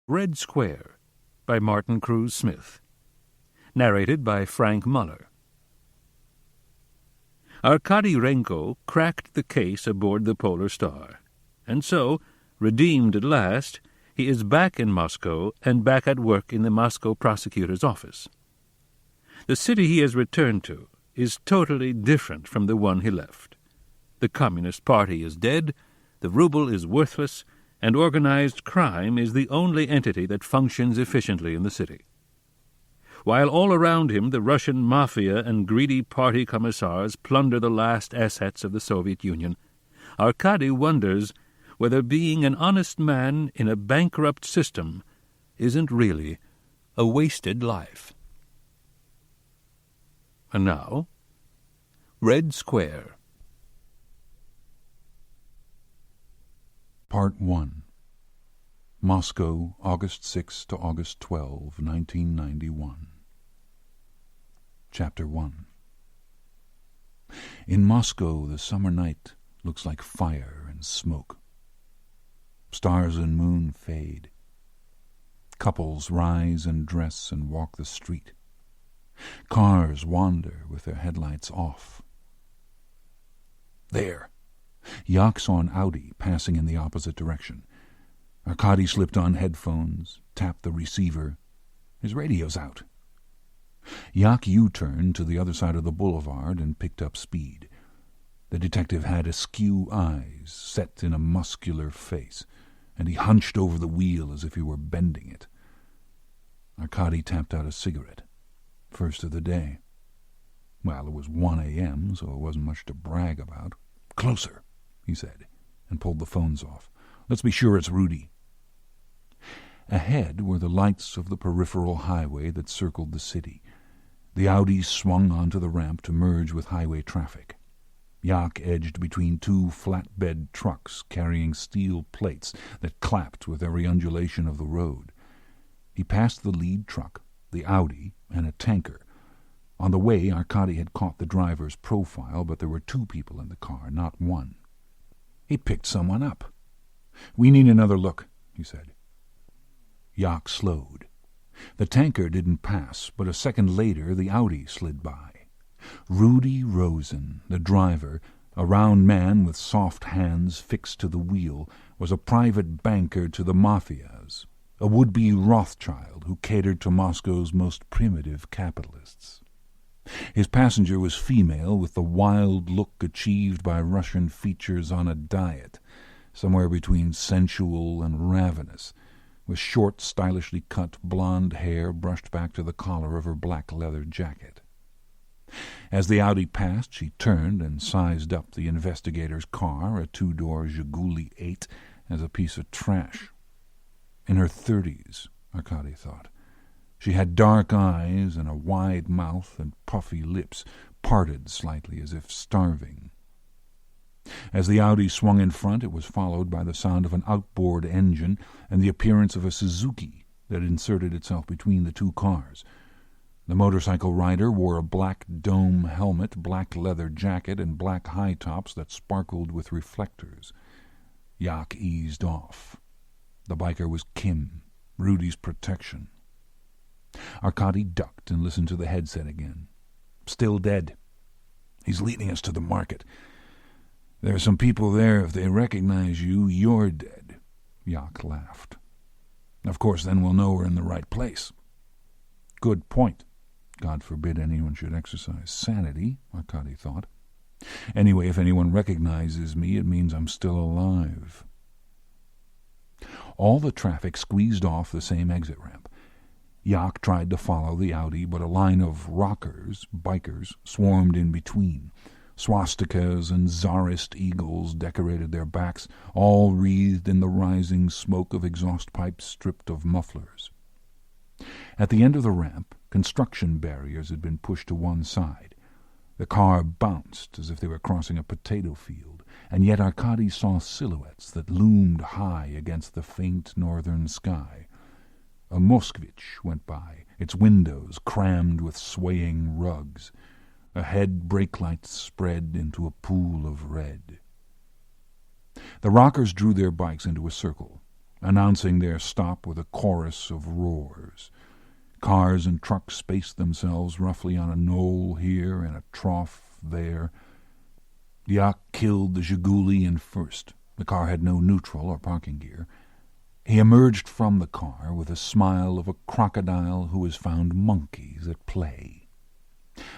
Red Square by Martin Cruz Smith. Narrated by Frank Muller. Arkady Renko cracked the case aboard the Polar Star, and so, redeemed at last, he is back in Moscow and back at work in the Moscow prosecutor's office. The city he has returned to is totally different from the one he left. The Communist Party is dead, the ruble is worthless, and organized crime is the only entity that functions efficiently in the city. While all around him the Russian mafia and greedy party commissars plunder the last assets of the Soviet Union, Arkady wonders whether being an honest man in a bankrupt system isn't really a wasted life. And now, Red Square. Part 1. Moscow, August 6 to August 12, 1991. Chapter 1. In Moscow, the summer night looks like fire and smoke. Stars and moon fade. Couples rise and dress and walk the street. Cars wander with their headlights off. There! Yak saw an Audi passing in the opposite direction. Arkady slipped on headphones, tapped the receiver. His radio's out. Yak U-turned to the other side of the boulevard and picked up speed. The detective had askew eyes set in a muscular face, and he hunched over the wheel as if he were bending it. Arkady tapped out a cigarette. First of the day. Well, it was 1 a.m., so it wasn't much to brag about. "Closer," he said, and pulled the phones off. "Let's be sure it's Rudy." Ahead were the lights of the peripheral highway that circled the city. The Audi swung onto the ramp to merge with highway traffic. Yak edged between two flatbed trucks carrying steel plates that clapped with every undulation of the road. He passed the lead truck, the Audi, and a tanker. On the way, Arkady had caught the driver's profile, but there were two people in the car, not one. He picked someone up. "We need another look," he said. Yak slowed. The tanker didn't pass, but a second later the Audi slid by. Rudy Rosen, the driver, a round man with soft hands fixed to the wheel, was a private banker to the mafias, a would-be Rothschild who catered to Moscow's most primitive capitalists. His passenger was female, with the wild look achieved by Russian features on a diet, somewhere between sensual and ravenous, with short, stylishly cut blonde hair brushed back to the collar of her black leather jacket. As the Audi passed, she turned and sized up the investigator's car, a two-door Zhiguli 8, as a piece of trash. In her 30s, Arkady thought. She had dark eyes and a wide mouth and puffy lips, parted slightly as if starving. As the Audi swung in front, it was followed by the sound of an outboard engine and the appearance of a Suzuki that inserted itself between the two cars. The motorcycle rider wore a black dome helmet, black leather jacket, and black high tops that sparkled with reflectors. Yak eased off. The biker was Kim, Rudy's protection. Arkady ducked and listened to the headset again. "Still dead. He's leading us to the market. There are some people there. If they recognize you, you're dead." Yak laughed. "Of course, then we'll know we're in the right place." "Good point. God forbid anyone should exercise sanity," Arkady thought. "Anyway, if anyone recognizes me, it means I'm still alive." All the traffic squeezed off the same exit ramp. Yak tried to follow the Audi, but a line of rockers, bikers, swarmed in between. Swastikas and czarist eagles decorated their backs, all wreathed in the rising smoke of exhaust pipes stripped of mufflers. At the end of the ramp, construction barriers had been pushed to one side. The car bounced as if they were crossing a potato field, and yet Arkady saw silhouettes that loomed high against the faint northern sky. A Moskvich went by, its windows crammed with swaying rugs. Ahead, brake lights spread into a pool of red. The rockers drew their bikes into a circle. announcing their stop with a chorus of roars. Cars and trucks spaced themselves roughly on a knoll here and a trough there. Yak killed the Zhiguli in first. The car had no neutral or parking gear. He emerged from the car with a smile of a crocodile who has found monkeys at play.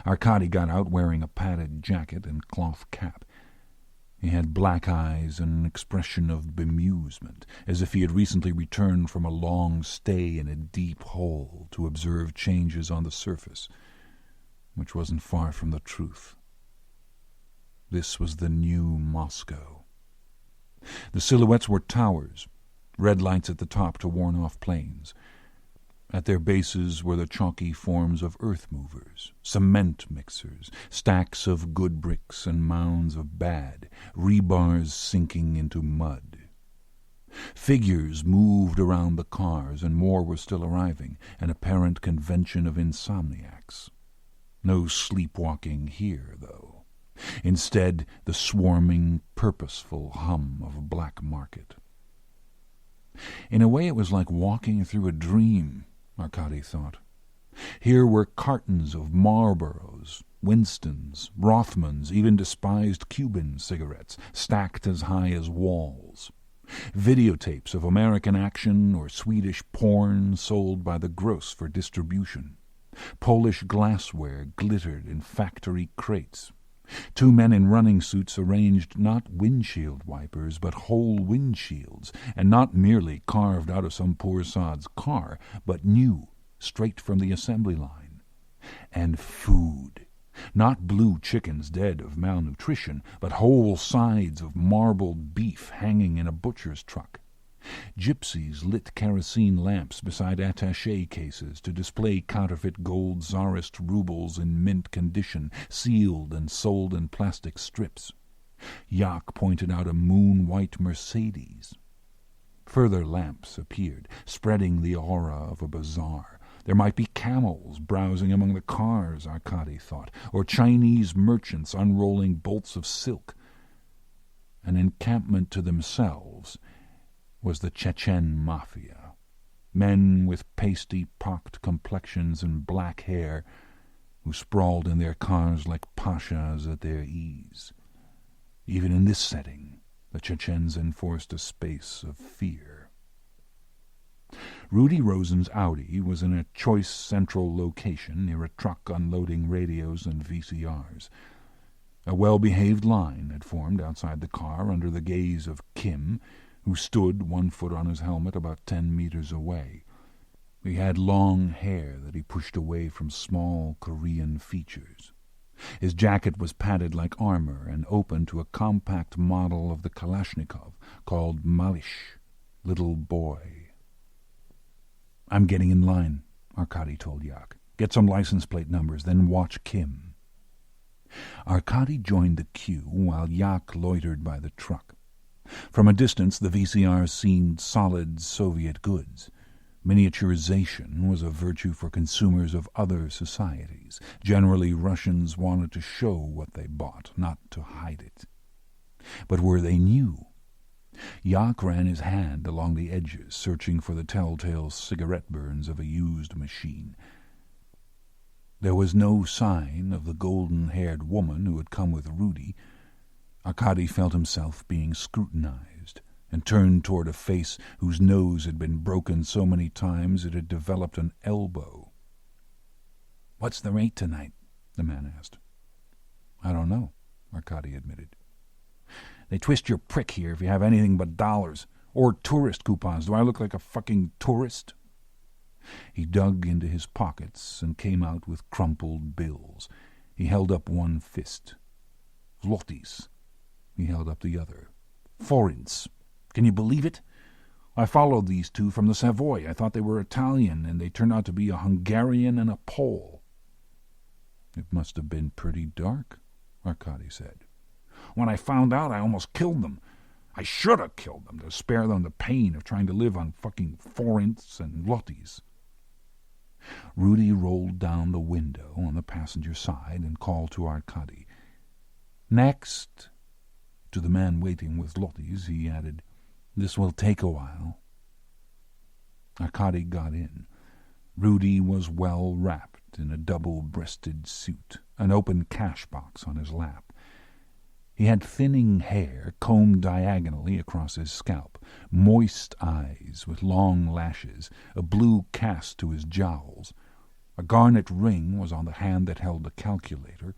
Arkady got out wearing a padded jacket and cloth cap. He had black eyes and an expression of bemusement, as if he had recently returned from a long stay in a deep hole to observe changes on the surface, which wasn't far from the truth. This was the new Moscow. The silhouettes were towers, red lights at the top to warn off planes. At their bases were the chalky forms of earth movers, cement mixers, stacks of good bricks and mounds of bad, rebars sinking into mud. Figures moved around the cars, and more were still arriving, an apparent convention of insomniacs. No sleepwalking here, though. Instead, the swarming, purposeful hum of a black market. In a way, it was like walking through a dream, Arkady thought. Here were cartons of Marlboros, Winstons, Rothmans, even despised Cuban cigarettes, stacked as high as walls. Videotapes of American action or Swedish porn sold by the gross for distribution. Polish glassware glittered in factory crates. Two men in running suits arranged not windshield wipers, but whole windshields, and not merely carved out of some poor sod's car, but new, straight from the assembly line. And food. Not blue chickens dead of malnutrition, but whole sides of marbled beef hanging in a butcher's truck. Gypsies lit kerosene lamps beside attaché cases to display counterfeit gold Tsarist rubles in mint condition, sealed and sold in plastic strips. Yak pointed out a moon-white Mercedes. Further lamps appeared, spreading the aura of a bazaar. There might be camels browsing among the cars, Arkady thought, or Chinese merchants unrolling bolts of silk. An encampment to themselves was the Chechen mafia, men with pasty-pocked complexions and black hair who sprawled in their cars like pashas at their ease. Even in this setting, the Chechens enforced a space of fear. Rudy Rosen's Audi was in a choice central location near a truck unloading radios and VCRs. A well-behaved line had formed outside the car under the gaze of Kim, who stood 1 foot on his helmet about 10 meters away. He had long hair that he pushed away from small Korean features. His jacket was padded like armor and open to a compact model of the Kalashnikov called Malish, little boy. "I'm getting in line," Arkady told Yak. "Get some license plate numbers, then watch Kim." Arkady joined the queue while Yak loitered by the truck. From a distance, the VCRs seemed solid Soviet goods. Miniaturization was a virtue for consumers of other societies. Generally, Russians wanted to show what they bought, not to hide it. But were they new? Yak ran his hand along the edges, searching for the telltale cigarette burns of a used machine. There was no sign of the golden-haired woman who had come with Rudy. Arkady felt himself being scrutinized, and turned toward a face whose nose had been broken so many times it had developed an elbow. "What's the rate tonight?" the man asked. "I don't know," Arkady admitted. "They twist your prick here if you have anything but dollars. Or tourist coupons. Do I look like a fucking tourist?" He dug into his pockets and came out with crumpled bills. He held up one fist. "Zlotys." He held up the other. "Forints. Can you believe it? I followed these two from the Savoy. I thought they were Italian, and they turned out to be a Hungarian and a Pole." "It must have been pretty dark," Arkady said. "When I found out, I almost killed them. I should have killed them to spare them the pain of trying to live on fucking forints and zlotys." Rudy rolled down the window on the passenger side and called to Arkady. "Next." To the man waiting with zlotys, he added, "This will take a while." Arkady got in. Rudy was well wrapped in a double-breasted suit, an open cash box on his lap. He had thinning hair combed diagonally across his scalp, moist eyes with long lashes, a blue cast to his jowls. A garnet ring was on the hand that held the calculator.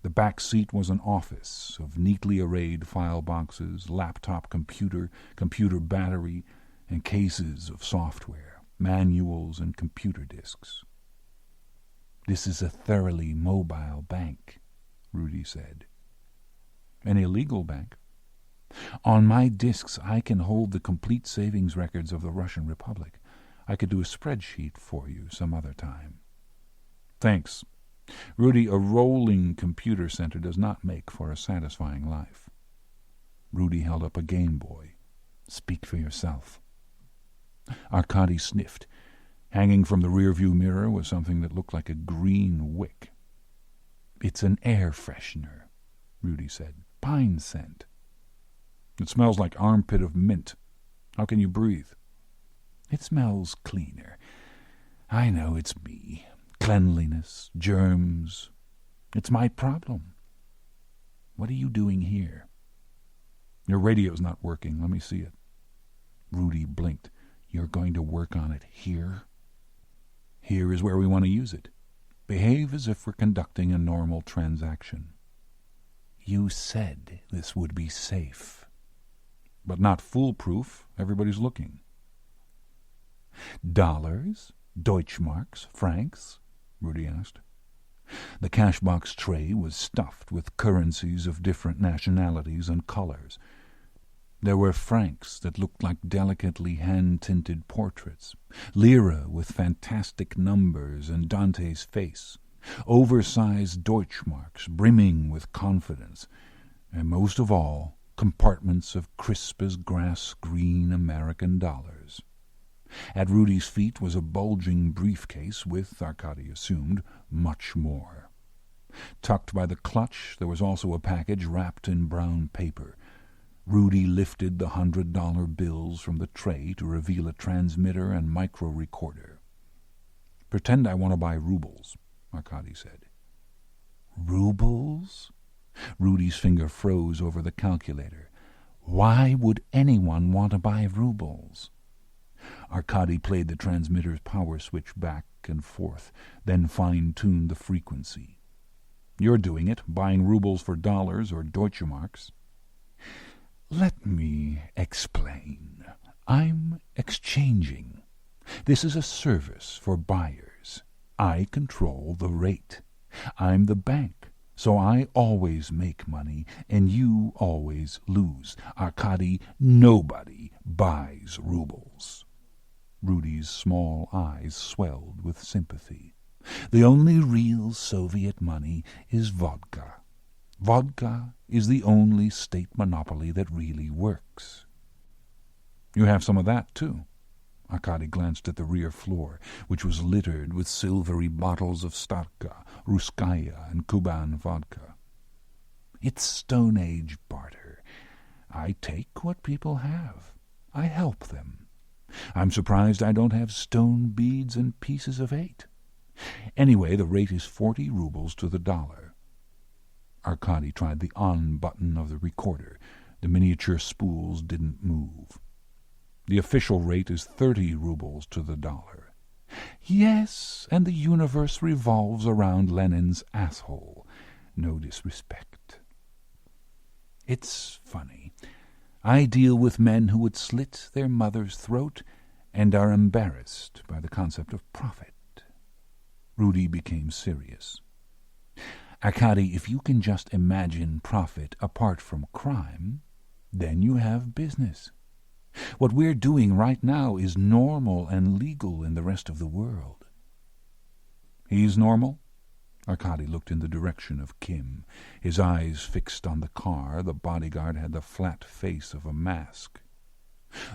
The back seat was an office of neatly arrayed file boxes, laptop computer, computer battery, and cases of software, manuals, and computer disks. "This is a thoroughly mobile bank," Rudy said. "An illegal bank. On my disks I can hold the complete savings records of the Russian Republic. I could do a spreadsheet for you some other time." "Thanks. Rudy, a rolling computer center does not make for a satisfying life." Rudy held up a Game Boy. "Speak for yourself." Arkady sniffed. Hanging from the rearview mirror was something that looked like a green wick. "It's an air freshener," Rudy said. "Pine scent." "It smells like armpit of mint. How can you breathe?" "It smells cleaner. I know it's me. Cleanliness, germs. It's my problem. What are you doing here?" "Your radio's not working. Let me see it." Rudy blinked. "You're going to work on it here?" "Here is where we want to use it. Behave as if we're conducting a normal transaction." "You said this would be safe." "But not foolproof. Everybody's looking." "Dollars? Deutschmarks? Francs?" Rudy asked. The cash-box tray was stuffed with currencies of different nationalities and colors. There were francs that looked like delicately hand-tinted portraits, lira with fantastic numbers and Dante's face, oversized Deutschmarks brimming with confidence, and most of all, compartments of crisp-as-grass green American dollars. At Rudy's feet was a bulging briefcase with, Arkady assumed, much more. Tucked by the clutch, there was also a package wrapped in brown paper. Rudy lifted the $100 bills from the tray to reveal a transmitter and micro-recorder. "Pretend I want to buy rubles," Arkady said. "Rubles?" Rudy's finger froze over the calculator. "Why would anyone want to buy rubles?" Arkady played the transmitter's power switch back and forth, then fine-tuned the frequency. "You're doing it, buying rubles for dollars or Deutschmarks." "Let me explain. I'm exchanging. This is a service for buyers. I control the rate. I'm the bank, so I always make money, and you always lose. Arkady, nobody buys rubles." Rudy's small eyes swelled with sympathy. "The only real Soviet money is vodka. Vodka is the only state monopoly that really works." "You have some of that, too." Arkady glanced at the rear floor, which was littered with silvery bottles of Starka, Ruskaya, and Kuban vodka. "It's Stone Age barter. I take what people have. I help them. I'm surprised I don't have stone beads and pieces of 8. Anyway, the rate is 40 rubles to the dollar." Arkady tried the on button of the recorder. The miniature spools didn't move. "The official rate is 30 rubles to the dollar." "Yes, and the universe revolves around Lenin's asshole. No disrespect." "It's funny. I deal with men who would slit their mother's throat and are embarrassed by the concept of profit." Rudy became serious. "Arkady, if you can just imagine profit apart from crime, then you have business. What we're doing right now is normal and legal in the rest of the world." "He's normal?" Arkady looked in the direction of Kim, his eyes fixed on the car. The bodyguard had the flat face of a mask.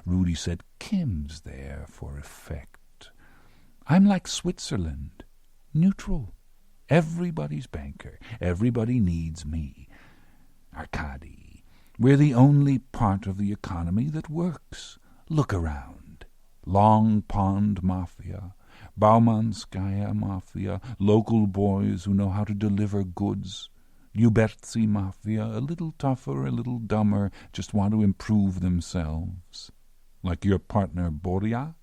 Rudy said, "Kim's there for effect. I'm like Switzerland, neutral. Everybody's banker. Everybody needs me. Arkady, we're the only part of the economy that works. Look around. Long Pond Mafia, Baumanskaya Mafia, local boys who know how to deliver goods, Lyubertsy Mafia, a little tougher, a little dumber, just want to improve themselves. Like your partner Borya?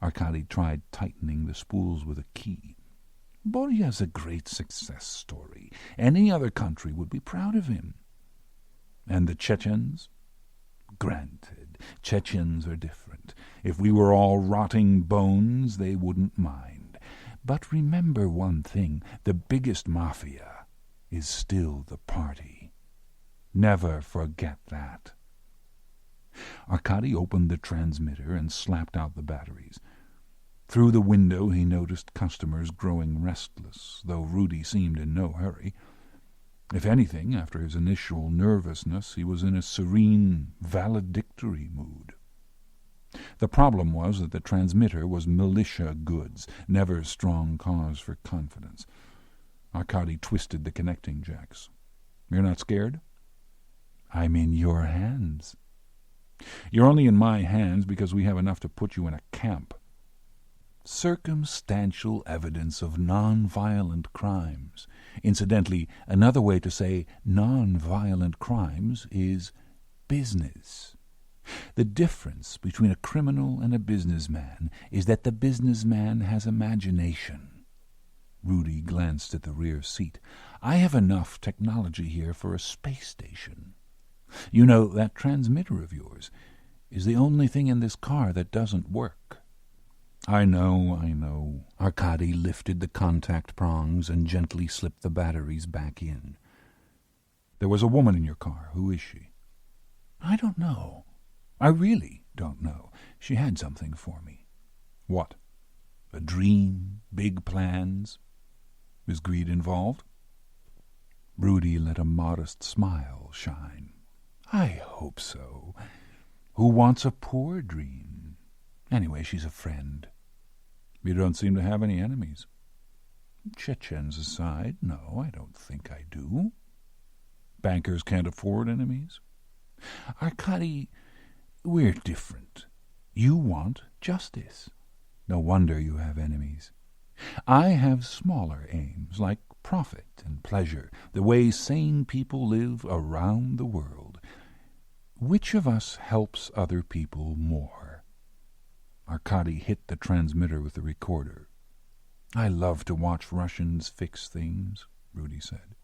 Arkady tried tightening the spools with a key. Borya's a great success story. Any other country would be proud of him. And the Chechens? Granted, Chechens are different. If we were all rotting bones, they wouldn't mind. But remember one thing, the biggest mafia is still the party. Never forget that. Arkady opened the transmitter and slapped out the batteries. Through the window he noticed customers growing restless, though Rudy seemed in no hurry. If anything, after his initial nervousness, he was in a serene, valedictory mood. The problem was that the transmitter was militia goods, never strong cause for confidence. Arkady twisted the connecting jacks. "You're not scared?" "I'm in your hands." "You're only in my hands because we have enough to put you in a camp." Circumstantial evidence of non-violent crimes. Incidentally, another way to say non-violent crimes is business. The difference between a criminal and a businessman is that the businessman has imagination. Rudy glanced at the rear seat. "I have enough technology here for a space station. You know, that transmitter of yours is the only thing in this car that doesn't work." I know. Arkady lifted the contact prongs and gently slipped the batteries back in. "There was a woman in your car. Who is she?" "I don't know. I really don't know. She had something for me." "What? A dream? Big plans? Is greed involved?" Rudy let a modest smile shine. "I hope so. Who wants a poor dream? Anyway, she's a friend." "You don't seem to have any enemies." "Chechens aside, no, I don't think I do." "Bankers can't afford enemies?" "Arkady, we're different. You want justice. No wonder you have enemies. I have smaller aims, like profit and pleasure, the way sane people live around the world. Which of us helps other people more?" Arkady hit the transmitter with the recorder. "I love to watch Russians fix things," Rudy said.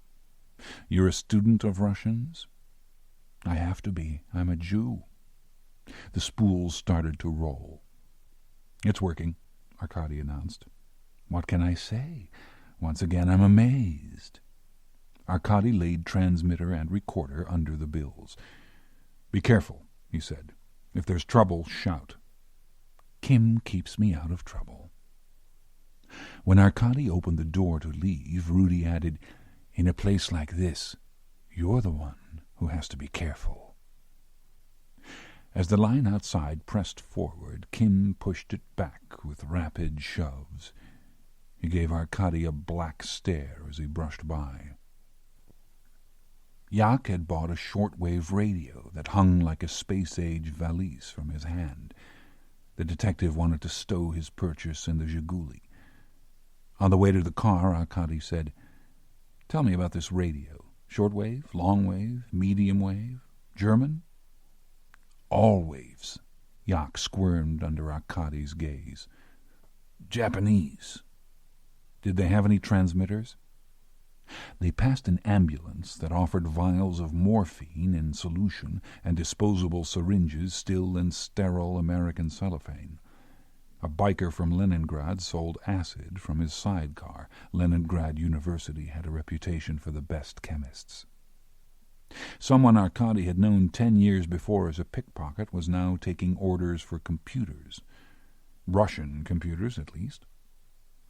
"You're a student of Russians?" "I have to be. I'm a Jew." The spools started to roll. "It's working," Arkady announced. "What can I say? Once again, I'm amazed." Arkady laid transmitter and recorder under the bills. "Be careful," he said. "If there's trouble, shout." "Kim keeps me out of trouble." When Arkady opened the door to leave, Rudy added, "In a place like this, you're the one who has to be careful." As the line outside pressed forward, Kim pushed it back with rapid shoves. He gave Arkady a black stare as he brushed by. Yak had bought a shortwave radio that hung like a space-age valise from his hand. The detective wanted to stow his purchase in the Zhiguli. On the way to the car, Arkady said, "Tell me about this radio. Shortwave, long wave, medium wave, German?" "All waves." Yak squirmed under Arkady's gaze. "Japanese." "Did they have any transmitters?" They passed an ambulance that offered vials of morphine in solution and disposable syringes still in sterile American cellophane. A biker from Leningrad sold acid from his sidecar. Leningrad University had a reputation for the best chemists. Someone Arkady had known 10 years before as a pickpocket was now taking orders for computers. Russian computers, at least.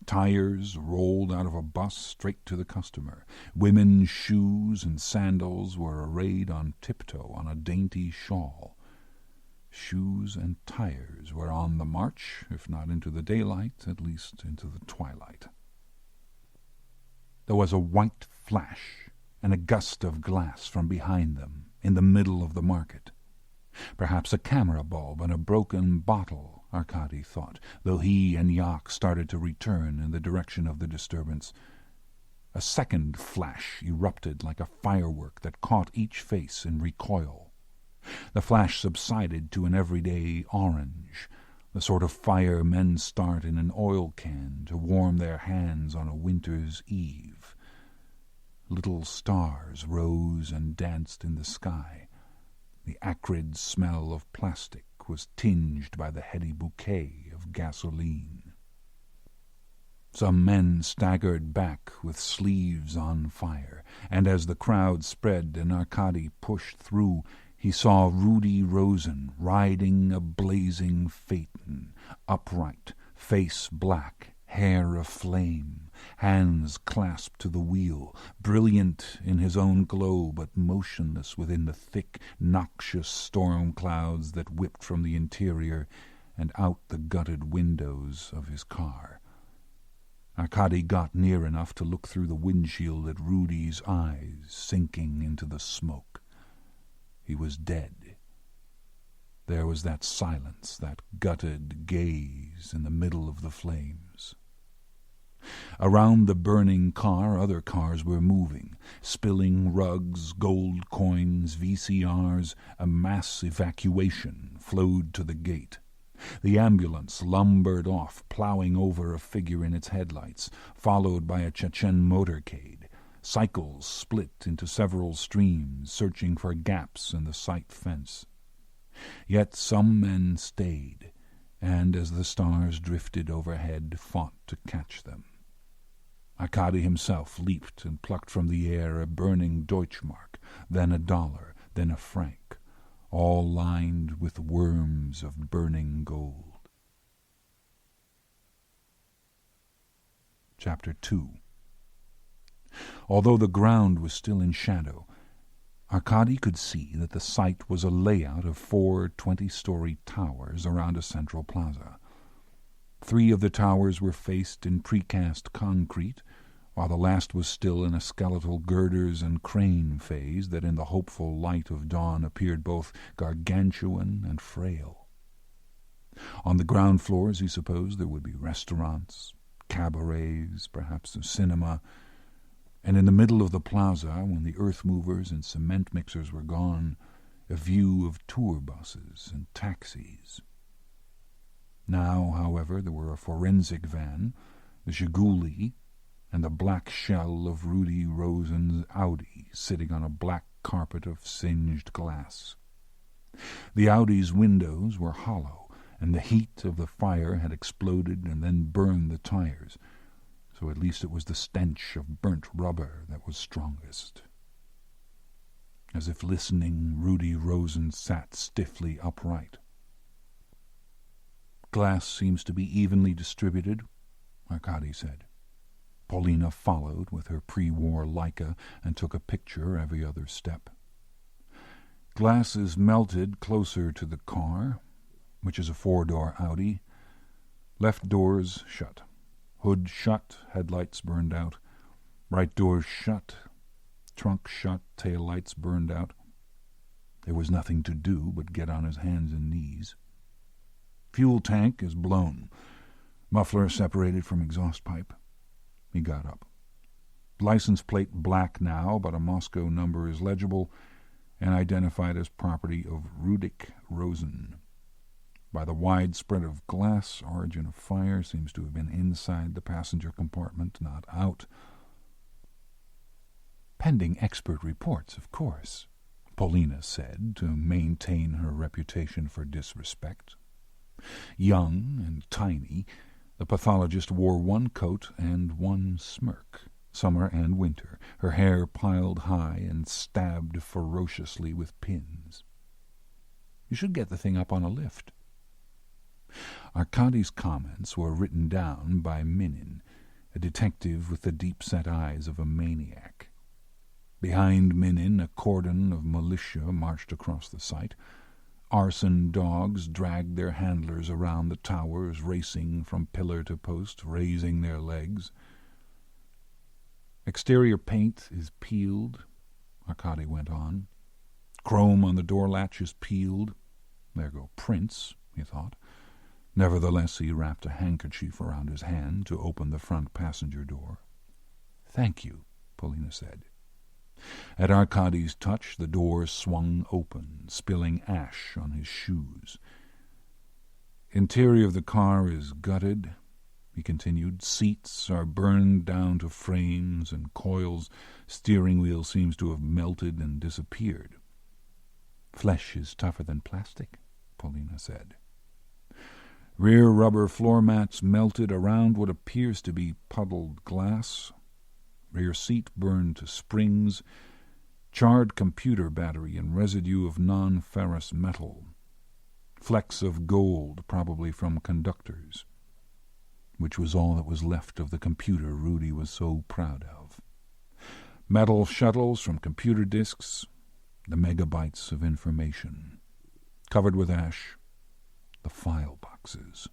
Tires rolled out of a bus straight to the customer. Women's shoes and sandals were arrayed on tiptoe on a dainty shawl. Shoes and tires were on the march, if not into the daylight, at least into the twilight. There was a white flash and a gust of glass from behind them, in the middle of the market. Perhaps a camera bulb and a broken bottle Arkady thought, though he and Yak started to return in the direction of the disturbance. A second flash erupted like a firework that caught each face in recoil. The flash subsided to an everyday orange, the sort of fire men start in an oil can to warm their hands on a winter's eve. Little stars rose and danced in the sky. The acrid smell of plastic was tinged by the heady bouquet of gasoline. Some men staggered back with sleeves on fire, and as the crowd spread and Arkady pushed through, he saw Rudy Rosen riding a blazing phaeton, upright, face black, hair aflame, hands clasped to the wheel, brilliant in his own glow but motionless within the thick, noxious storm clouds that whipped from the interior and out the gutted windows of his car. Arkady got near enough to look through the windshield at Rudy's eyes sinking into the smoke. He was dead. There was that silence, that gutted gaze in the middle of the flames. Around the burning car, other cars were moving, spilling rugs, gold coins, VCRs. A mass evacuation flowed to the gate. The ambulance lumbered off, plowing over a figure in its headlights, followed by a Chechen motorcade. Cycles split into several streams, searching for gaps in the sight fence. Yet some men stayed, and as the stars drifted overhead, fought to catch them. Arkady himself leaped and plucked from the air a burning Deutschmark, then $1, then a franc, all lined with worms of burning gold. Chapter 2. Although the ground was still in shadow, Arkady could see that the site was a layout of 4 20-story towers around a central plaza. 3 of the towers were faced in precast concrete, while the last was still in a skeletal girders and crane phase that in the hopeful light of dawn appeared both gargantuan and frail. On the ground floors, he supposed, there would be restaurants, cabarets, perhaps a cinema, and in the middle of the plaza, when the earth movers and cement mixers were gone, a view of tour buses and taxis. Now, however, there were a forensic van, the Zhiguli, and the black shell of Rudy Rosen's Audi sitting on a black carpet of singed glass. The Audi's windows were hollow, and the heat of the fire had exploded and then burned the tires, so at least it was the stench of burnt rubber that was strongest. As if listening, Rudy Rosen sat stiffly upright. "Glass seems to be evenly distributed," Arkady said. Paulina followed with her pre-war Leica and took a picture every other step. "Glass is melted closer to the car, which is a 4-door Audi. Left doors shut. Hood shut, headlights burned out. Right doors shut, trunk shut, tail lights burned out. There was nothing to do but get on his hands and knees. Fuel tank is blown. Muffler separated from exhaust pipe." He got up. "License plate black now, but a Moscow number is legible and identified as property of Rudik Rosen. By the wide spread of glass, origin of fire seems to have been inside the passenger compartment, not out." "Pending expert reports, of course," Paulina said, to maintain her reputation for disrespect. Young and tiny, the pathologist wore one coat and one smirk, summer and winter, her hair piled high and stabbed ferociously with pins. "You should get the thing up on a lift." Arkady's comments were written down by Minin, a detective with the deep-set eyes of a maniac. Behind Minin, a cordon of militia marched across the site. Arson dogs dragged their handlers around the towers, racing from pillar to post, raising their legs. "Exterior paint is peeled," Arkady went on. "Chrome on the door latch is peeled. There go prints," he thought. Nevertheless, he wrapped a handkerchief around his hand to open the front passenger door. "Thank you," Polina said. At Arkady's touch, the door swung open, spilling ash on his shoes. "Interior of the car is gutted," he continued. "Seats are burned down to frames and coils. Steering wheel seems to have melted and disappeared." "Flesh is tougher than plastic," Polina said. "Rear rubber floor mats melted around what appears to be puddled glass. Rear seat burned to springs. Charred computer battery and residue of non-ferrous metal. Flecks of gold, probably from conductors, which was all that was left of the computer Rudy was so proud of. Metal shuttles from computer disks, the megabytes of information. Covered with ash, the file boxes."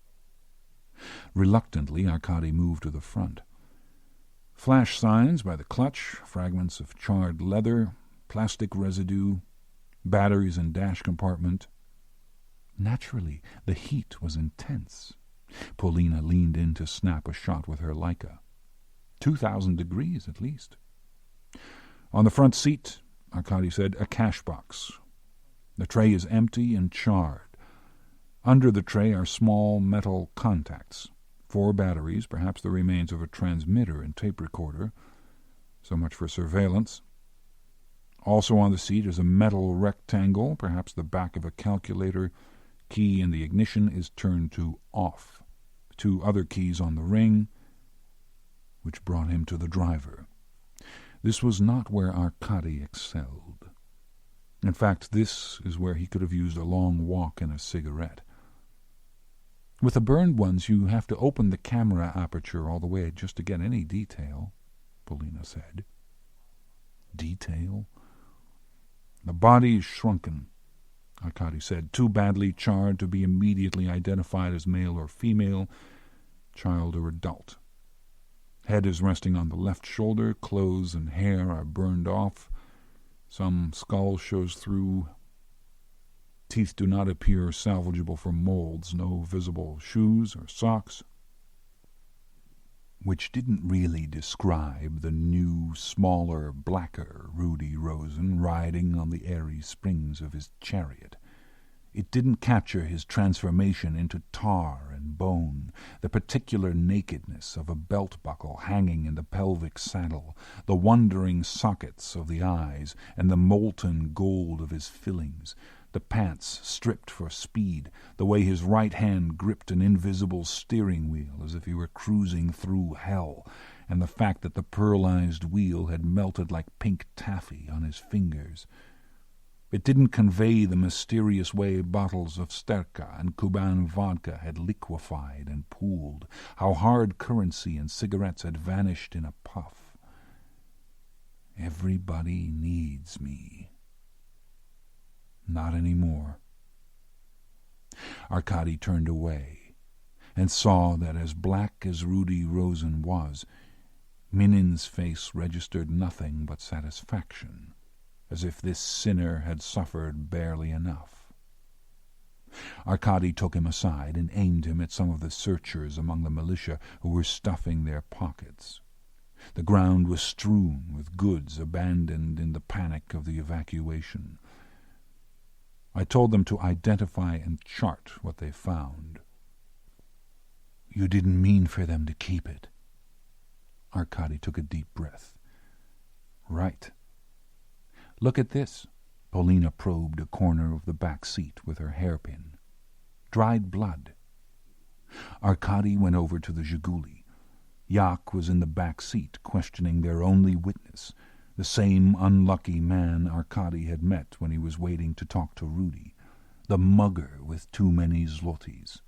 Reluctantly, Arkady moved to the front. Flash signs by the clutch, fragments of charred leather, plastic residue, batteries in dash compartment. Naturally, the heat was intense. Polina leaned in to snap a shot with her Leica. 2,000 degrees at least. "On the front seat," Arkady said, "a cash box. The tray is empty and charred. Under the tray are small metal contacts. 4 batteries, perhaps the remains of a transmitter and tape recorder. So much for surveillance. Also on the seat is a metal rectangle, perhaps the back of a calculator. Key in the ignition is turned to off. 2 other keys on the ring, which brought him to the driver. This was not where Arkady excelled. In fact, this is where he could have used a long walk and a cigarette. With the burned ones, you have to open the camera aperture all the way just to get any detail, Polina said. Detail? The body is shrunken, Arkady said, too badly charred to be immediately identified as male or female, child or adult. Head is resting on the left shoulder, clothes and hair are burned off, some skull shows through. Teeth do not appear salvageable from molds, no visible shoes or socks. Which didn't really describe the new, smaller, blacker Rudy Rosen riding on the airy springs of his chariot. It didn't capture his transformation into tar and bone, the particular nakedness of a belt buckle hanging in the pelvic saddle, the wandering sockets of the eyes, and the molten gold of his fillings, the pants stripped for speed, the way his right hand gripped an invisible steering wheel as if he were cruising through hell, and the fact that the pearlized wheel had melted like pink taffy on his fingers. It didn't convey the mysterious way bottles of Sterka and Kuban vodka had liquefied and pooled, how hard currency and cigarettes had vanished in a puff. Everybody needs me. Not anymore. Arkady turned away and saw that as black as Rudy Rosen was, Minin's face registered nothing but satisfaction, as if this sinner had suffered barely enough. Arkady took him aside and aimed him at some of the searchers among the militia who were stuffing their pockets. The ground was strewn with goods abandoned in the panic of the evacuation. I told them to identify and chart what they found. You didn't mean for them to keep it. Arkady took a deep breath. Right. Look at this. Polina probed a corner of the back seat with her hairpin. Dried blood. Arkady went over to the Zhiguli. Yak was in the back seat, questioning their only witness, the same unlucky man Arkady had met when he was waiting to talk to Rudy, the mugger with too many zlotys.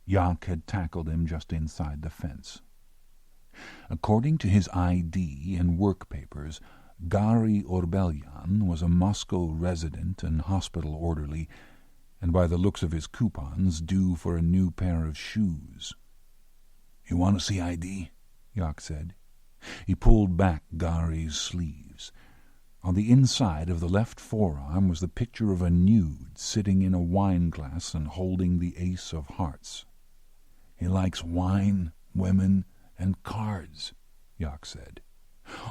Yak had tackled him just inside the fence. According to his ID and work papers, Gary Orbelyan was a Moscow resident and hospital orderly, and by the looks of his coupons, due for a new pair of shoes. You want to see ID? Yak said. He pulled back Gary's sleeves. On the inside of the left forearm was the picture of a nude sitting in a wine glass and holding the ace of hearts. He likes wine, women, and cards, Yak said.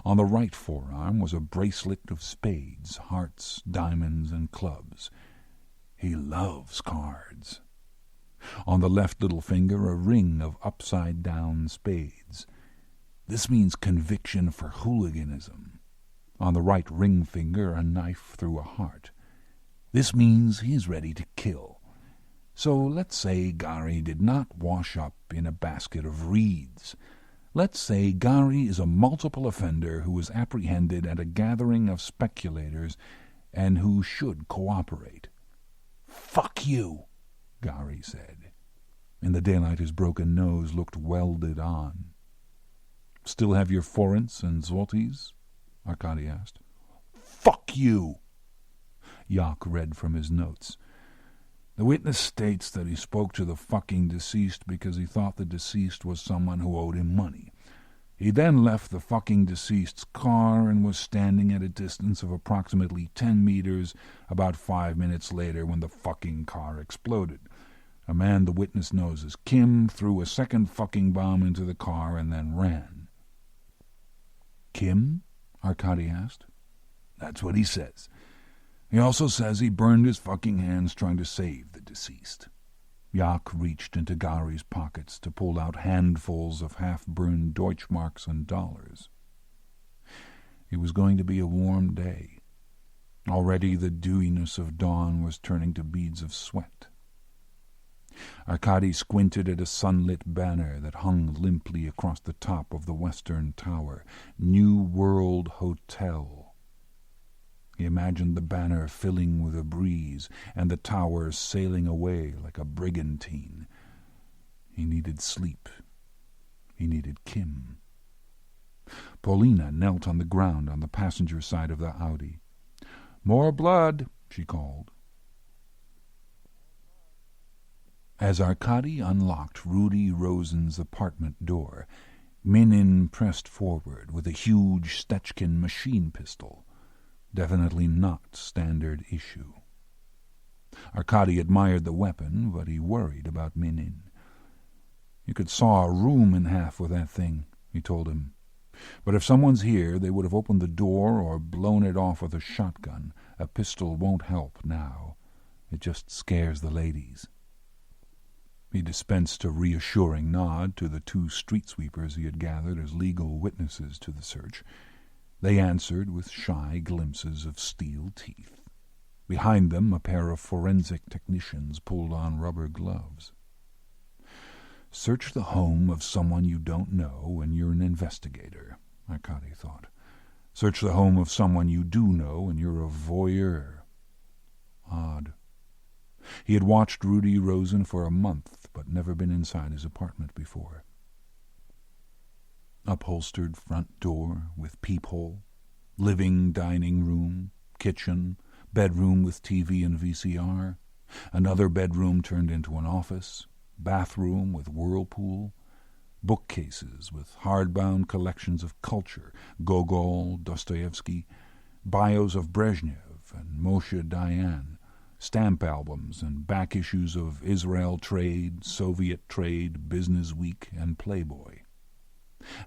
On the right forearm was a bracelet of spades, hearts, diamonds, and clubs. He loves cards. On the left little finger, a ring of upside-down spades. This means conviction for hooliganism. On the right ring finger, a knife through a heart. This means he's ready to kill. So let's say Gary did not wash up in a basket of reeds. Let's say Gary is a multiple offender who was apprehended at a gathering of speculators and who should cooperate. "Fuck you," Gary said. In the daylight his broken nose looked welded on. "Still have your forints and zlotys?" Arkady asked. "Fuck you!" Yak read from his notes. The witness states that he spoke to the fucking deceased because he thought the deceased was someone who owed him money. He then left the fucking deceased's car and was standing at a distance of approximately 10 meters about 5 minutes later when the fucking car exploded. A man the witness knows as Kim threw a second fucking bomb into the car and then ran. "Kim?" Arkady asked. "That's what he says. He also says he burned his fucking hands trying to save the deceased." Yak reached into Gary's pockets to pull out handfuls of half-burned Deutschmarks and dollars. It was going to be a warm day. Already the dewiness of dawn was turning to beads of sweat. Arkady squinted at a sunlit banner that hung limply across the top of the western tower. New World Hotel. He imagined the banner filling with a breeze and the tower sailing away like a brigantine. He needed sleep. He needed Kim. Paulina knelt on the ground on the passenger side of the Audi. "More blood," she called. As Arkady unlocked Rudy Rosen's apartment door, Minin pressed forward with a huge Stechkin machine pistol. Definitely not standard issue. Arkady admired the weapon, but he worried about Minin. "You could saw a room in half with that thing," he told him. "But if someone's here, they would have opened the door or blown it off with a shotgun. A pistol won't help now. It just scares the ladies." He dispensed a reassuring nod to the 2 street sweepers he had gathered as legal witnesses to the search. They answered with shy glimpses of steel teeth. Behind them, a pair of forensic technicians pulled on rubber gloves. "Search the home of someone you don't know when you're an investigator," Arkady thought. "Search the home of someone you do know and you're a voyeur." Odd. He had watched Rudy Rosen for a month, but never been inside his apartment before. Upholstered front door with peephole, living dining room, kitchen, bedroom with TV and VCR, another bedroom turned into an office, bathroom with whirlpool, bookcases with hardbound collections of culture, Gogol, Dostoevsky, bios of Brezhnev and Moshe Dayan, stamp albums and back issues of Israel Trade, Soviet Trade, Business Week, and Playboy.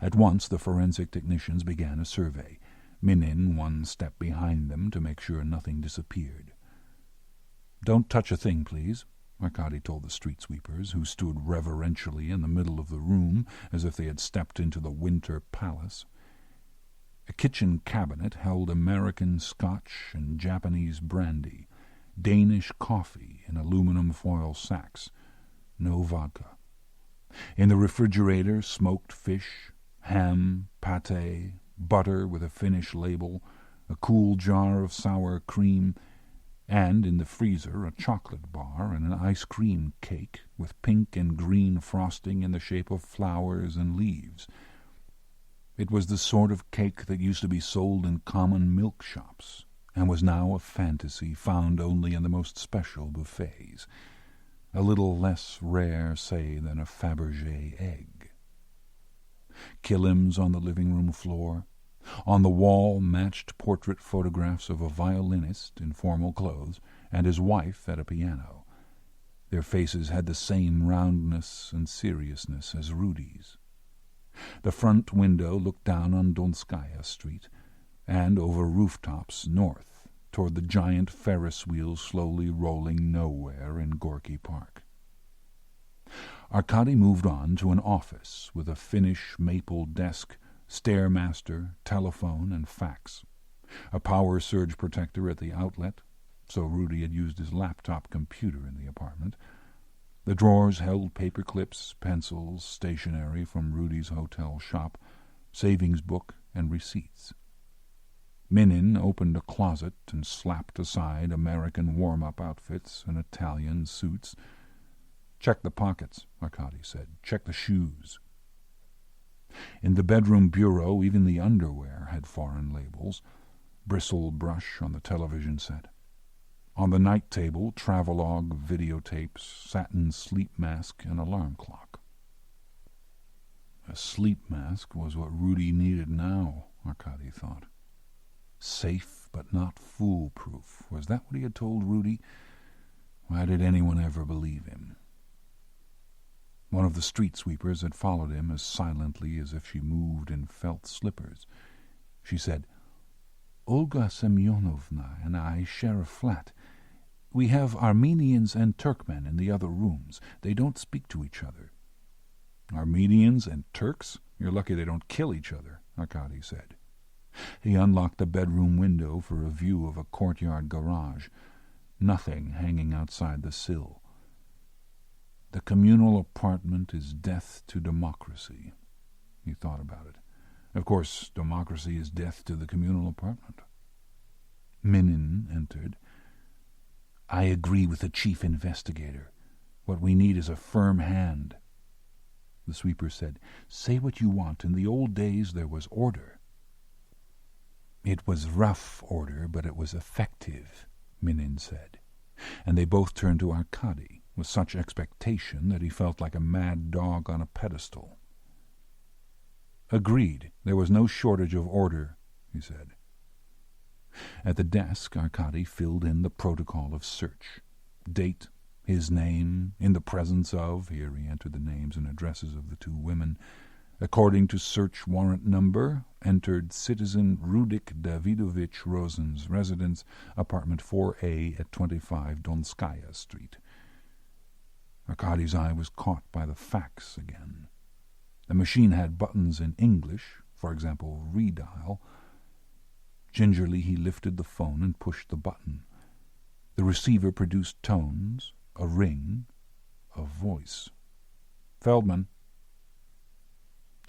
At once the forensic technicians began a survey, Minin 1 step behind them to make sure nothing disappeared. "Don't touch a thing, please," Arkady told the street sweepers, who stood reverentially in the middle of the room as if they had stepped into the Winter Palace. A kitchen cabinet held American Scotch and Japanese brandy, Danish coffee in aluminum foil sacks, no vodka. In the refrigerator, smoked fish, ham, pâté, butter with a Finnish label, a cool jar of sour cream, and in the freezer a chocolate bar and an ice cream cake with pink and green frosting in the shape of flowers and leaves. It was the sort of cake that used to be sold in common milk shops, and was now a fantasy found only in the most special buffets. A little less rare, say, than a Fabergé egg. Kilims on the living-room floor. On the wall, matched portrait photographs of a violinist in formal clothes and his wife at a piano. Their faces had the same roundness and seriousness as Rudy's. The front window looked down on Donskaya Street and over rooftops north toward the giant Ferris wheel slowly rolling nowhere in Gorky Park. Arkady moved on to an office with a Finnish maple desk, stairmaster, telephone, and fax. A power surge protector at the outlet, so Rudy had used his laptop computer in the apartment. The drawers held paper clips, pencils, stationery from Rudy's hotel shop, savings book, and receipts. Minin opened a closet and slapped aside American warm-up outfits and Italian suits. "Check the pockets," Arkady said. "Check the shoes." In the bedroom bureau, even the underwear had foreign labels. Bristle brush on the television set. On the night table, travelogue, videotapes, satin sleep mask, and alarm clock. A sleep mask was what Rudy needed now, Arkady thought. Safe but not foolproof. Was that what he had told Rudy? Why did anyone ever believe him? One of the street sweepers had followed him as silently as if she moved in felt slippers. She said, "Olga Semyonovna and I share a flat. We have Armenians and Turkmen in the other rooms. They don't speak to each other." "Armenians and Turks? You're lucky they don't kill each other," Arkady said. He unlocked the bedroom window for a view of a courtyard garage. Nothing hanging outside the sill. The communal apartment is death to democracy. He thought about it. Of course, democracy is death to the communal apartment. Minin entered. "I agree with the chief investigator. What we need is a firm hand." The sweeper said, "Say what you want. In the old days there was order." "It was rough order, but it was effective," Minin said. And they both turned to Arkady with such expectation that he felt like a mad dog on a pedestal. "Agreed. There was no shortage of order," he said. At the desk, Arkady filled in the protocol of search. Date, his name, in the presence of, here he entered the names and addresses of the two women. According to search warrant number, entered citizen Rudik Davidovich Rosen's residence, apartment 4A at 25 Donskaya Street. Arkady's eye was caught by the fax again. The machine had buttons in English, for example, redial. Gingerly he lifted the phone and pushed the button. The receiver produced tones, a ring, a voice. "Feldman."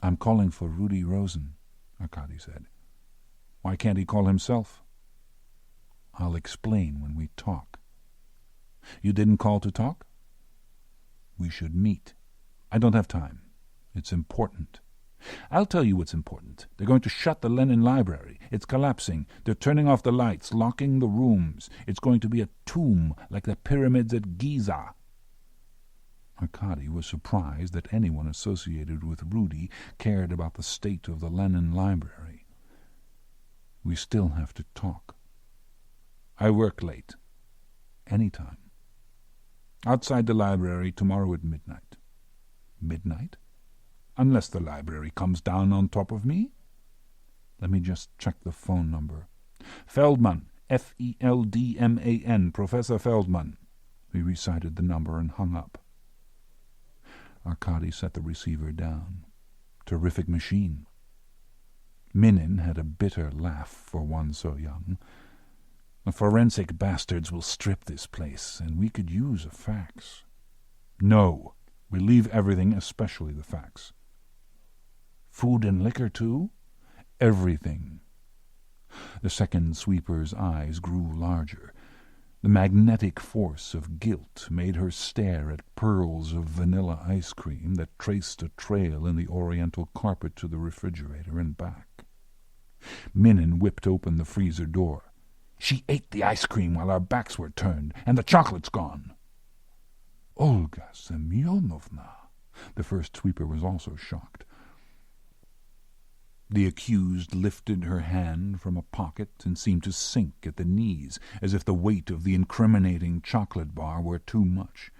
"I'm calling for Rudy Rosen," Arkady said. "Why can't he call himself?" "I'll explain when we talk." "You didn't call to talk?" "We should meet." "I don't have time. It's important." "I'll tell you what's important. They're going to shut the Lenin Library. It's collapsing. They're turning off the lights, locking the rooms. It's going to be a tomb like the pyramids at Giza." Arkady was surprised that anyone associated with Rudy cared about the state of the Lenin Library. "We still have to talk." "I work late." "Any time." "Outside the library tomorrow at midnight." "Midnight?" "Unless the library comes down on top of me." "Let me just check the phone number." "Feldman, Feldman, Professor Feldman." He recited the number and hung up. Arkady set the receiver down. Terrific machine. Minin had a bitter laugh for one so young. "The forensic bastards will strip this place, and we could use a fax." "No, we leave everything, especially the fax." "Food and liquor, too?" "Everything." The second sweeper's eyes grew larger. The magnetic force of guilt made her stare at pearls of vanilla ice cream that traced a trail in the oriental carpet to the refrigerator and back. Minin whipped open the freezer door. "She ate the ice cream while our backs were turned, and the chocolate's gone." "Olga Semyonovna!" The first sweeper was also shocked. The accused lifted her hand from a pocket and seemed to sink at the knees, as if the weight of the incriminating chocolate bar were too much.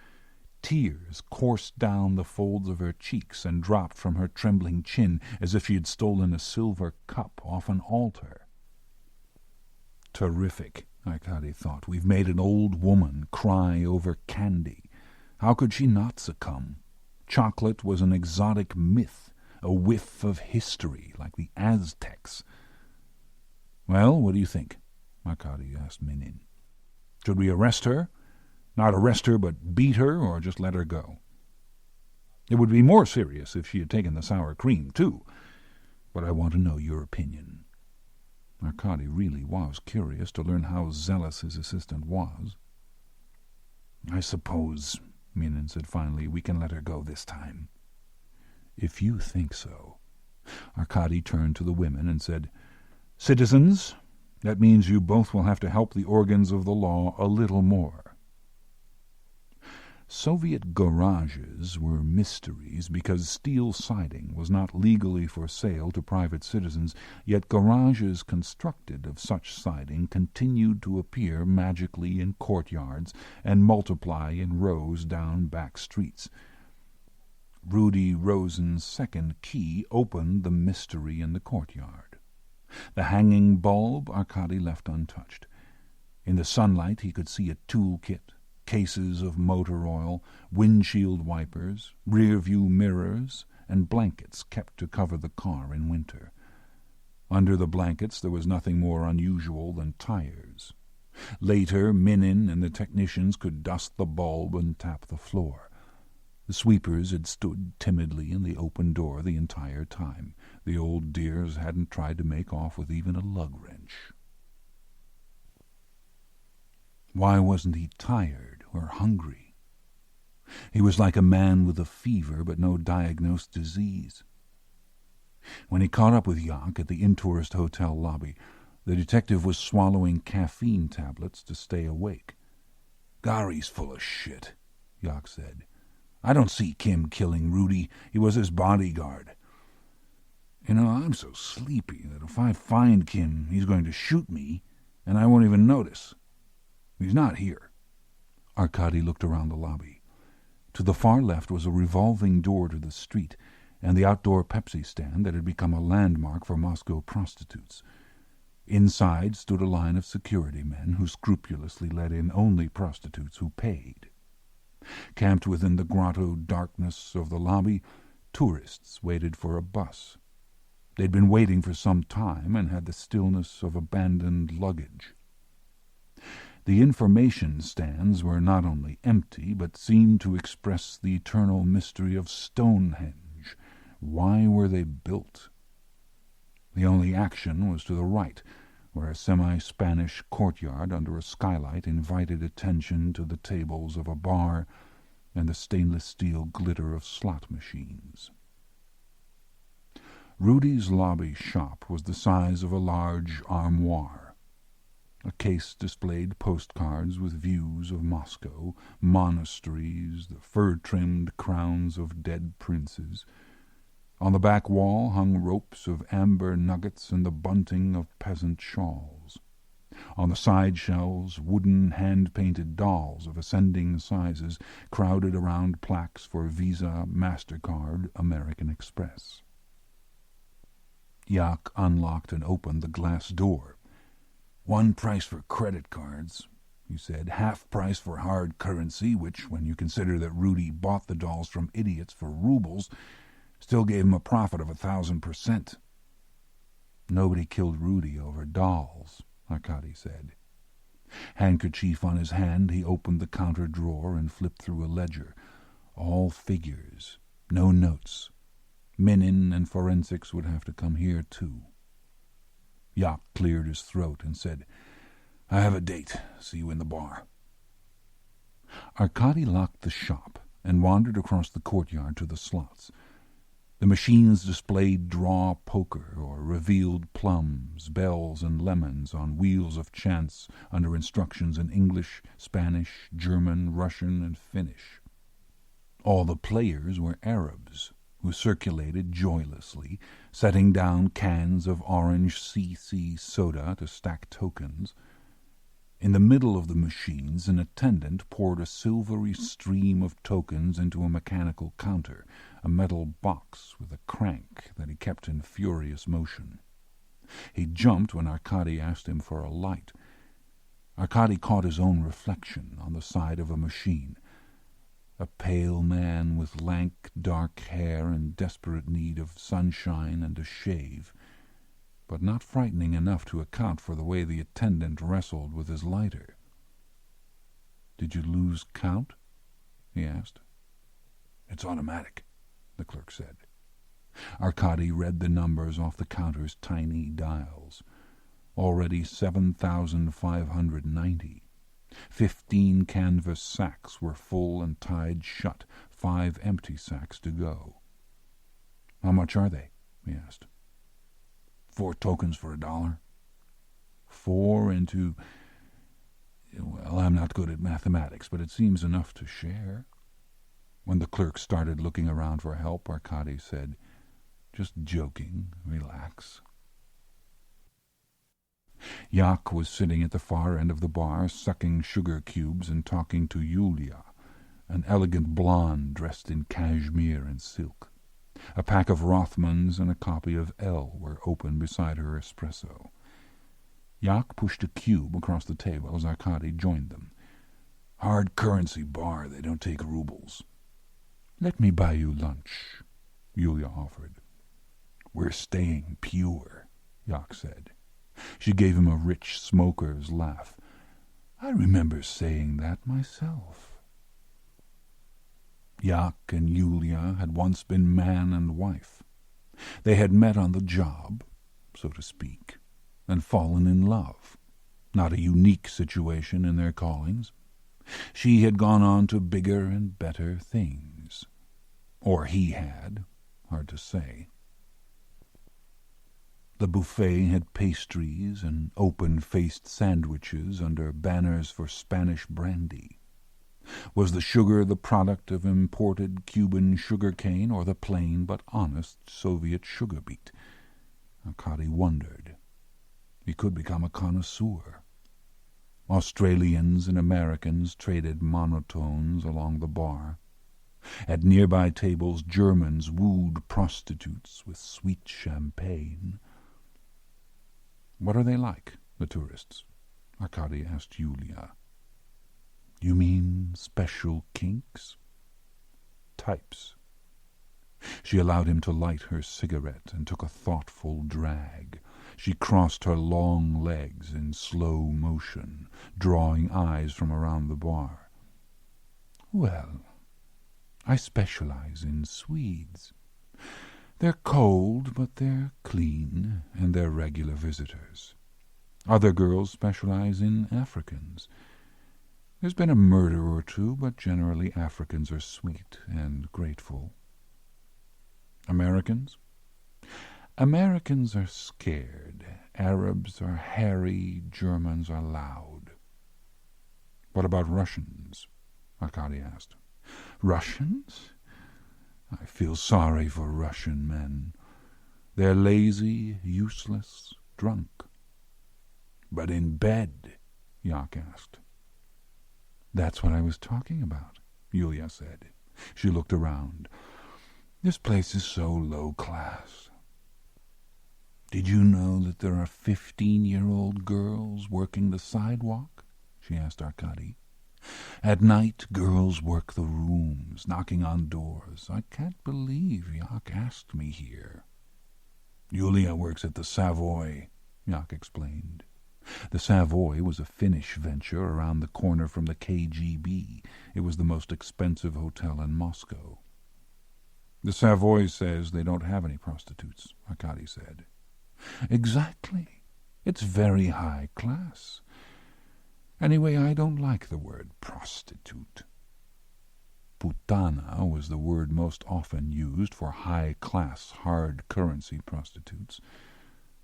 Tears coursed down the folds of her cheeks and dropped from her trembling chin as if she had stolen a silver cup off an altar. Terrific, Arkady thought. We've made an old woman cry over candy. How could she not succumb? Chocolate was an exotic myth, a whiff of history, like the Aztecs. "Well, what do you think?" Arkady asked Minin. "Should we arrest her? Not arrest her, but beat her, or just let her go? It would be more serious if she had taken the sour cream, too. But I want to know your opinion." Arkady really was curious to learn how zealous his assistant was. "I suppose," Minin said finally, "we can let her go this time." "If you think so." Arkady turned to the women and said, "Citizens, that means you both will have to help the organs of the law a little more." Soviet garages were mysteries because steel siding was not legally for sale to private citizens, yet garages constructed of such siding continued to appear magically in courtyards and multiply in rows down back streets. Rudy Rosen's second key opened the mystery in the courtyard. The hanging bulb Arkady left untouched. In the sunlight he could see a toolkit, cases of motor oil, windshield wipers, rear-view mirrors, and blankets kept to cover the car in winter. Under the blankets there was nothing more unusual than tires. Later, Minin and the technicians could dust the bulb and tap the floor. The sweepers had stood timidly in the open door the entire time. The old dears hadn't tried to make off with even a lug wrench. Why wasn't he tired or hungry? He was like a man with a fever but no diagnosed disease. When he caught up with Yak at the In-Tourist Hotel lobby, the detective was swallowing caffeine tablets to stay awake. "Gary's full of shit," Yak said. "I don't see Kim killing Rudy. He was his bodyguard. I'm so sleepy that if I find Kim, he's going to shoot me, and I won't even notice. He's not here." Arkady looked around the lobby. To the far left was a revolving door to the street and the outdoor Pepsi stand that had become a landmark for Moscow prostitutes. Inside stood a line of security men who scrupulously let in only prostitutes who paid. Camped within the grotto darkness of the lobby, tourists waited for a bus. They'd been waiting for some time and had the stillness of abandoned luggage. The information stands were not only empty, but seemed to express the eternal mystery of Stonehenge. Why were they built? The only action was to the right, where a semi-Spanish courtyard under a skylight invited attention to the tables of a bar and the stainless steel glitter of slot machines. Rudy's lobby shop was the size of a large armoire. A case displayed postcards with views of Moscow, monasteries, the fur-trimmed crowns of dead princes. On the back wall hung ropes of amber nuggets and the bunting of peasant shawls. On the side shelves, wooden hand-painted dolls of ascending sizes crowded around plaques for Visa, MasterCard, American Express. Yak unlocked and opened the glass door. "One price for credit cards," he said, "half price for hard currency, which, when you consider that Rudy bought the dolls from idiots for rubles, still gave him a profit of 1,000%. "Nobody killed Rudy over dolls," Arkady said. Handkerchief on his hand, he opened the counter drawer and flipped through a ledger. All figures, no notes. Minin and forensics would have to come here, too. Yak cleared his throat and said, "I have a date. See you in the bar." Arkady locked the shop and wandered across the courtyard to the slots. The machines displayed draw poker or revealed plums, bells, and lemons on wheels of chance under instructions in English, Spanish, German, Russian, and Finnish. All the players were Arabs, who circulated joylessly, setting down cans of orange CC soda to stack tokens. In the middle of the machines, an attendant poured a silvery stream of tokens into a mechanical counter, a metal box with a crank that he kept in furious motion. He jumped when Arkady asked him for a light. Arkady caught his own reflection on the side of a machine. A pale man with lank, dark hair in desperate need of sunshine and a shave, but not frightening enough to account for the way the attendant wrestled with his lighter. "Did you lose count?" he asked. "It's automatic," the clerk said. Arkady read the numbers off the counter's tiny dials. Already 7,590. 15 canvas sacks were full and tied shut, 5 empty sacks to go. "How much are they?" he asked. 4 tokens for $1. 4 into... Well, I'm not good at mathematics, but it seems enough to share. When the clerk started looking around for help, Arkady said, "Just joking. Relax." Jak was sitting at the far end of the bar, sucking sugar cubes and talking to Yulia, an elegant blonde dressed in cashmere and silk. A pack of Rothmans and a copy of L were open beside her espresso. Jak pushed a cube across the table as Arkady joined them. "Hard currency bar. They don't take rubles." "Let me buy you lunch," Yulia offered. "We're staying pure," Jak said. She gave him a rich smoker's laugh. "I remember saying that myself." Jak and Yulia had once been man and wife. They had met on the job, so to speak, and fallen in love. Not a unique situation in their callings. She had gone on to bigger and better things. Or he had, hard to say. The buffet had pastries and open-faced sandwiches under banners for Spanish brandy. Was the sugar the product of imported Cuban sugar cane or the plain but honest Soviet sugar beet? Arkady wondered. He could become a connoisseur. Australians and Americans traded monotones along the bar. At nearby tables, Germans wooed prostitutes with sweet champagne. "What are they like, the tourists?" Arkady asked Yulia. "You mean special kinks?" "Types." She allowed him to light her cigarette and took a thoughtful drag. She crossed her long legs in slow motion, drawing eyes from around the bar. "Well, I specialize in Swedes. They're cold, but they're clean, and they're regular visitors. Other girls specialize in Africans. There's been a murder or two, but generally Africans are sweet and grateful." "Americans?" "Americans are scared. Arabs are hairy. Germans are loud." "What about Russians?" Arkady asked. "Russians? I feel sorry for Russian men. They're lazy, useless, drunk." "But in bed?" Jak asked. "That's what I was talking about," Yulia said. She looked around. "This place is so low class." "Did you know that there are 15-year-old girls working the sidewalk?" she asked Arkady. "At night, girls work the rooms, knocking on doors. I can't believe Jak asked me here." "Yulia works at the Savoy," Jak explained. The Savoy was a Finnish venture around the corner from the KGB. It was the most expensive hotel in Moscow. "The Savoy says they don't have any prostitutes," Arkady said. "Exactly. It's very high class. Anyway, I don't like the word prostitute." Putana was the word most often used for high-class, hard-currency prostitutes.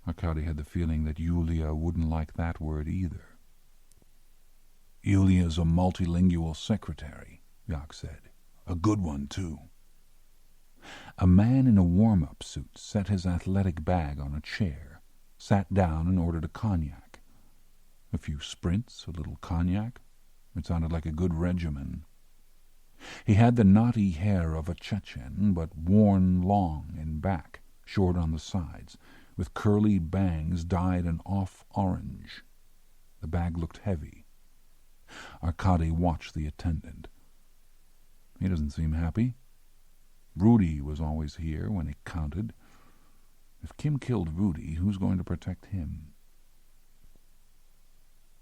Arkady had the feeling that Yulia wouldn't like that word either. "Yulia's a multilingual secretary," Jak said. "A good one, too." A man in a warm-up suit set his athletic bag on a chair, sat down and ordered a cognac. A few sprints, a little cognac. It sounded like a good regimen. He had the knotty hair of a Chechen, but worn long in back, short on the sides, with curly bangs dyed an off-orange. The bag looked heavy. Arkady watched the attendant. He doesn't seem happy. Rudy was always here when it counted. If Kim killed Rudy, who's going to protect him?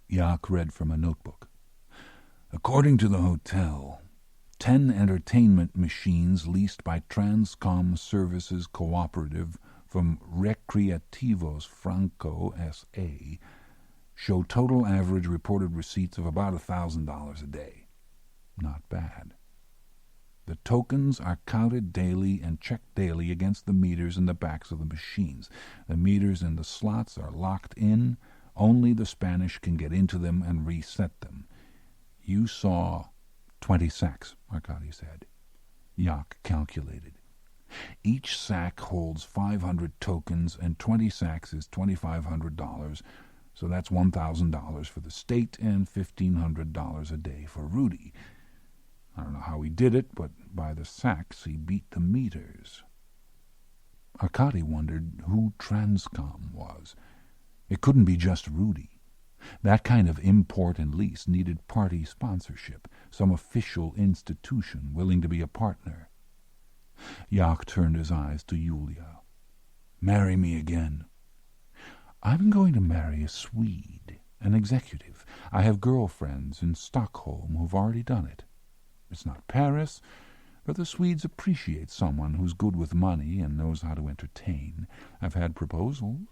Yak read from a notebook. According to the hotel, 10 entertainment machines leased by Transcom Services Cooperative from Recreativos Franco S.A. show total average reported receipts of about $1,000 a day. Not bad. The tokens are counted daily and checked daily against the meters in the backs of the machines. The meters in the slots are locked in. Only the Spanish can get into them and reset them. You saw 20 sacks, Arkady said. Yak calculated. Each sack holds 500 tokens, and 20 sacks is $2,500, so that's $1,000 for the state and $1,500 a day for Rudy. I don't know how he did it, but by the sacks he beat the meters. Arkady wondered who Transcom was. It couldn't be just Rudy. That kind of import and lease needed party sponsorship, some official institution willing to be a partner. Yak turned his eyes to Yulia. Marry me again. I'm going to marry a Swede, an executive. I have girlfriends in Stockholm who've already done it. It's not Paris, but the Swedes appreciate someone who's good with money and knows how to entertain. I've had proposals.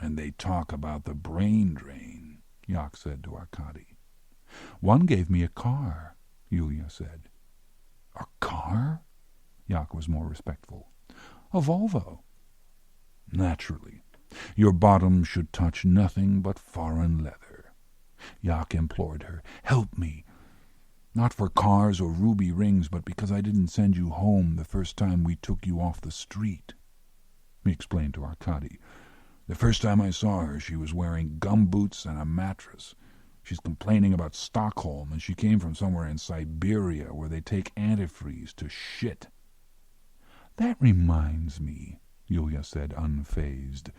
And they talk about the brain drain, Yak said to Arkady. One gave me a car, Yulia said. A car? Yak was more respectful. A Volvo. Naturally. Your bottom should touch nothing but foreign leather. Yak implored her. Help me. Not for cars or ruby rings, but because I didn't send you home the first time we took you off the street. He explained to Arkady. The first time I saw her, she was wearing gumboots and a mattress. She's complaining about Stockholm, and she came from somewhere in Siberia where they take antifreeze to shit. That reminds me, Yulia said, unfazed.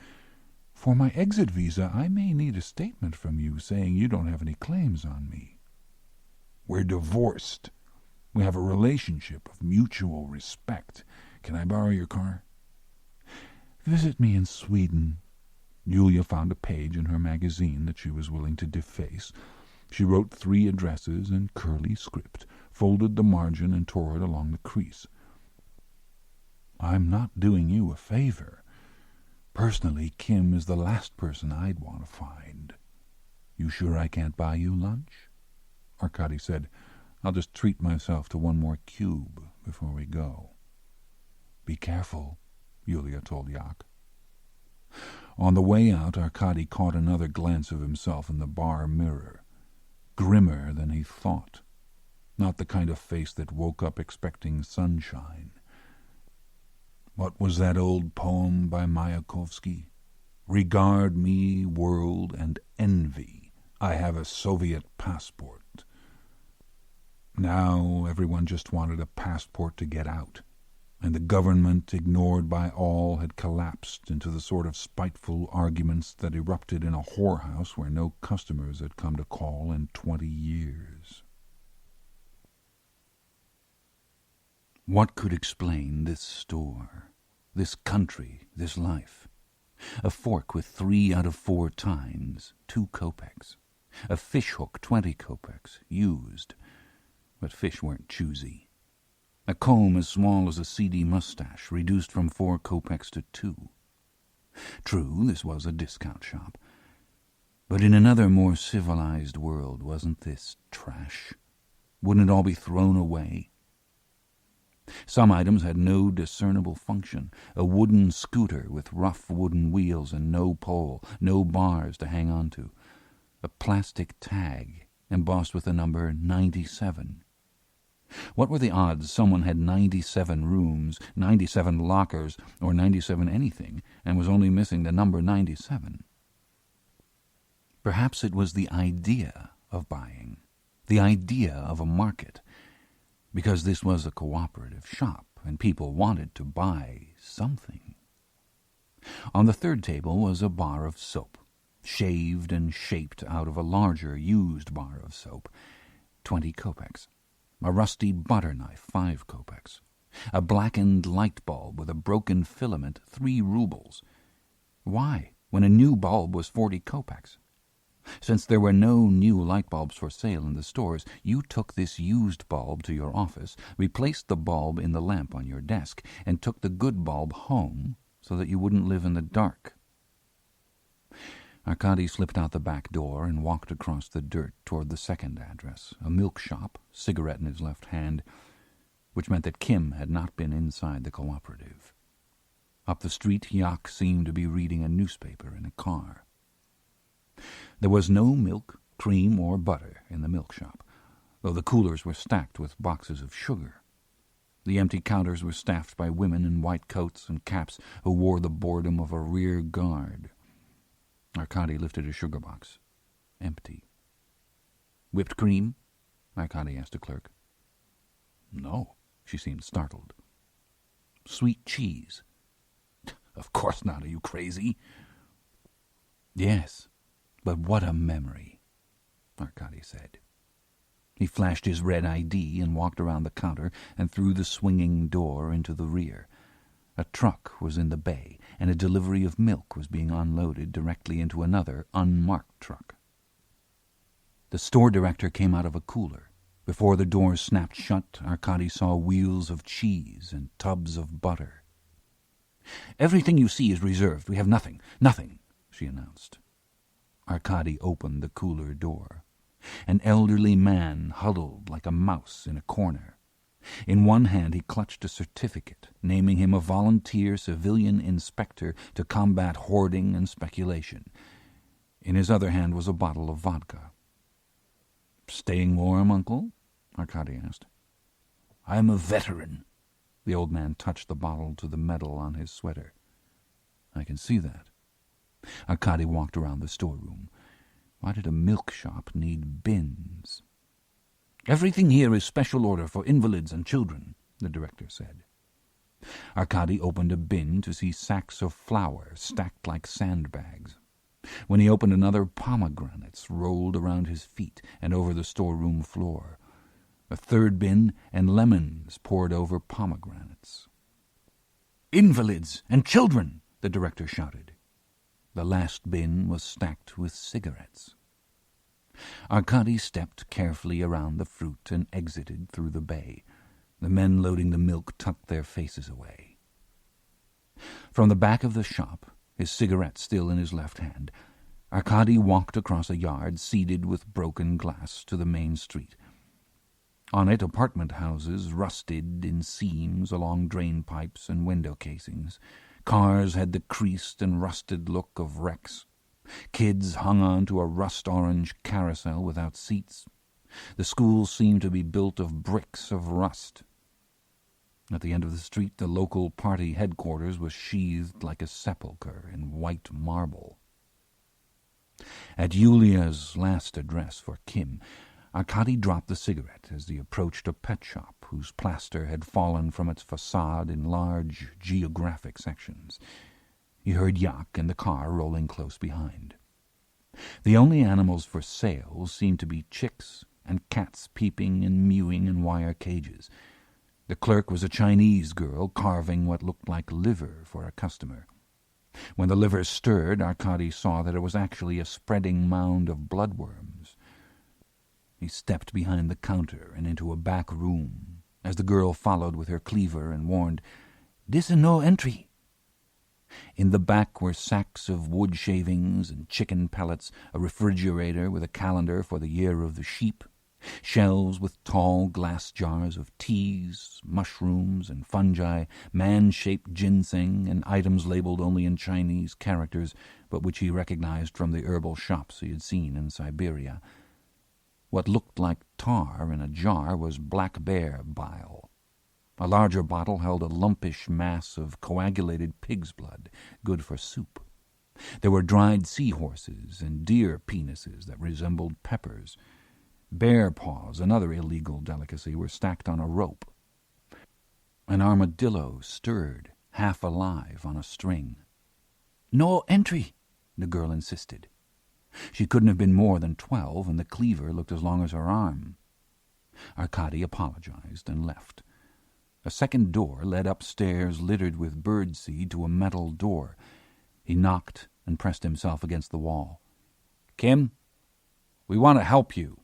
For my exit visa, I may need a statement from you saying you don't have any claims on me. We're divorced. We have a relationship of mutual respect. Can I borrow your car? Visit me in Sweden. Yulia found a page in her magazine that she was willing to deface. She wrote 3 addresses in curly script, folded the margin, and tore it along the crease. I'm not doing you a favor. Personally, Kim is the last person I'd want to find. You sure I can't buy you lunch? Arkady said, I'll just treat myself to one more cube before we go. Be careful, Yulia told Yak. On the way out, Arkady caught another glance of himself in the bar mirror. Grimmer than he thought. Not the kind of face that woke up expecting sunshine. What was that old poem by Mayakovsky? Regard me, world, and envy. I have a Soviet passport. Now everyone just wanted a passport to get out, and the government, ignored by all, had collapsed into the sort of spiteful arguments that erupted in a whorehouse where no customers had come to call in 20 years. What could explain this store, this country, this life? A fork with 3 out of 4 tines, 2 kopecks. A fish hook, 20 kopecks, used. But fish weren't choosy. A comb as small as a seedy mustache, reduced from 4 kopecks to 2. True, this was a discount shop. But in another, more civilized world, wasn't this trash? Wouldn't it all be thrown away? Some items had no discernible function. A wooden scooter with rough wooden wheels and no pole, no bars to hang on to. A plastic tag embossed with the number 97. What were the odds someone had 97 rooms, 97 lockers, or 97 anything, and was only missing the number 97? Perhaps it was the idea of buying, the idea of a market, because this was a cooperative shop and people wanted to buy something. On the third table was a bar of soap, shaved and shaped out of a larger used bar of soap, 20 kopecks. A rusty butter knife, 5 kopecks. A blackened light bulb with a broken filament, 3 rubles. Why, when a new bulb was 40 kopecks? Since there were no new light bulbs for sale in the stores, you took this used bulb to your office, replaced the bulb in the lamp on your desk, and took the good bulb home so that you wouldn't live in the dark. Arkady slipped out the back door and walked across the dirt toward the second address, a milk shop, cigarette in his left hand, which meant that Kim had not been inside the cooperative. Up the street, Yak seemed to be reading a newspaper in a car. There was no milk, cream, or butter in the milk shop, though the coolers were stacked with boxes of sugar. The empty counters were staffed by women in white coats and caps who wore the boredom of a rear guard. Arkady lifted a sugar box. Empty. "Whipped cream?" Arkady asked a clerk. "No," she seemed startled. "Sweet cheese?" "Of course not. Are you crazy?" "Yes, but what a memory," Arkady said. He flashed his red ID and walked around the counter and through the swinging door into the rear. A truck was in the bay, and a delivery of milk was being unloaded directly into another unmarked truck. The store director came out of a cooler. Before the doors snapped shut, Arkady saw wheels of cheese and tubs of butter. "Everything you see is reserved. We have nothing, she announced. Arkady opened the cooler door. An elderly man huddled like a mouse in a corner. In one hand he clutched a certificate, naming him a volunteer civilian inspector to combat hoarding and speculation. In his other hand was a bottle of vodka. "Staying warm, Uncle?" Arkady asked. "I'm a veteran." The old man touched the bottle to the medal on his sweater. "I can see that." Arkady walked around the storeroom. Why did a milk shop need bins? "Everything here is special order for invalids and children," the director said. Arkady opened a bin to see sacks of flour stacked like sandbags. When he opened another, pomegranates rolled around his feet and over the storeroom floor. A third bin, and lemons poured over pomegranates. "Invalids and children!" the director shouted. The last bin was stacked with cigarettes. Arkady stepped carefully around the fruit and exited through the bay. The men loading the milk tucked their faces away. From the back of the shop, his cigarette still in his left hand, Arkady walked across a yard seeded with broken glass to the main street. On it, apartment houses rusted in seams along drain pipes and window casings. Cars had the creased and rusted look of wrecks. Kids hung on to a rust-orange carousel without seats. The school seemed to be built of bricks of rust. At the end of the street, the local party headquarters was sheathed like a sepulchre in white marble. At Yulia's last address for Kim, Arkady dropped the cigarette as he approached a pet shop whose plaster had fallen from its facade in large geographic sections. He heard Yak and the car rolling close behind. The only animals for sale seemed to be chicks and cats peeping and mewing in wire cages. The clerk was a Chinese girl carving what looked like liver for a customer. When the liver stirred, Arkady saw that it was actually a spreading mound of bloodworms. He stepped behind the counter and into a back room, as the girl followed with her cleaver and warned, "This is no entry." In the back were sacks of wood shavings and chicken pellets, a refrigerator with a calendar for the year of the sheep, shelves with tall glass jars of teas, mushrooms and fungi, man-shaped ginseng, and items labeled only in Chinese characters, but which he recognized from the herbal shops he had seen in Siberia. What looked like tar in a jar was black bear bile. A larger bottle held a lumpish mass of coagulated pig's blood, good for soup. There were dried seahorses and deer penises that resembled peppers. Bear paws, another illegal delicacy, were stacked on a rope. An armadillo stirred, half alive, on a string. "No entry," the girl insisted. She couldn't have been more than 12, and the cleaver looked as long as her arm. Arkady apologized and left. A second door led upstairs littered with birdseed to a metal door. He knocked and pressed himself against the wall. "Kim, we want to help you.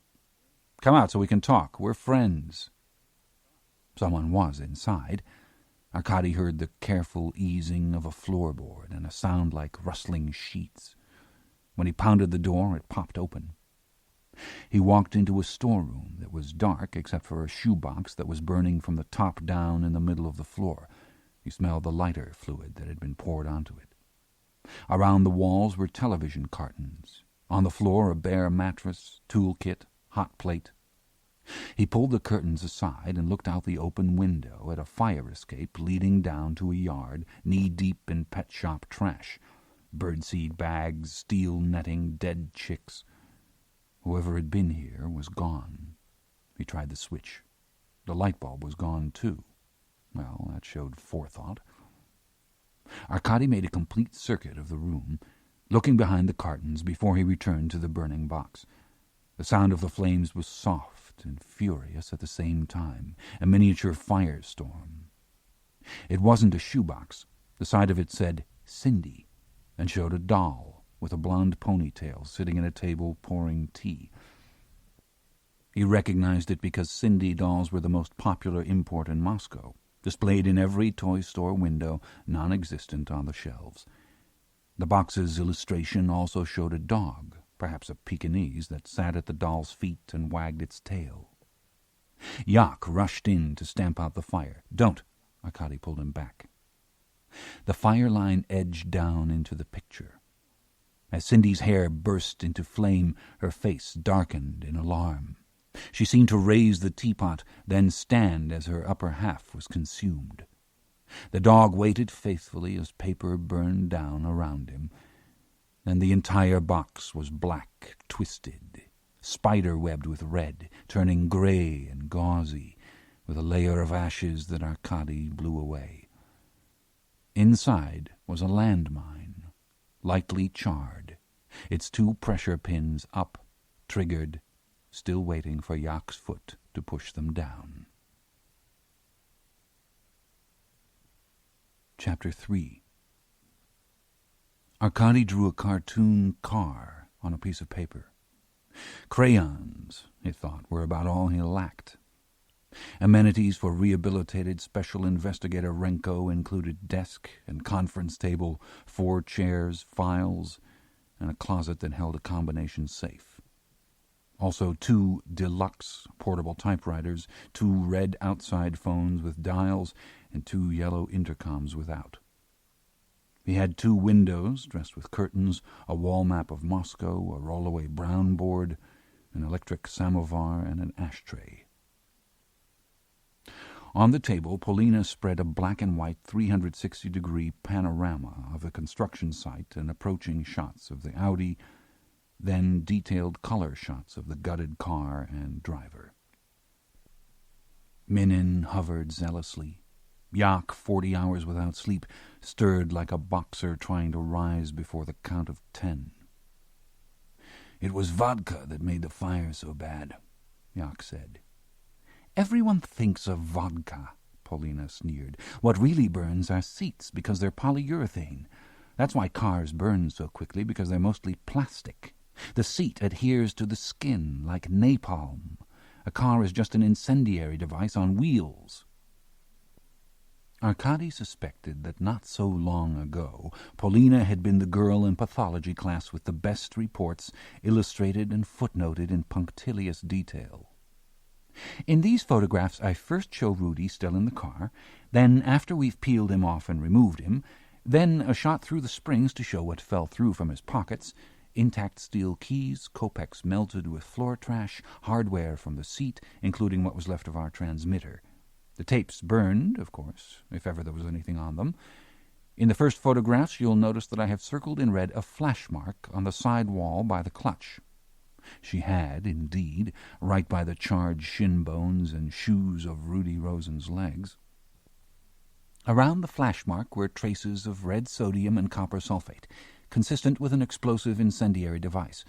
Come out so we can talk. We're friends." Someone was inside. Arkady heard the careful easing of a floorboard and a sound like rustling sheets. When he pounded the door, it popped open. He walked into a storeroom that was dark except for a shoebox that was burning from the top down in the middle of the floor. He smelled the lighter fluid that had been poured onto it. Around the walls were television cartons. On the floor, a bare mattress, toolkit, hot plate. He pulled the curtains aside and looked out the open window at a fire escape leading down to a yard knee-deep in pet shop trash. Birdseed bags, steel netting, dead chicks. Whoever had been here was gone. He tried the switch. The light bulb was gone, too. Well, that showed forethought. Arkady made a complete circuit of the room, looking behind the cartons before he returned to the burning box. The sound of the flames was soft and furious at the same time, a miniature firestorm. It wasn't a shoebox. The side of it said Cindy, and showed a doll with a blonde ponytail sitting at a table pouring tea. He recognized it because Cindy dolls were the most popular import in Moscow, displayed in every toy store window, non-existent on the shelves. The box's illustration also showed a dog, perhaps a Pekingese, that sat at the doll's feet and wagged its tail. Yak rushed in to stamp out the fire. "Don't!" Arkady pulled him back. The fire line edged down into the picture. As Cindy's hair burst into flame, her face darkened in alarm. She seemed to raise the teapot, then stand as her upper half was consumed. The dog waited faithfully as paper burned down around him. Then the entire box was black, twisted, spider-webbed with red, turning grey and gauzy, with a layer of ashes that Arkady blew away. Inside was a landmine, lightly charred, its 2 pressure pins up, triggered, still waiting for Yak's foot to push them down. Chapter 3. Arkady drew a cartoon car on a piece of paper. Crayons, he thought, were about all he lacked. Amenities for rehabilitated Special Investigator Renko included desk and conference table, 4 chairs, files, and a closet that held a combination safe. Also 2 deluxe portable typewriters, 2 red outside phones with dials, and 2 yellow intercoms without. He had 2 windows dressed with curtains, a wall map of Moscow, a rollaway brown board, an electric samovar, and an ashtray. On the table, Polina spread a black-and-white 360-degree panorama of the construction site and approaching shots of the Audi, then detailed color shots of the gutted car and driver. Minin hovered zealously. Yak, 40 hours without sleep, stirred like a boxer trying to rise before the count of 10. "It was vodka that made the fire so bad," Yak said. "Everyone thinks of vodka," Polina sneered. "What really burns are seats, because they're polyurethane. That's why cars burn so quickly, because they're mostly plastic. The seat adheres to the skin like napalm. A car is just an incendiary device on wheels." Arkady suspected that not so long ago Polina had been the girl in pathology class with the best reports, illustrated and footnoted in punctilious detail. "In these photographs I first show Rudy still in the car, then after we've peeled him off and removed him, then a shot through the springs to show what fell through from his pockets, intact steel keys, Copex melted with floor trash, hardware from the seat, including what was left of our transmitter. The tapes burned, of course, if ever there was anything on them. In the first photographs you'll notice that I have circled in red a flash mark on the side wall by the clutch. She had, indeed, right by the charred shin bones and shoes of Rudy Rosen's legs. Around the flash mark were traces of red sodium and copper sulfate, consistent with an explosive incendiary device.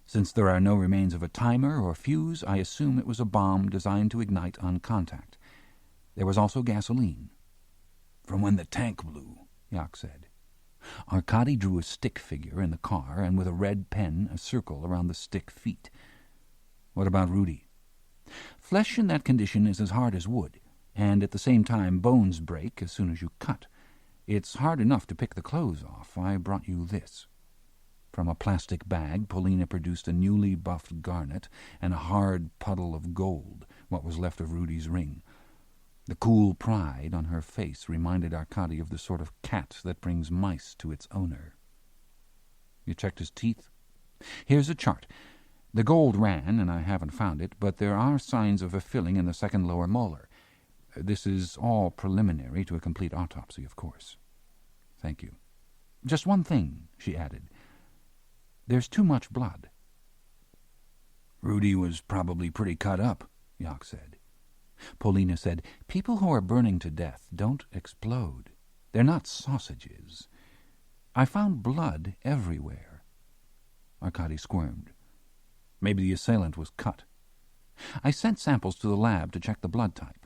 Since there are no remains of a timer or fuse, I assume it was a bomb designed to ignite on contact. There was also gasoline. From when the tank blew, Yak said. Arkady drew a stick figure in the car, and with a red pen a circle around the stick feet. What about Rudy? Flesh in that condition is as hard as wood, and at the same time bones break as soon as you cut. It's hard enough to pick the clothes off. I brought you this. From a plastic bag, Polina produced a newly buffed garnet and a hard puddle of gold, what was left of Rudy's ring. The cool pride on her face reminded Arkady of the sort of cat that brings mice to its owner. You checked his teeth? Here's a chart. The gold ran, and I haven't found it, but there are signs of a filling in the second lower molar. This is all preliminary to a complete autopsy, of course. Thank you. Just one thing, she added. There's too much blood. Rudy was probably pretty cut up, Yak said. Polina said, people who are burning to death don't explode. They're not sausages. I found blood everywhere. Arkady squirmed. Maybe the assailant was cut. I sent samples to the lab to check the blood type.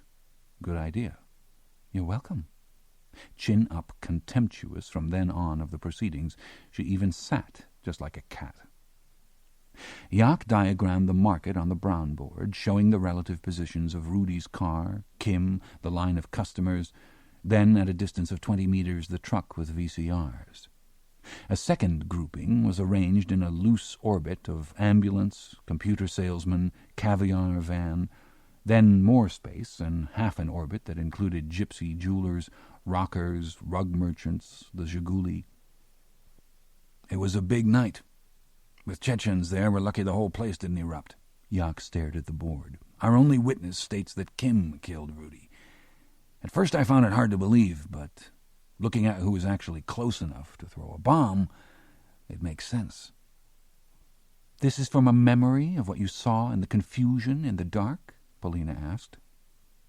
Good idea. You're welcome. Chin up, contemptuous from then on of the proceedings, she even sat just like a cat. Yak diagrammed the market on the brown board, showing the relative positions of Rudy's car, Kim, the line of customers, then at a distance of 20 meters the truck with VCRs. A second grouping was arranged in a loose orbit of ambulance, computer salesman, caviar van, then more space, and half an orbit that included gypsy jewelers, rockers, rug merchants, the Zhiguli. It was a big night. With Chechens there, we're lucky the whole place didn't erupt. Yak stared at the board. Our only witness states that Kim killed Rudy. At first I found it hard to believe, but looking at who was actually close enough to throw a bomb, it makes sense. This is from a memory of what you saw in the confusion in the dark? Polina asked.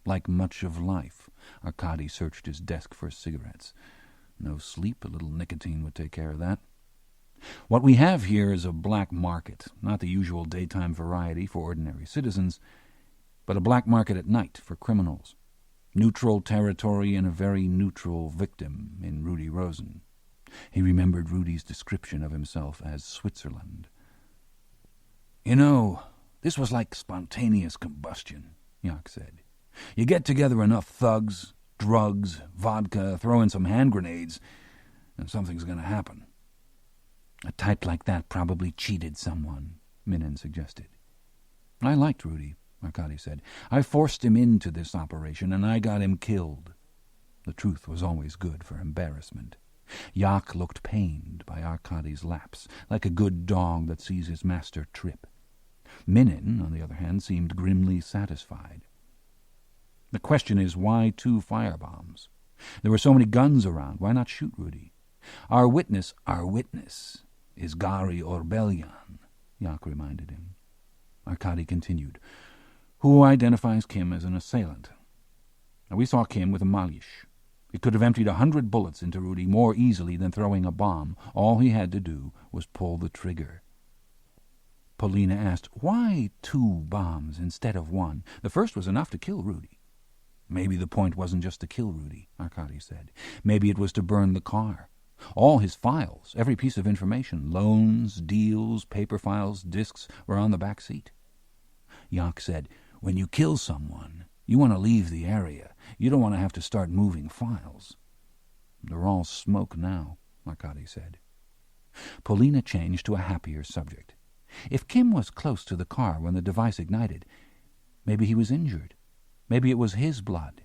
Like much of life, Arkady searched his desk for cigarettes. No sleep, a little nicotine would take care of that. What we have here is a black market, not the usual daytime variety for ordinary citizens, but a black market at night for criminals. Neutral territory and a very neutral victim in Rudy Rosen. He remembered Rudy's description of himself as Switzerland. You know, this was like spontaneous combustion, Yak said. You get together enough thugs, drugs, vodka, throw in some hand grenades, and something's going to happen. A type like that probably cheated someone, Minin suggested. I liked Rudy, Arkady said. I forced him into this operation, and I got him killed. The truth was always good for embarrassment. Yak looked pained by Arkady's lapse, like a good dog that sees his master trip. Minin, on the other hand, seemed grimly satisfied. The question is, why 2 firebombs? There were so many guns around. Why not shoot Rudy? Our witness is Gary Orbelyan, Yak reminded him. Arkady continued, who identifies Kim as an assailant. Now, we saw Kim with a Malish. It could have emptied 100 bullets into Rudy more easily than throwing a bomb. All he had to do was pull the trigger. Polina asked, why 2 bombs instead of 1? The first was enough to kill Rudy. Maybe the point wasn't just to kill Rudy, Arkady said. Maybe it was to burn the car. All his files, every piece of information, loans, deals, paper files, discs, were on the back seat. Yak said, when you kill someone, you want to leave the area. You don't want to have to start moving files. They're all smoke now, Arkady said. Polina changed to a happier subject. If Kim was close to the car when the device ignited, maybe he was injured. Maybe it was his blood.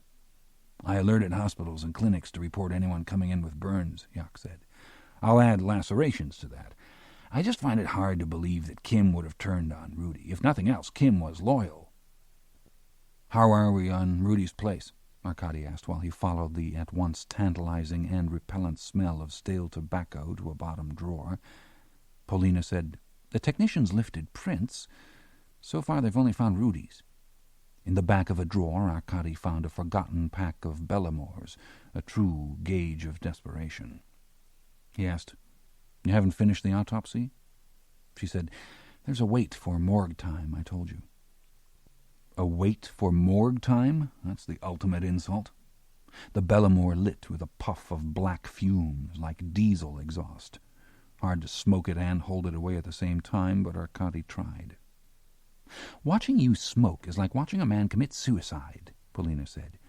I alerted hospitals and clinics to report anyone coming in with burns, Yak said. I'll add lacerations to that. I just find it hard to believe that Kim would have turned on Rudy. If nothing else, Kim was loyal. How are we on Rudy's place? Arkady asked while he followed the at once tantalizing and repellent smell of stale tobacco to a bottom drawer. Polina said, "The technicians lifted prints. So far they've only found Rudy's." In the back of a drawer, Arkady found a forgotten pack of Bellamores, a true gauge of desperation. He asked, "You haven't finished the autopsy?" She said, "There's a wait for morgue time, I told you." "A wait for morgue time? That's the ultimate insult." The Bellamore lit with a puff of black fumes, like diesel exhaust. Hard to smoke it and hold it away at the same time, but Arkady tried. "Watching you smoke is like watching a man commit suicide," Polina said.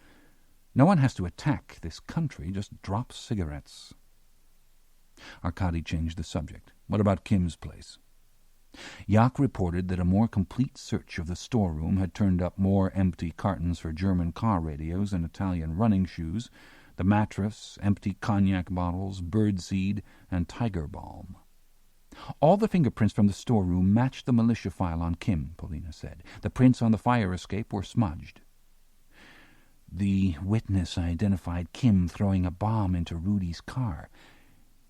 "No one has to attack this country, just drop cigarettes." Arkady changed the subject. "What about Kim's place?" Yak reported that a more complete search of the storeroom had turned up more empty cartons for German car radios and Italian running shoes, the mattress, empty cognac bottles, birdseed, and tiger balm. "All the fingerprints from the storeroom matched the militia file on Kim," Polina said. "The prints on the fire escape were smudged." "The witness identified Kim throwing a bomb into Rudy's car.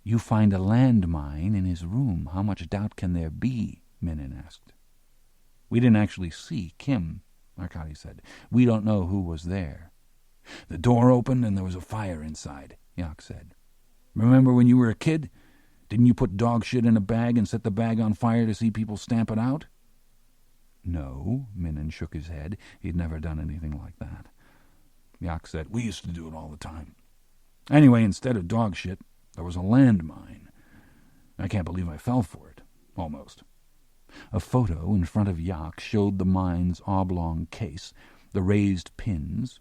You find a landmine in his room. How much doubt can there be?" Minin asked. "We didn't actually see Kim," Arkady said. "We don't know who was there." "The door opened and there was a fire inside," Yak said. "Remember when you were a kid? Didn't you put dog shit in a bag and set the bag on fire to see people stamp it out?" "No," Minin shook his head. He'd never done anything like that. Yak said, "We used to do it all the time. Anyway, instead of dog shit, there was a landmine. I can't believe I fell for it. Almost." A photo in front of Yak showed the mine's oblong case, the raised pins.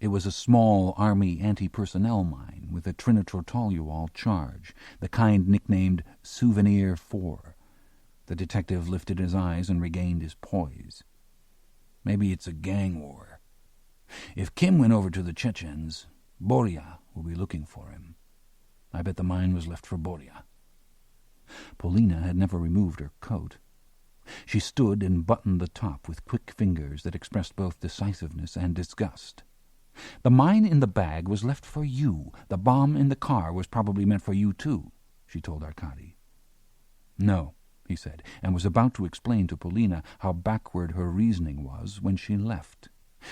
It was a small Army anti-personnel mine with a trinitrotoluol charge, the kind nicknamed Souvenir 4. The detective lifted his eyes and regained his poise. "Maybe it's a gang war. If Kim went over to the Chechens, Borya will be looking for him. I bet the mine was left for Borya." Polina had never removed her coat. She stood and buttoned the top with quick fingers that expressed both decisiveness and disgust. "The mine in the bag was left for you. The bomb in the car was probably meant for you, too," she told Arkady. "No," he said, and was about to explain to Polina how backward her reasoning was when she left,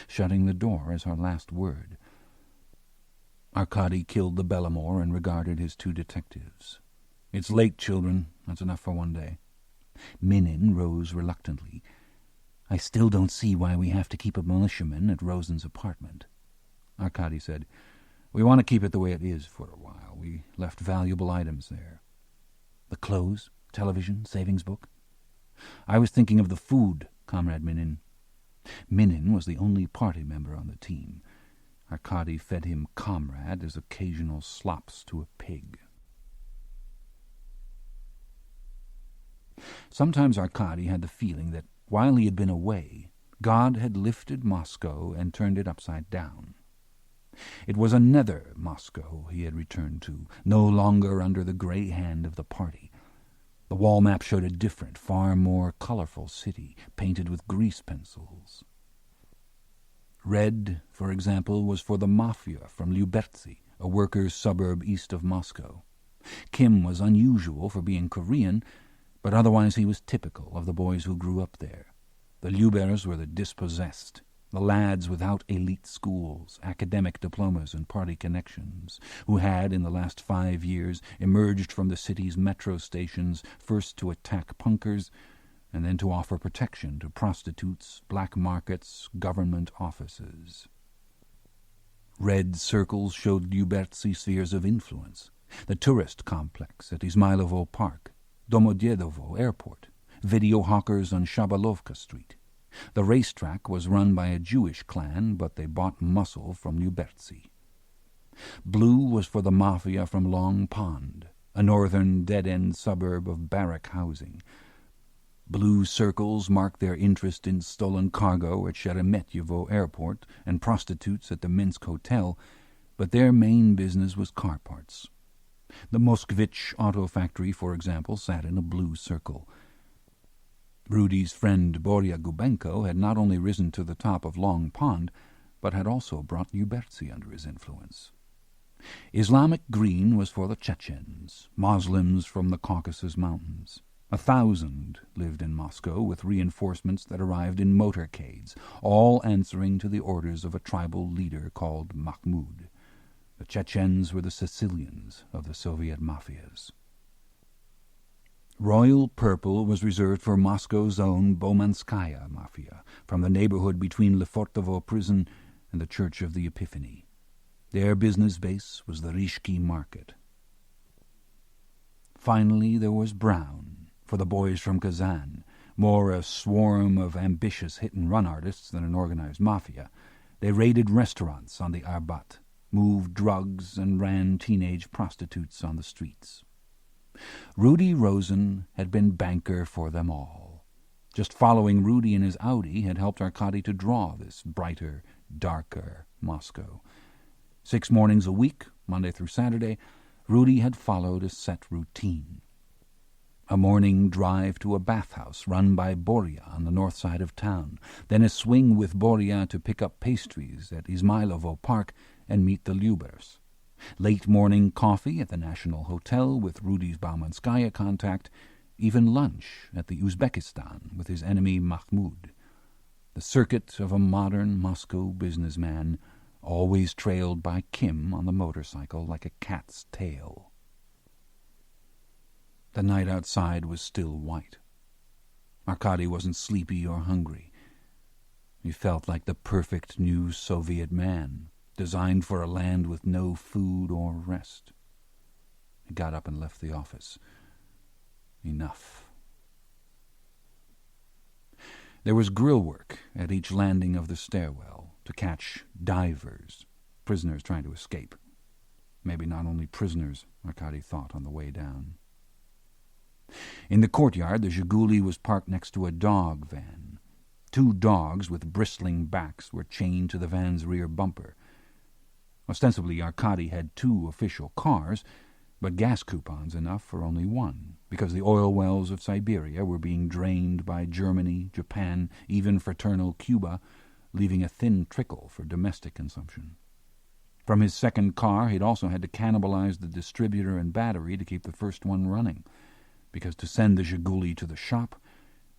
shutting the door as her last word. Arkady killed the Bellamore and regarded his two detectives. "It's late, children. That's enough for one day." Minin rose reluctantly. "I still don't see why we have to keep a militiaman at Rosen's apartment." Arkady said, "We want to keep it the way it is for a while. We left valuable items there." "The clothes, television, savings book?" "I was thinking of the food, Comrade Minin." Minin was the only party member on the team. Arkady fed him comrade as occasional slops to a pig. Sometimes Arkady had the feeling that, while he had been away, God had lifted Moscow and turned it upside down. It was another Moscow he had returned to, no longer under the grey hand of the party. The wall map showed a different, far more colorful city, painted with grease pencils. Red, for example, was for the Mafia from Lyubertsy, a workers' suburb east of Moscow. Kim was unusual for being Korean, but otherwise he was typical of the boys who grew up there. The Lyubers were the dispossessed, the lads without elite schools, academic diplomas, and party connections, who had, in the last 5 years, emerged from the city's metro stations first to attack punkers and then to offer protection to prostitutes, black markets, government offices. Red circles showed Lyubertsy spheres of influence: the tourist complex at Izmailovo Park, Domodyedovo Airport, video hawkers on Shabalovka Street. The racetrack was run by a Jewish clan, but they bought muscle from Lyubertsy. Blue was for the Mafia from Long Pond, a northern dead-end suburb of barrack housing. Blue circles marked their interest in stolen cargo at Sheremetyevo Airport and prostitutes at the Minsk Hotel, but their main business was car parts. The Moskvich auto factory, for example, sat in a blue circle. Rudy's friend Borya Gubenko had not only risen to the top of Long Pond, but had also brought Uberti under his influence. Islamic green was for the Chechens, Moslems from the Caucasus Mountains. 1,000 lived in Moscow, with reinforcements that arrived in motorcades, all answering to the orders of a tribal leader called Mahmud. The Chechens were the Sicilians of the Soviet mafias. Royal purple was reserved for Moscow's own Bomanskaya mafia, from the neighborhood between Lefortovo prison and the Church of the Epiphany. Their business base was the Rishki market. Finally, there was brown, for the boys from Kazan, more a swarm of ambitious hit-and-run artists than an organized mafia. They raided restaurants on the Arbat, moved drugs, and ran teenage prostitutes on the streets. Rudy Rosen had been banker for them all. Just following Rudy in his Audi had helped Arkady to draw this brighter, darker Moscow. 6 mornings a week, Monday through Saturday, Rudy had followed a set routine. A morning drive to a bathhouse run by Borya on the north side of town, then a swing with Borya to pick up pastries at Izmailovo Park and meet the Lubers. Late morning coffee at the National Hotel with Rudy's Baumanskaya contact, even lunch at the Uzbekistan with his enemy Mahmud. The circuit of a modern Moscow businessman, always trailed by Kim on the motorcycle like a cat's tail. The night outside was still white. Arkady wasn't sleepy or hungry. He felt like the perfect new Soviet man, designed for a land with no food or rest. He got up and left the office. Enough. There was grill work at each landing of the stairwell to catch divers, prisoners trying to escape. Maybe not only prisoners, Arkady thought on the way down. In the courtyard, the Zhiguli was parked next to a dog van. 2 dogs with bristling backs were chained to the van's rear bumper. Ostensibly, Arkady had 2 official cars, but gas coupons enough for only 1, because the oil wells of Siberia were being drained by Germany, Japan, even fraternal Cuba, leaving a thin trickle for domestic consumption. From his second car, he'd also had to cannibalize the distributor and battery to keep the first one running, because to send the Zhiguli to the shop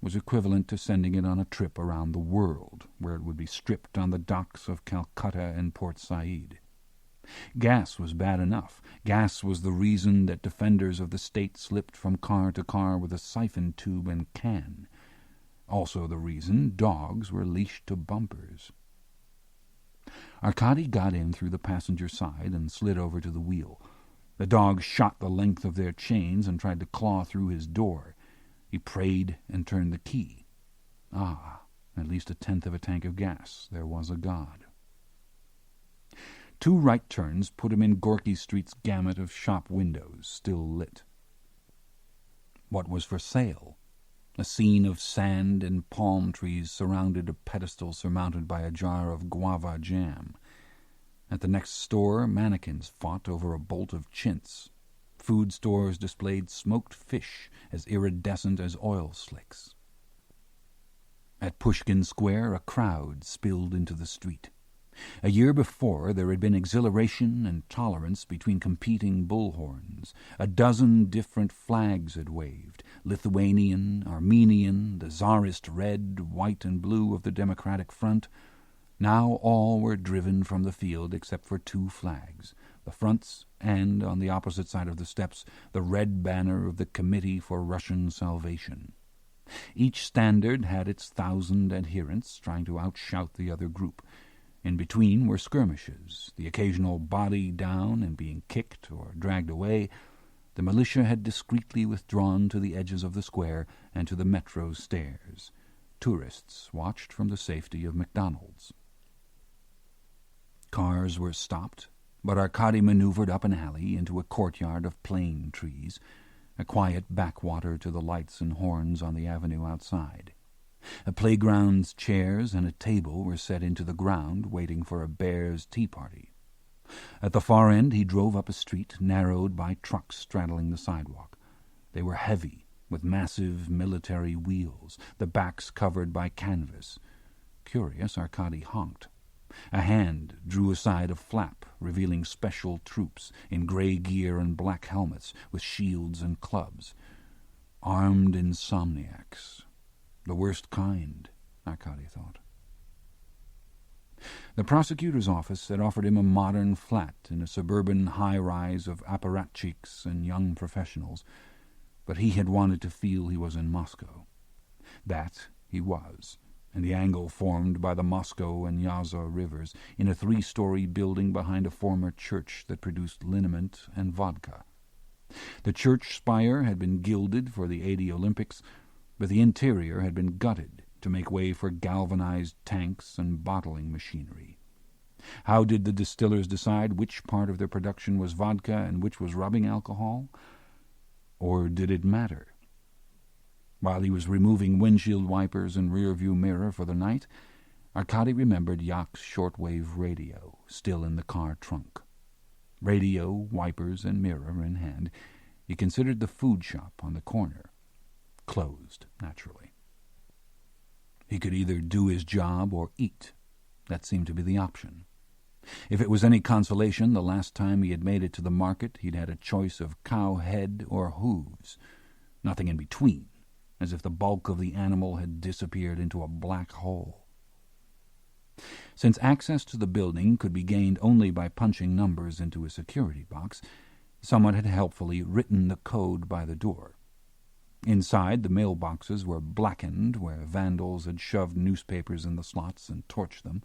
was equivalent to sending it on a trip around the world, where it would be stripped on the docks of Calcutta and Port Said. Gas was bad enough. Gas was the reason that defenders of the state slipped from car to car with a siphon tube and can. Also the reason dogs were leashed to bumpers. Arkady got in through the passenger side and slid over to the wheel. The dogs shot the length of their chains and tried to claw through his door. He prayed and turned the key. At least 1/10 of a tank of gas. There was a God. 2 right turns put him in Gorky Street's gamut of shop windows, still lit. What was for sale? A scene of sand and palm trees surrounded a pedestal surmounted by a jar of guava jam. At the next store, mannequins fought over a bolt of chintz. Food stores displayed smoked fish as iridescent as oil slicks. At Pushkin Square, a crowd spilled into the street. A year before, there had been exhilaration and tolerance between competing bullhorns. 12 different flags had waved: Lithuanian, Armenian, the Tsarist red, white, and blue of the Democratic Front. Now all were driven from the field except for 2 flags, the front's and, on the opposite side of the steps, the red banner of the Committee for Russian Salvation. Each standard had its 1,000 adherents trying to outshout the other group. In between were skirmishes, the occasional body down and being kicked or dragged away. The militia had discreetly withdrawn to the edges of the square and to the metro's stairs. Tourists watched from the safety of McDonald's. Cars were stopped, but Arkady maneuvered up an alley into a courtyard of plane trees, a quiet backwater to the lights and horns on the avenue outside. A playground's chairs and a table were set into the ground, waiting for a bear's tea party. At the far end he drove up a street narrowed by trucks straddling the sidewalk. They were heavy, with massive military wheels, the backs covered by canvas. Curious, Arkady honked. A hand drew aside a flap, revealing special troops in grey gear and black helmets with shields and clubs. Armed insomniacs. The worst kind, Arkady thought. The prosecutor's office had offered him a modern flat in a suburban high-rise of apparatchiks and young professionals, but he had wanted to feel he was in Moscow. That he was, and the angle formed by the Moscow and Yaza rivers, in a 3-story building behind a former church that produced liniment and vodka. The church spire had been gilded for the '80 Olympics, but the interior had been gutted to make way for galvanized tanks and bottling machinery. How did the distillers decide which part of their production was vodka and which was rubbing alcohol? Or did it matter? While he was removing windshield wipers and rear-view mirror for the night, Arkady remembered Yak's shortwave radio, still in the car trunk. Radio, wipers, and mirror in hand, he considered the food shop on the corner. Closed, naturally. He could either do his job or eat. That seemed to be the option. If it was any consolation, the last time he had made it to the market, he'd had a choice of cow head or hooves. Nothing in between, as if the bulk of the animal had disappeared into a black hole. Since access to the building could be gained only by punching numbers into a security box, someone had helpfully written the code by the door. Inside, the mailboxes were blackened where vandals had shoved newspapers in the slots and torched them.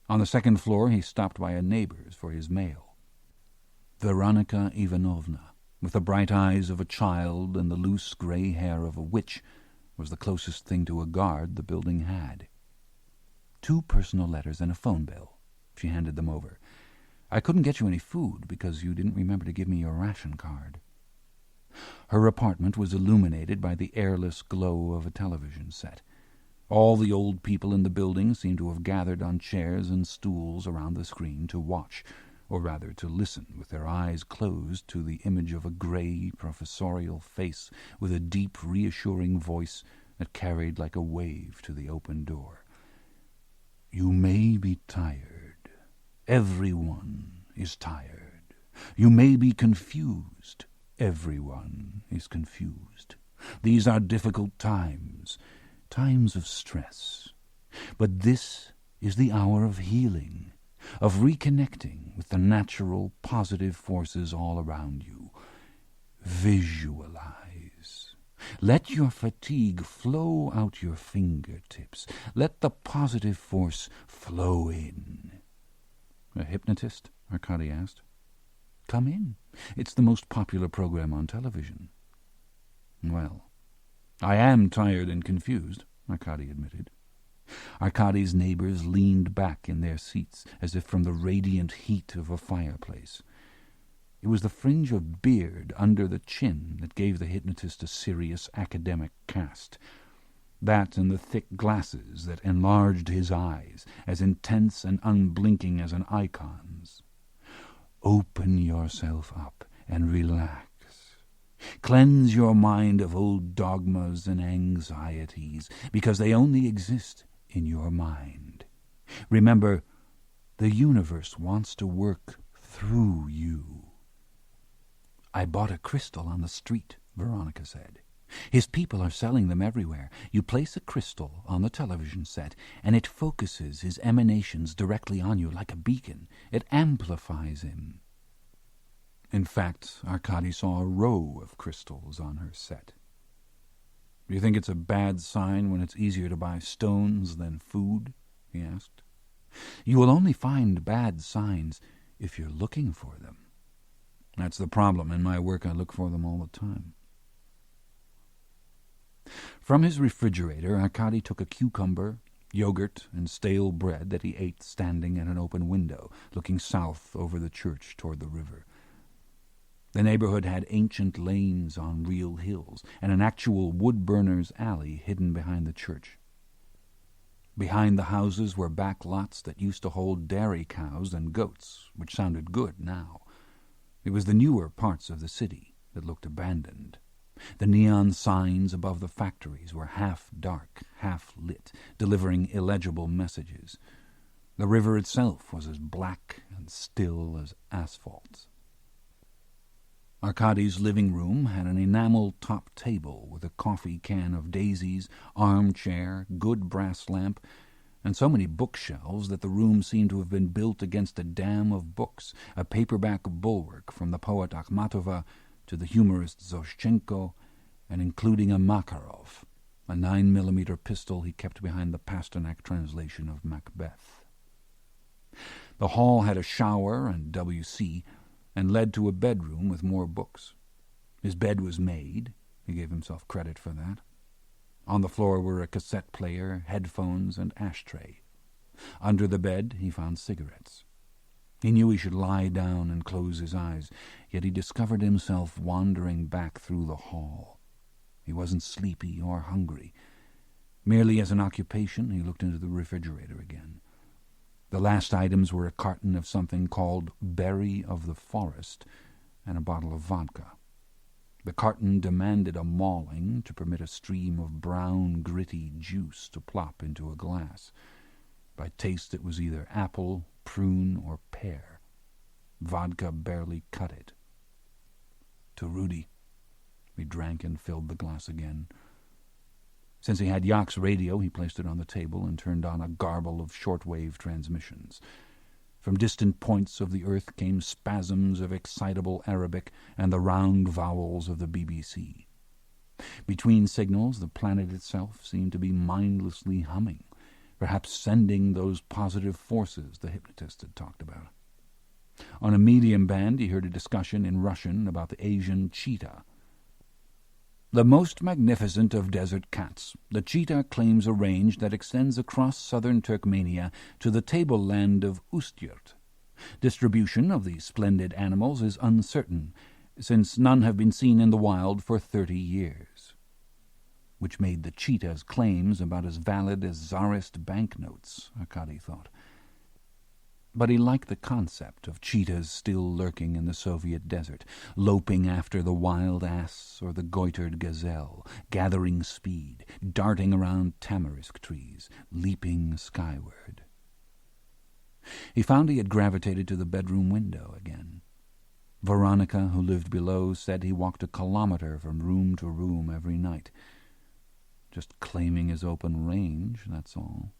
On the second floor, he stopped by a neighbor's for his mail. Veronika Ivanovna, with the bright eyes of a child and the loose grey hair of a witch, was the closest thing to a guard the building had. 2 personal letters and a phone bill. She handed them over. I couldn't get you any food because you didn't remember to give me your ration card. Her apartment was illuminated by the airless glow of a television set. All the old people in the building seemed to have gathered on chairs and stools around the screen to watch, or rather to listen, with their eyes closed to the image of a grey, professorial face with a deep, reassuring voice that carried like a wave to the open door. You may be tired. Everyone is tired. You may be confused. Everyone is confused. These are difficult times, times of stress. But this is the hour of healing, of reconnecting with the natural, positive forces all around you. Visualize. Let your fatigue flow out your fingertips. Let the positive force flow in. A hypnotist? Arkady asked. Come in. It's the most popular program on television. Well, I am tired and confused, Arkady admitted. Arkady's neighbors leaned back in their seats as if from the radiant heat of a fireplace. It was the fringe of beard under the chin that gave the hypnotist a serious academic cast. That and the thick glasses that enlarged his eyes, as intense and unblinking as an icon's. Open yourself up and relax. Cleanse your mind of old dogmas and anxieties, because they only exist in your mind. Remember, the universe wants to work through you. I bought a crystal on the street, Veronika said. His people are selling them everywhere. You place a crystal on the television set, and it focuses his emanations directly on you like a beacon. It amplifies him. In fact, Arkady saw a row of crystals on her set. Do you think it's a bad sign when it's easier to buy stones than food? He asked. You will only find bad signs if you're looking for them. That's the problem. In my work, I look for them all the time. From his refrigerator, Arkady took a cucumber, yogurt, and stale bread that he ate standing at an open window, looking south over the church toward the river. The neighborhood had ancient lanes on real hills, and an actual wood-burner's alley hidden behind the church. Behind the houses were back lots that used to hold dairy cows and goats, which sounded good now. It was the newer parts of the city that looked abandoned. The neon signs above the factories were half dark, half lit, delivering illegible messages. The river itself was as black and still as asphalt. Arkady's living room had an enamel-top table with a coffee can of daisies, armchair, good brass lamp, and so many bookshelves that the room seemed to have been built against a dam of books, a paperback bulwark from the poet Akhmatova to the humorist Zoshchenko, and including a Makarov, a 9mm pistol he kept behind the Pasternak translation of Macbeth. The hall had a shower and WC, and led to a bedroom with more books. His bed was made. He gave himself credit for that. On the floor were a cassette player, headphones, and ashtray. Under the bed he found cigarettes. He knew he should lie down and close his eyes, yet he discovered himself wandering back through the hall. He wasn't sleepy or hungry. Merely as an occupation, he looked into the refrigerator again. The last items were a carton of something called Berry of the Forest and a bottle of vodka. The carton demanded a mauling to permit a stream of brown, gritty juice to plop into a glass. By taste it was either apple, prune, or pear. Vodka barely cut it. To Rudy. He drank and filled the glass again. Since he had Yak's radio, he placed it on the table and turned on a garble of shortwave transmissions. From distant points of the earth came spasms of excitable Arabic and the round vowels of the BBC. Between signals, the planet itself seemed to be mindlessly humming, perhaps sending those positive forces the hypnotist had talked about. On a medium band, he heard a discussion in Russian about the Asian cheetah. The most magnificent of desert cats, the cheetah claims a range that extends across southern Turkmenia to the tableland of Ustyurt. Distribution of these splendid animals is uncertain, since none have been seen in the wild for 30 years. Which made the cheetah's claims about as valid as Tsarist banknotes, Arkady thought. But he liked the concept of cheetahs still lurking in the Soviet desert, loping after the wild ass or the goitered gazelle, gathering speed, darting around tamarisk trees, leaping skyward. He found he had gravitated to the bedroom window again. Veronica, who lived below, said he walked a kilometer from room to room every night. Just claiming his open range, that's all.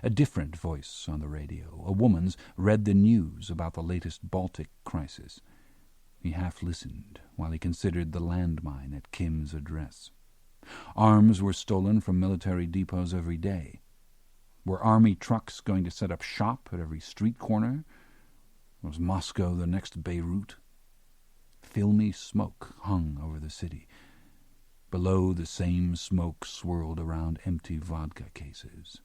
A different voice on the radio, a woman's, read the news about the latest Baltic crisis. He half listened while he considered the landmine at Kim's address. Arms were stolen from military depots every day. Were army trucks going to set up shop at every street corner? Was Moscow the next Beirut? Filmy smoke hung over the city. Below, the same smoke swirled around empty vodka cases.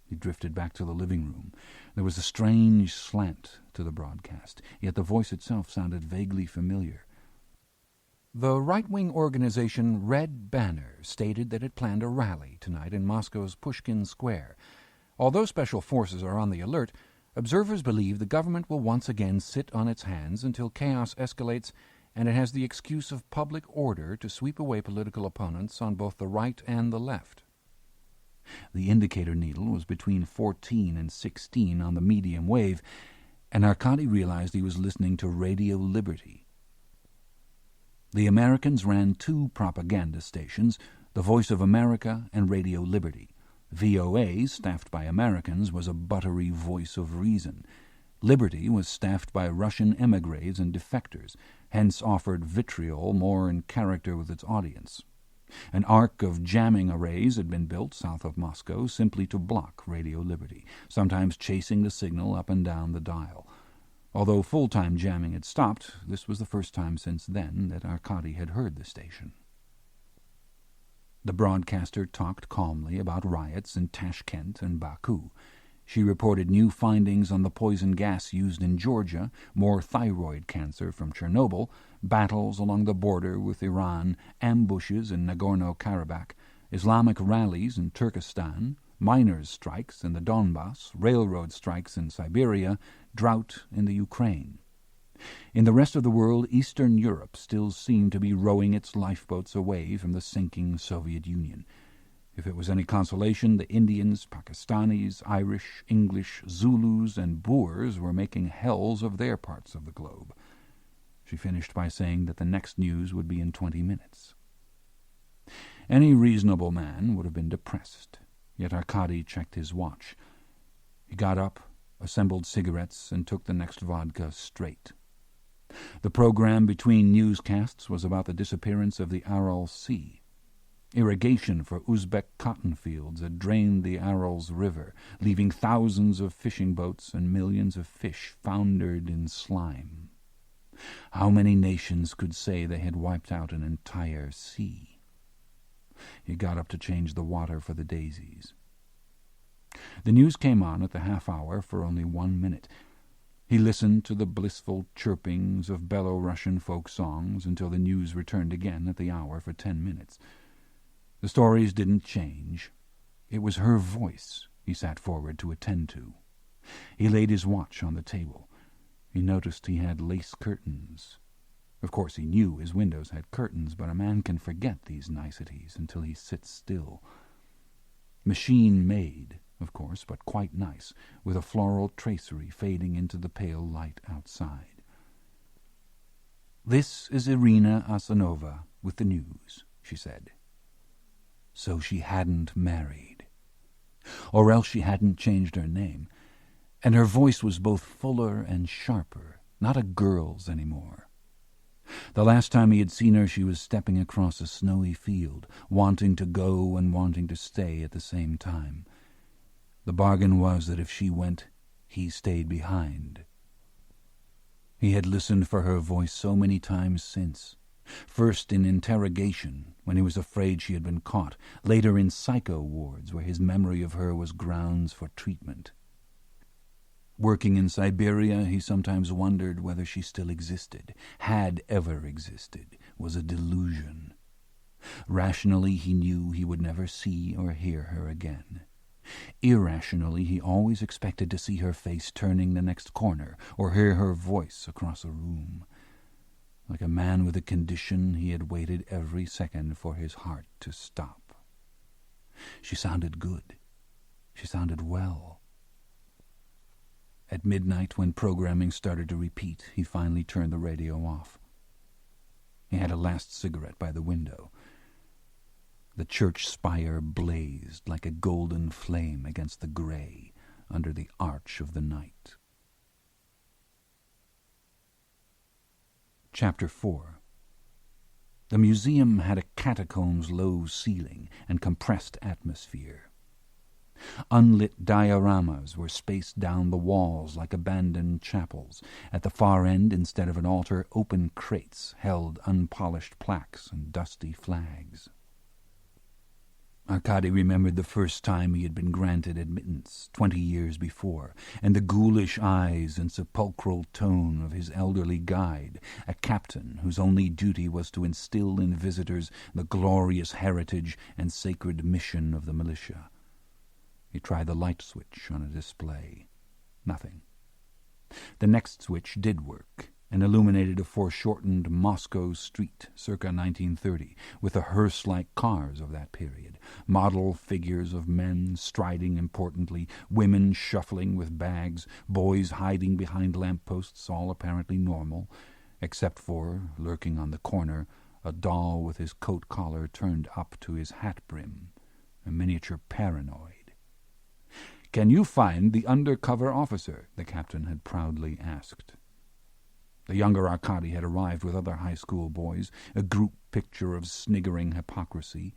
He drifted back to the living room. There was a strange slant to the broadcast, yet the voice itself sounded vaguely familiar. The right-wing organization Red Banner stated that it planned a rally tonight in Moscow's Pushkin Square. Although special forces are on the alert, observers believe the government will once again sit on its hands until chaos escalates and it has the excuse of public order to sweep away political opponents on both the right and the left. The indicator needle was between 14 and 16 on the medium wave, and Arkady realized he was listening to Radio Liberty. The Americans ran 2 propaganda stations, the Voice of America and Radio Liberty. VOA, staffed by Americans, was a buttery voice of reason. Liberty was staffed by Russian emigres and defectors, hence offered vitriol more in character with its audience. An arc of jamming arrays had been built south of Moscow simply to block Radio Liberty, sometimes chasing the signal up and down the dial. Although full-time jamming had stopped, this was the first time since then that Arkady had heard the station. The broadcaster talked calmly about riots in Tashkent and Baku. She reported new findings on the poison gas used in Georgia, more thyroid cancer from Chernobyl, battles along the border with Iran, ambushes in Nagorno-Karabakh, Islamic rallies in Turkestan, miners' strikes in the Donbass, railroad strikes in Siberia, drought in the Ukraine. In the rest of the world, Eastern Europe still seemed to be rowing its lifeboats away from the sinking Soviet Union. If it was any consolation, the Indians, Pakistanis, Irish, English, Zulus, and Boers were making hells of their parts of the globe. She finished by saying that the next news would be in 20 minutes. Any reasonable man would have been depressed, yet Arkady checked his watch. He got up, assembled cigarettes, and took the next vodka straight. The program between newscasts was about the disappearance of the Aral Sea. Irrigation for Uzbek cotton fields had drained the Aral's river, leaving thousands of fishing boats and millions of fish foundered in slime. How many nations could say they had wiped out an entire sea? He got up to change the water for the daisies. The news came on at the half-hour for only 1 minute. He listened to the blissful chirpings of Belarusian folk songs until the news returned again at the hour for 10 minutes. The stories didn't change. It was her voice he sat forward to attend to. He laid his watch on the table. He noticed he had lace curtains. Of course, he knew his windows had curtains, but a man can forget these niceties until he sits still. Machine-made, of course, but quite nice, with a floral tracery fading into the pale light outside. "This is Irina Asanova with the news," she said. So she hadn't married. Or else she hadn't changed her name. And her voice was both fuller and sharper, not a girl's anymore. The last time he had seen her, she was stepping across a snowy field, wanting to go and wanting to stay at the same time. The bargain was that if she went, he stayed behind. He had listened for her voice so many times since. First in interrogation, when he was afraid she had been caught, later in psycho wards, where his memory of her was grounds for treatment. Working in Siberia, he sometimes wondered whether she still existed, had ever existed, was a delusion. Rationally, he knew he would never see or hear her again. Irrationally, he always expected to see her face turning the next corner, or hear her voice across a room. Like a man with a condition, he had waited every second for his heart to stop. She sounded good. She sounded well. At midnight, when programming started to repeat, he finally turned the radio off. He had a last cigarette by the window. The church spire blazed like a golden flame against the grey under the arch of the night. Chapter 4. The museum had a catacombs low ceiling and compressed atmosphere. Unlit dioramas were spaced down the walls like abandoned chapels. At the far end, instead of an altar, open crates held unpolished plaques and dusty flags. Arkady remembered the first time he had been granted admittance, 20 years before, and the ghoulish eyes and sepulchral tone of his elderly guide, a captain whose only duty was to instill in visitors the glorious heritage and sacred mission of the militia. He tried the light switch on a display. Nothing. The next switch did work, and illuminated a foreshortened Moscow street circa 1930, with the hearse-like cars of that period, model figures of men striding importantly, women shuffling with bags, boys hiding behind lamp-posts, all apparently normal, except for, lurking on the corner, a doll with his coat collar turned up to his hat brim, a miniature paranoid. "Can you find the undercover officer?" the captain had proudly asked. The younger Arkady had arrived with other high school boys, a group picture of sniggering hypocrisy.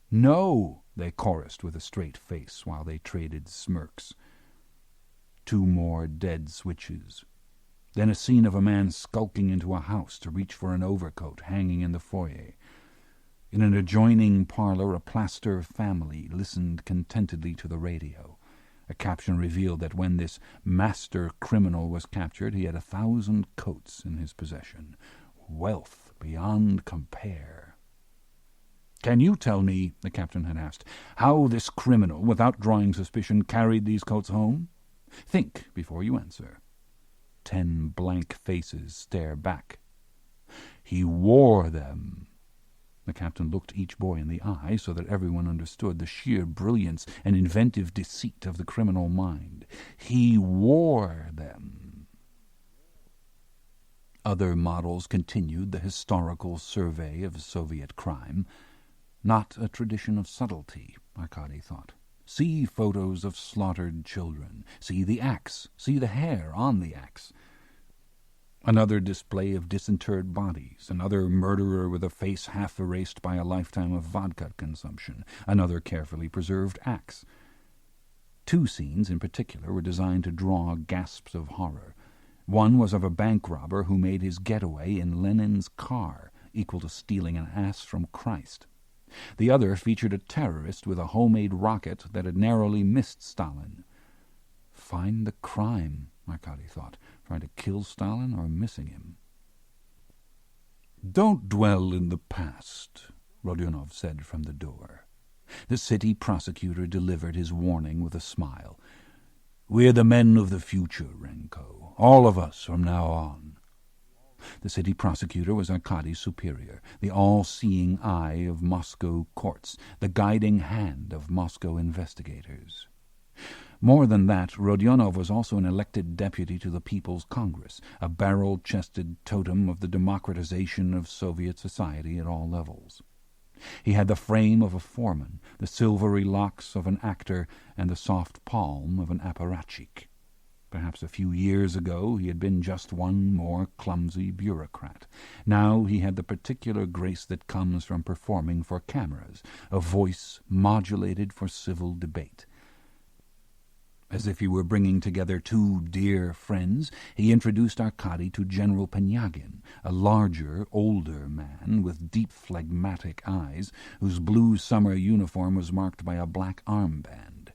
"No," they chorused with a straight face while they traded smirks. 2 more dead switches. Then a scene of a man skulking into a house to reach for an overcoat hanging in the foyer. In an adjoining parlor, a plaster family listened contentedly to the radio. A caption revealed that when this master criminal was captured, he had 1,000 coats in his possession. Wealth beyond compare. "Can you tell me," the captain had asked, "how this criminal, without drawing suspicion, carried these coats home? Think before you answer." 10 blank faces stare back. "He wore them." The captain looked each boy in the eye so that everyone understood the sheer brilliance and inventive deceit of the criminal mind. He wore them. Other models continued the historical survey of Soviet crime. Not a tradition of subtlety, Arkady thought. See photos of slaughtered children. See the axe. See the hair on the axe. Another display of disinterred bodies. Another murderer with a face half erased by a lifetime of vodka consumption. Another carefully preserved axe. Two scenes in particular were designed to draw gasps of horror. One was of a bank robber who made his getaway in Lenin's car, equal to stealing an ass from Christ. The other featured a terrorist with a homemade rocket that had narrowly missed Stalin. Find the crime, Arkady thought, trying to kill Stalin or missing him. "Don't dwell in the past," Rodionov said from the door. The city prosecutor delivered his warning with a smile. "We're the men of the future, Renko. All of us from now on." The city prosecutor was Arkady's superior, the all-seeing eye of Moscow courts, the guiding hand of Moscow investigators. More than that, Rodionov was also an elected deputy to the People's Congress, a barrel-chested totem of the democratization of Soviet society at all levels. He had the frame of a foreman, the silvery locks of an actor, and the soft palm of an apparatchik. Perhaps a few years ago he had been just one more clumsy bureaucrat. Now he had the particular grace that comes from performing for cameras, a voice modulated for civil debate. As if he were bringing together two dear friends, he introduced Arkady to General Penyagin, a larger, older man with deep phlegmatic eyes, whose blue summer uniform was marked by a black armband.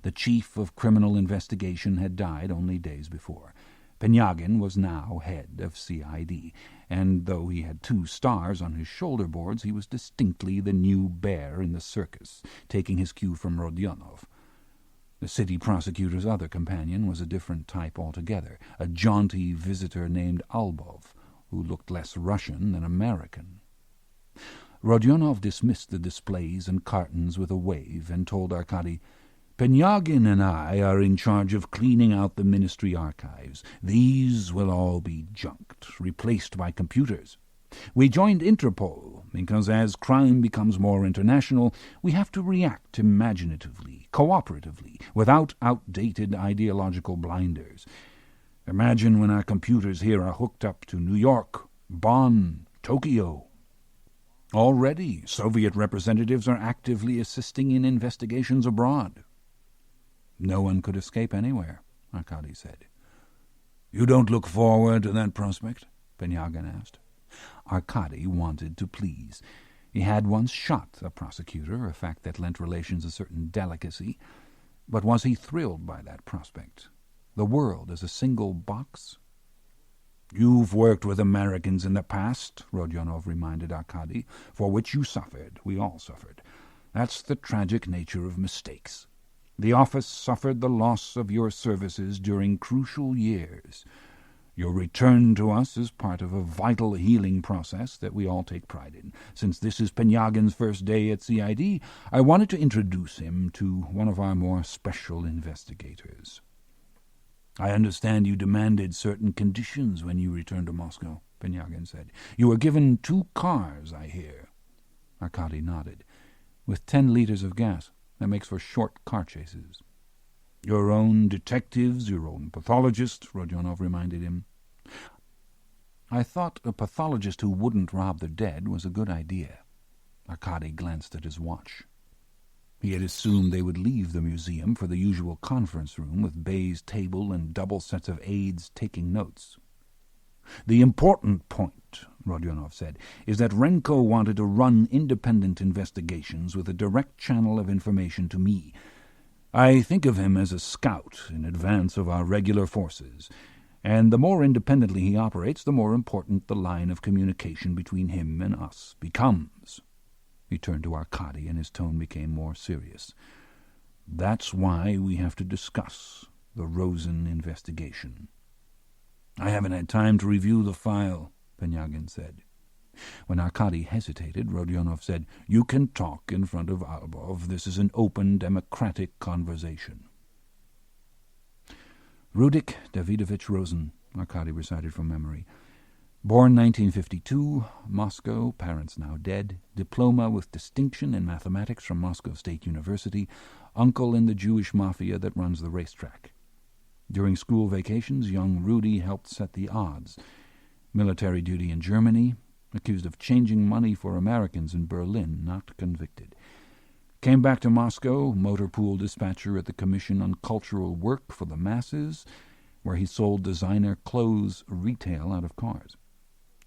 The chief of criminal investigation had died only days before. Penyagin was now head of CID, and though he had 2 stars on his shoulder boards, he was distinctly the new bear in the circus, taking his cue from Rodionov. The city prosecutor's other companion was a different type altogether, a jaunty visitor named Albov, who looked less Russian than American. Rodionov dismissed the displays and cartons with a wave and told Arkady, "Penyagin and I are in charge of cleaning out the ministry archives. These will all be junked, replaced by computers. We joined Interpol because as crime becomes more international, we have to react imaginatively, cooperatively, without outdated ideological blinders. Imagine when our computers here are hooked up to New York, Bonn, Tokyo. Already, Soviet representatives are actively assisting in investigations abroad." "No one could escape anywhere," Arkady said. "You don't look forward to that prospect?" Penyagin asked. Arkady wanted to please. He had once shot a prosecutor, a fact that lent relations a certain delicacy. But was he thrilled by that prospect? The world as a single box? "You've worked with Americans in the past," Rodionov reminded Arkady, "for which you suffered. We all suffered. That's the tragic nature of mistakes. The office suffered the loss of your services during crucial years. Your return to us is part of a vital healing process that we all take pride in. Since this is Penyagin's first day at CID, I wanted to introduce him to one of our more special investigators." "I understand you demanded certain conditions when you returned to Moscow," Penyagin said. "You were given 2 cars, I hear." Arkady nodded. "With 10 liters of gas. That makes for short car chases." "Your own detectives, your own pathologist," Rodionov reminded him. "I thought a pathologist who wouldn't rob the dead was a good idea." Arkady glanced at his watch. He had assumed they would leave the museum for the usual conference room with Bay's table and double sets of aides taking notes. "The important point," Rodionov said, "is that Renko wanted to run independent investigations with a direct channel of information to me. I think of him as a scout in advance of our regular forces, and the more independently he operates, the more important the line of communication between him and us becomes." He turned to Arkady, and his tone became more serious. "That's why we have to discuss the Rosen investigation." "I haven't had time to review the file," Penyagin said. When Arkady hesitated, Rodionov said, "You can talk in front of Albov. This is an open, democratic conversation." Rudek Davidovich Rosen, Arkady recited from memory. Born 1952, Moscow, parents now dead, diploma with distinction in mathematics from Moscow State University, uncle in the Jewish mafia that runs the racetrack. During school vacations, young Rudy helped set the odds. Military duty in Germany, accused of changing money for Americans in Berlin, not convicted. Came back to Moscow, motor pool dispatcher at the Commission on Cultural Work for the Masses, where he sold designer clothes retail out of cars.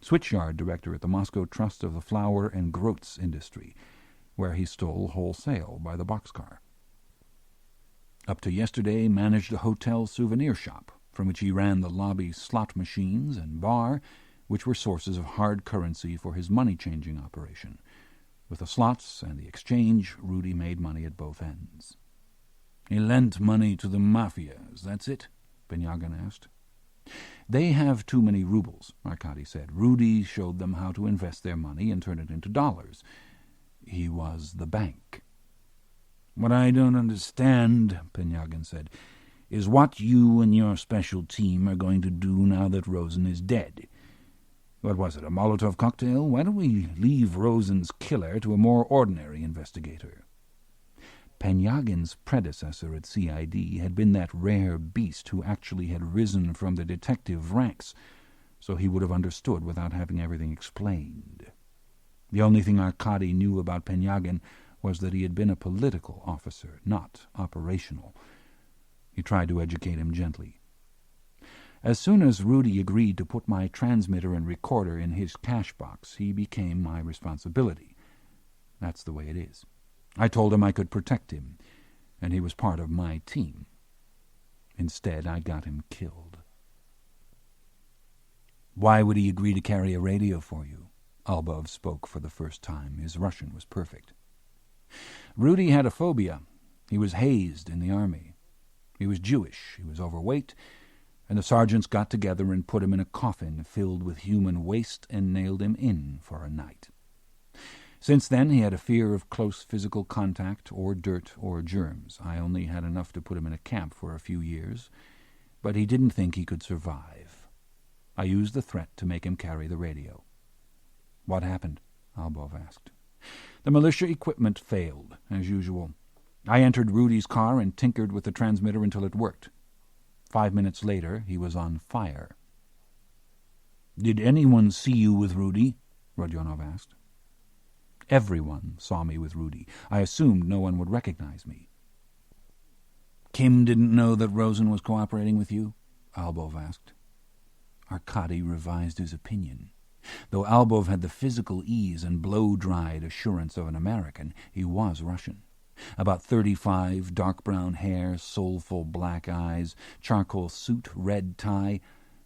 Switchyard director at the Moscow Trust of the Flour and Groats industry, where he stole wholesale by the boxcar. Up to yesterday managed a hotel souvenir shop, from which he ran the lobby slot machines and bar, which were sources of hard currency for his money-changing operation. With the slots and the exchange, Rudy made money at both ends. "He lent money to the mafias, that's it?" Penyagin asked. "They have too many rubles," Arkady said. "Rudy showed them how to invest their money and turn it into dollars. He was the bank." "What I don't understand," Penyagin said, "is what you and your special team are going to do now that Rosen is dead. What was it, a Molotov cocktail? Why don't we leave Rosen's killer to a more ordinary investigator?" Penyagin's predecessor at CID had been that rare beast who actually had risen from the detective ranks, so he would have understood without having everything explained. The only thing Arkady knew about Penyagin was that he had been a political officer, not operational. He tried to educate him gently. "As soon as Rudy agreed to put my transmitter and recorder in his cash box, he became my responsibility. That's the way it is. I told him I could protect him, and he was part of my team. Instead, I got him killed." "Why would he agree to carry a radio for you?" Albov spoke for the first time. His Russian was perfect. "Rudy had a phobia. He was hazed in the army. He was Jewish, he was overweight, and the sergeants got together and put him in a coffin filled with human waste and nailed him in for a night. Since then he had a fear of close physical contact or dirt or germs. I only had enough to put him in a camp for a few years, but he didn't think he could survive. I used the threat to make him carry the radio." "What happened?" Albov asked. "The militia equipment failed, as usual. I entered Rudy's car and tinkered with the transmitter until it worked. 5 minutes later, he was on fire." "Did anyone see you with Rudy?" Rodionov asked. "Everyone saw me with Rudy. I assumed no one would recognize me." "Kim didn't know that Rosen was cooperating with you?" Albov asked. Arkady revised his opinion. Though Albov had the physical ease and blow-dried assurance of an American, he was Russian. About 35, dark brown hair, soulful black eyes, charcoal suit, red tie,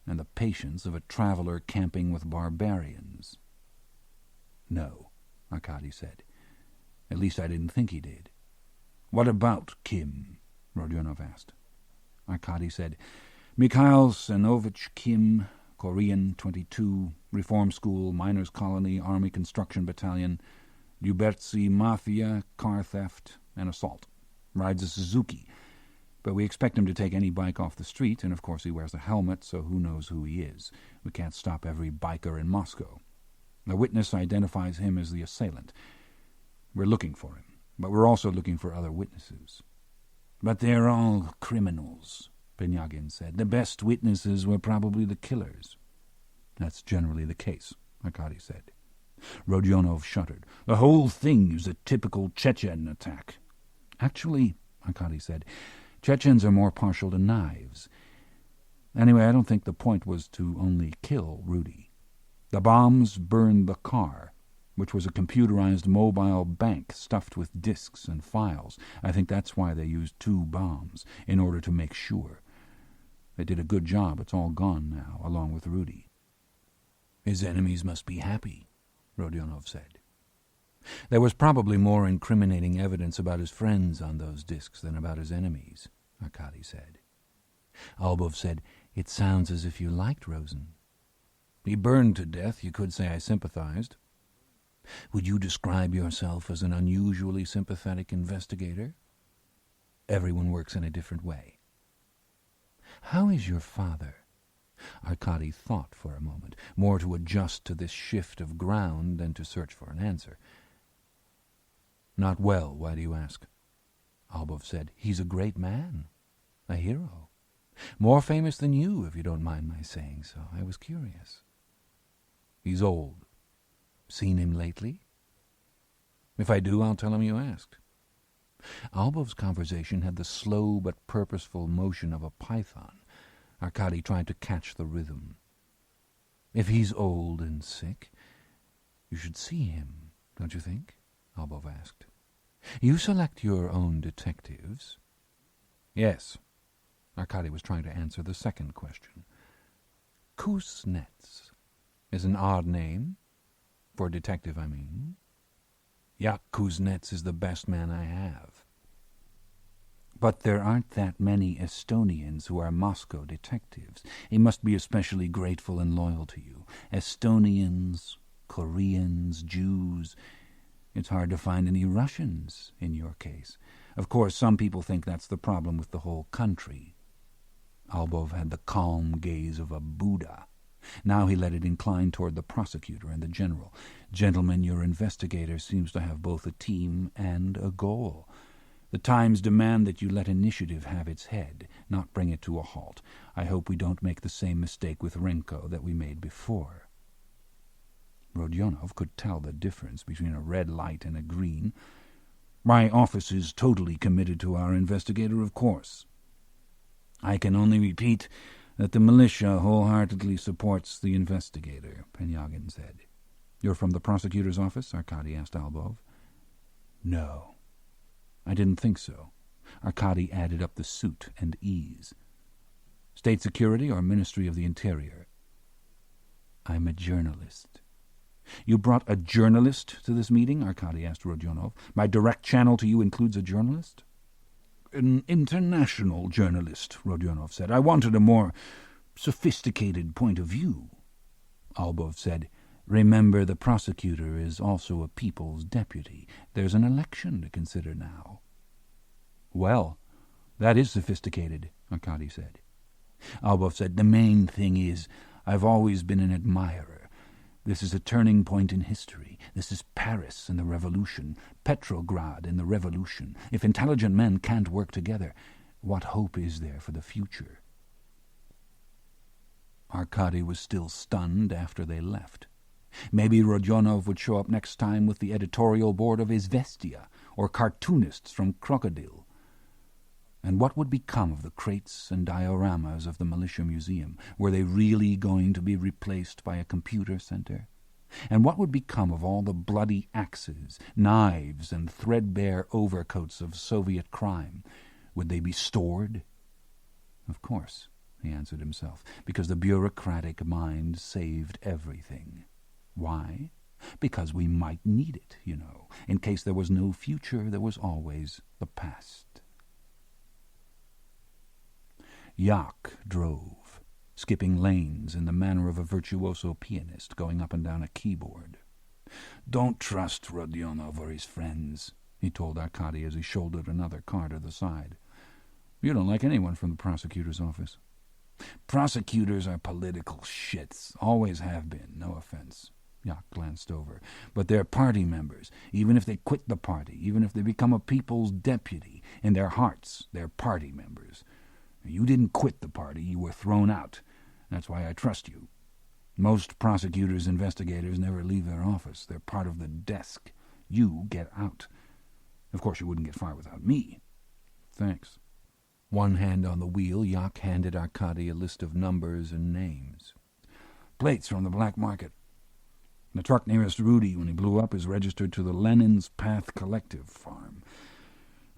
and the patience of a traveler camping with barbarians. "No," Arkady said. "At least I didn't think he did." "What about Kim?" Rodionov asked. Arkady said, "Mikhail Senovich Kim, Korean, 22, Reform School, Miners' Colony, Army Construction Battalion, Lyubertsy Mafia, car theft, and assault. Rides a Suzuki, but we expect him to take any bike off the street, and of course he wears a helmet, so who knows who he is. We can't stop every biker in Moscow. The witness identifies him as the assailant. We're looking for him, but we're also looking for other witnesses." "But they're all criminals," Penyagin said. "The best witnesses were probably the killers." "That's generally the case," Arkady said. Rodionov shuddered. "The whole thing is a typical Chechen attack." "Actually," Arkady said, "Chechens are more partial to knives. Anyway, I don't think the point was to only kill Rudy. The bombs burned the car, which was a computerized mobile bank stuffed with disks and files. I think that's why they used 2 bombs, in order to make sure. They did a good job. It's all gone now, along with Rudy." "His enemies must be happy," Rodionov said. "There was probably more incriminating evidence about his friends on those disks than about his enemies," Arkady said. Albov said, "It sounds as if you liked Rosen." He burned to death. You could say I sympathized. Would you describe yourself as an unusually sympathetic investigator? Everyone works in a different way. How is your father? Arkady thought for a moment, more to adjust to this shift of ground than to search for an answer. Not well, why do you ask? Albov said, He's a great man, a hero. More famous than you, if you don't mind my saying so. I was curious. He's old. Seen him lately? If I do, I'll tell him you asked. Albov's conversation had the slow but purposeful motion of a python. Arkady tried to catch the rhythm. If he's old and sick, you should see him, don't you think? Albov asked. You select your own detectives? Yes. Arkady was trying to answer the second question. Kuznets is an odd name. For a detective, I mean. Jak Kuznets is the best man I have. But there aren't that many Estonians who are Moscow detectives. He must be especially grateful and loyal to you. Estonians, Koreans, Jews. It's hard to find any Russians in your case. Of course, some people think that's the problem with the whole country. Albov had the calm gaze of a Buddha. Now he let it incline toward the prosecutor and the general. Gentlemen, your investigator seems to have both a team and a goal. The times demand that you let initiative have its head, not bring it to a halt. I hope we don't make the same mistake with Renko that we made before. Rodionov could tell the difference between a red light and a green. My office is totally committed to our investigator, of course. I can only repeat that the militia wholeheartedly supports the investigator, Penyagin said. You're from the prosecutor's office? Arkady asked Albov. No. I didn't think so. Arkady added up the suit and ease. State Security or Ministry of the Interior? I'm a journalist. You brought a journalist to this meeting? Arkady asked Rodionov. My direct channel to you includes a journalist? An international journalist, Rodionov said. I wanted a more sophisticated point of view. Albov said, Remember, the prosecutor is also a people's deputy. There's an election to consider now. Well, that is sophisticated, Arkady said. Albov said, The main thing is, I've always been an admirer. This is a turning point in history. This is Paris in the Revolution, Petrograd in the Revolution. If intelligent men can't work together, what hope is there for the future? Arkady was still stunned after they left. Maybe Rodionov would show up next time with the editorial board of Izvestia, or cartoonists from Krokodil. And what would become of the crates and dioramas of the militia museum? Were they really going to be replaced by a computer center? And what would become of all the bloody axes, knives, and threadbare overcoats of Soviet crime? Would they be stored? Of course, he answered himself, because the bureaucratic mind saved everything. Why? Because we might need it, you know. In case there was no future, there was always the past. Jak drove, skipping lanes in the manner of a virtuoso pianist going up and down a keyboard. Don't trust Rodionov or his friends, he told Arkady as he shouldered another car to the side. You don't like anyone from the prosecutor's office. Prosecutors are political shits, always have been, no offense. Jak glanced over. But they're party members, even if they quit the party, even if they become a people's deputy. In their hearts, they're party members. You didn't quit the party, you were thrown out. That's why I trust you. Most prosecutors, investigators never leave their office. They're part of the desk. You get out. Of course, you wouldn't get far without me. Thanks. One hand on the wheel, Jak handed Arkady a list of numbers and names. Plates from the black market. The truck nearest Rudy when he blew up is registered to the Lenin's Path Collective farm.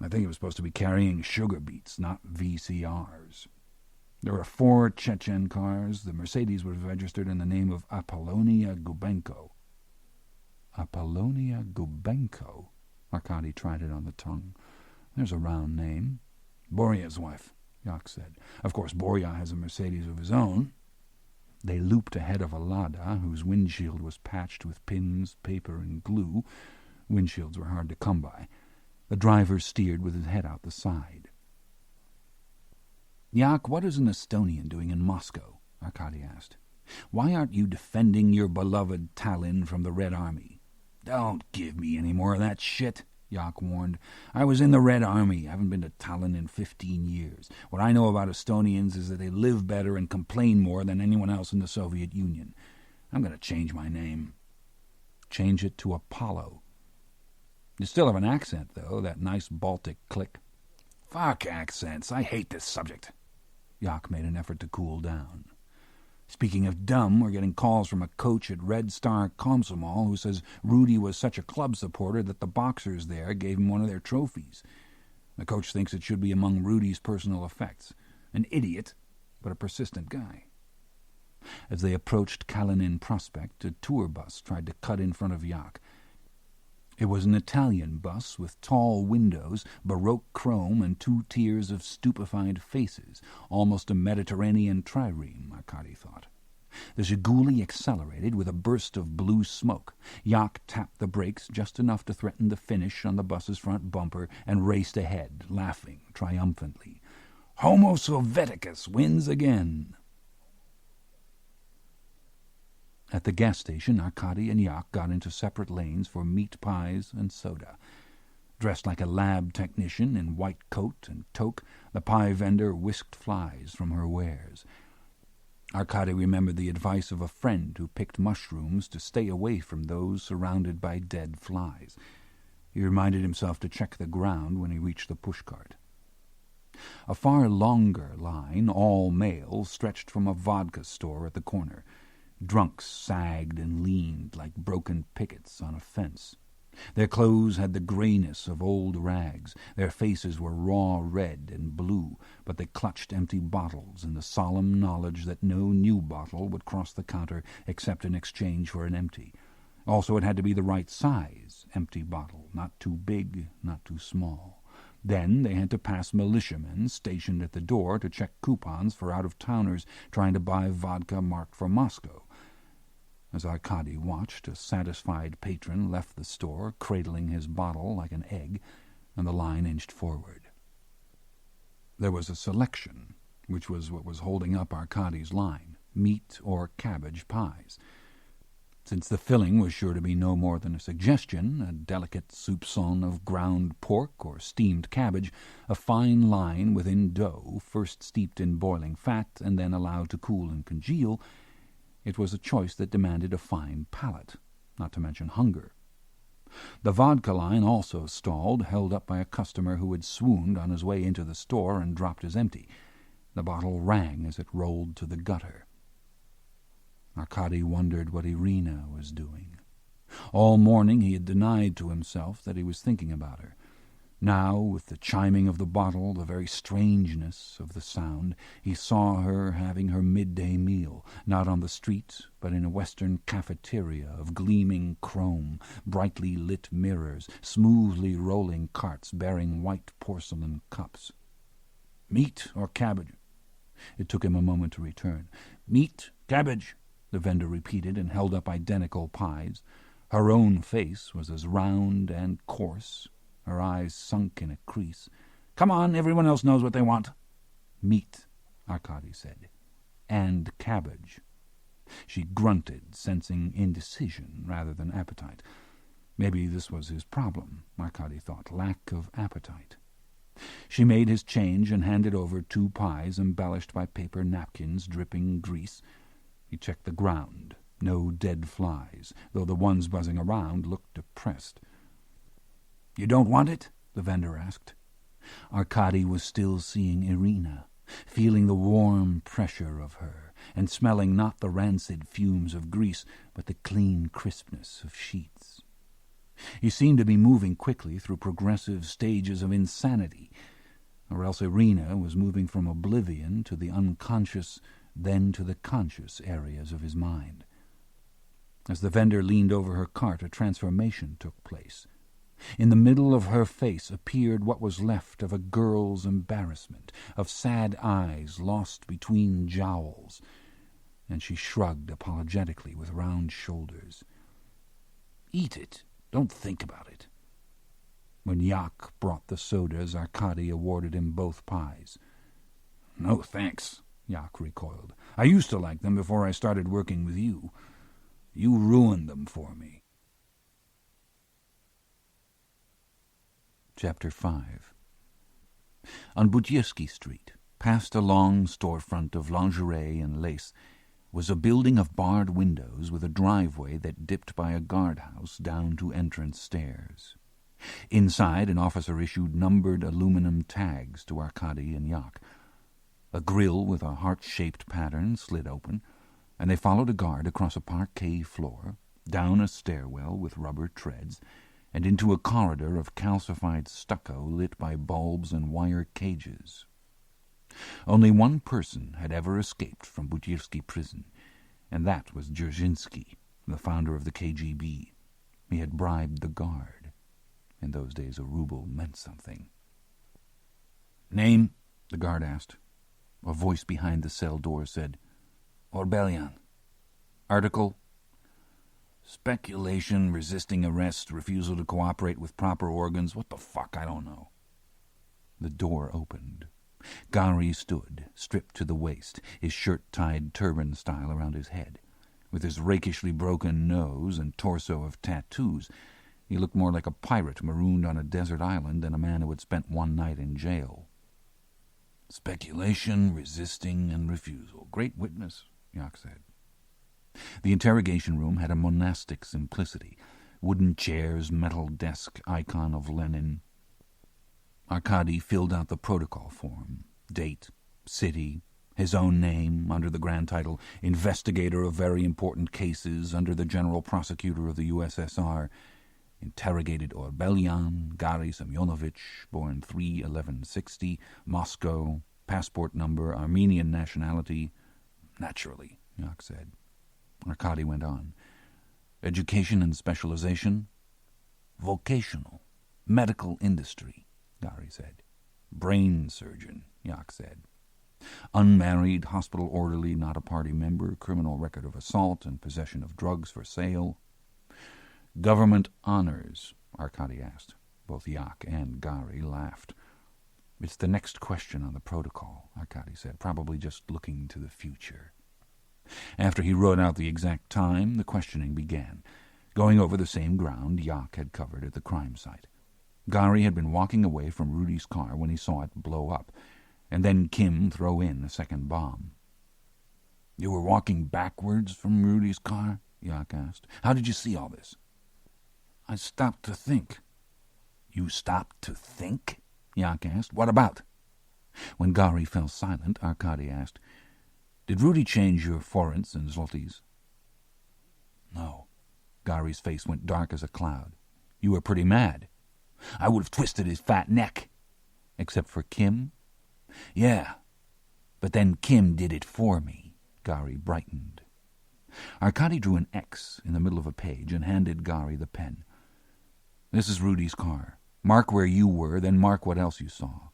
I think it was supposed to be carrying sugar beets, not VCRs. There were 4 Chechen cars. The Mercedes was registered in the name of Apollonia Gubenko. Apollonia Gubenko? Arkady tried it on the tongue. There's a round name. Borya's wife, Jak said. Of course, Borya has a Mercedes of his own. They looped ahead of a Lada, whose windshield was patched with pins, paper, and glue. Windshields were hard to come by. The driver steered with his head out the side. "Jak, what is an Estonian doing in Moscow?" Arkady asked. "Why aren't you defending your beloved Tallinn from the Red Army?" "Don't give me any more of that shit," Jak warned. "I was in the Red Army. I haven't been to Tallinn in 15 years. What I know about Estonians is that they live better and complain more than anyone else in the Soviet Union. I'm going to change my name." "Change it to Apollo." "You still have an accent, though, that nice Baltic click." "Fuck accents. I hate this subject." Jak made an effort to cool down. "Speaking of dumb, we're getting calls from a coach at Red Star Komsomol who says Rudy was such a club supporter that the boxers there gave him one of their trophies. The coach thinks it should be among Rudy's personal effects. An idiot, but a persistent guy." As they approached Kalinin Prospect, a tour bus tried to cut in front of Jak. It was an Italian bus with tall windows, Baroque chrome, and 2 tiers of stupefied faces, almost a Mediterranean trireme, Arkady thought. The Zhiguli accelerated with a burst of blue smoke. Jak tapped the brakes just enough to threaten the finish on the bus's front bumper and raced ahead, laughing triumphantly. "Homo Sovieticus wins again." At the gas station, Arkady and Jak got into separate lanes for meat pies and soda. Dressed like a lab technician in white coat and toque, the pie vendor whisked flies from her wares. Arkady remembered the advice of a friend who picked mushrooms to stay away from those surrounded by dead flies. He reminded himself to check the ground when he reached the pushcart. A far longer line, all male, stretched from a vodka store at the corner. Drunks sagged and leaned like broken pickets on a fence. Their clothes had the grayness of old rags. Their faces were raw red and blue, but they clutched empty bottles in the solemn knowledge that no new bottle would cross the counter except in exchange for an empty. Also, it had to be the right size, empty bottle, not too big, not too small. Then they had to pass militiamen stationed at the door to check coupons for out-of-towners trying to buy vodka marked for Moscow. As Arkady watched, a satisfied patron left the store, cradling his bottle like an egg, and the line inched forward. There was a selection, which was what was holding up Arkady's line, meat or cabbage pies. Since the filling was sure to be no more than a suggestion, a delicate soupçon of ground pork or steamed cabbage, a fine line within dough, first steeped in boiling fat and then allowed to cool and congeal, it was a choice that demanded a fine palate, not to mention hunger. The vodka line also stalled, held up by a customer who had swooned on his way into the store and dropped his empty. The bottle rang as it rolled to the gutter. Arkady wondered what Irina was doing. All morning he had denied to himself that he was thinking about her. Now, with the chiming of the bottle, the very strangeness of the sound, he saw her having her midday meal, not on the street, but in a western cafeteria of gleaming chrome, brightly lit mirrors, smoothly rolling carts bearing white porcelain cups. "Meat or cabbage?" It took him a moment to return. "Meat, cabbage," the vendor repeated and held up identical pies. Her own face was as round and coarse, her eyes sunk in a crease. "Come on, everyone else knows what they want." "Meat," Arkady said, "and cabbage." She grunted, sensing indecision rather than appetite. Maybe this was his problem, Arkady thought, lack of appetite. She made his change and handed over 2 pies embellished by paper napkins dripping grease. He checked the ground. No dead flies, though the ones buzzing around looked depressed. "You don't want it?" the vendor asked. Arkady was still seeing Irina, feeling the warm pressure of her, and smelling not the rancid fumes of grease, but the clean crispness of sheets. He seemed to be moving quickly through progressive stages of insanity, or else Irina was moving from oblivion to the unconscious, then to the conscious areas of his mind. As the vendor leaned over her cart, a transformation took place. In the middle of her face appeared what was left of a girl's embarrassment, of sad eyes lost between jowls, and she shrugged apologetically with round shoulders. "Eat it. Don't think about it." When Yak brought the sodas, Arkady awarded him both pies. "No, thanks," Yak recoiled. "I used to like them before I started working with you. You ruined them for me." Chapter 5. On Butyevsky Street, past a long storefront of lingerie and lace, was a building of barred windows with a driveway that dipped by a guardhouse down to entrance stairs. Inside, an officer issued numbered aluminum tags to Arkady and Yak. A grill with a heart-shaped pattern slid open, and they followed a guard across a parquet floor, down a stairwell with rubber treads, and into a corridor of calcified stucco lit by bulbs and wire cages. Only one person had ever escaped from Butyevsky prison, and that was Dzerzhinsky, the founder of the KGB. He had bribed the guard. In those days a ruble meant something. "Name?" the guard asked. A voice behind the cell door said, "Orbelian." "Article?" "Speculation, resisting arrest, refusal to cooperate with proper organs. What the fuck, I don't know." The door opened. Gary stood, stripped to the waist, his shirt tied turban-style around his head. With his rakishly broken nose and torso of tattoos, he looked more like a pirate marooned on a desert island than a man who had spent one night in jail. "Speculation, resisting, and refusal. Great witness," Yak said. The interrogation room had a monastic simplicity. Wooden chairs, metal desk, icon of Lenin. Arkady filled out the protocol form. Date, city, his own name, under the grand title, Investigator of Very Important Cases under the General Prosecutor of the USSR. Interrogated Orbelian, Gary Semyonovich, born 3/11/60, Moscow, passport number, Armenian nationality. "Naturally," Yak said. Arkady went on. "Education and specialization?" "Vocational. Medical industry," Gary said. "Brain surgeon," Yak said. "Unmarried, hospital orderly, not a party member, criminal record of assault and possession of drugs for sale." "Government honors?" Arkady asked. Both Yak and Gary laughed. "It's the next question on the protocol," Arkady said, probably just looking to the future. After he wrote out the exact time, the questioning began, going over the same ground Yak had covered at the crime site. Gary had been walking away from Rudy's car when he saw it blow up, and then Kim throw in a second bomb. "You were walking backwards from Rudy's car?" Yak asked. "How did you see all this?" "I stopped to think." "You stopped to think?" Yak asked. "What about?" When Gary fell silent, Arkady asked, "Did Rudy change your forints and zlotys?" "No." Gary's face went dark as a cloud. "You were pretty mad." "I would have twisted his fat neck." "Except for Kim?" "Yeah. But then Kim did it for me." Gary brightened. Arkady drew an X in the middle of a page and handed Gary the pen. "This is Rudy's car. Mark where you were, then mark what else you saw."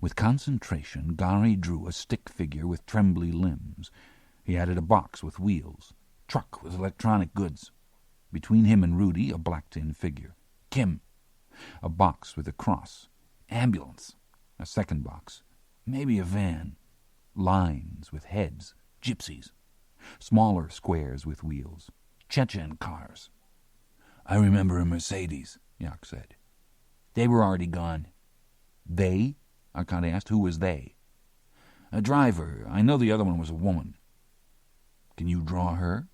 With concentration, Gary drew a stick figure with trembly limbs. He added a box with wheels. Truck with electronic goods. Between him and Rudy, a black tin figure. Kim. A box with a cross. Ambulance. A second box. Maybe a van. Lines with heads. Gypsies. Smaller squares with wheels. Chechen cars. "I remember a Mercedes," Yak said. "They were already gone." "They?" Arkady asked. "Who was they?" "A driver. I know the other one was a woman." "Can you draw her?"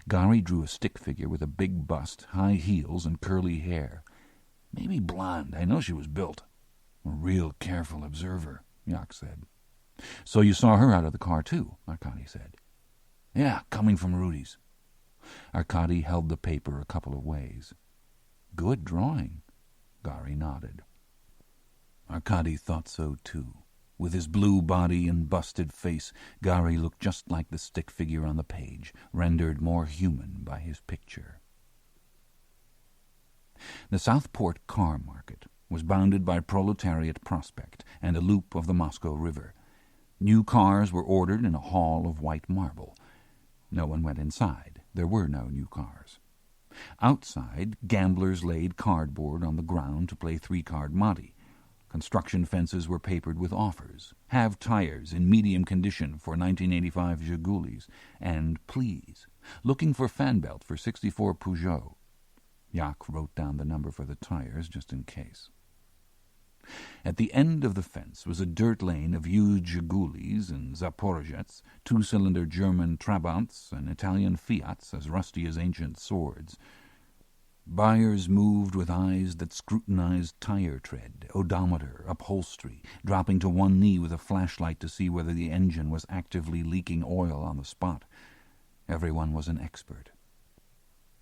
Gary drew a stick figure with a big bust, high heels, and curly hair. "Maybe blonde. I know she was built." "A real careful observer," Yak said. "So you saw her out of the car, too," Arkady said. "Yeah, coming from Rudy's." Arkady held the paper a couple of ways. "Good drawing." Gary nodded. Arkady thought so, too. With his blue body and busted face, Gary looked just like the stick figure on the page, rendered more human by his picture. The Southport car market was bounded by Proletariat Prospect and a loop of the Moscow River. New cars were ordered in a hall of white marble. No one went inside. There were no new cars. Outside, gamblers laid cardboard on the ground to play three-card monte. Construction fences were papered with offers. Have tires in medium condition for 1985 Zhigulis. And please, looking for fan belt for 64 Peugeot. Yak wrote down the number for the tires just in case. At the end of the fence was a dirt lane of used Zhigulis and Zaporozhets, two-cylinder German Trabants, and Italian Fiats as rusty as ancient swords. Buyers moved with eyes that scrutinized tire tread, odometer, upholstery, dropping to one knee with a flashlight to see whether the engine was actively leaking oil on the spot. Everyone was an expert.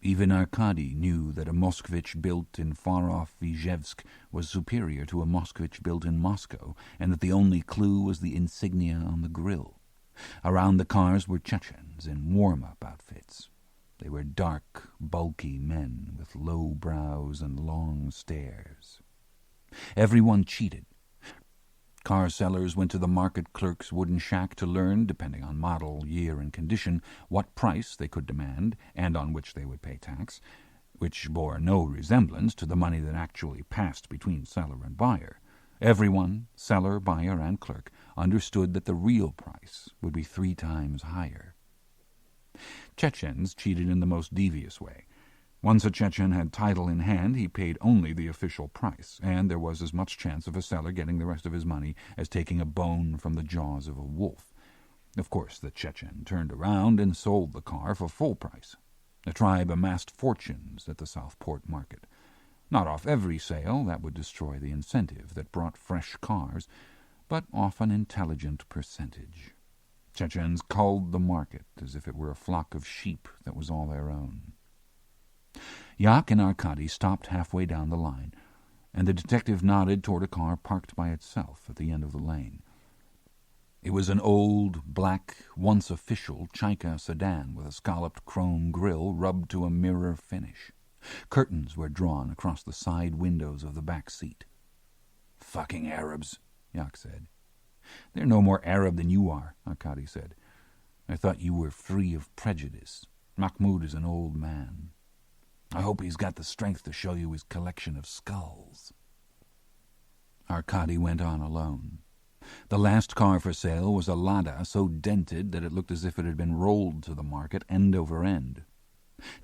Even Arkady knew that a Moskvich built in far-off Izhevsk was superior to a Moskvich built in Moscow, and that the only clue was the insignia on the grille. Around the cars were Chechens in warm-up outfits. They were dark, bulky men with low brows and long stares. Everyone cheated. Car sellers went to the market clerk's wooden shack to learn, depending on model, year, and condition, what price they could demand and on which they would pay tax, which bore no resemblance to the money that actually passed between seller and buyer. Everyone, seller, buyer, and clerk, understood that the real price would be 3 times higher. Chechens cheated in the most devious way. Once a Chechen had title in hand, he paid only the official price, and there was as much chance of a seller getting the rest of his money as taking a bone from the jaws of a wolf. Of course, the Chechen turned around and sold the car for full price. The tribe amassed fortunes at the Southport market. Not off every sale, that would destroy the incentive that brought fresh cars, but off an intelligent percentage. Chechens culled the market as if it were a flock of sheep that was all their own. Yak and Arkady stopped halfway down the line, and the detective nodded toward a car parked by itself at the end of the lane. It was an old, black, once official Chaika sedan with a scalloped chrome grille rubbed to a mirror finish. Curtains were drawn across the side windows of the back seat. "Fucking Arabs," Yak said. "They're no more Arab than you are," Arkady said. "I thought you were free of prejudice. Mahmoud is an old man. I hope he's got the strength to show you his collection of skulls." Arkady went on alone. The last car for sale was a Lada so dented that it looked as if it had been rolled to the market end over end.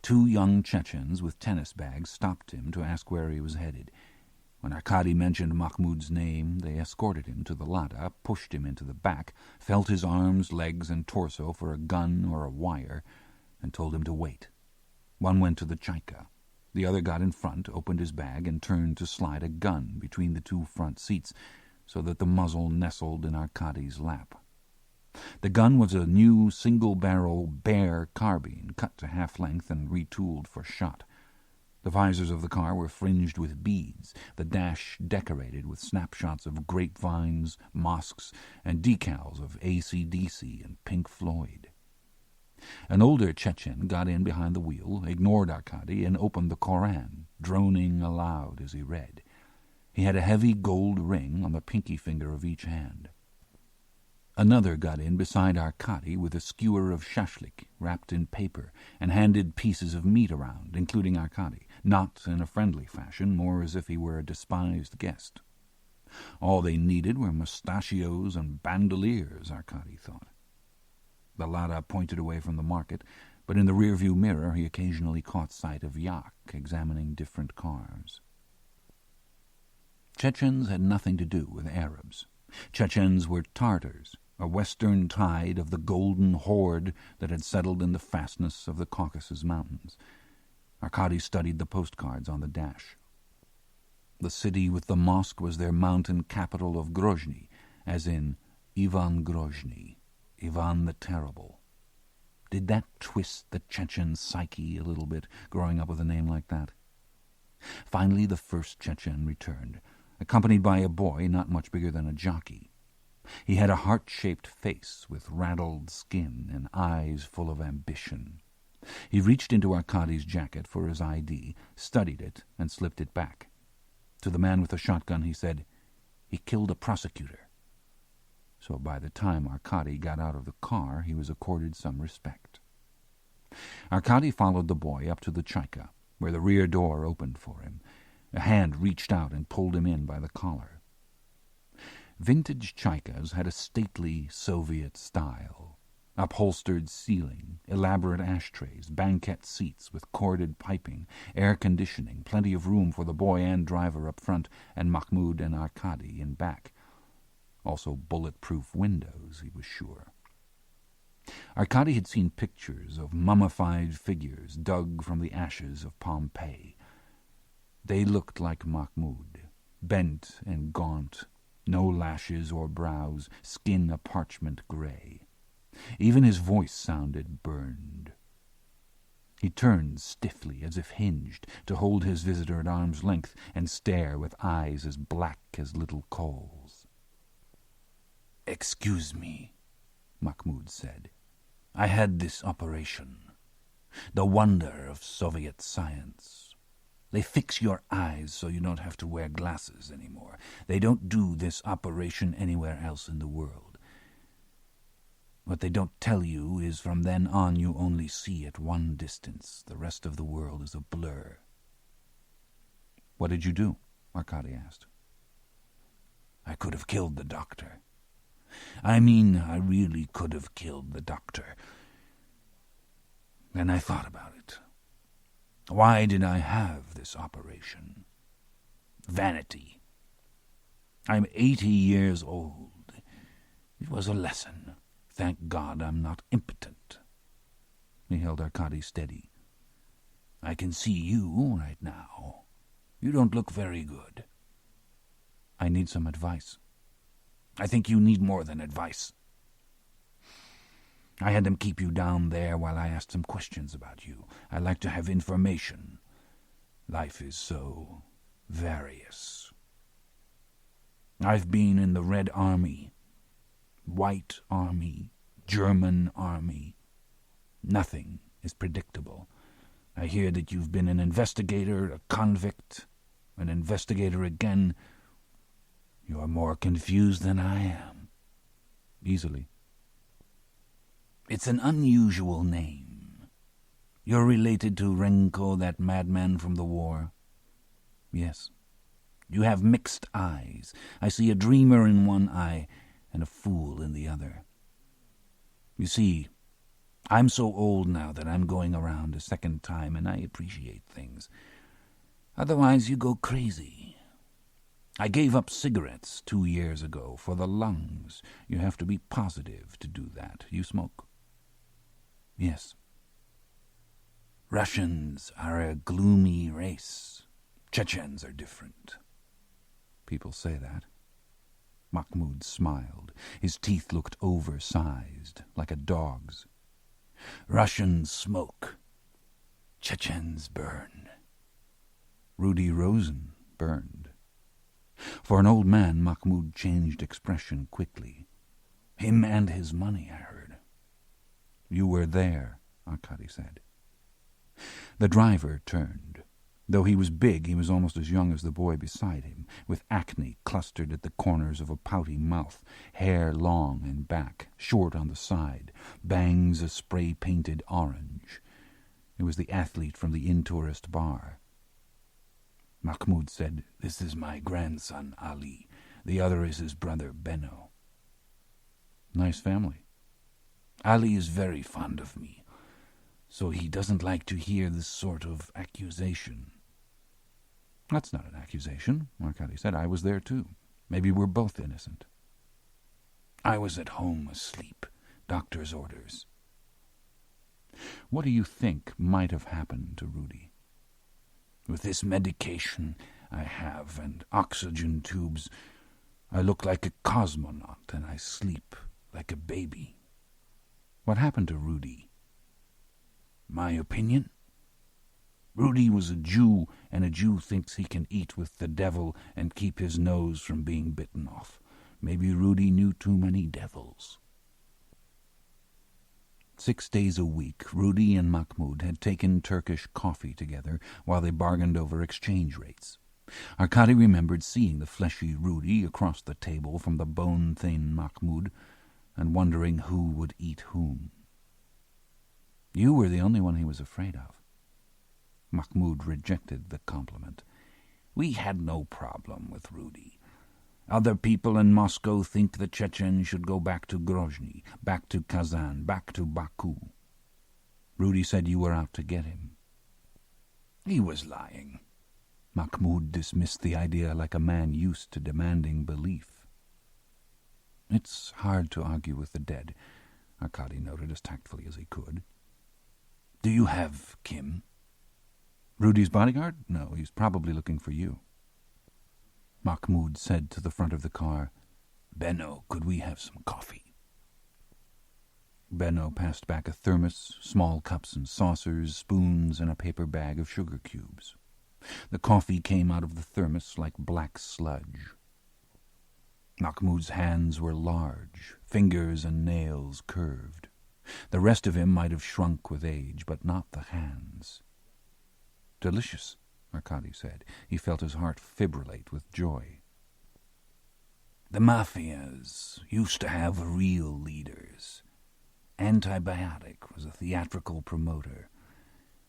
2 young Chechens with tennis bags stopped him to ask where he was headed. When Arkady mentioned Mahmoud's name, they escorted him to the Lada, pushed him into the back, felt his arms, legs, and torso for a gun or a wire, and told him to wait. One went to the Chaika. The other got in front, opened his bag, and turned to slide a gun between the 2 front seats so that the muzzle nestled in Arkady's lap. The gun was a new single-barrel Bear carbine, cut to half-length and retooled for shot. The visors of the car were fringed with beads, the dash decorated with snapshots of grapevines, mosques, and decals of AC/DC and Pink Floyd. An older Chechen got in behind the wheel, ignored Arkady, and opened the Koran, droning aloud as he read. He had a heavy gold ring on the pinky finger of each hand. Another got in beside Arkady with a skewer of shashlik wrapped in paper and handed pieces of meat around, including Arkady, not in a friendly fashion, more as if he were a despised guest. All they needed were mustachios and bandoliers, Arkady thought. The Lada pointed away from the market, but in the rearview mirror he occasionally caught sight of Yak examining different cars. Chechens had nothing to do with Arabs. Chechens were Tartars, a western tide of the golden horde that had settled in the fastness of the Caucasus Mountains. Arkady studied the postcards on the dash. The city with the mosque was their mountain capital of Grozny, as in Ivan Grozny, Ivan the Terrible. Did that twist the Chechen psyche a little bit, growing up with a name like that? Finally the first Chechen returned, accompanied by a boy not much bigger than a jockey. He had a heart-shaped face with raddled skin and eyes full of ambition. He reached into Arkady's jacket for his ID, studied it, and slipped it back. To the man with the shotgun he said, "He killed a prosecutor." so by the time Arkady got out of the car he was accorded some respect. Arkady followed the boy up to the Chaika, where the rear door opened for him. A hand reached out and pulled him in by the collar. Vintage Chaikas had a stately Soviet style. Upholstered ceiling, elaborate ashtrays, banquette seats with corded piping, air conditioning, plenty of room for the boy and driver up front, and Mahmoud and Arkady in back. Also bulletproof windows, he was sure. Arkady had seen pictures of mummified figures dug from the ashes of Pompeii. They looked like Mahmoud, bent and gaunt, no lashes or brows, skin a parchment grey. Even his voice sounded burned. He turned stiffly, as if hinged, to hold his visitor at arm's length and stare with eyes as black as little coals. "Excuse me," Mahmoud said. "I had this operation. The wonder of Soviet science. They fix your eyes so you don't have to wear glasses anymore. They don't do this operation anywhere else in the world. What they don't tell you is from then on you only see at one distance. The rest of the world is a blur." "What did you do?" Arkady asked. "I could have killed the doctor. I mean, I really could have killed the doctor. Then I thought about it. Why did I have this operation? Vanity. I'm 80 years old. It was a lesson. Thank God I'm not impotent." He held Arkady steady. "I can see you right now. You don't look very good." "I need some advice." "I think you need more than advice. I had them keep you down there while I asked some questions about you. I like to have information. Life is so various. I've been in the Red Army, White Army, German Army. Nothing is predictable. I hear that you've been an investigator, a convict, an investigator again. You are more confused than I am." "Easily." "It's an unusual name. You're related to Renko, that madman from the war?" "Yes." "You have mixed eyes. I see a dreamer in one eye and a fool in the other. You see, I'm so old now that I'm going around a second time, and I appreciate things. Otherwise you go crazy. I gave up cigarettes 2 years ago for the lungs. You have to be positive to do that. You smoke?" "Yes." "Russians are a gloomy race. Chechens are different." "People say that." Mahmoud smiled. His teeth looked oversized, like a dog's. "Russians smoke. Chechens burn." Rudy Rosen burned. For an old man, Mahmoud changed expression quickly. "Him and his money, I heard." "You were there," Arkady said. The driver turned. Though he was big, he was almost as young as the boy beside him, with acne clustered at the corners of a pouty mouth, hair long and back, short on the side, bangs a spray-painted orange. It was the athlete from the in-tourist bar. Mahmoud said, "This is my grandson, Ali. The other is his brother, Benno." "Nice family." "Ali is very fond of me, so he doesn't like to hear this sort of accusation." "That's not an accusation," Arkady said. "I was there too. Maybe we're both innocent." "I was at home asleep. Doctor's orders." "What do you think might have happened to Rudy?" "With this medication I have and oxygen tubes, I look like a cosmonaut and I sleep like a baby." "What happened to Rudy?" "My opinion? Rudy was a Jew, and a Jew thinks he can eat with the devil and keep his nose from being bitten off. Maybe Rudy knew too many devils." 6 days a week, Rudy and Mahmoud had taken Turkish coffee together while they bargained over exchange rates. Arkady remembered seeing the fleshy Rudy across the table from the bone-thin Mahmoud and wondering who would eat whom. You were the only one he was afraid of. Mahmoud rejected the compliment. We had no problem with Rudy. Other people in Moscow think the Chechens should go back to Grozny, back to Kazan, back to Baku. Rudy said you were out to get him. He was lying. Mahmoud dismissed the idea like a man used to demanding belief. It's hard to argue with the dead, Arkady noted as tactfully as he could. Do you have Kim? Rudy's bodyguard? No, he's probably looking for you. Mahmoud said to the front of the car, Benno, could we have some coffee? Benno passed back a thermos, small cups and saucers, spoons, and a paper bag of sugar cubes. The coffee came out of the thermos like black sludge. Mahmoud's hands were large, fingers and nails curved. The rest of him might have shrunk with age, but not the hands. Delicious, Arkady said. He felt his heart fibrillate with joy. The mafias used to have real leaders. Antibiotic was a theatrical promoter,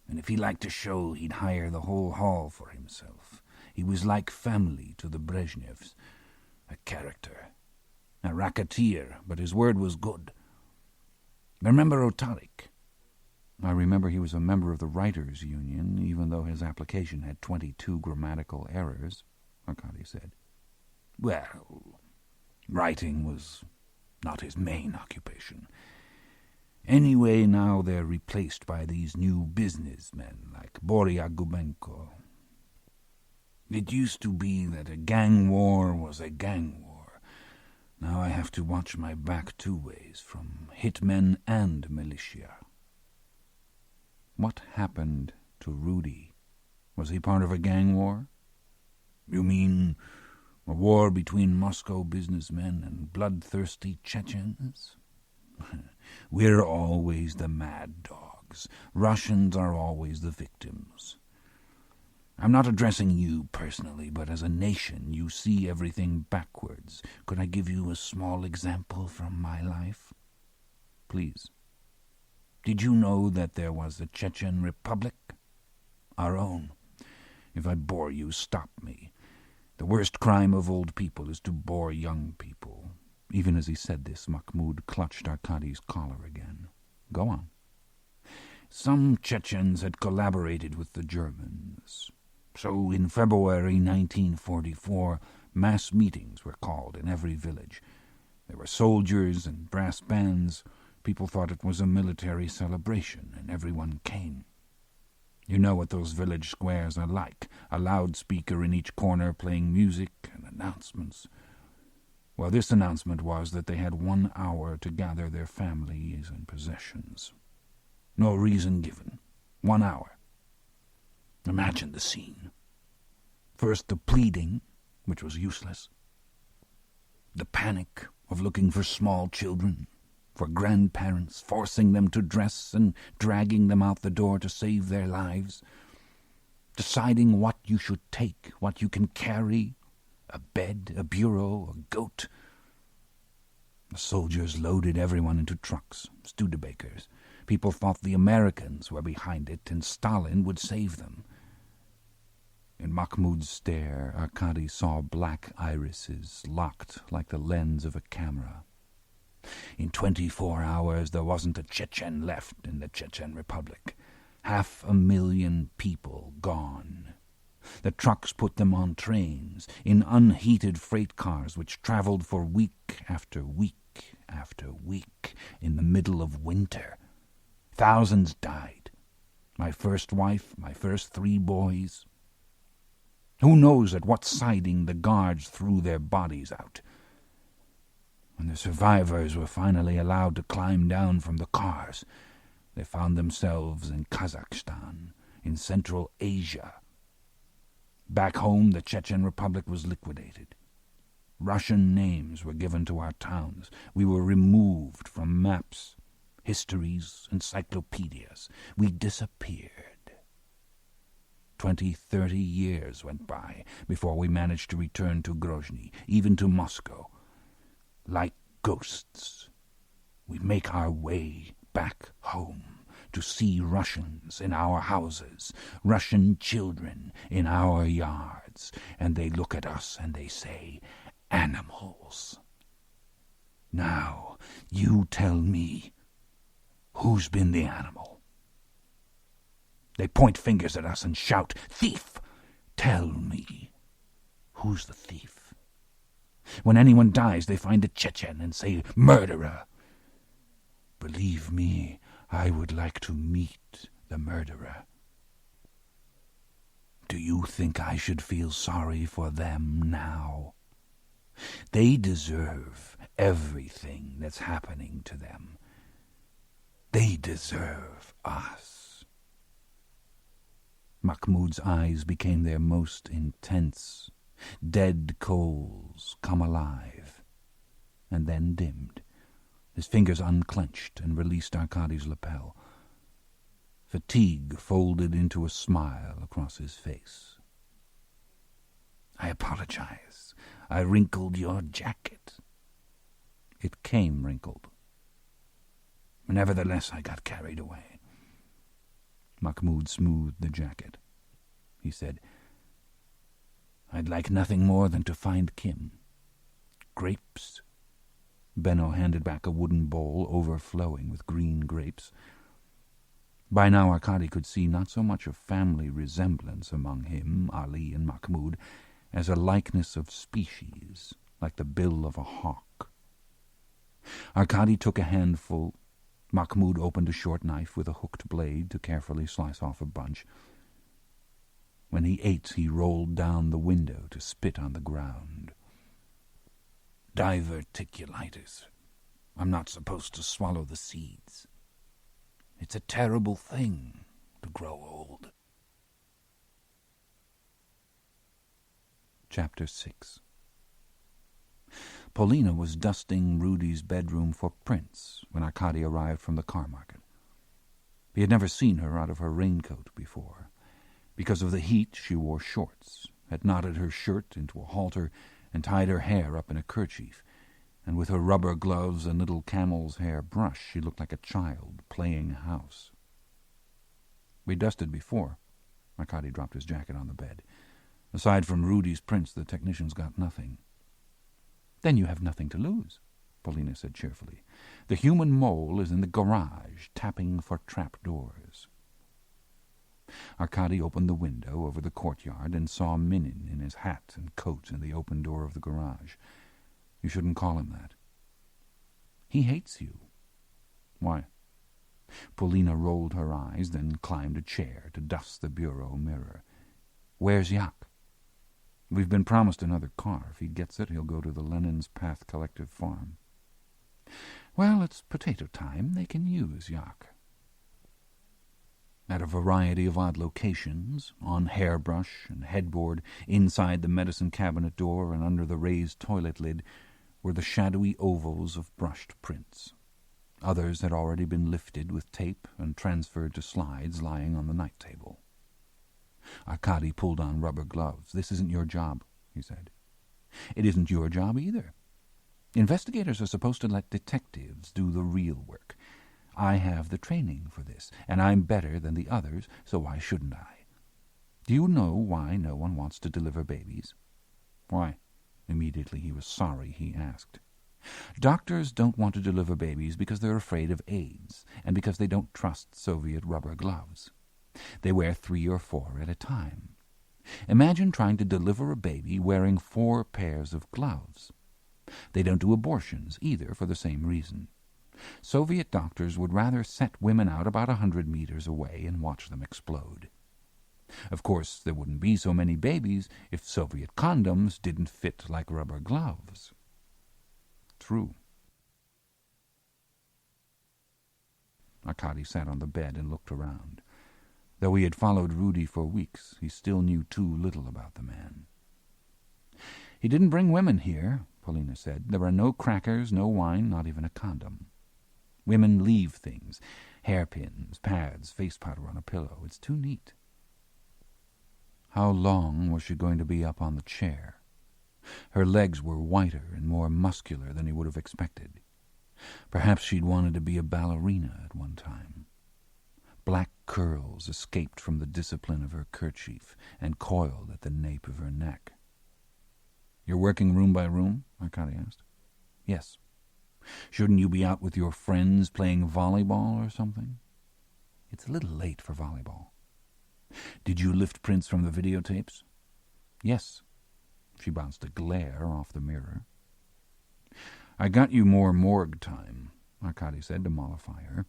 and if he liked a show, he'd hire the whole hall for himself. He was like family to the Brezhnevs, a character, a racketeer, but his word was good. Remember Otarik? I remember he was a member of the Writers' Union, even though his application had 22 grammatical errors, Arkady said. Well, writing was not his main occupation. Anyway, now they're replaced by these new businessmen like Borya Gubenko. It used to be that a gang war was a gang war. Now I have to watch my back two ways, from hitmen and militia. What happened to Rudy? Was he part of a gang war? You mean a war between Moscow businessmen and bloodthirsty Chechens? We're always the mad dogs. Russians are always the victims. I'm not addressing you personally, but as a nation you see everything backwards. Could I give you a small example from my life? Please. Did you know that there was a Chechen Republic? Our own. If I bore you, stop me. The worst crime of old people is to bore young people. Even as he said this, Mahmoud clutched Arkady's collar again. Go on. Some Chechens had collaborated with the Germans. So in February 1944, mass meetings were called in every village. There were soldiers and brass bands. People thought it was a military celebration, and everyone came. You know what those village squares are like, a loudspeaker in each corner playing music and announcements. Well, this announcement was that they had 1 hour to gather their families and possessions. No reason given. 1 hour. Imagine the scene. First the pleading, which was useless. The panic of looking for small children, for grandparents, forcing them to dress and dragging them out the door to save their lives. Deciding what you should take, what you can carry, a bed, a bureau, a goat. The soldiers loaded everyone into trucks, Studebakers. People thought the Americans were behind it and Stalin would save them. In Mahmoud's stare, Arkady saw black irises locked like the lens of a camera. In 24 hours there wasn't a Chechen left in the Chechen Republic. 500,000 people gone. The trucks put them on trains, in unheated freight cars which traveled for week after week after week in the middle of winter. Thousands died. My first wife, my first 3 boys. Who knows at what siding the guards threw their bodies out? When the survivors were finally allowed to climb down from the cars, they found themselves in Kazakhstan, in Central Asia. Back home, the Chechen Republic was liquidated. Russian names were given to our towns. We were removed from maps, histories, encyclopedias. We disappeared. 20, 30 years went by before we managed to return to Grozny, even to Moscow. Like ghosts, we make our way back home to see Russians in our houses, Russian children in our yards, and they look at us and they say, "Animals." Now, you tell me, who's been the animal? They point fingers at us and shout, "Thief!" Tell me, who's the thief? When anyone dies, they find a Chechen and say, "Murderer." Believe me, I would like to meet the murderer. Do you think I should feel sorry for them now? They deserve everything that's happening to them. They deserve us. Mahmoud's eyes became their most intense. Dead coals come alive, and then dimmed. His fingers unclenched and released Arkady's lapel. Fatigue folded into a smile across his face. "I apologize. I wrinkled your jacket." It came wrinkled. Nevertheless, I got carried away. Mahmoud smoothed the jacket. He said, "I'd like nothing more than to find Kim. Grapes." Benno handed back a wooden bowl overflowing with green grapes. By now Arkady could see not so much a family resemblance among him, Ali, and Mahmoud, as a likeness of species, like the bill of a hawk. Arkady took a handful. Mahmoud opened a short knife with a hooked blade to carefully slice off a bunch. When he ate, he rolled down the window to spit on the ground. "Diverticulitis. I'm not supposed to swallow the seeds. It's a terrible thing to grow old." Chapter 6. Polina was dusting Rudy's bedroom for prints when Arkady arrived from the car market. He had never seen her out of her raincoat before. Because of the heat, she wore shorts, had knotted her shirt into a halter, and tied her hair up in a kerchief, and with her rubber gloves and little camel's hair brush she looked like a child playing house. "We dusted before." Arkady dropped his jacket on the bed. "Aside from Rudy's prints, the technicians got nothing." "Then you have nothing to lose," Polina said cheerfully. "The human mole is in the garage, tapping for trapdoors." Arkady opened the window over the courtyard and saw Minin in his hat and coat in the open door of the garage. "You shouldn't call him that." "He hates you." "Why?" Polina rolled her eyes, then climbed a chair to dust the bureau mirror. "Where's Yak?" "We've been promised another car. If he gets it, he'll go to the Lenin's Path Collective Farm." "Well, it's potato time. They can use Yak." At a variety of odd locations, on hairbrush and headboard, inside the medicine cabinet door and under the raised toilet lid, were the shadowy ovals of brushed prints. Others had already been lifted with tape and transferred to slides lying on the night table. Arkady pulled on rubber gloves. "This isn't your job," he said. "It isn't your job either. Investigators are supposed to let detectives do the real work. I have the training for this, and I'm better than the others, so why shouldn't I? Do you know why no one wants to deliver babies?" "Why?" Immediately he was sorry he asked. "Doctors don't want to deliver babies because they're afraid of AIDS, and because they don't trust Soviet rubber gloves. They wear 3 or 4 at a time. Imagine trying to deliver a baby wearing 4 pairs of gloves. They don't do abortions either for the same reason. Soviet doctors would rather set women out about 100 meters away and watch them explode. Of course, there wouldn't be so many babies if Soviet condoms didn't fit like rubber gloves." "True." Arkady sat on the bed and looked around. Though he had followed Rudy for weeks, he still knew too little about the man. "He didn't bring women here," Polina said. "There are no crackers, no wine, not even a condom. Women leave things, hairpins, pads, face powder on a pillow. It's too neat." How long was she going to be up on the chair? Her legs were whiter and more muscular than he would have expected. Perhaps she'd wanted to be a ballerina at one time. Black curls escaped from the discipline of her kerchief and coiled at the nape of her neck. "You're working room by room?" Arkady asked. "Yes." "Shouldn't you be out with your friends playing volleyball or something?" "It's a little late for volleyball." "Did you lift prints from the videotapes?" "Yes." She bounced a glare off the mirror. "I got you more morgue time," Arkady said to mollify her.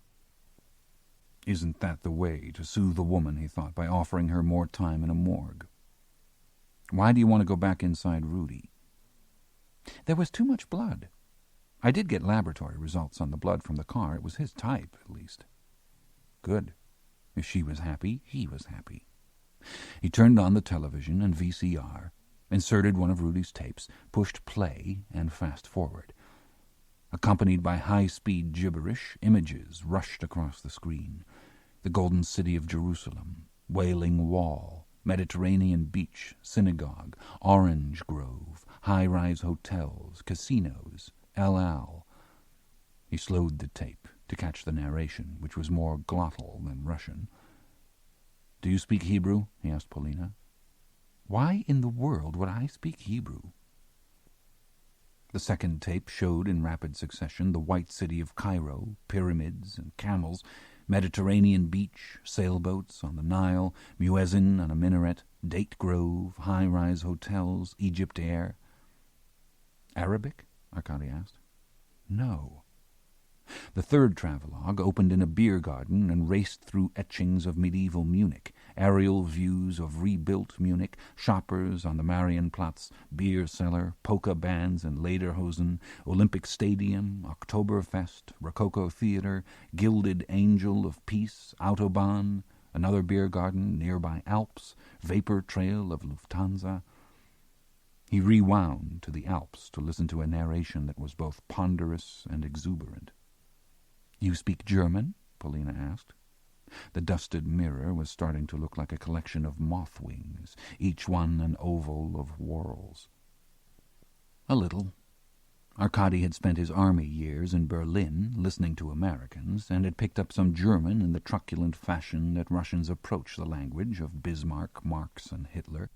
Isn't that the way to soothe a woman, he thought, by offering her more time in a morgue? "Why do you want to go back inside Rudy?" "There was too much blood. I did get laboratory results on the blood from the car. It was his type, at least." Good. If she was happy, he was happy. He turned on the television and VCR, inserted one of Rudy's tapes, pushed play and fast forward. Accompanied by high-speed gibberish, images rushed across the screen. The Golden City of Jerusalem, Wailing Wall, Mediterranean Beach, Synagogue, Orange Grove, high-rise hotels, casinos, El Al. He slowed the tape to catch the narration, which was more glottal than Russian. "Do you speak Hebrew?" he asked Polina. "Why in the world would I speak Hebrew?" The second tape showed in rapid succession the white city of Cairo, pyramids and camels, Mediterranean beach, sailboats on the Nile, muezzin on a minaret, date grove, high-rise hotels, Egypt air. "Arabic?" Arkady asked. "No." The third travelogue opened in a beer garden and raced through etchings of medieval Munich, aerial views of rebuilt Munich, shoppers on the Marienplatz, beer cellar, polka bands and lederhosen, Olympic Stadium, Oktoberfest, Rococo Theater, Gilded Angel of Peace, Autobahn, another beer garden, nearby Alps, vapor trail of Lufthansa. He rewound to the Alps to listen to a narration that was both ponderous and exuberant. "You speak German?" Polina asked. The dusted mirror was starting to look like a collection of moth wings, each one an oval of whorls. "A little." Arkady had spent his army years in Berlin listening to Americans and had picked up some German in the truculent fashion that Russians approach the language of Bismarck, Marx, and Hitler.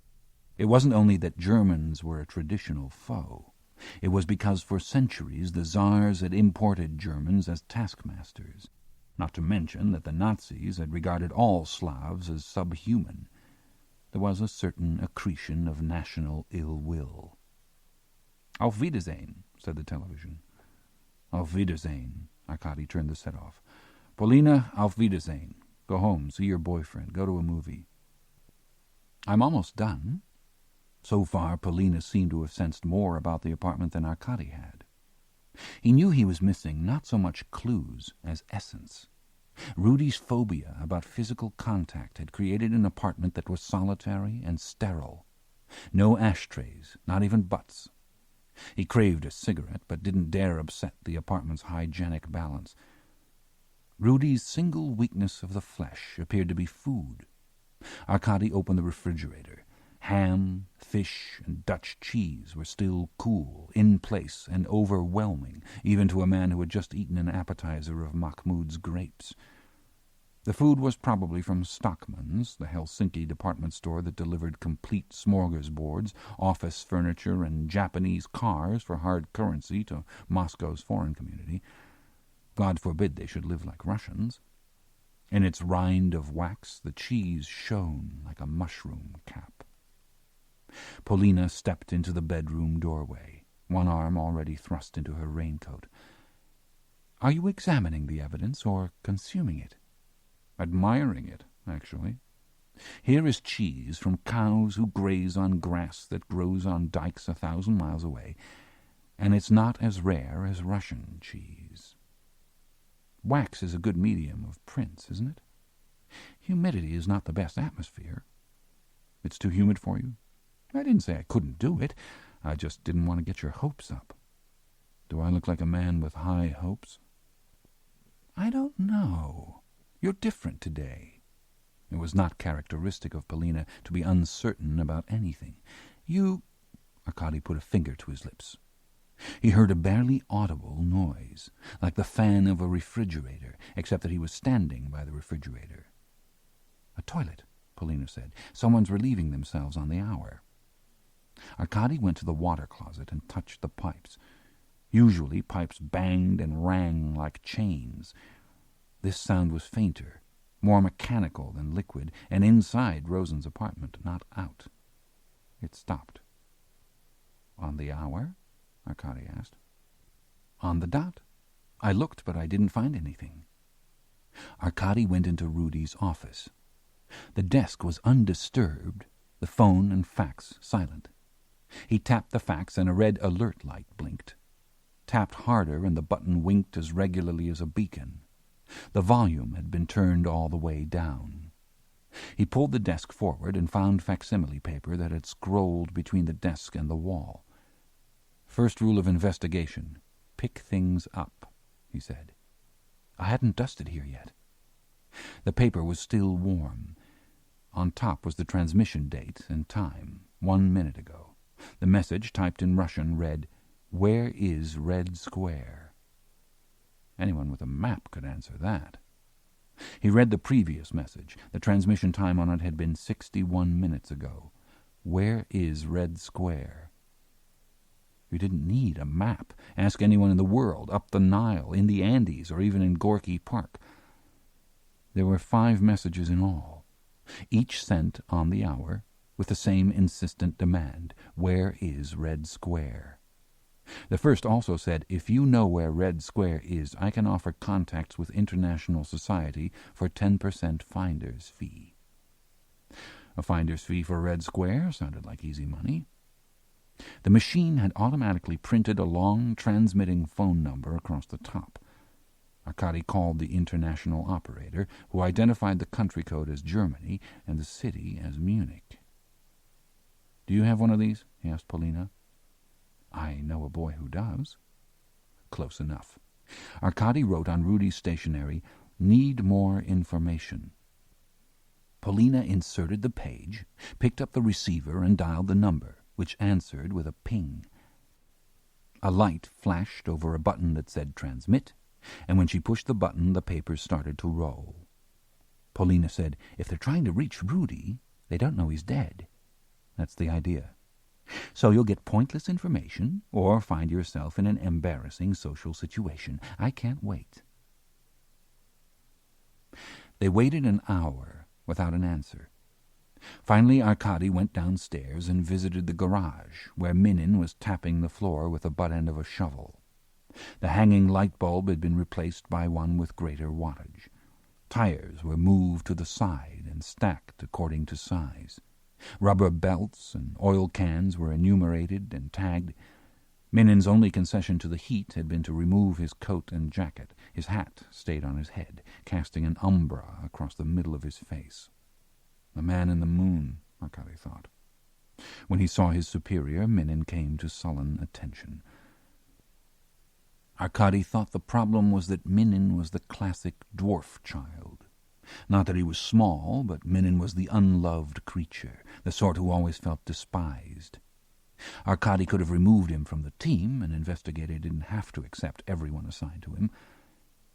It wasn't only that Germans were a traditional foe. It was because for centuries the Tsars had imported Germans as taskmasters, not to mention that the Nazis had regarded all Slavs as subhuman. There was a certain accretion of national ill will. "Auf Wiedersehen," said the television. "Auf Wiedersehen." Arkady turned the set off. "Polina, auf Wiedersehen. Go home, see your boyfriend, go to a movie." "I'm almost done." So far, Polina seemed to have sensed more about the apartment than Arkady had. He knew he was missing not so much clues as essence. Rudy's phobia about physical contact had created an apartment that was solitary and sterile. No ashtrays, not even butts. He craved a cigarette, but didn't dare upset the apartment's hygienic balance. Rudy's single weakness of the flesh appeared to be food. Arkady opened the refrigerator. Ham, fish, and Dutch cheese were still cool, in place, and overwhelming, even to a man who had just eaten an appetizer of Mahmoud's grapes. The food was probably from Stockman's, the Helsinki department store that delivered complete smorgasbords, office furniture, and Japanese cars for hard currency to Moscow's foreign community. God forbid they should live like Russians. In its rind of wax, the cheese shone like a mushroom cap. Polina stepped into the bedroom doorway, one arm already thrust into her raincoat. "Are you examining the evidence or consuming it?" "Admiring it, actually. Here is cheese from cows who graze on grass that grows on dikes 1,000 miles away, and it's not as rare as Russian cheese. Wax is a good medium of prints, isn't it? Humidity is not the best atmosphere. It's too humid for you? I didn't say I couldn't do it. I just didn't want to get your hopes up. Do I look like a man with high hopes?" "I don't know. You're different today." It was not characteristic of Polina to be uncertain about anything. "You—" Arkady put a finger to his lips. He heard a barely audible noise, like the fan of a refrigerator, except that he was standing by the refrigerator. "A toilet," Polina said. "Someone's relieving themselves on the hour." Arkady went to the water closet and touched the pipes. Usually pipes banged and rang like chains. This sound was fainter, more mechanical than liquid, and inside Rosen's apartment, not out. It stopped. "On the hour?" Arkady asked. "On the dot. I looked, but I didn't find anything." Arkady went into Rudy's office. The desk was undisturbed, the phone and fax silent. He tapped the fax and a red alert light blinked. Tapped harder and the button winked as regularly as a beacon. The volume had been turned all the way down. He pulled the desk forward and found facsimile paper that had scrolled between the desk and the wall. "First rule of investigation, pick things up," he said. "I hadn't dusted here yet." The paper was still warm. On top was the transmission date and time, 1 minute ago. The message, typed in Russian, read, "Where is Red Square?" Anyone with a map could answer that. He read the previous message. The transmission time on it had been 61 minutes ago. "Where is Red Square?" You didn't need a map. Ask anyone in the world, up the Nile, in the Andes, or even in Gorky Park. There were 5 messages in all, each sent on the hour, with the same insistent demand, "Where is Red Square?" The first also said, "If you know where Red Square is, I can offer contacts with International Society for 10% finder's fee." A finder's fee for Red Square sounded like easy money. The machine had automatically printed a long transmitting phone number across the top. Arkady called the international operator, who identified the country code as Germany and the city as Munich. "Do you have one of these?" he asked Polina. "I know a boy who does." Close enough. Arkady wrote on Rudy's stationery, "Need more information." Polina inserted the page, picked up the receiver and dialed the number, which answered with a ping. A light flashed over a button that said transmit, and when she pushed the button, the papers started to roll. Polina said, "If they're trying to reach Rudy, they don't know he's dead. That's the idea. So you'll get pointless information or find yourself in an embarrassing social situation. I can't wait." They waited an hour without an answer. Finally, Arkady went downstairs and visited the garage, where Minin was tapping the floor with the butt end of a shovel. The hanging light bulb had been replaced by one with greater wattage. Tires were moved to the side and stacked according to size. Rubber belts and oil cans were enumerated and tagged. Minin's only concession to the heat had been to remove his coat and jacket. His hat stayed on his head, casting an umbra across the middle of his face. The man in the moon, Arkady thought. When he saw his superior, Minin came to sullen attention. Arkady thought the problem was that Minin was the classic dwarf child. Not that he was small, but Minin was the unloved creature, the sort who always felt despised. Arkady could have removed him from the team. An investigator didn't have to accept everyone assigned to him.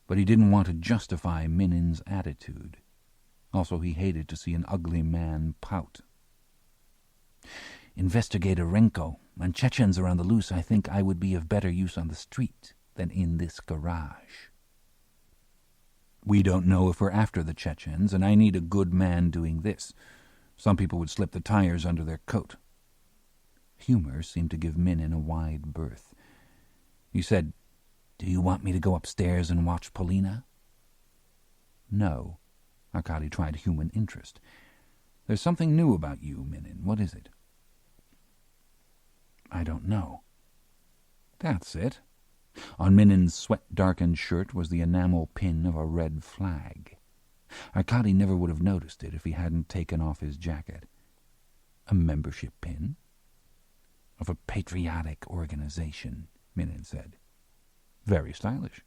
But he didn't want to justify Minin's attitude. Also, he hated to see an ugly man pout. "Investigator Renko, when Chechens are on the loose, I think I would be of better use on the street than in this garage. We don't know if we're after the Chechens, and I need a good man doing this. Some people would slip the tires under their coat." Humor seemed to give Minin a wide berth. He said, "Do you want me to go upstairs and watch Polina?" "No." Arkady tried human interest. "There's something new about you, Minin. What is it?" "I don't know." "That's it." On Minin's sweat-darkened shirt was the enamel pin of a red flag. Arkady never would have noticed it if he hadn't taken off his jacket. "A membership pin?" "Of a patriotic organization," Minin said. "Very stylish."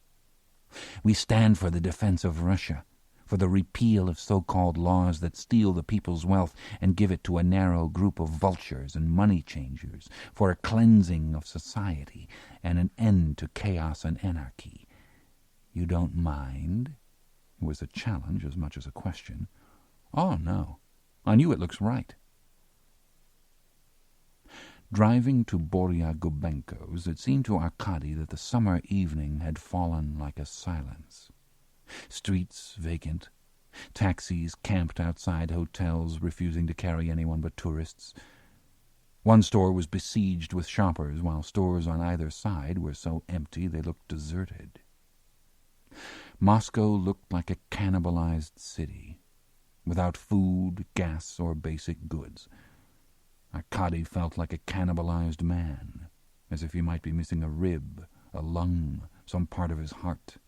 "We stand for the defense of Russia. for the repeal of so-called laws that steal the people's wealth and give it to a narrow group of vultures and money-changers, for a cleansing of society and an end to chaos and anarchy. You don't mind?" It was a challenge as much as a question. "Oh, no. On you it looks right." Driving to Boria Gubenko's, it seemed to Arkady that the summer evening had fallen like a silence. Streets vacant, taxis camped outside hotels refusing to carry anyone but tourists. One store was besieged with shoppers, while stores on either side were so empty they looked deserted. Moscow looked like a cannibalized city, without food, gas, or basic goods. Arkady felt like a cannibalized man, as if he might be missing a rib, a lung, some part of his heart.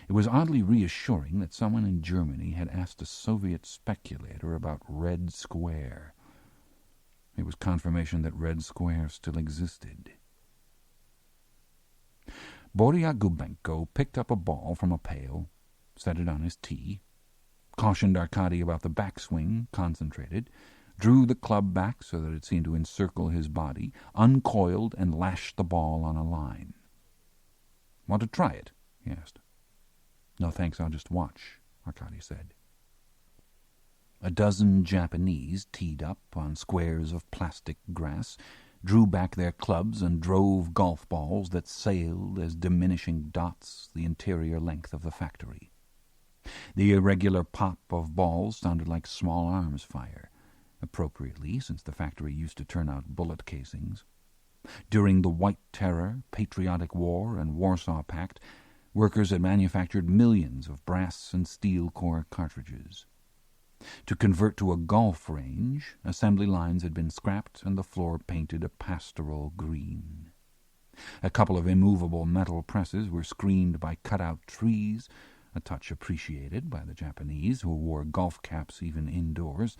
It was oddly reassuring that someone in Germany had asked a Soviet speculator about Red Square. It was confirmation that Red Square still existed. Boria Gubenko picked up a ball from a pail, set it on his tee, cautioned Arkady about the backswing, concentrated, drew the club back so that it seemed to encircle his body, uncoiled, and lashed the ball on a line. "Want to try it?" he asked. "No, thanks, I'll just watch," Arkady said. A dozen Japanese, teed up on squares of plastic grass, drew back their clubs and drove golf balls that sailed as diminishing dots the interior length of the factory. The irregular pop of balls sounded like small arms fire, appropriately, since the factory used to turn out bullet casings. During the White Terror, Patriotic War, and Warsaw Pact, workers had manufactured millions of brass and steel core cartridges. To convert to a golf range, assembly lines had been scrapped and the floor painted a pastoral green. A couple of immovable metal presses were screened by cut-out trees, a touch appreciated by the Japanese, who wore golf caps even indoors.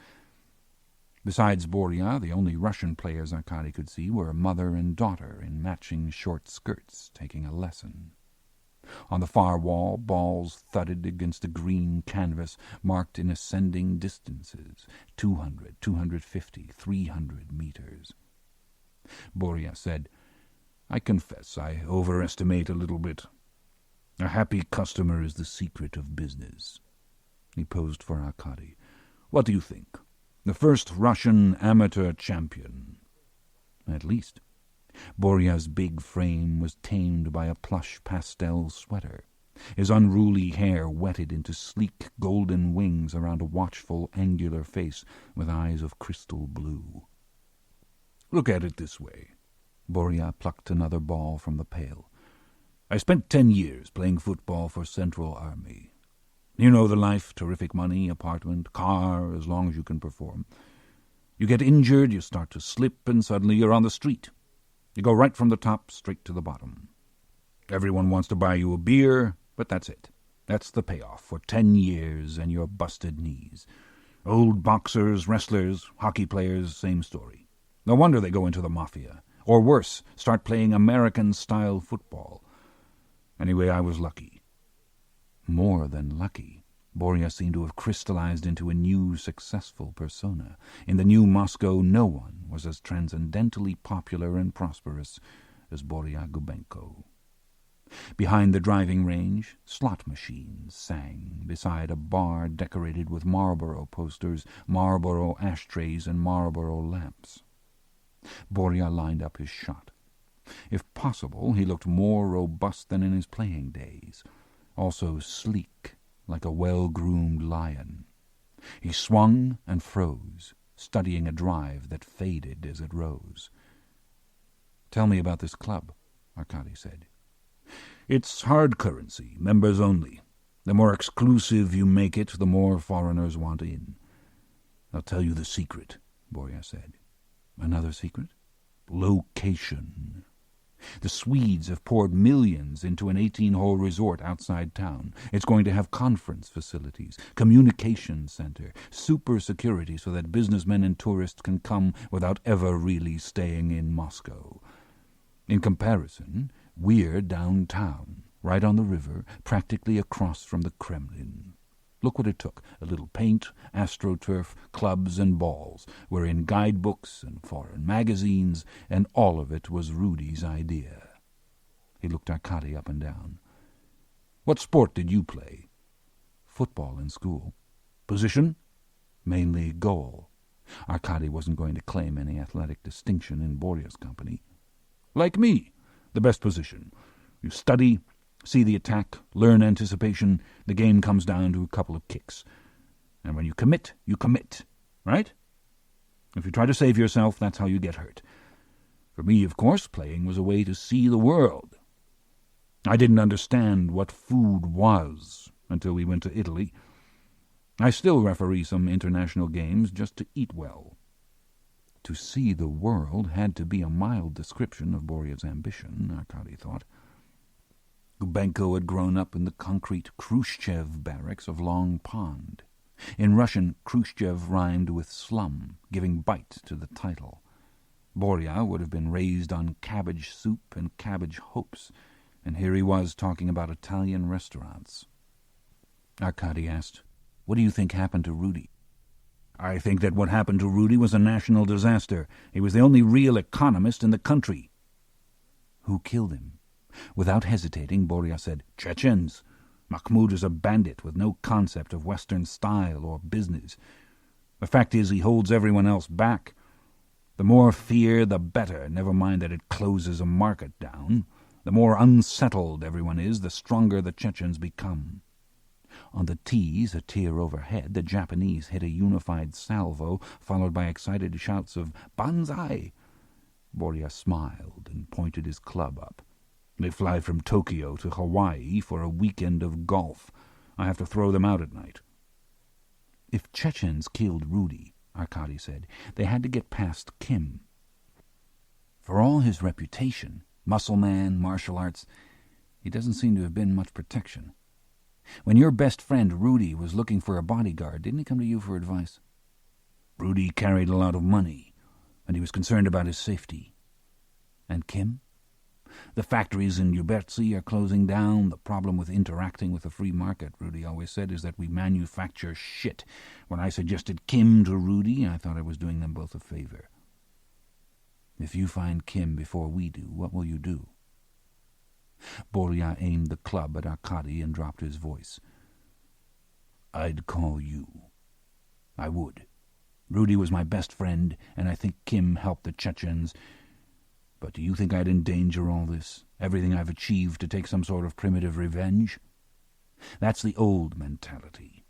Besides Boria, the only Russian players Arkady could see were a mother and daughter in matching short skirts taking a lesson. On the far wall, balls thudded against a green canvas marked in ascending distances, 200, 250, 300 meters. Boria said, "I confess I overestimate a little bit. A happy customer is the secret of business." He posed for Arkady. "What do you think? The first Russian amateur champion?" "At least." Boria's big frame was tamed by a plush pastel sweater. His unruly hair wetted into sleek golden wings around a watchful, angular face with eyes of crystal blue. "Look at it this way." Boria plucked another ball from the pail. "I spent 10 years playing football for Central Army. You know the life, terrific money, apartment, car, as long as you can perform. You get injured, you start to slip, and suddenly you're on the street. You go right from the top straight to the bottom. Everyone wants to buy you a beer, but that's it. That's the payoff for 10 years and your busted knees. Old boxers, wrestlers, hockey players, same story. No wonder they go into the mafia. Or worse, start playing American-style football. Anyway, I was lucky." More than lucky. Boria seemed to have crystallized into a new, successful persona. In the new Moscow, no one was as transcendently popular and prosperous as Boria Gubenko. Behind the driving range, slot machines sang beside a bar decorated with Marlboro posters, Marlboro ashtrays, and Marlboro lamps. Boria lined up his shot. If possible, he looked more robust than in his playing days, also sleek, like a well-groomed lion. He swung and froze, studying a drive that faded as it rose. "Tell me about this club," Arkady said. "It's hard currency, members only. The more exclusive you make it, the more foreigners want in. I'll tell you the secret," Boria said. "Another secret?" "Location. The Swedes have poured millions into an 18-hole resort outside town. It's going to have conference facilities, communication center, super security so that businessmen and tourists can come without ever really staying in Moscow. In comparison, we're downtown, right on the river, practically across from the Kremlin. Look what it took. A little paint, astroturf, clubs and balls were in guidebooks and foreign magazines, and all of it was Rudy's idea. He looked Arkady up and down. What sport did you play? Football in school. Position? Mainly goal. Arkady wasn't going to claim any athletic distinction in Borya's company. Like me, the best position. You study, see the attack, learn anticipation. The game comes down to a couple of kicks. And when you commit, right? If you try to save yourself, that's how you get hurt. For me, of course, playing was a way to see the world. I didn't understand what food was until we went to Italy. I still referee some international games just to eat well. To see the world had to be a mild description of Borya's ambition, Arkady thought. Gubenko had grown up in the concrete Khrushchev barracks of Long Pond. In Russian, Khrushchev rhymed with slum, giving bite to the title. Borya would have been raised on cabbage soup and cabbage hopes, and here he was talking about Italian restaurants. Arkady asked, "What do you think happened to Rudy?" "I think that what happened to Rudy was a national disaster. He was the only real economist in the country." "Who killed him?" Without hesitating, Borya said, "Chechens. Mahmoud is a bandit with no concept of Western style or business. The fact is he holds everyone else back. The more fear, the better, never mind that it closes a market down. The more unsettled everyone is, the stronger the Chechens become." On the tees, a tier overhead, the Japanese hit a unified salvo, followed by excited shouts of "Banzai!" Borya smiled and pointed his club up. "They fly from Tokyo to Hawaii for a weekend of golf. I have to throw them out at night." "If Chechens killed Rudy," Arkady said, "they had to get past Kim. For all his reputation, muscle man, martial arts, he doesn't seem to have been much protection. When your best friend Rudy was looking for a bodyguard, didn't he come to you for advice?" "Rudy carried a lot of money, and he was concerned about his safety." "And Kim?" "The factories in Ubertsi are closing down. The problem with interacting with the free market, Rudy always said, is that we manufacture shit. When I suggested Kim to Rudy, I thought I was doing them both a favor." "If you find Kim before we do, what will you do?" Borya aimed the club at Arkady and dropped his voice. "I'd call you. I would. Rudy was my best friend, and I think Kim helped the Chechens. But do you think I'd endanger all this, everything I've achieved, to take some sort of primitive revenge? That's the old mentality.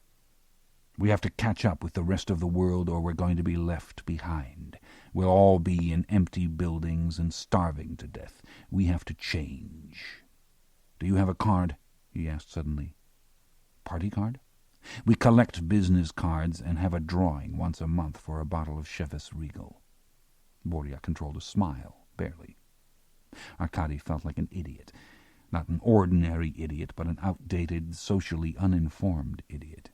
We have to catch up with the rest of the world, or we're going to be left behind. We'll all be in empty buildings and starving to death. We have to change. Do you have a card?" he asked suddenly. "Party card?" "We collect business cards and have a drawing once a month for a bottle of Chivas Regal." Borya controlled a smile. Barely. Arkady felt like an idiot. Not an ordinary idiot, but an outdated, socially uninformed idiot.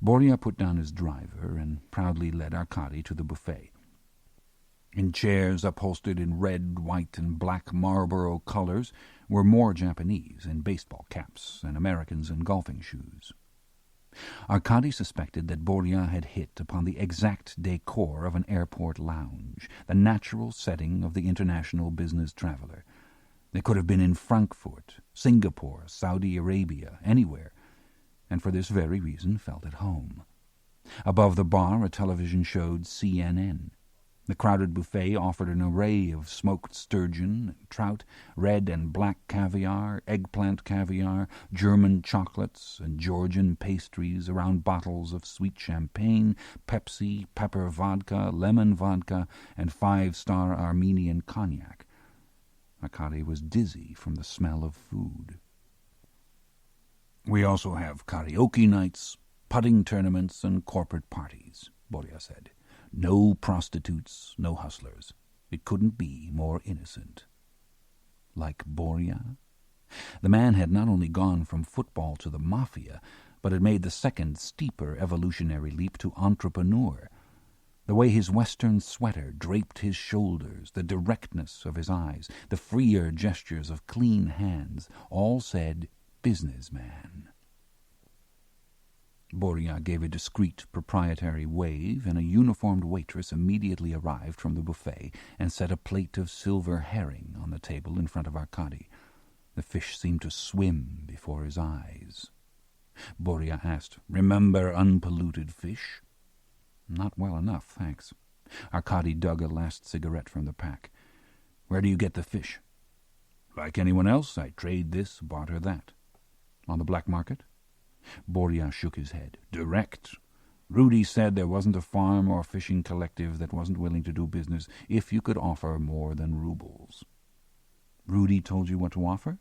Borya put down his driver and proudly led Arkady to the buffet. In chairs upholstered in red, white, and black Marlboro colors were more Japanese in baseball caps and Americans in golfing shoes. Arkady suspected that Borya had hit upon the exact decor of an airport lounge, the natural setting of the international business traveler. They could have been in Frankfurt, Singapore, Saudi Arabia, anywhere, and for this very reason felt at home. Above the bar, a television showed CNN. The crowded buffet offered an array of smoked sturgeon, trout, red and black caviar, eggplant caviar, German chocolates, and Georgian pastries around bottles of sweet champagne, Pepsi, pepper vodka, lemon vodka, and 5-star Armenian cognac. Arkady was dizzy from the smell of food. "We also have karaoke nights, putting tournaments, and corporate parties," Borya said. "No prostitutes, no hustlers. It couldn't be more innocent." Like Borya? The man had not only gone from football to the mafia, but had made the second, steeper evolutionary leap to entrepreneur. The way his western sweater draped his shoulders, the directness of his eyes, the freer gestures of clean hands, all said businessman. Boria gave a discreet proprietary wave, and a uniformed waitress immediately arrived from the buffet and set a plate of silver herring on the table in front of Arkady. The fish seemed to swim before his eyes. Boria asked, "Remember unpolluted fish?" "Not well enough, thanks." Arkady dug a last cigarette from the pack. "Where do you get the fish?" "Like anyone else, I trade this, barter that." "On the black market?" Boria shook his head. "Direct. Rudy said there wasn't a farm or fishing collective that wasn't willing to do business if you could offer more than rubles." "Rudy told you what to offer?"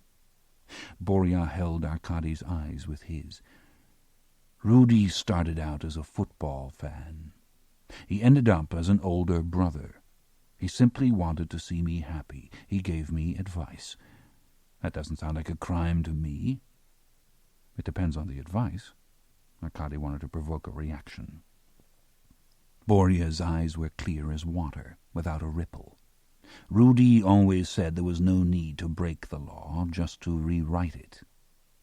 Boria held Arkady's eyes with his. "Rudy started out as a football fan. He ended up as an older brother. He simply wanted to see me happy. He gave me advice. That doesn't sound like a crime to me." "It depends on the advice." Arkady wanted to provoke a reaction. Boria's eyes were clear as water, without a ripple. "Rudy always said there was no need to break the law, just to rewrite it."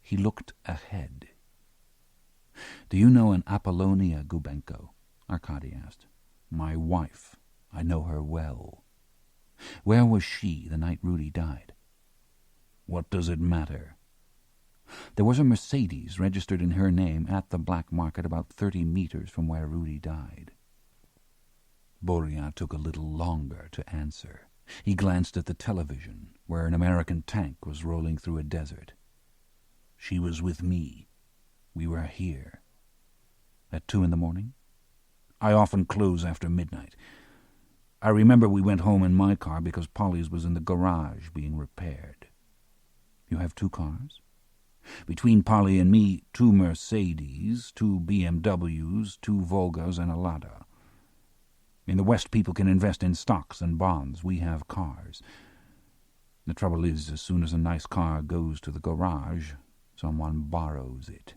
He looked ahead. "Do you know an Apollonia Gubenko?" Arkady asked. "My wife. I know her well." "Where was she the night Rudy died?" "What does it matter?" "There was a Mercedes registered in her name at the black market about 30 meters from where Rudy died." Boria took a little longer to answer. He glanced at the television, where an American tank was rolling through a desert. "She was with me. We were here." "At 2 a.m? "I often close after midnight. I remember we went home in my car because Polly's was in the garage being repaired." "You have 2 cars?" "Between Polly and me, 2 Mercedes, 2 BMWs, 2 Volgas, and a Lada. In the West, people can invest in stocks and bonds. We have cars. The trouble is, as soon as a nice car goes to the garage, someone borrows it.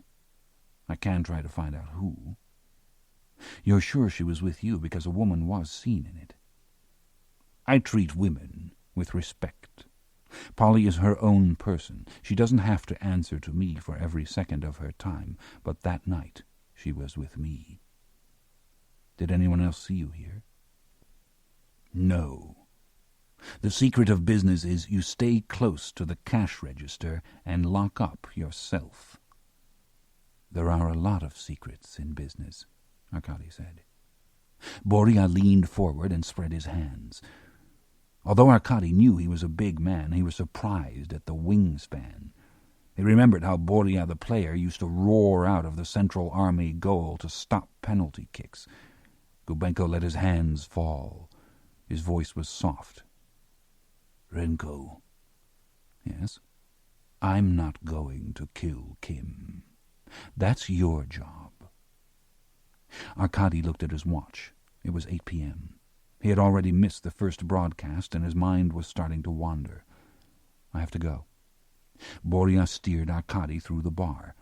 I can try to find out who." "You're sure she was with you, because a woman was seen in it?" "I treat women with respect. Polly is her own person. She doesn't have to answer to me for every second of her time, but that night she was with me." "Did anyone else see you here?" "No. The secret of business is you stay close to the cash register and lock up yourself." "There are a lot of secrets in business," Arkady said. Boria leaned forward and spread his hands. Although Arkady knew he was a big man, he was surprised at the wingspan. He remembered how Boria the player used to roar out of the Central Army goal to stop penalty kicks. Gubenko let his hands fall. His voice was soft. "Renko." "Yes?" "I'm not going to kill Kim. That's your job." Arkady looked at his watch. It was 8 p.m. He had already missed the first broadcast, and his mind was starting to wander. "I have to go." Boria steered Arkady through the bar.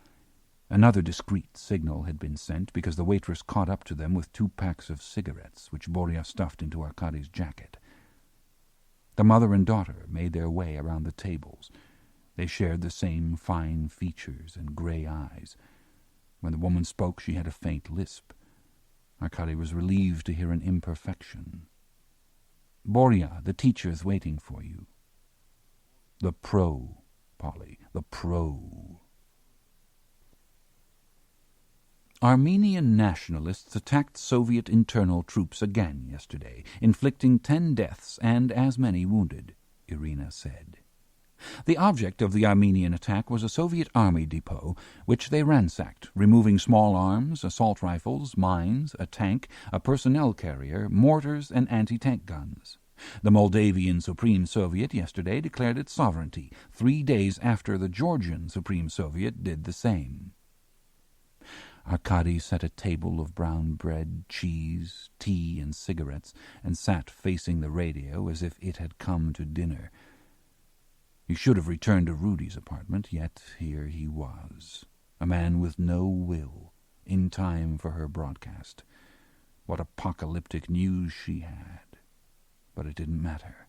Another discreet signal had been sent, because the waitress caught up to them with 2 packs of cigarettes, which Boria stuffed into Arkady's jacket. The mother and daughter made their way around the tables. They shared the same fine features and grey eyes. When the woman spoke, she had a faint lisp. Arkady was relieved to hear an imperfection. "Boria, the teacher's waiting for you." "The pro, Polly, the pro." Armenian nationalists attacked Soviet internal troops again yesterday, inflicting 10 deaths and as many wounded, Irina said. The object of the Armenian attack was a Soviet army depot, which they ransacked, removing small arms, assault rifles, mines, a tank, a personnel carrier, mortars, and anti-tank guns. The Moldavian Supreme Soviet yesterday declared its sovereignty, 3 days after the Georgian Supreme Soviet did the same. Arkady set a table of brown bread, cheese, tea, and cigarettes, and sat facing the radio as if it had come to dinner. He should have returned to Rudy's apartment, yet here he was, a man with no will, in time for her broadcast. What apocalyptic news she had. But it didn't matter.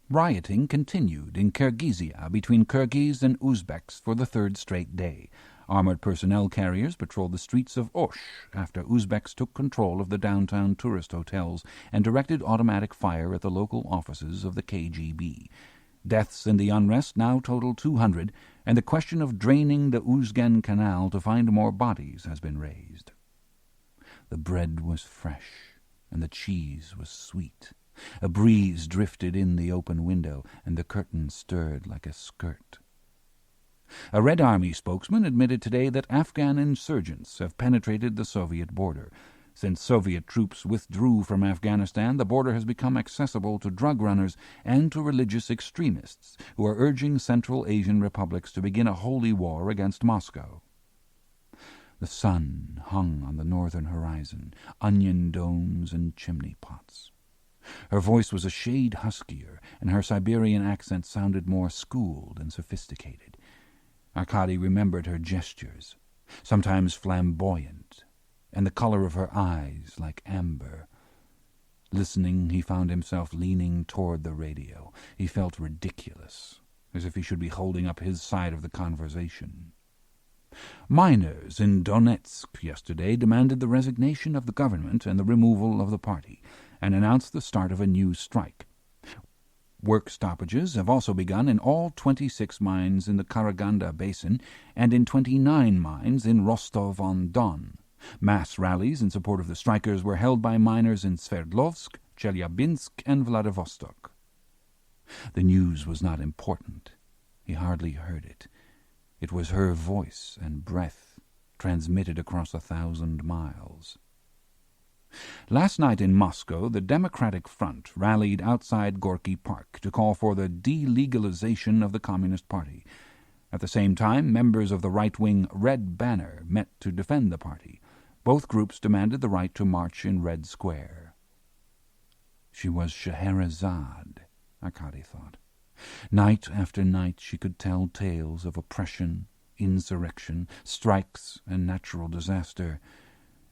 Rioting continued in Kirgizia between Kyrgyz and Uzbeks for the third straight day. Armored personnel carriers patrolled the streets of Osh after Uzbeks took control of the downtown tourist hotels and directed automatic fire at the local offices of the KGB. Deaths in the unrest now total 200, and the question of draining the Uzgen Canal to find more bodies has been raised. The bread was fresh, and the cheese was sweet. A breeze drifted in the open window, and the curtain stirred like a skirt. A Red Army spokesman admitted today that Afghan insurgents have penetrated the Soviet border. Since Soviet troops withdrew from Afghanistan, the border has become accessible to drug runners and to religious extremists who are urging Central Asian republics to begin a holy war against Moscow. The sun hung on the northern horizon, onion domes and chimney pots. Her voice was a shade huskier, and her Siberian accent sounded more schooled and sophisticated. Arkady remembered her gestures, sometimes flamboyant, and the color of her eyes like amber. Listening, he found himself leaning toward the radio. He felt ridiculous, as if he should be holding up his side of the conversation. Miners in Donetsk yesterday demanded the resignation of the government and the removal of the party, and announced the start of a new strike. Work stoppages have also begun in all 26 mines in the Karaganda Basin and in 29 mines in Rostov-on-Don. Mass rallies in support of the strikers were held by miners in Sverdlovsk, Chelyabinsk, and Vladivostok. The news was not important. He hardly heard it. It was her voice and breath, transmitted across 1,000 miles. Last night in Moscow, the Democratic Front rallied outside Gorky Park to call for the delegalization of the Communist Party. At the same time, members of the right-wing Red Banner met to defend the party. Both groups demanded the right to march in Red Square. She was Scheherazade, Arkady thought. Night after night she could tell tales of oppression, insurrection, strikes, and natural disaster,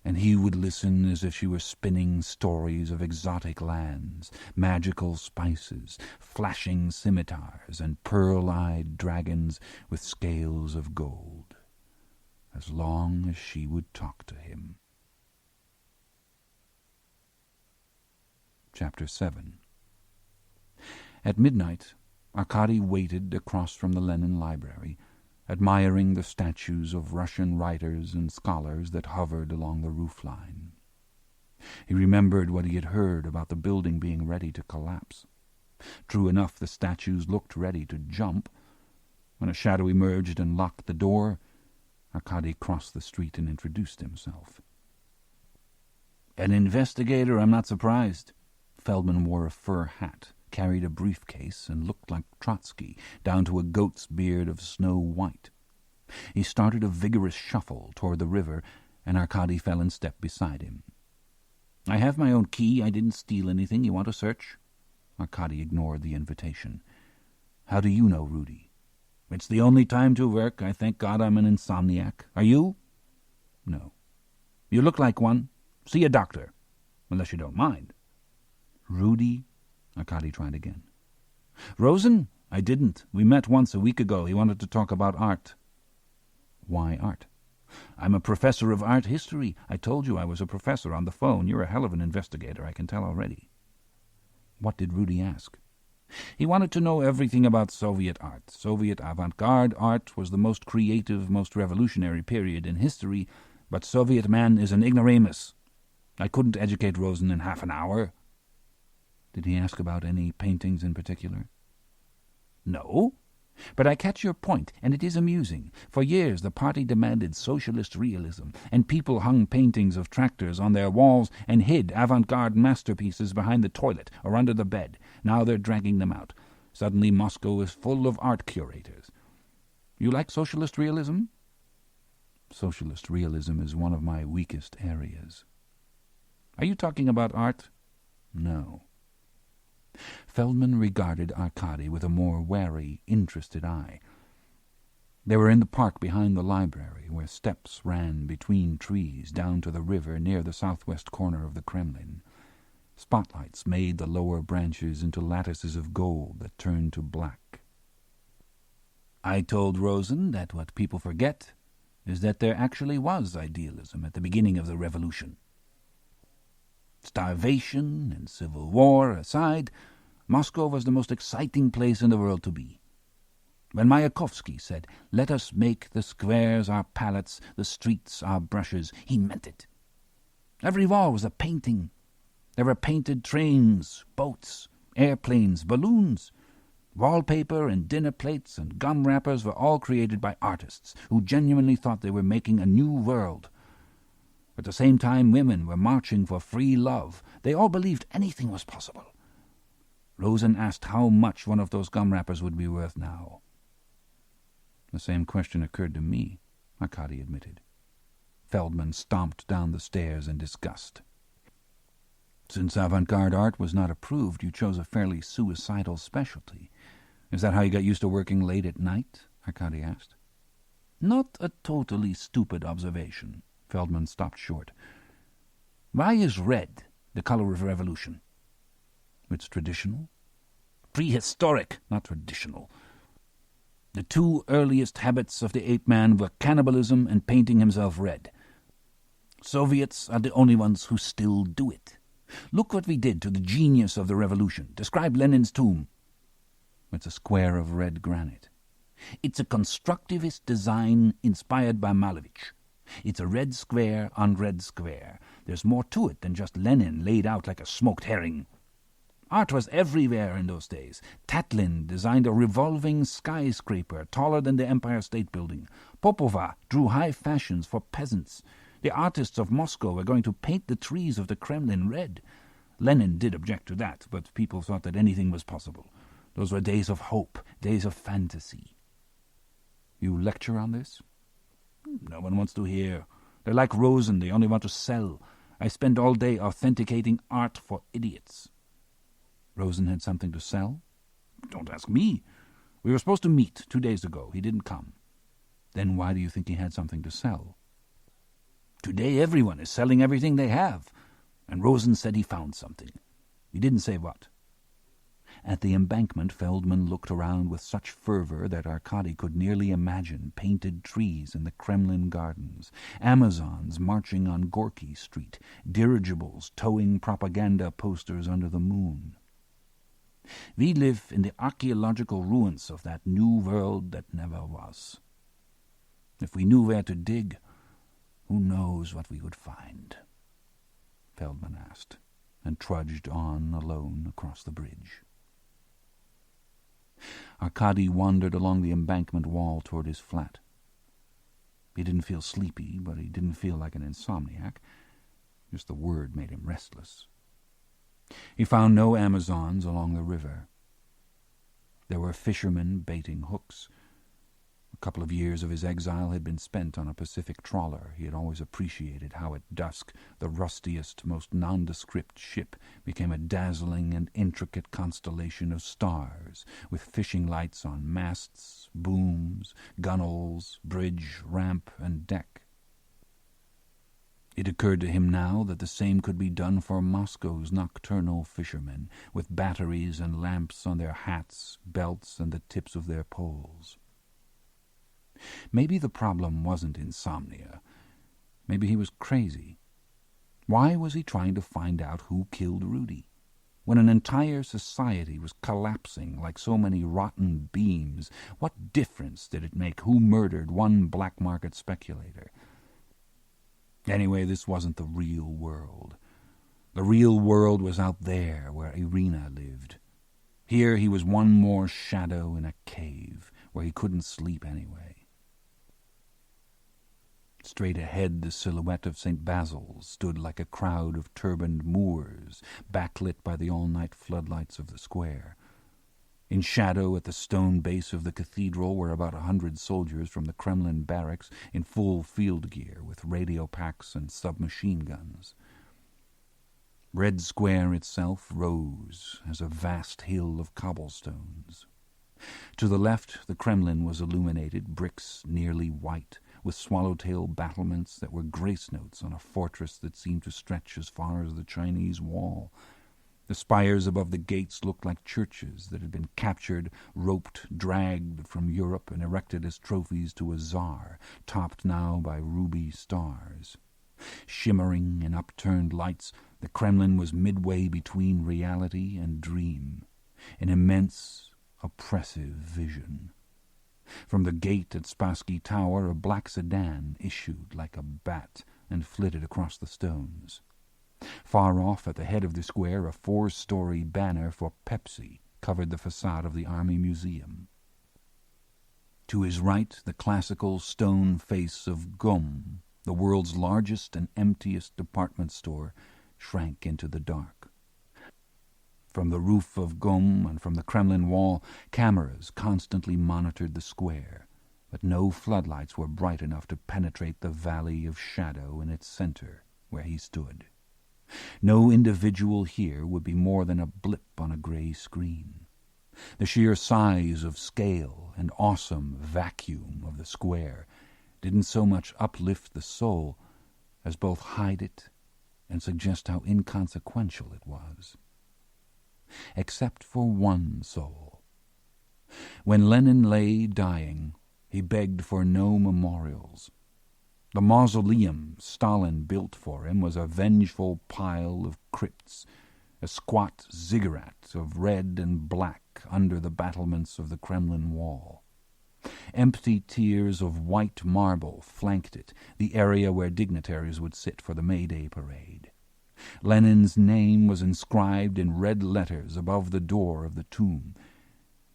and he would listen as if she were spinning stories of exotic lands, magical spices, flashing scimitars, and pearl-eyed dragons with scales of gold, as long as she would talk to him. Chapter 7. At midnight, Arkady waited across from the Lenin Library, admiring the statues of Russian writers and scholars that hovered along the roofline. He remembered what he had heard about the building being ready to collapse. True enough, the statues looked ready to jump. When a shadow emerged and locked the door, Arkady crossed the street and introduced himself. "An investigator, I'm not surprised." Feldman wore a fur hat, carried a briefcase, and looked like Trotsky, down to a goat's beard of snow white. He started a vigorous shuffle toward the river, and Arkady fell in step beside him. "I have my own key. I didn't steal anything. You want to search?" Arkady ignored the invitation. "How do you know Rudy?" "It's the only time to work. I thank God I'm an insomniac. Are you?" "No." "You look like one. See a doctor. Unless you don't mind." "Rudy?" Arkady tried again. "Rosen? I didn't. We met once a week ago. He wanted to talk about art." "Why art?" "I'm a professor of art history. I told you I was a professor on the phone. You're a hell of an investigator, I can tell already." "What did Rudy ask?" "He wanted to know everything about Soviet art. Soviet avant-garde art was the most creative, most revolutionary period in history, but Soviet man is an ignoramus. I couldn't educate Rosen in half an hour." "Did he ask about any paintings in particular?" "No. But I catch your point, and it is amusing. For years the party demanded socialist realism, and people hung paintings of tractors on their walls and hid avant-garde masterpieces behind the toilet or under the bed. Now they're dragging them out. Suddenly Moscow is full of art curators. You like socialist realism?" "Socialist realism is one of my weakest areas." "Are you talking about art?" "No." Feldman regarded Arkady with a more wary, interested eye. They were in the park behind the library, where steps ran between trees down to the river near the southwest corner of the Kremlin. Spotlights made the lower branches into lattices of gold that turned to black. I told Rosen that what people forget is that there actually was idealism at the beginning of the revolution. Starvation and civil war aside, Moscow was the most exciting place in the world to be. When Mayakovsky said, "Let us make the squares our palettes, the streets our brushes," he meant it. Every wall was a painting. There were painted trains, boats, airplanes, balloons. Wallpaper and dinner plates and gum wrappers were all created by artists who genuinely thought they were making a new world. At the same time, women were marching for free love. They all believed anything was possible. Rosen asked how much one of those gum wrappers would be worth now. The same question occurred to me, Arkady admitted. Feldman stomped down the stairs in disgust. Since avant-garde art was not approved, you chose a fairly suicidal specialty. Is that how you got used to working late at night? Arkady asked. Not a totally stupid observation. Feldman stopped short. Why is red the color of revolution? It's traditional. Prehistoric, not traditional. The two earliest habits of the ape-man were cannibalism and painting himself red. Soviets are the only ones who still do it. Look what we did to the genius of the revolution. Describe Lenin's tomb. It's a square of red granite. It's a constructivist design inspired by Malevich. It's a red square on red square. There's more to it than just Lenin laid out like a smoked herring. Art was everywhere in those days. Tatlin designed a revolving skyscraper taller than the Empire State Building. Popova drew high fashions for peasants. The artists of Moscow were going to paint the trees of the Kremlin red. Lenin did object to that, but people thought that anything was possible. Those were days of hope, days of fantasy. You lecture on this? No one wants to hear. They're like Rosen, they only want to sell. I spend all day authenticating art for idiots. Rosen had something to sell? Don't ask me. We were supposed to meet 2 days ago. He didn't come. Then why do you think he had something to sell? Today everyone is selling everything they have, and Rosen said he found something. He didn't say what. At the embankment, Feldman looked around with such fervor that Arkady could nearly imagine painted trees in the Kremlin gardens, Amazons marching on Gorky Street, dirigibles towing propaganda posters under the moon. We live in the archaeological ruins of that new world that never was. If we knew where to dig, who knows what we would find? Feldman asked, and trudged on alone across the bridge. Arkady wandered along the embankment wall toward his flat. He didn't feel sleepy, but he didn't feel like an insomniac. Just the word made him restless. He found no Amazons along the river. There were fishermen baiting hooks. A couple of years of his exile had been spent on a Pacific trawler. He had always appreciated how at dusk the rustiest, most nondescript ship became a dazzling and intricate constellation of stars, with fishing lights on masts, booms, gunwales, bridge, ramp, and deck. It occurred to him now that the same could be done for Moscow's nocturnal fishermen, with batteries and lamps on their hats, belts, and the tips of their poles. Maybe the problem wasn't insomnia. Maybe he was crazy. Why was he trying to find out who killed Rudy? When an entire society was collapsing like so many rotten beams, what difference did it make who murdered one black market speculator? Anyway, this wasn't the real world. The real world was out there where Irina lived. Here he was one more shadow in a cave where he couldn't sleep anyway. Straight ahead, the silhouette of St. Basil's stood like a crowd of turbaned Moors, backlit by the all-night floodlights of the square. In shadow at the stone base of the cathedral were about 100 soldiers from the Kremlin barracks in full field gear with radio packs and submachine guns. Red Square itself rose as a vast hill of cobblestones. To the left the Kremlin was illuminated, bricks nearly white, with swallowtail battlements that were grace notes on a fortress that seemed to stretch as far as the Chinese wall. The spires above the gates looked like churches that had been captured, roped, dragged from Europe, and erected as trophies to a czar, topped now by ruby stars. Shimmering in upturned lights, the Kremlin was midway between reality and dream, an immense, oppressive vision. From the gate at Spassky Tower a black sedan issued like a bat and flitted across the stones. Far off at the head of the square a 4-story banner for Pepsi covered the facade of the Army Museum. To his right the classical stone face of GUM, the world's largest and emptiest department store, shrank into the dark. From the roof of GUM and from the Kremlin wall, cameras constantly monitored the square, but no floodlights were bright enough to penetrate the valley of shadow in its center where he stood. No individual here would be more than a blip on a gray screen. The sheer size of scale and awesome vacuum of the square didn't so much uplift the soul as both hide it and suggest how inconsequential it was. Except for one soul. When Lenin lay dying, he begged for no memorials. The mausoleum Stalin built for him was a vengeful pile of crypts, a squat ziggurat of red and black under the battlements of the Kremlin wall. Empty tiers of white marble flanked it, the area where dignitaries would sit for the May Day parade. Lenin's name was inscribed in red letters above the door of the tomb.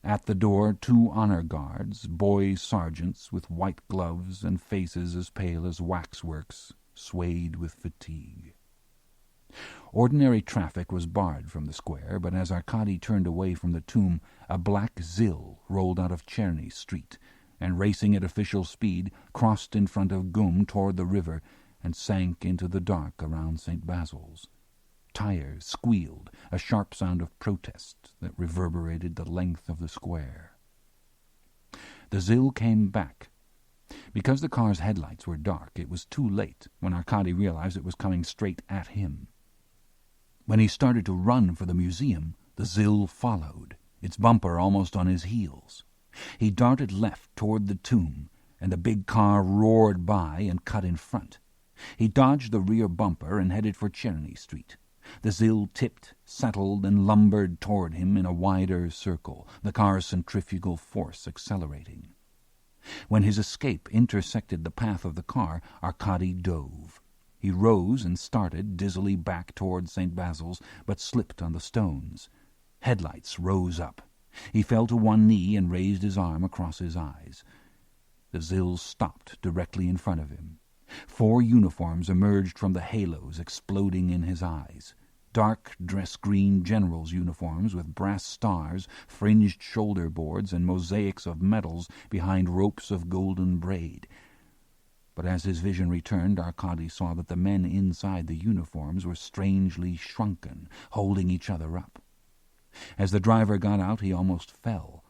At the door 2 honor guards, boy sergeants with white gloves and faces as pale as waxworks, swayed with fatigue. Ordinary traffic was barred from the square, but as Arkady turned away from the tomb, a black Zil rolled out of Cherny Street, and racing at official speed, crossed in front of GUM toward the river and sank into the dark around St. Basil's. Tires squealed, a sharp sound of protest that reverberated the length of the square. The Zil came back. Because the car's headlights were dark, it was too late when Arkady realized it was coming straight at him. When he started to run for the museum, the Zil followed, its bumper almost on his heels. He darted left toward the tomb, and the big car roared by and cut in front. He dodged the rear bumper and headed for Cherny Street. The Zil tipped, settled, and lumbered toward him in a wider circle, the car's centrifugal force accelerating. When his escape intersected the path of the car, Arkady dove. He rose and started dizzily back toward St. Basil's, but slipped on the stones. Headlights rose up. He fell to one knee and raised his arm across his eyes. The Zil stopped directly in front of him. 4 uniforms emerged from the halos, exploding in his eyes. Dark dress-green generals' uniforms with brass stars, fringed shoulder boards, and mosaics of medals behind ropes of golden braid. But as his vision returned, Arkady saw that the men inside the uniforms were strangely shrunken, holding each other up. As the driver got out, he almost fell.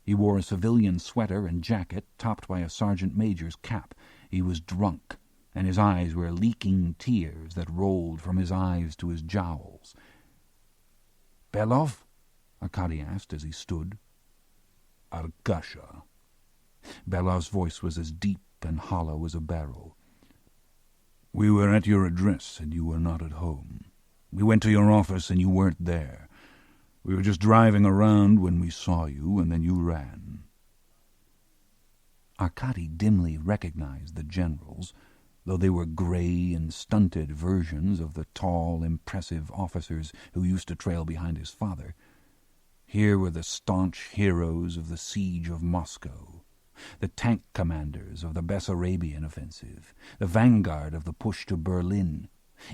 He wore a civilian sweater and jacket topped by a sergeant major's cap. He was drunk, and his eyes were leaking tears that rolled from his eyes to his jowls. "Belov?" Arkady asked as he stood. "Arkasha." Belov's voice was as deep and hollow as a barrel. "We were at your address, and you were not at home. We went to your office, and you weren't there. We were just driving around when we saw you, and then you ran." Arkady dimly recognized the generals, though they were gray and stunted versions of the tall, impressive officers who used to trail behind his father. Here were the staunch heroes of the siege of Moscow, the tank commanders of the Bessarabian offensive, the vanguard of the push to Berlin,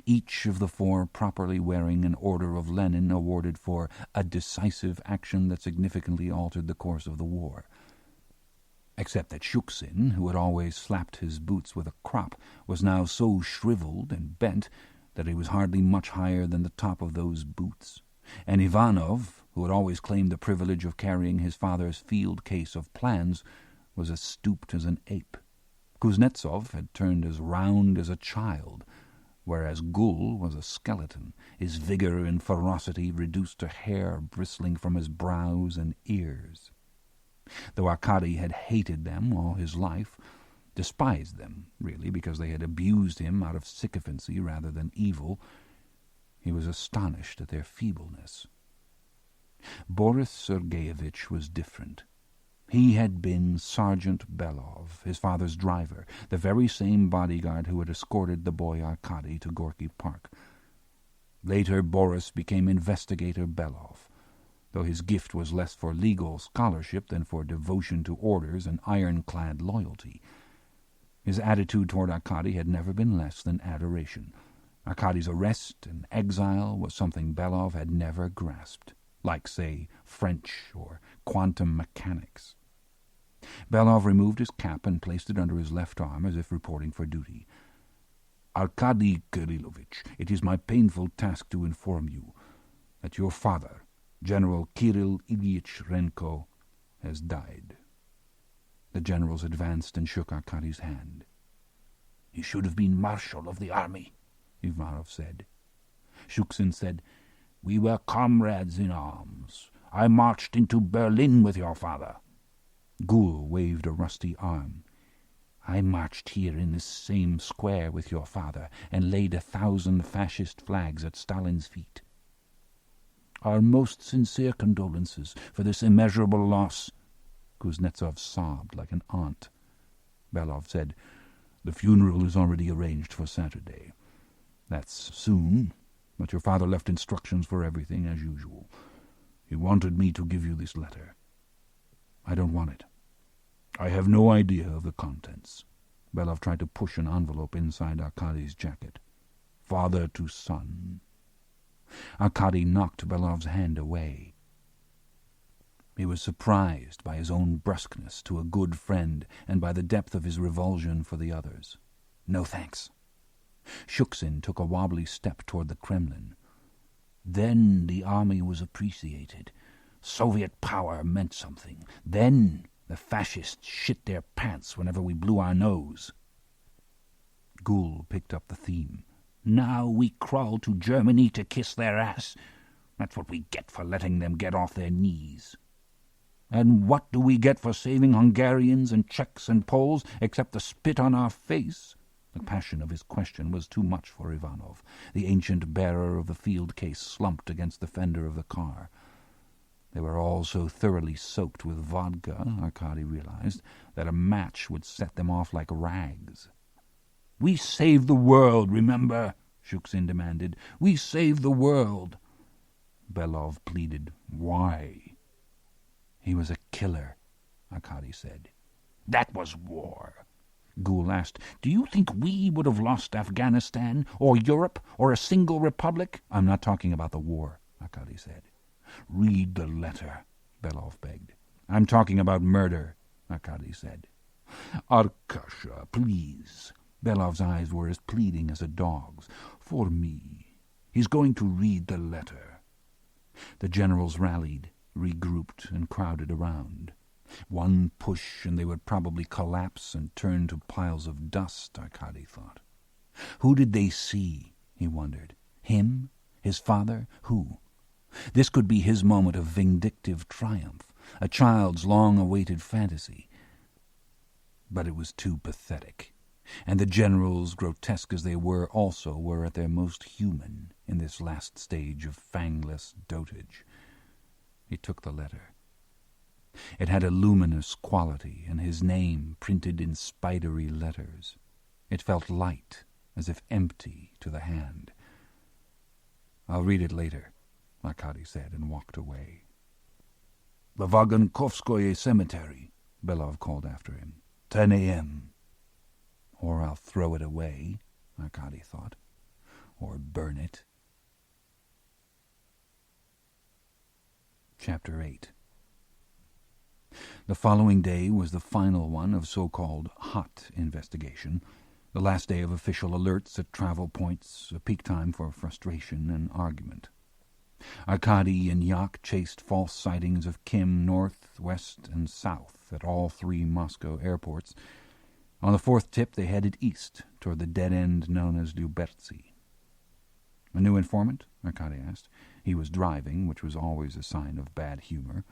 each of the 4 properly wearing an Order of Lenin awarded for a decisive action that significantly altered the course of the war. Except that Shuksin, who had always slapped his boots with a crop, was now so shriveled and bent that he was hardly much higher than the top of those boots. And Ivanov, who had always claimed the privilege of carrying his father's field case of plans, was as stooped as an ape. Kuznetsov had turned as round as a child, whereas Gul was a skeleton, his vigor and ferocity reduced to hair bristling from his brows and ears. Though Arkady had hated them all his life, despised them, really, because they had abused him out of sycophancy rather than evil, he was astonished at their feebleness. Boris Sergeyevich was different. He had been Sergeant Belov, his father's driver, the very same bodyguard who had escorted the boy Arkady to Gorky Park. Later Boris became Investigator Belov, though his gift was less for legal scholarship than for devotion to orders and ironclad loyalty. His attitude toward Arkady had never been less than adoration. Arkady's arrest and exile was something Belov had never grasped, like, say, French or quantum mechanics. Belov removed his cap and placed it under his left arm as if reporting for duty. "Arkady Kirillovich, it is my painful task to inform you that your father, General Kirill Ilyich Renko, has died." The generals advanced and shook Arkady's hand. "He should have been Marshal of the army," Ivanov said. Shuksin said, "We were comrades in arms. I marched into Berlin with your father." Gul waved a rusty arm. "I marched here in this same square with your father and laid 1,000 fascist flags at Stalin's feet." "Our most sincere condolences for this immeasurable loss." Kuznetsov sobbed like an aunt. Belov said, "The funeral is already arranged for Saturday. That's soon, but your father left instructions for everything as usual. He wanted me to give you this letter. I don't want it. I have no idea of the contents." Belov tried to push an envelope inside Arkady's jacket. "Father to son." Arkady knocked Belov's hand away. He was surprised by his own brusqueness to a good friend and by the depth of his revulsion for the others. "No thanks." Shuksin took a wobbly step toward the Kremlin. "Then the army was appreciated. Soviet power meant something. Then the fascists shit their pants whenever we blew our nose." Gul picked up the theme. "Now we crawl to Germany to kiss their ass. That's what we get for letting them get off their knees. And what do we get for saving Hungarians and Czechs and Poles except the spit on our face?" The passion of his question was too much for Ivanov. The ancient bearer of the field case slumped against the fender of the car. They were all so thoroughly soaked with vodka, Arkady realized, that a match would set them off like rags. "We saved the world, remember?" Shuksin demanded. "We saved the world." Belov pleaded. "Why?" "He was a killer," Arkady said. "That was war." Gul asked, "Do you think we would have lost Afghanistan, or Europe, or a single republic?" "I'm not talking about the war," Arkady said. "Read the letter," Belov begged. "I'm talking about murder," Arkady said. "Arkasha, please." Belov's eyes were as pleading as a dog's. "For me. He's going to read the letter." The generals rallied, regrouped, and crowded around. One push and they would probably collapse and turn to piles of dust, Arkady thought. Who did they see, he wondered? Him? His father? Who? This could be his moment of vindictive triumph, a child's long-awaited fantasy. But it was too pathetic, and the generals, grotesque as they were, also were at their most human in this last stage of fangless dotage. He took the letter. It had a luminous quality, and his name printed in spidery letters. It felt light, as if empty to the hand. "I'll read it later," Arkady said, and walked away. "The Vagankovskoye Cemetery," Belov called after him. 10 a.m. Or I'll throw it away, Arkady thought, or burn it. Chapter 8. The following day was the final one of so-called hot investigation, the last day of official alerts at travel points, a peak time for frustration and argument. Arkady and Yak chased false sightings of Kim north, west, and south at all 3 Moscow airports. On the 4th tip, they headed east, toward the dead end known as Lyubertsy. "A new informant?" Arkady asked. He was driving, which was always a sign of bad humor.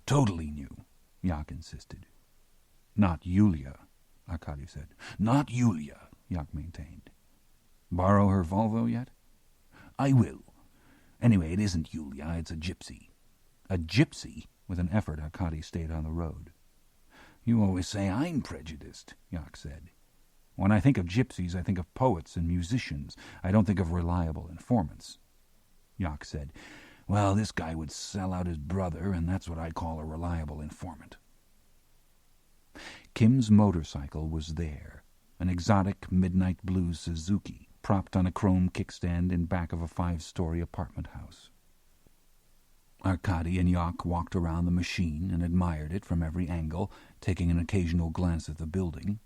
"Totally new," Yak insisted. "Not Yulia," Arkady said. "Not Yulia," Yak maintained. "Borrow her Volvo yet?" "I will. Anyway, it isn't Yulia, it's a gypsy." "A gypsy?" With an effort, Arkady stayed on the road. "You always say I'm prejudiced," Yak said. "When I think of gypsies, I think of poets and musicians. I don't think of reliable informants." Yak said, "Well, this guy would sell out his brother, and that's what I call a reliable informant." Kim's motorcycle was there, an exotic midnight blue Suzuki, propped on a chrome kickstand in back of a 5-story apartment house. Arkady and Yak walked around the machine and admired it from every angle, taking an occasional glance at the building.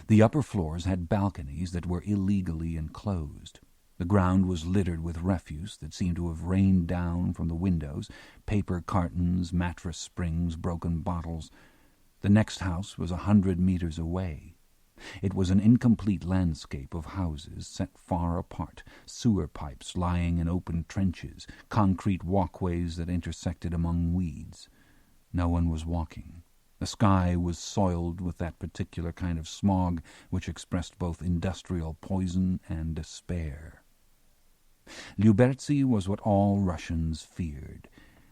The upper floors had balconies that were illegally enclosed. The ground was littered with refuse that seemed to have rained down from the windows, paper cartons, mattress springs, broken bottles. The next house was 100 meters away. It was an incomplete landscape of houses set far apart, sewer pipes lying in open trenches, concrete walkways that intersected among weeds. No one was walking. The sky was soiled with that particular kind of smog which expressed both industrial poison and despair. Lyubertsy was what all Russians feared,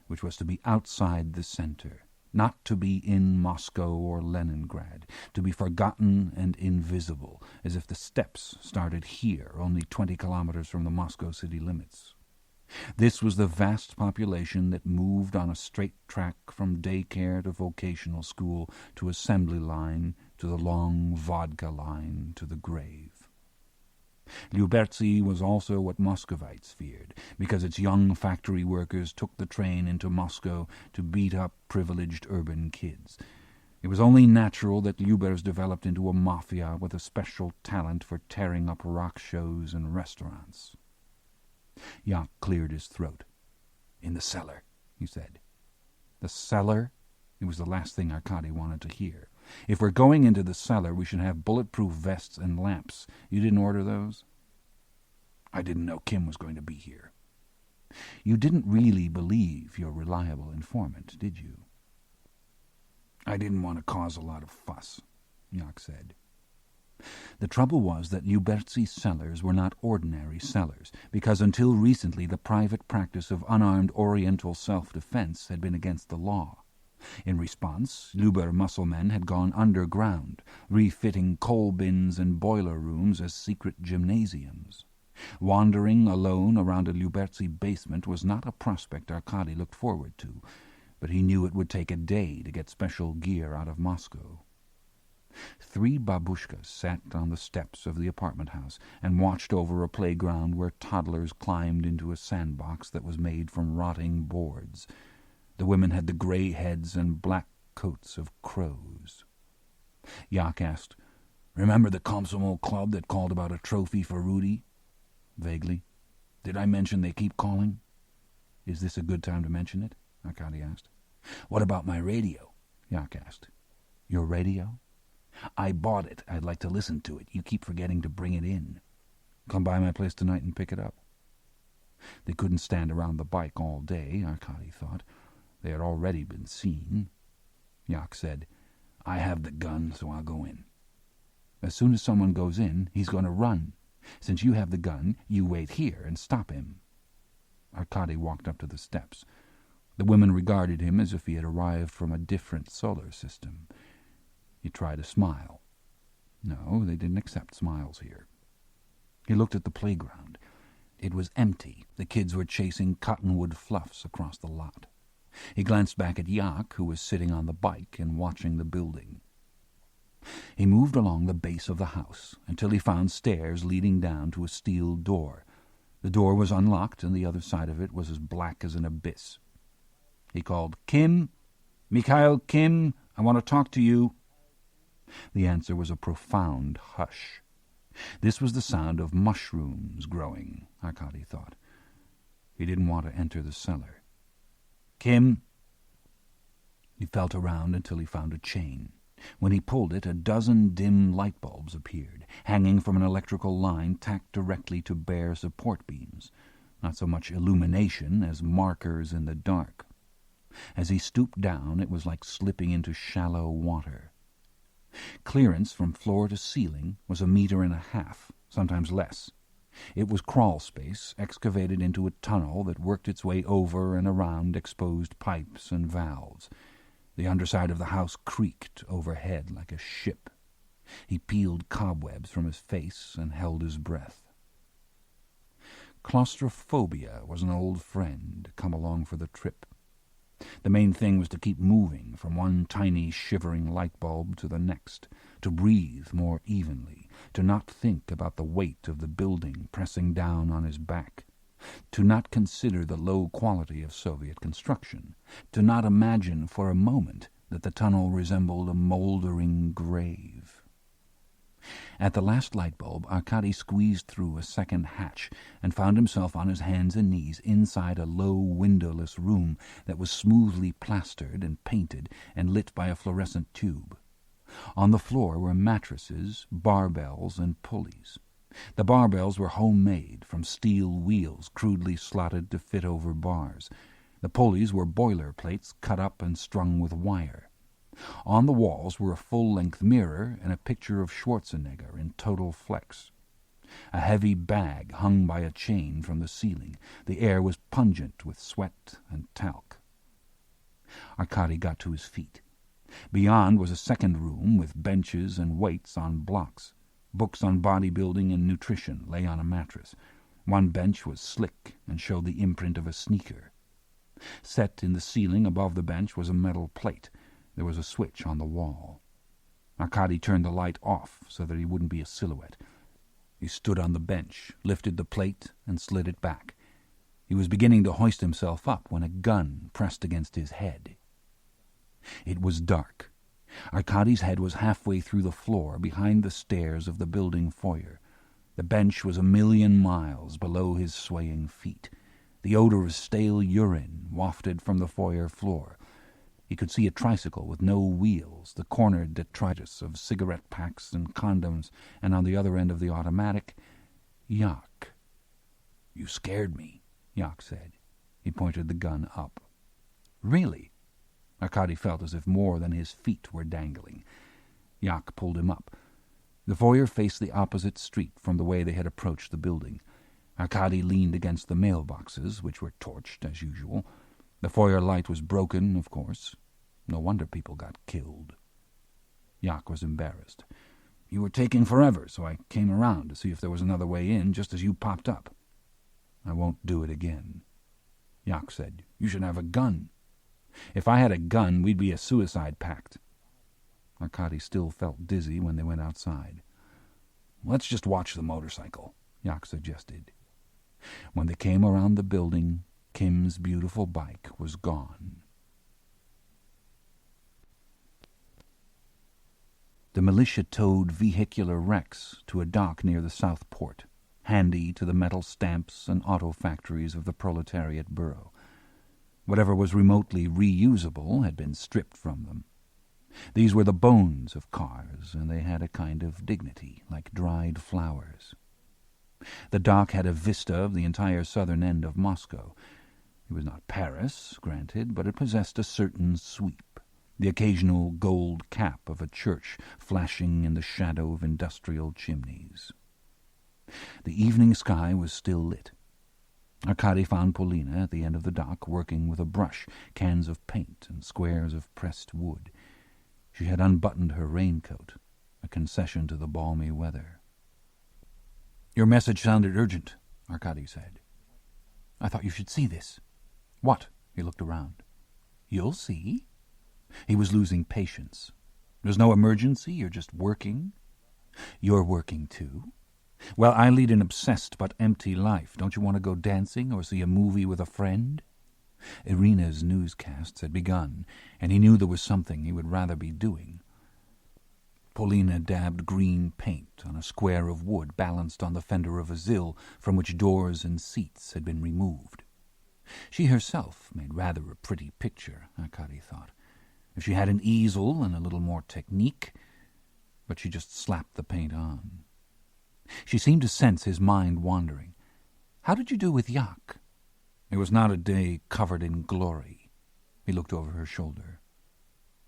which was to be outside the center, not to be in Moscow or Leningrad, to be forgotten and invisible, as if the steppes started here, only 20 kilometers from the Moscow city limits. This was the vast population that moved on a straight track from daycare to vocational school to assembly line to the long vodka line to the grave. Lyubertsy was also what Muscovites feared, because its young factory workers took the train into Moscow to beat up privileged urban kids. It was only natural that Lyubers developed into a mafia with a special talent for tearing up rock shows and restaurants. Yak cleared his throat. "In the cellar," he said. "The cellar?" It was the last thing Arkady wanted to hear. "If we're going into the cellar, we should have bulletproof vests and lamps. You didn't order those?" "I didn't know Kim was going to be here." "You didn't really believe your reliable informant, did you?" "I didn't want to cause a lot of fuss," Yak said. The trouble was that Lyubertsy cellars were not ordinary cellars, because until recently the private practice of unarmed Oriental self-defense had been against the law. In response, Lyuber musclemen had gone underground, refitting coal bins and boiler rooms as secret gymnasiums. Wandering alone around a Lyubertsy basement was not a prospect Arkady looked forward to, but he knew it would take a day to get special gear out of Moscow. 3 babushkas sat on the steps of the apartment house and watched over a playground where toddlers climbed into a sandbox that was made from rotting boards. The women had the grey heads and black coats of crows. Yak asked, "Remember the Komsomol club that called about a trophy for Rudy?" "Vaguely." "Did I mention they keep calling?" "Is this a good time to mention it?" Arkady asked. "What about my radio?" Yak asked. "Your radio?" "I bought it. I'd like to listen to it. You keep forgetting to bring it in." "Come by my place tonight and pick it up." They couldn't stand around the bike all day, Arkady thought. They had already been seen. Yak said, "I have the gun, so I'll go in." "As soon as someone goes in, he's going to run. Since you have the gun, you wait here and stop him." Arkady walked up to the steps. The women regarded him as if he had arrived from a different solar system. He tried a smile. No, they didn't accept smiles here. He looked at the playground. It was empty. The kids were chasing cottonwood fluffs across the lot. He glanced back at Yak, who was sitting on the bike and watching the building. He moved along the base of the house until he found stairs leading down to a steel door. The door was unlocked, and the other side of it was as black as an abyss. He called, "Kim? Mikhail Kim, I want to talk to you." The answer was a profound hush. This was the sound of mushrooms growing, Arkady thought. He didn't want to enter the cellar. "Kim." He felt around until he found a chain. When he pulled it, a dozen dim light bulbs appeared, hanging from an electrical line tacked directly to bare support beams. Not so much illumination as markers in the dark. As he stooped down, it was like slipping into shallow water. Clearance from floor to ceiling was 1.5 meters, sometimes less. It was crawl space excavated into a tunnel that worked its way over and around exposed pipes and valves. The underside of the house creaked overhead like a ship. He peeled cobwebs from his face and held his breath. Claustrophobia was an old friend come along for the trip. The main thing was to keep moving from one tiny shivering light bulb to the next, to breathe more evenly, to not think about the weight of the building pressing down on his back, to not consider the low quality of Soviet construction, to not imagine for a moment that the tunnel resembled a mouldering grave. At the last light bulb, Arkady squeezed through a second hatch and found himself on his hands and knees inside a low, windowless room that was smoothly plastered and painted and lit by a fluorescent tube. On the floor were mattresses, barbells, and pulleys. The barbells were homemade from steel wheels crudely slotted to fit over bars. The pulleys were boiler plates cut up and strung with wire. On the walls were a full-length mirror and a picture of Schwarzenegger in total flex. A heavy bag hung by a chain from the ceiling. The air was pungent with sweat and talc. Arkady got to his feet. Beyond was a second room with benches and weights on blocks. Books on bodybuilding and nutrition lay on a mattress. One bench was slick and showed the imprint of a sneaker. Set in the ceiling above the bench was a metal plate. There was a switch on the wall. Arkady turned the light off so that he wouldn't be a silhouette. He stood on the bench, lifted the plate, and slid it back. He was beginning to hoist himself up when a gun pressed against his head. It was dark. Arkady's head was halfway through the floor behind the stairs of the building foyer. The bench was 1,000,000 miles below his swaying feet. The odor of stale urine wafted from the foyer floor. He could see a tricycle with no wheels, the cornered detritus of cigarette packs and condoms, and on the other end of the automatic, Yak. "You scared me," Yak said. He pointed the gun up. "Really?" Arkady felt as if more than his feet were dangling. Yak pulled him up. The foyer faced the opposite street from the way they had approached the building. Arkady leaned against the mailboxes, which were torched as usual. The foyer light was broken, of course. No wonder people got killed. Yak was embarrassed. "You were taking forever, so I came around to see if there was another way in, just as you popped up." "I won't do it again." Yak said, "You should have a gun." "If I had a gun, we'd be a suicide pact." Arkady still felt dizzy when they went outside. "Let's just watch the motorcycle," Yak suggested. When they came around the building, Kim's beautiful bike was gone. The militia towed vehicular wrecks to a dock near the South Port, handy to the metal stamps and auto factories of the proletariat borough. Whatever was remotely reusable had been stripped from them. These were the bones of cars, and they had a kind of dignity, like dried flowers. The dock had a vista of the entire southern end of Moscow. It was not Paris, granted, but it possessed a certain sweep, the occasional gold cap of a church flashing in the shadow of industrial chimneys. The evening sky was still lit. Arkady found Polina at the end of the dock working with a brush, cans of paint, and squares of pressed wood. She had unbuttoned her raincoat, a concession to the balmy weather. "Your message sounded urgent," Arkady said. "I thought you should see this." "What?" He looked around. "You'll see." He was losing patience. "There's no emergency? You're just working?" "You're working too." "Well, I lead an obsessed but empty life. Don't you want to go dancing or see a movie with a friend?" Irina's newscasts had begun, and he knew there was something he would rather be doing. Polina dabbed green paint on a square of wood balanced on the fender of a Zil from which doors and seats had been removed. She herself made rather a pretty picture, Arkady thought. If she had an easel and a little more technique, but she just slapped the paint on. She seemed to sense his mind wandering. How did you do with Yak? It was not a day covered in glory. He looked over her shoulder.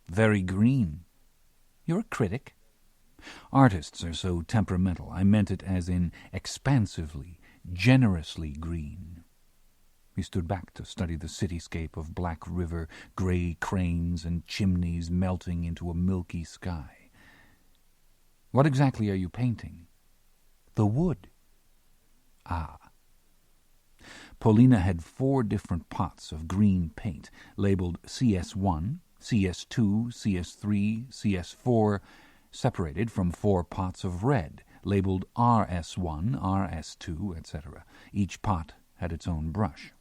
Very green. You're a critic. Artists are so temperamental. I meant it as in expansively, generously green. He stood back to study the cityscape of Black River, grey cranes and chimneys melting into a milky sky. What exactly are you painting? The wood. Ah. Paulina had 4 different pots of green paint, labeled CS1, CS2, CS3, CS4, separated from 4 pots of red, labeled RS1, RS2, etc. Each pot had its own brush.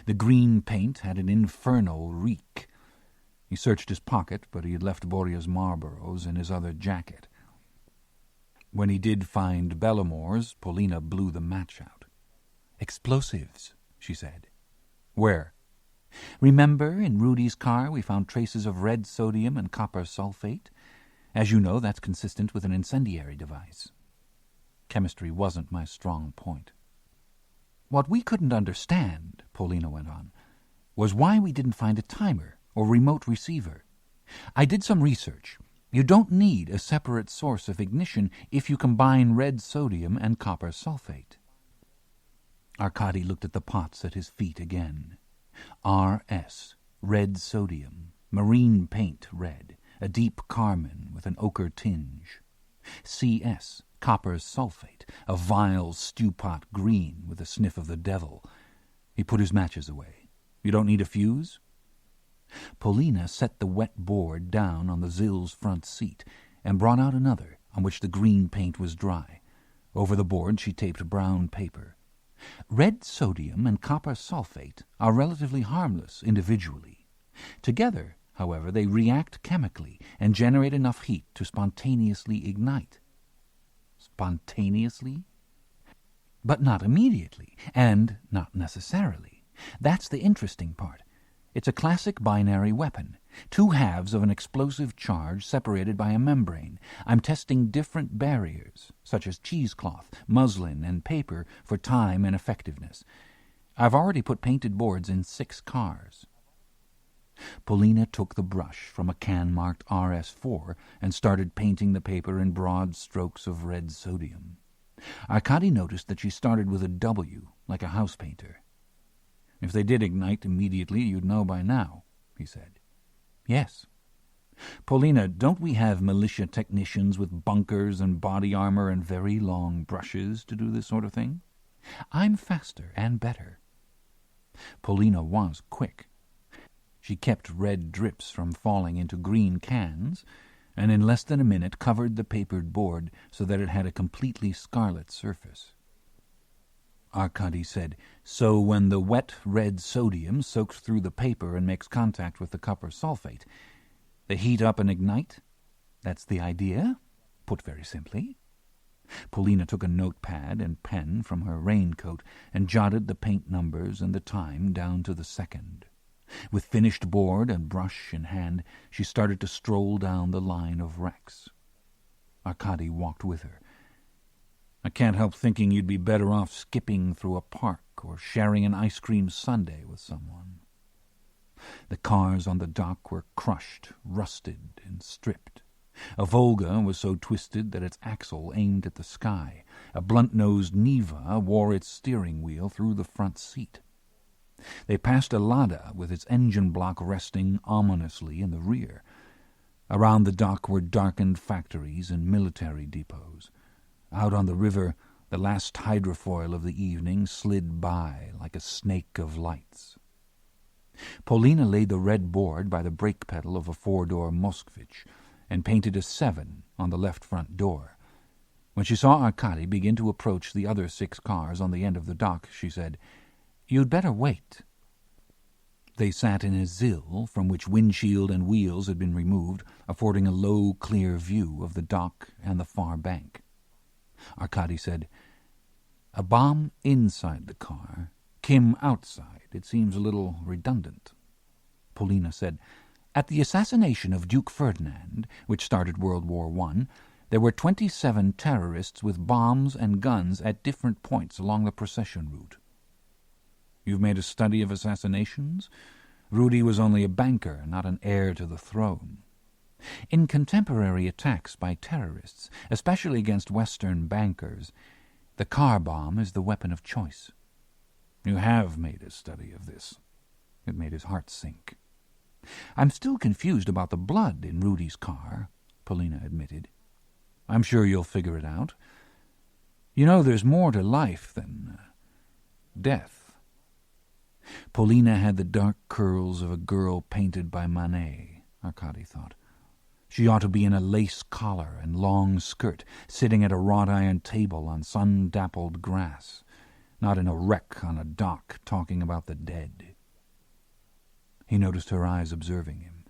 The green paint had an infernal reek. He searched his pocket, but he had left Borya's Marlboros in his other jacket. When he did find Bellamore's, Paulina blew the match out. "Explosives," she said. "Where?" "Remember, in Rudy's car we found traces of red sodium and copper sulfate? As you know, that's consistent with an incendiary device. Chemistry wasn't my strong point." "What we couldn't understand," Paulina went on, "was why we didn't find a timer or remote receiver. I did some research. You don't need a separate source of ignition if you combine red sodium and copper sulfate." Arkady looked at the pots at his feet again. RS, red sodium, marine paint red, a deep carmine with an ochre tinge. CS, copper sulfate, a vile stew-pot green with a sniff of the devil. He put his matches away. "You don't need a fuse?" Paulina set the wet board down on the Zill's front seat and brought out another on which the green paint was dry. Over the board she taped brown paper. "Red sodium and copper sulfate are relatively harmless individually. Together, however, they react chemically and generate enough heat to spontaneously ignite." Spontaneously? But not immediately, and not necessarily. That's the interesting part. It's a classic binary weapon. 2 halves of an explosive charge separated by a membrane. I'm testing different barriers, such as cheesecloth, muslin, and paper, for time and effectiveness. I've already put painted boards in 6 cars. Paulina took the brush from a can marked RS4 and started painting the paper in broad strokes of red sodium. Arkady noticed that she started with a W, like a house painter. "If they did ignite immediately, you'd know by now," he said. "Yes." "Paulina, don't we have militia technicians with bunkers and body armor and very long brushes to do this sort of thing?" "I'm faster and better." Paulina was quick. She kept red drips from falling into green cans, and in less than a minute covered the papered board so that it had a completely scarlet surface. Arkady said, "So when the wet red sodium soaks through the paper and makes contact with the copper sulfate, they heat up and ignite? That's the idea, put very simply." Paulina took a notepad and pen from her raincoat and jotted the paint numbers and the time down to the second. With finished board and brush in hand, she started to stroll down the line of wrecks. Arkady walked with her. "I can't help thinking you'd be better off skipping through a park or sharing an ice cream sundae with someone." The cars on the dock were crushed, rusted, and stripped. A Volga was so twisted that its axle aimed at the sky. A blunt-nosed Niva wore its steering wheel through the front seat. They passed a Lada with its engine block resting ominously in the rear. Around the dock were darkened factories and military depots. Out on the river, the last hydrofoil of the evening slid by like a snake of lights. Paulina laid the red board by the brake pedal of a 4-door Moskvich and painted a 7 on the left front door. When she saw Arkady begin to approach the other 6 cars on the end of the dock, she said, "You'd better wait." They sat in a Zill from which windshield and wheels had been removed, affording a low, clear view of the dock and the far bank. Arkady said, "A bomb inside the car, Kim outside, It seems a little redundant. Polina said, "At the assassination of Duke Ferdinand, which started World War I, there were 27 terrorists with bombs and guns at different points along the procession route." "You've made a study of assassinations?" Rudy was only a banker, not an heir to the throne. "In contemporary attacks by terrorists, especially against Western bankers, the car bomb is the weapon of choice." "You have made a study of this." It made his heart sink. "I'm still confused about the blood in Rudy's car," Polina admitted. "I'm sure you'll figure it out. You know, there's more to life than death." Polina had the dark curls of a girl painted by Manet, Arkady thought. She ought to be in a lace collar and long skirt, sitting at a wrought-iron table on sun-dappled grass, not in a wreck on a dock talking about the dead. He noticed her eyes observing him.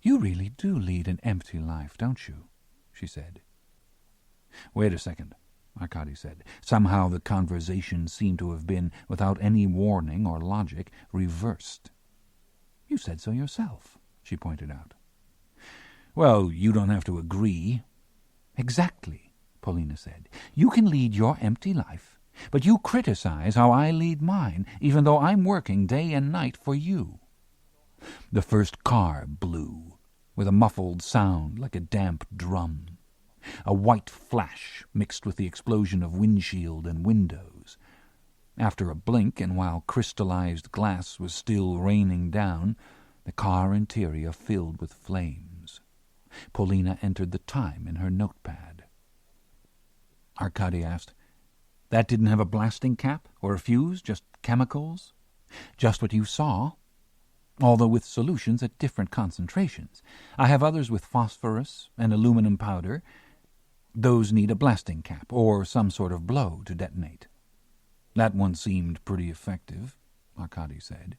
"You really do lead an empty life, don't you?" she said. "Wait a second," Arkady said. Somehow the conversation seemed to have been, without any warning or logic, reversed. "You said so yourself," she pointed out. "Well, you don't have to agree." "Exactly," Polina said. "You can lead your empty life, but you criticize how I lead mine, even though I'm working day and night for you." The first car blew, with a muffled sound like a damp drum. A white flash mixed with the explosion of windshield and windows. After a blink, and while crystallized glass was still raining down, the car interior filled with flames. Polina entered the time in her notepad. Arkady asked, "That didn't have a blasting cap or a fuse, just chemicals?" "Just what you saw, although with solutions at different concentrations. I have others with phosphorus and aluminum powder. Those need a blasting cap or some sort of blow to detonate." "That one seemed pretty effective," Arkady said.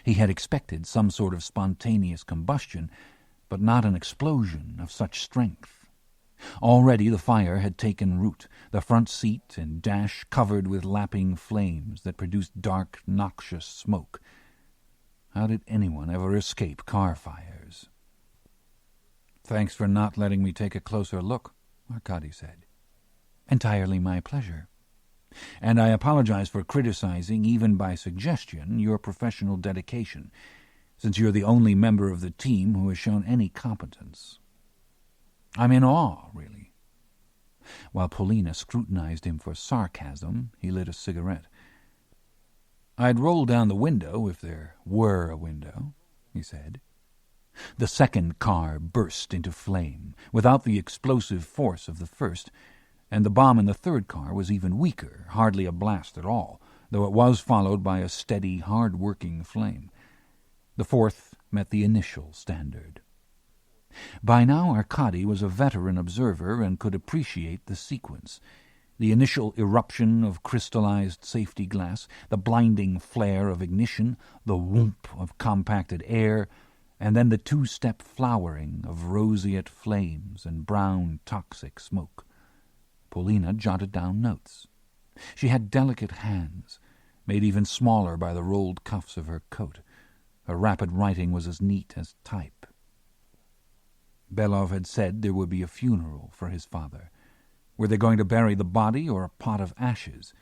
He had expected some sort of spontaneous combustion, but not an explosion of such strength. Already the fire had taken root, the front seat and dash covered with lapping flames that produced dark, noxious smoke. How did anyone ever escape car fires? "Thanks for not letting me take a closer look," Arkady said. "Entirely my pleasure. And I apologize for criticizing, even by suggestion, your professional dedication, since you're the only member of the team who has shown any competence. I'm in awe, really." While Polina scrutinized him for sarcasm, he lit a cigarette. "I'd roll down the window if there were a window," he said. The second car burst into flame, without the explosive force of the first, and the bomb in the third car was even weaker, hardly a blast at all, though it was followed by a steady, hard-working flame. The fourth met the initial standard. By now Arkady was a veteran observer and could appreciate the sequence. The initial eruption of crystallized safety glass, the blinding flare of ignition, the whoomp of compacted air, and then the two-step flowering of roseate flames and brown toxic smoke. Polina jotted down notes. She had delicate hands, made even smaller by the rolled cuffs of her coat. Her rapid writing was as neat as type. Belov had said there would be a funeral for his father. Were they going to bury the body or a pot of ashes?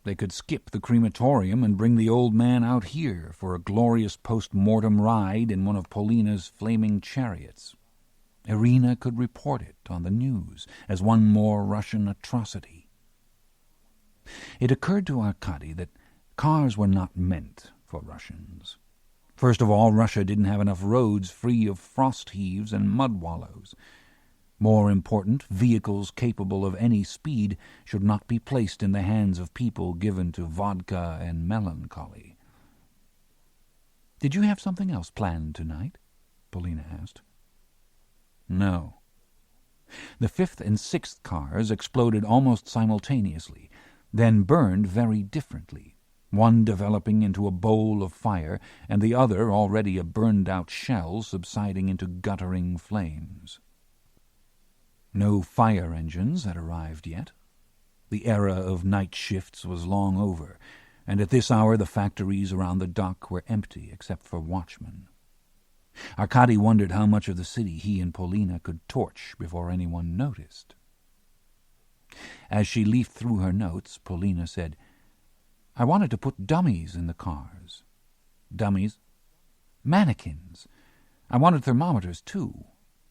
They could skip the crematorium and bring the old man out here for a glorious post-mortem ride in one of Polina's flaming chariots. Irina could report it on the news as one more Russian atrocity. It occurred to Arkady that cars were not meant for Russians. First of all, Russia didn't have enough roads free of frost heaves and mud wallows. More important, vehicles capable of any speed should not be placed in the hands of people given to vodka and melancholy. "Did you have something else planned tonight?" Polina asked. "No." The fifth and sixth cars exploded almost simultaneously, then burned very differently, one developing into a bowl of fire, and the other, already a burned-out shell, subsiding into guttering flames. No fire engines had arrived yet. The era of night shifts was long over. and at this hour the factories around the dock were empty except for watchmen. Arkady wondered how much of the city he and Polina could torch before anyone noticed. As she leafed through her notes, Polina said, "I wanted to put dummies in the cars." "Dummies?" "Mannequins. I wanted thermometers, too.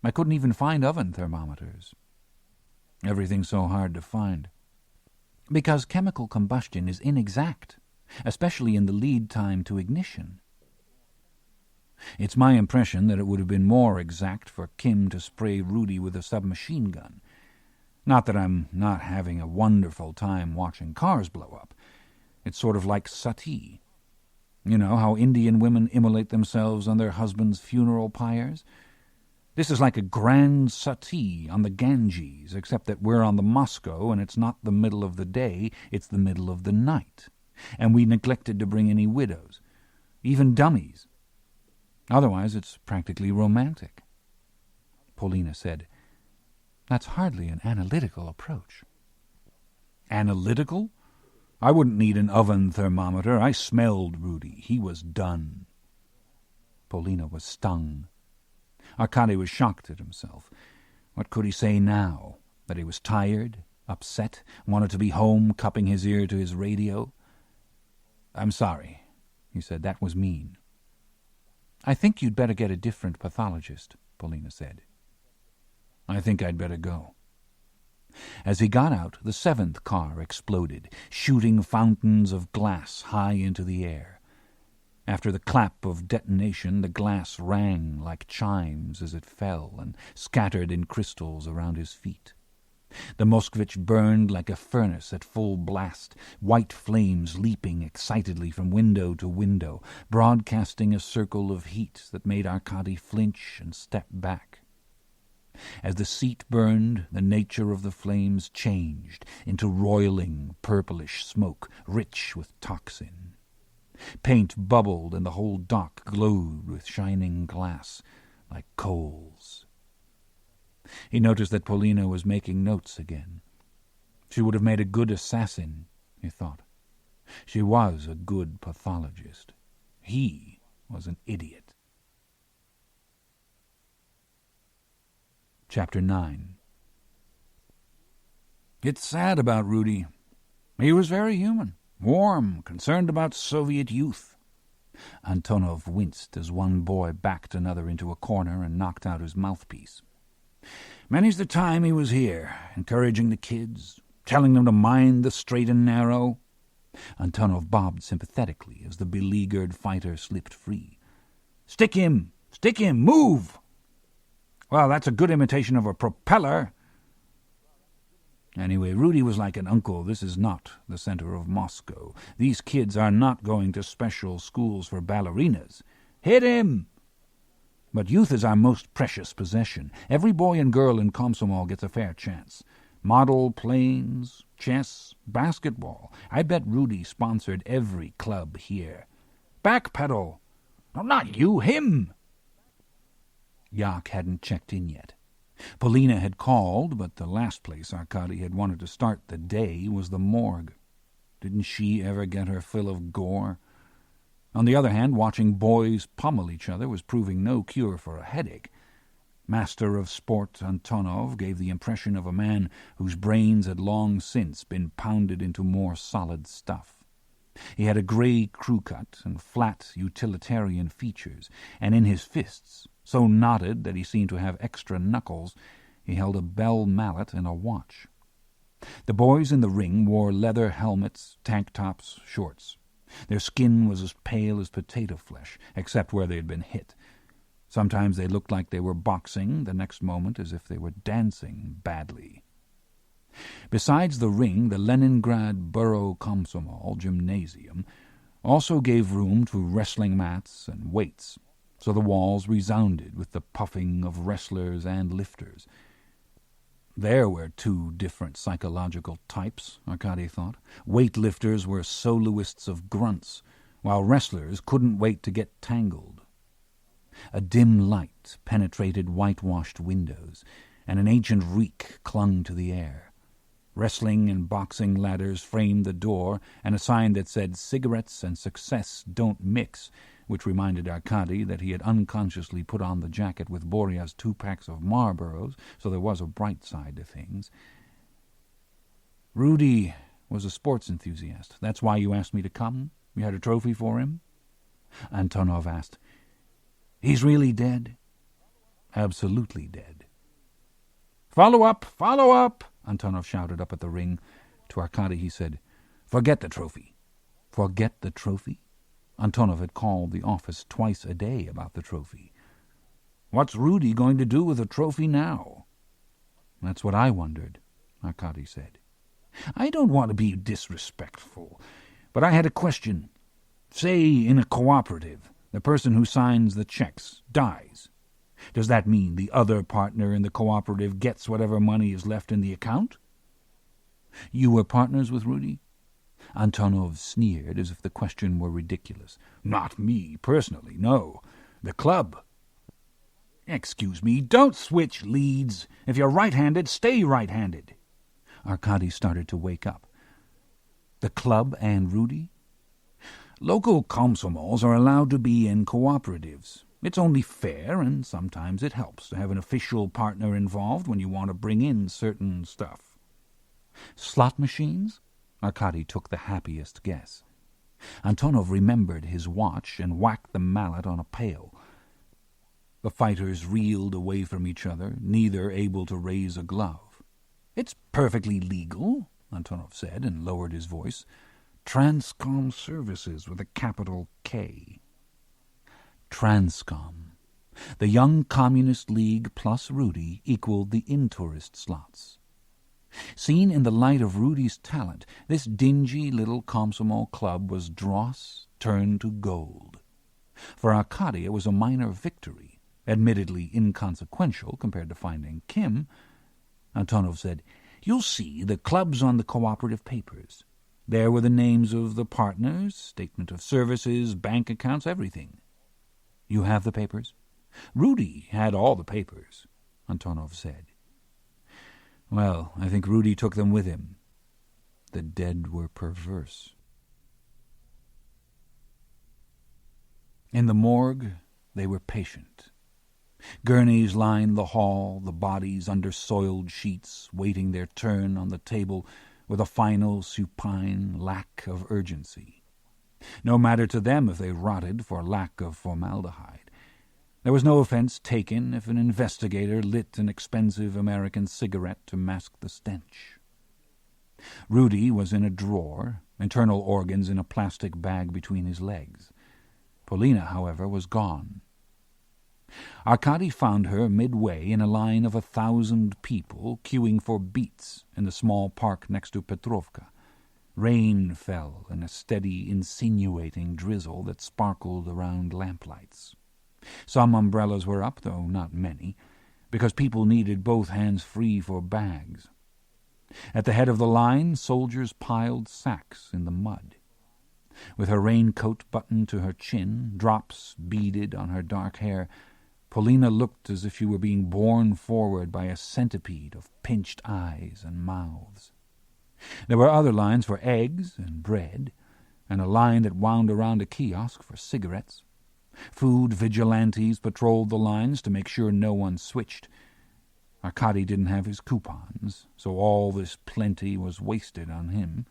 I couldn't even find oven thermometers." "Everything's so hard to find." "Because chemical combustion is inexact, especially in the lead time to ignition." "It's my impression that it would have been more exact for Kim to spray Rudy with a submachine gun. Not that I'm not having a wonderful time watching cars blow up. It's sort of like sati. You know how Indian women immolate themselves on their husbands' funeral pyres? This is like a grand sati on the Ganges, except that we're on the Moscow and it's not the middle of the day, it's the middle of the night. And we neglected to bring any widows, even dummies. Otherwise it's practically romantic." Polina said, "That's hardly an analytical approach." "Analytical? I wouldn't need an oven thermometer. I smelled Rudy. He was done." Polina was stung. Arkady was shocked at himself. What could he say now? That he was tired, upset, wanted to be home, cupping his ear to his radio? "I'm sorry," he said. "That was mean." "I think you'd better get a different pathologist," Polina said. "I think I'd better go." As he got out, the 7th car exploded, shooting fountains of glass high into the air. After the clap of detonation, the glass rang like chimes as it fell and scattered in crystals around his feet. The Moskvich burned like a furnace at full blast, white flames leaping excitedly from window to window, broadcasting a circle of heat that made Arkady flinch and step back. As the seat burned, the nature of the flames changed into roiling, purplish smoke, rich with toxin. Paint bubbled, and the whole dock glowed with shining glass, like coals. He noticed that Polina was making notes again. She would have made a good assassin, he thought. She was a good pathologist. He was an idiot. Chapter 9. It's sad about Rudy. He was very human, warm, concerned about Soviet youth. Antonov winced as one boy backed another into a corner and knocked out his mouthpiece. Many's the time he was here, encouraging the kids, telling them to mind the straight and narrow. Antonov bobbed sympathetically as the beleaguered fighter slipped free. Stick him! Stick him! Move! Well, that's a good imitation of a propeller. Anyway, Rudy was like an uncle. This is not the center of Moscow. These kids are not going to special schools for ballerinas. Hit him! But youth is our most precious possession. Every boy and girl in Komsomol gets a fair chance. Model planes, chess, basketball. I bet Rudy sponsored every club here. Backpedal! No, not you, him! Yak hadn't checked in yet. Polina had called, but the last place Arkady had wanted to start the day was the morgue. Didn't she ever get her fill of gore? On the other hand, watching boys pummel each other was proving no cure for a headache. Master of sport Antonov gave the impression of a man whose brains had long since been pounded into more solid stuff. He had a grey crew-cut and flat utilitarian features, and in his fists, so knotted that he seemed to have extra knuckles, he held a bell mallet and a watch. The boys in the ring wore leather helmets, tank tops, shorts. Their skin was as pale as potato flesh, except where they had been hit. Sometimes they looked like they were boxing, the next moment as if they were dancing badly. Besides the ring, the Leningrad Borough Komsomol Gymnasium also gave room to wrestling mats and weights, so the walls resounded with the puffing of wrestlers and lifters. There were two different psychological types, Arkady thought. Weightlifters were soloists of grunts, while wrestlers couldn't wait to get tangled. A dim light penetrated whitewashed windows, and an ancient reek clung to the air. Wrestling and boxing ladders framed the door, and a sign that said, "Cigarettes and success don't mix," which reminded Arkady that he had unconsciously put on the jacket with Borya's 2 packs of Marlboros, so there was a bright side to things. "Rudy was a sports enthusiast. That's why you asked me to come? You had a trophy for him?" Antonov asked. "He's really dead?" "Absolutely dead." "Follow up! Follow up!" Antonov shouted up at the ring. To Arkady he said, "Forget the trophy." Forget the trophy? Antonov had called the office twice a day about the trophy. "What's Rudy going to do with the trophy now?" "That's what I wondered," Arkady said. "I don't want to be disrespectful, but I had a question. Say in a cooperative, the person who signs the checks dies. Does that mean the other partner in the cooperative gets whatever money is left in the account?" "You were partners with Rudy?" Antonov sneered as if the question were ridiculous. "Not me, personally, no. The club." "Excuse me, don't switch leads. If you're right-handed, stay right-handed." Arkady started to wake up. "The club and Rudy?" "Local komsomols are allowed to be in cooperatives. It's only fair, and sometimes it helps to have an official partner involved when you want to bring in certain stuff." "Slot machines?" Arkady took the happiest guess. Antonov remembered his watch and whacked the mallet on a pail. The fighters reeled away from each other, neither able to raise a glove. "It's perfectly legal," Antonov said, and lowered his voice. "Transcom Services with a capital K." Transcom. The Young Communist League plus Rudy equaled the in-tourist slots. Seen in the light of Rudy's talent, this dingy little Komsomol club was dross turned to gold. For Arkady it was a minor victory, admittedly inconsequential compared to finding Kim. Antonov said, "You'll see the club's on the cooperative papers. There were the names of the partners, statement of services, bank accounts, everything." "You have the papers?" "Rudy had all the papers," Antonov said. "Well, I think Rudy took them with him." The dead were perverse. In the morgue, they were patient. Gurneys lined the hall, the bodies under soiled sheets, waiting their turn on the table with a final supine lack of urgency. No matter to them if they rotted for lack of formaldehyde. There was no offense taken if an investigator lit an expensive American cigarette to mask the stench. Rudy was in a drawer, internal organs in a plastic bag between his legs. Polina, however, was gone. Arkady found her midway in a line of 1,000 people queuing for beets in the small park next to Petrovka. Rain fell in a steady, insinuating drizzle that sparkled around lamplights. Some umbrellas were up, though not many, because people needed both hands free for bags. At the head of the line, soldiers piled sacks in the mud. With her raincoat buttoned to her chin, drops beaded on her dark hair, Polina looked as if she were being borne forward by a centipede of pinched eyes and mouths. There were other lines for eggs and bread, and a line that wound around a kiosk for cigarettes. Food vigilantes patrolled the lines to make sure no one switched. Arkady didn't have his coupons, so all this plenty was wasted on him.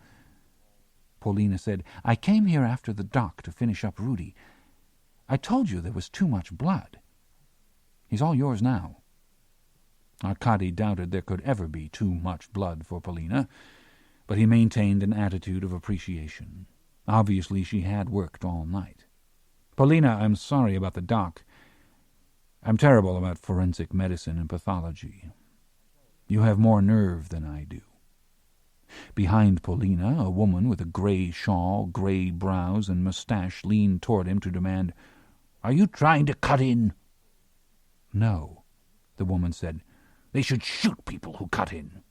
Polina said, "I came here after the doc to finish up Rudy. I told you there was too much blood. He's all yours now." Arkady doubted there could ever be too much blood for Polina, but he maintained an attitude of appreciation. Obviously she had worked all night. "Polina, I'm sorry about the doc. I'm terrible about forensic medicine and pathology. You have more nerve than I do." Behind Polina, a woman with a gray shawl, gray brows, and mustache leaned toward him to demand, "Are you trying to cut in?" "No," the woman said. "They should shoot people who cut in."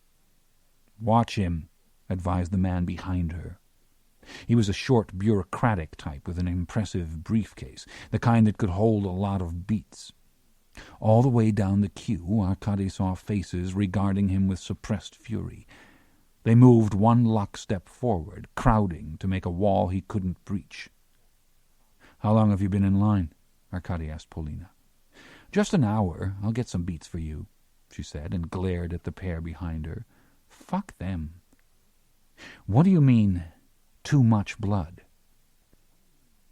"Watch him," advised the man behind her. He was a short, bureaucratic type with an impressive briefcase, the kind that could hold a lot of beets. All the way down the queue, Arkady saw faces regarding him with suppressed fury. They moved one lockstep forward, crowding to make a wall he couldn't breach. "How long have you been in line?" Arkady asked Polina. "Just an hour. I'll get some beets for you," she said, and glared at the pair behind her. "Fuck them." "What do you mean, too much blood?"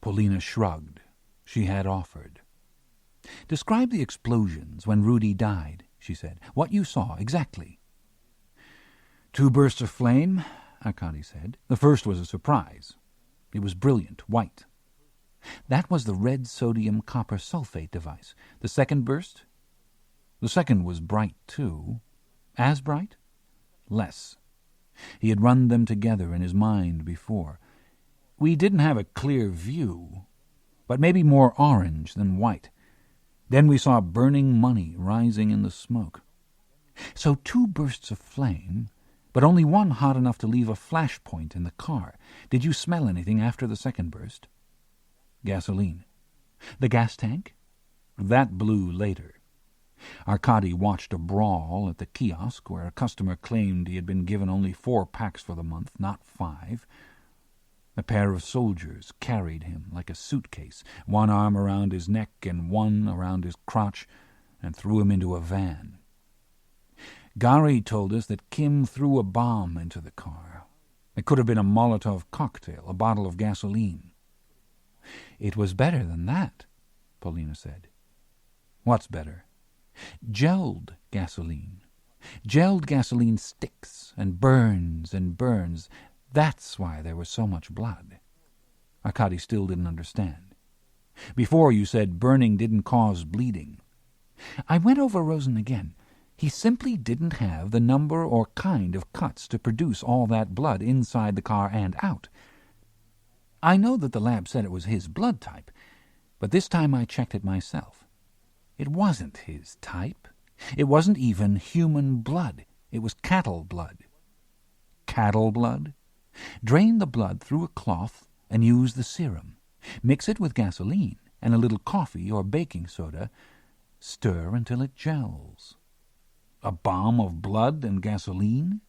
Polina shrugged. She had offered. "Describe the explosions when Rudy died," she said. "What you saw, exactly." "2 bursts of flame," Arkady said. "The first was a surprise. It was brilliant, white. That was the red sodium copper sulfate device. The second burst?" "The second was bright, too." "As bright?" "Less." He had run them together in his mind before. "We didn't have a clear view, but maybe more orange than white. Then we saw burning money rising in the smoke." "So 2 bursts of flame, but only one hot enough to leave a flash point in the car. Did you smell anything after the second burst?" "Gasoline." "The gas tank?" "That blew later." Arkady watched a brawl at the kiosk where a customer claimed he had been given only 4 packs for the month, not 5. A pair of soldiers carried him like a suitcase, one arm around his neck and one around his crotch, and threw him into a van. Gary told us that Kim threw a bomb into the car. It could have been a Molotov cocktail, a bottle of gasoline. "It was better than that," Polina said. "What's better?" "Gelled gasoline. Gelled gasoline sticks and burns and burns. That's why there was so much blood." Arkady still didn't understand. "Before you said burning didn't cause bleeding." "I went over Rosen again. He simply didn't have the number or kind of cuts to produce all that blood inside the car and out. I know that the lab said it was his blood type, but this time I checked it myself. It wasn't his type. It wasn't even human blood. It was cattle blood." "Cattle blood?" "Drain the blood through a cloth and use the serum. Mix it with gasoline and a little coffee or baking soda. Stir until it gels." "A bomb of blood and gasoline?"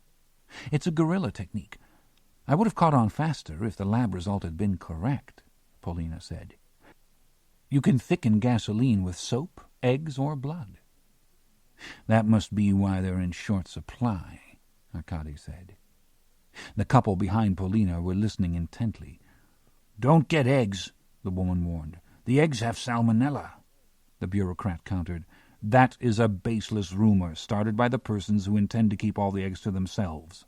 "It's a guerrilla technique. I would have caught on faster if the lab result had been correct," Polina said. "You can thicken gasoline with soap, eggs, or blood." "That must be why they're in short supply," Arkady said. The couple behind Polina were listening intently. "Don't get eggs," the woman warned. "The eggs have salmonella." The bureaucrat countered. "That is a baseless rumor started by the persons who intend to keep all the eggs to themselves."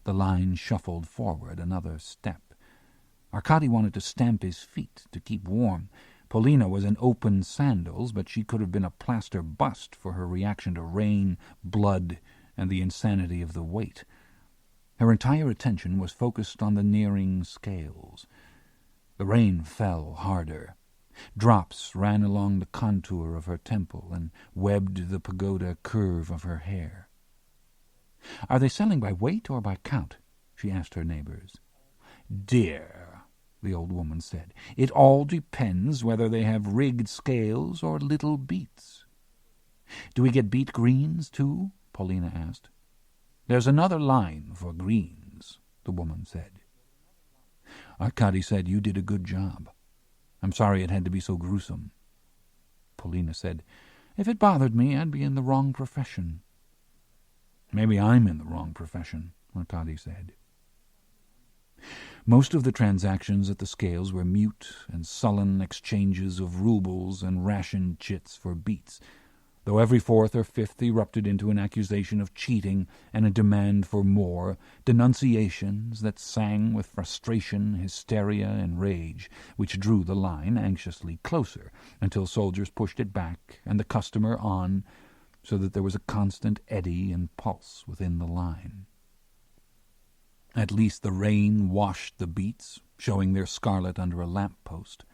The line shuffled forward another step. Arkady wanted to stamp his feet to keep warm. Polina was in open sandals, but she could have been a plaster bust for her reaction to rain, blood, and the insanity of the weight. Her entire attention was focused on the nearing scales. The rain fell harder. Drops ran along the contour of her temple and webbed the pagoda curve of her hair. "Are they selling by weight or by count?" she asked her neighbors. "Dear," the old woman said, "it all depends whether they have rigged scales or little beets." "Do we get beet greens, too?" Polina asked. "There's another line for greens," the woman said. Arkady said, "You did a good job. I'm sorry it had to be so gruesome." Polina said, "If it bothered me, I'd be in the wrong profession." "Maybe I'm in the wrong profession," Arkady said. Most of the transactions at the scales were mute and sullen exchanges of rubles and ration chits for beets, though every 4th or 5th erupted into an accusation of cheating and a demand for more, denunciations that sang with frustration, hysteria, and rage, which drew the line anxiously closer until soldiers pushed it back and the customer on, so that there was a constant eddy and pulse within the line. At least the rain washed the beets, showing their scarlet under a lamp-post.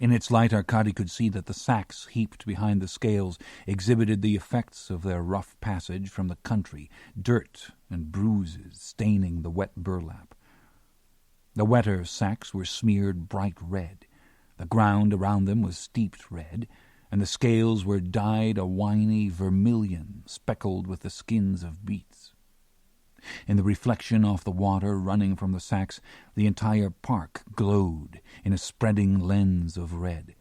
In its light Arkady could see that the sacks heaped behind the scales exhibited the effects of their rough passage from the country, dirt and bruises staining the wet burlap. The wetter sacks were smeared bright red, the ground around them was steeped red, and the scales were dyed a winy vermilion speckled with the skins of beets. In the reflection off the water running from the sacks, the entire park glowed in a spreading lens of red.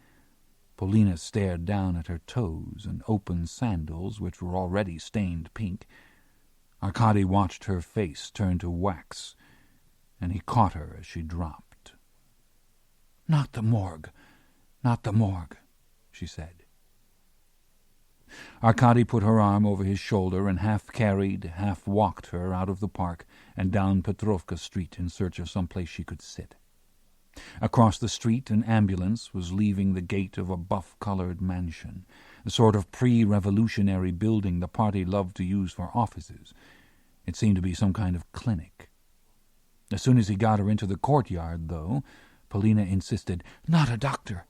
Polina stared down at her toes and open sandals, which were already stained pink. Arkady watched her face turn to wax, and he caught her as she dropped. "Not the morgue, not the morgue," she said. Arkady put her arm over his shoulder and half-carried, half-walked her out of the park and down Petrovka Street in search of some place she could sit. Across the street an ambulance was leaving the gate of a buff-colored mansion, the sort of pre-revolutionary building the party loved to use for offices. It seemed to be some kind of clinic. As soon as he got her into the courtyard, though, Polina insisted, "Not a doctor."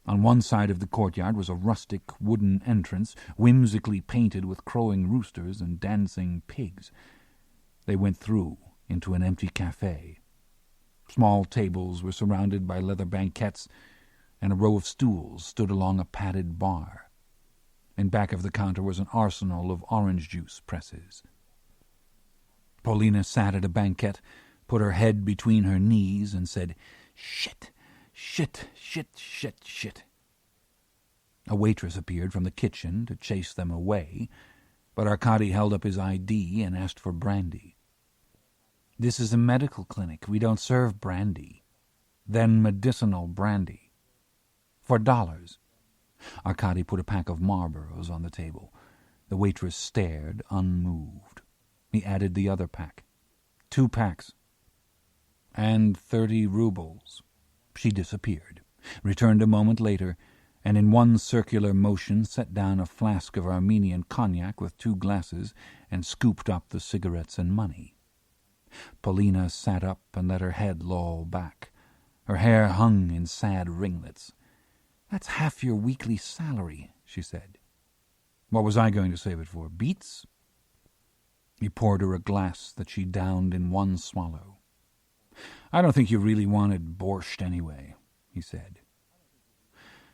On one side of the courtyard was a rustic wooden entrance, whimsically painted with crowing roosters and dancing pigs. They went through into an empty cafe. Small tables were surrounded by leather banquettes, and a row of stools stood along a padded bar. In back of the counter was an arsenal of orange juice presses. Polina sat at a banquette, put her head between her knees, and said, "Shit, shit, shit, shit, shit." A waitress appeared from the kitchen to chase them away, but Arkady held up his ID and asked for brandy. "This is a medical clinic. We don't serve brandy." "Then medicinal brandy." "For $. Arkady put a pack of Marlboros on the table. The waitress stared, unmoved. He added the other pack. 2 packs. "And 30 rubles. She disappeared, returned a moment later, and in one circular motion set down a flask of Armenian cognac with 2 glasses and scooped up the cigarettes and money. Polina sat up and let her head loll back. Her hair hung in sad ringlets. "That's half your weekly salary," she said. "What was I going to save it for? Beets?" He poured her a glass that she downed in one swallow. "I don't think you really wanted borscht anyway," he said.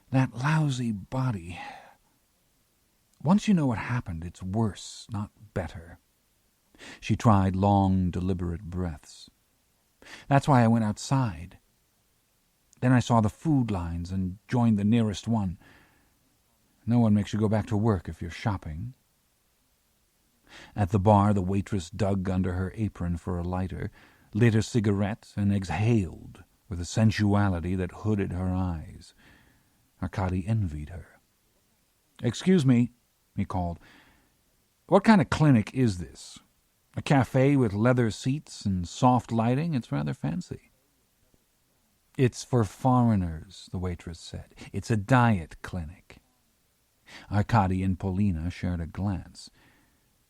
"That lousy body. Once you know what happened, it's worse, not better." She tried long, deliberate breaths. "That's why I went outside. Then I saw the food lines and joined the nearest one. No one makes you go back to work if you're shopping." At the bar, the waitress dug under her apron for a lighter, lit a cigarette, and exhaled with a sensuality that hooded her eyes. Arkady envied her. "Excuse me," he called. "What kind of clinic is this? A cafe with leather seats and soft lighting? It's rather fancy." "It's for foreigners," the waitress said. "It's a diet clinic." Arkady and Polina shared a glance.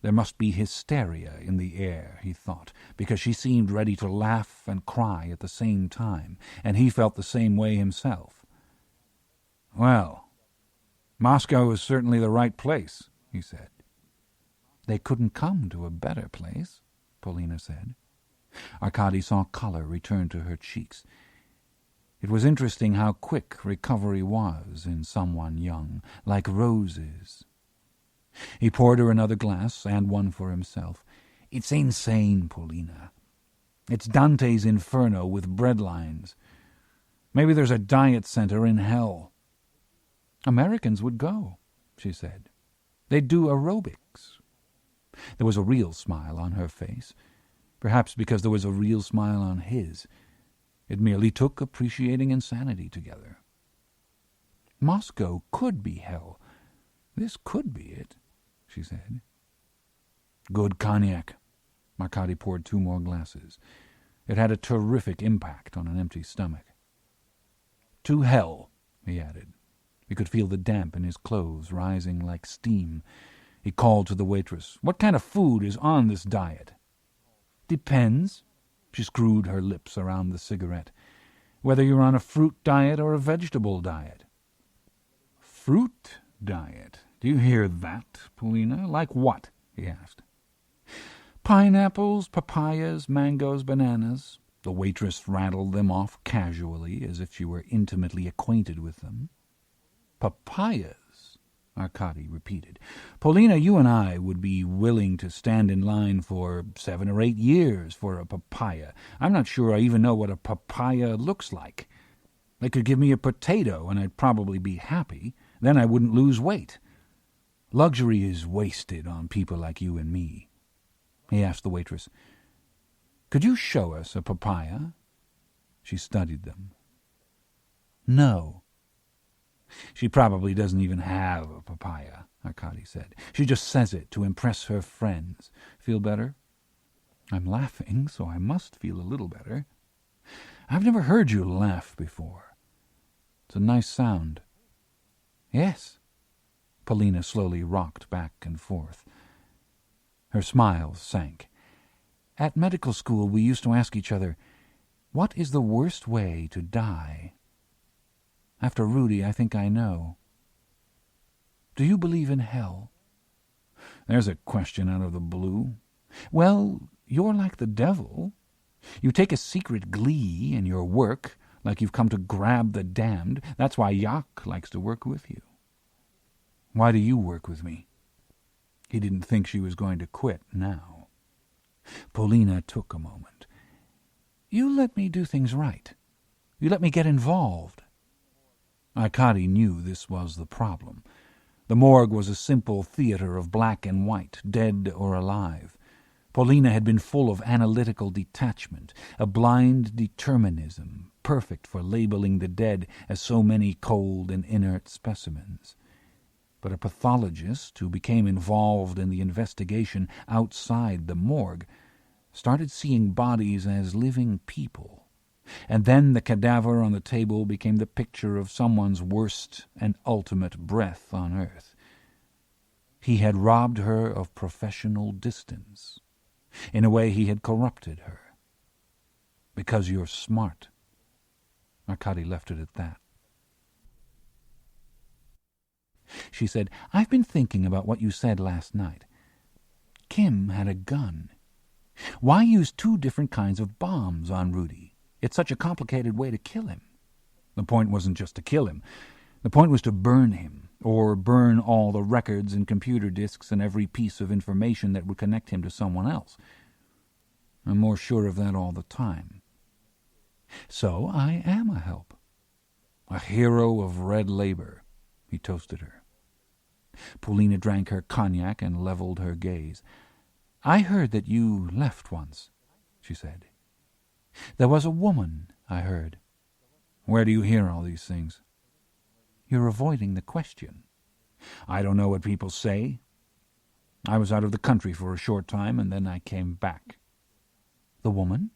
There must be hysteria in the air, he thought, because she seemed ready to laugh and cry at the same time, and he felt the same way himself. "Well, Moscow is certainly the right place," he said. "They couldn't come to a better place," Polina said. Arkady saw colour return to her cheeks. It was interesting how quick recovery was in someone young, like roses. He poured her another glass and one for himself. "It's insane, Polina. It's Dante's Inferno with breadlines. Maybe there's a diet center in hell." "Americans would go," she said. "They'd do aerobics." There was a real smile on her face, perhaps because there was a real smile on his. It merely took appreciating insanity together. "Moscow could be hell. This could be it," she said. "Good cognac." Arkady poured 2 more glasses. It had a terrific impact on an empty stomach. "To hell," he added. He could feel the damp in his clothes rising like steam. He called to the waitress, "What kind of food is on this diet?" "Depends." She screwed her lips around the cigarette. "Whether you're on a fruit diet or a vegetable diet." "Fruit diet? Do you hear that, Polina? Like what?" he asked. "Pineapples, papayas, mangoes, bananas." The waitress rattled them off casually, as if she were intimately acquainted with them. "Papayas?" Arkady repeated. "Polina, you and I would be willing to stand in line for 7 or 8 years for a papaya. I'm not sure I even know what a papaya looks like. They could give me a potato and I'd probably be happy. Then I wouldn't lose weight. Luxury is wasted on people like you and me." He asked the waitress, "Could you show us a papaya?" She studied them. "No." "She probably doesn't even have a papaya," Arkady said. "She just says it to impress her friends. Feel better?" "I'm laughing, so I must feel a little better." "I've never heard you laugh before. It's a nice sound." "Yes." Polina slowly rocked back and forth. Her smile sank. "At medical school we used to ask each other, 'What is the worst way to die?' After Rudy, I think I know. Do you believe in hell?" "There's a question out of the blue." "Well, you're like the devil. You take a secret glee in your work, like you've come to grab the damned. That's why Jak likes to work with you." "Why do you work with me?" He didn't think she was going to quit now. Polina took a moment. "You let me do things right. You let me get involved." Arkady knew this was the problem. The morgue was a simple theater of black and white, dead or alive. Polina had been full of analytical detachment, a blind determinism, perfect for labeling the dead as so many cold and inert specimens. But a pathologist who became involved in the investigation outside the morgue started seeing bodies as living people. And then the cadaver on the table became the picture of someone's worst and ultimate breath on earth. He had robbed her of professional distance. In a way, he had corrupted her. "Because you're smart." Arkady left it at that. She said, "I've been thinking about what you said last night. Kim had a gun. Why use 2 different kinds of bombs on Rudy? It's such a complicated way to kill him." "The point wasn't just to kill him. The point was to burn him, or burn all the records and computer disks and every piece of information that would connect him to someone else. I'm more sure of that all the time. So I am a help. A hero of red labor." He toasted her. Polina drank her cognac and leveled her gaze. "I heard that you left once," she said. "There was a woman, I heard." "Where do you hear all these things?" "You're avoiding the question." "I don't know what people say. I was out of the country for a short time, and then I came back." "The woman?"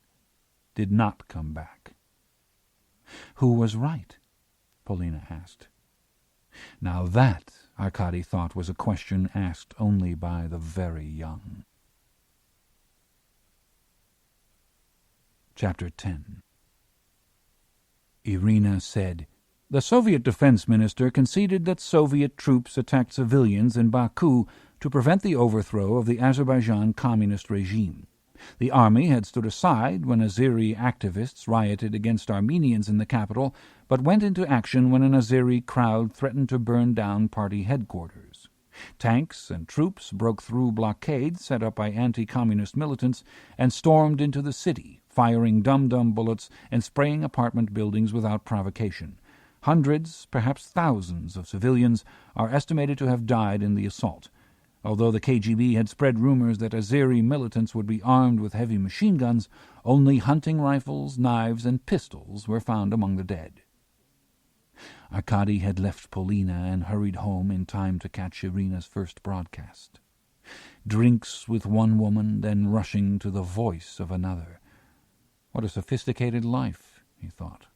"Did not come back." "Who was right?" Polina asked. Now that, Arkady thought, was a question asked only by the very young. Chapter 10. Irina said, "The Soviet defense minister conceded that Soviet troops attacked civilians in Baku to prevent the overthrow of the Azerbaijan communist regime. The army had stood aside when Azeri activists rioted against Armenians in the capital, but went into action when an Azeri crowd threatened to burn down party headquarters. Tanks and troops broke through blockades set up by anti-communist militants and stormed into the city, firing dum-dum bullets and spraying apartment buildings without provocation. Hundreds, perhaps thousands of civilians are estimated to have died in the assault. Although the KGB had spread rumors that Azeri militants would be armed with heavy machine guns, only hunting rifles, knives, and pistols were found among the dead. Arkady had left Polina and hurried home in time to catch Irina's first broadcast. Drinks with one woman, then rushing to the voice of another. What a sophisticated life, he thought.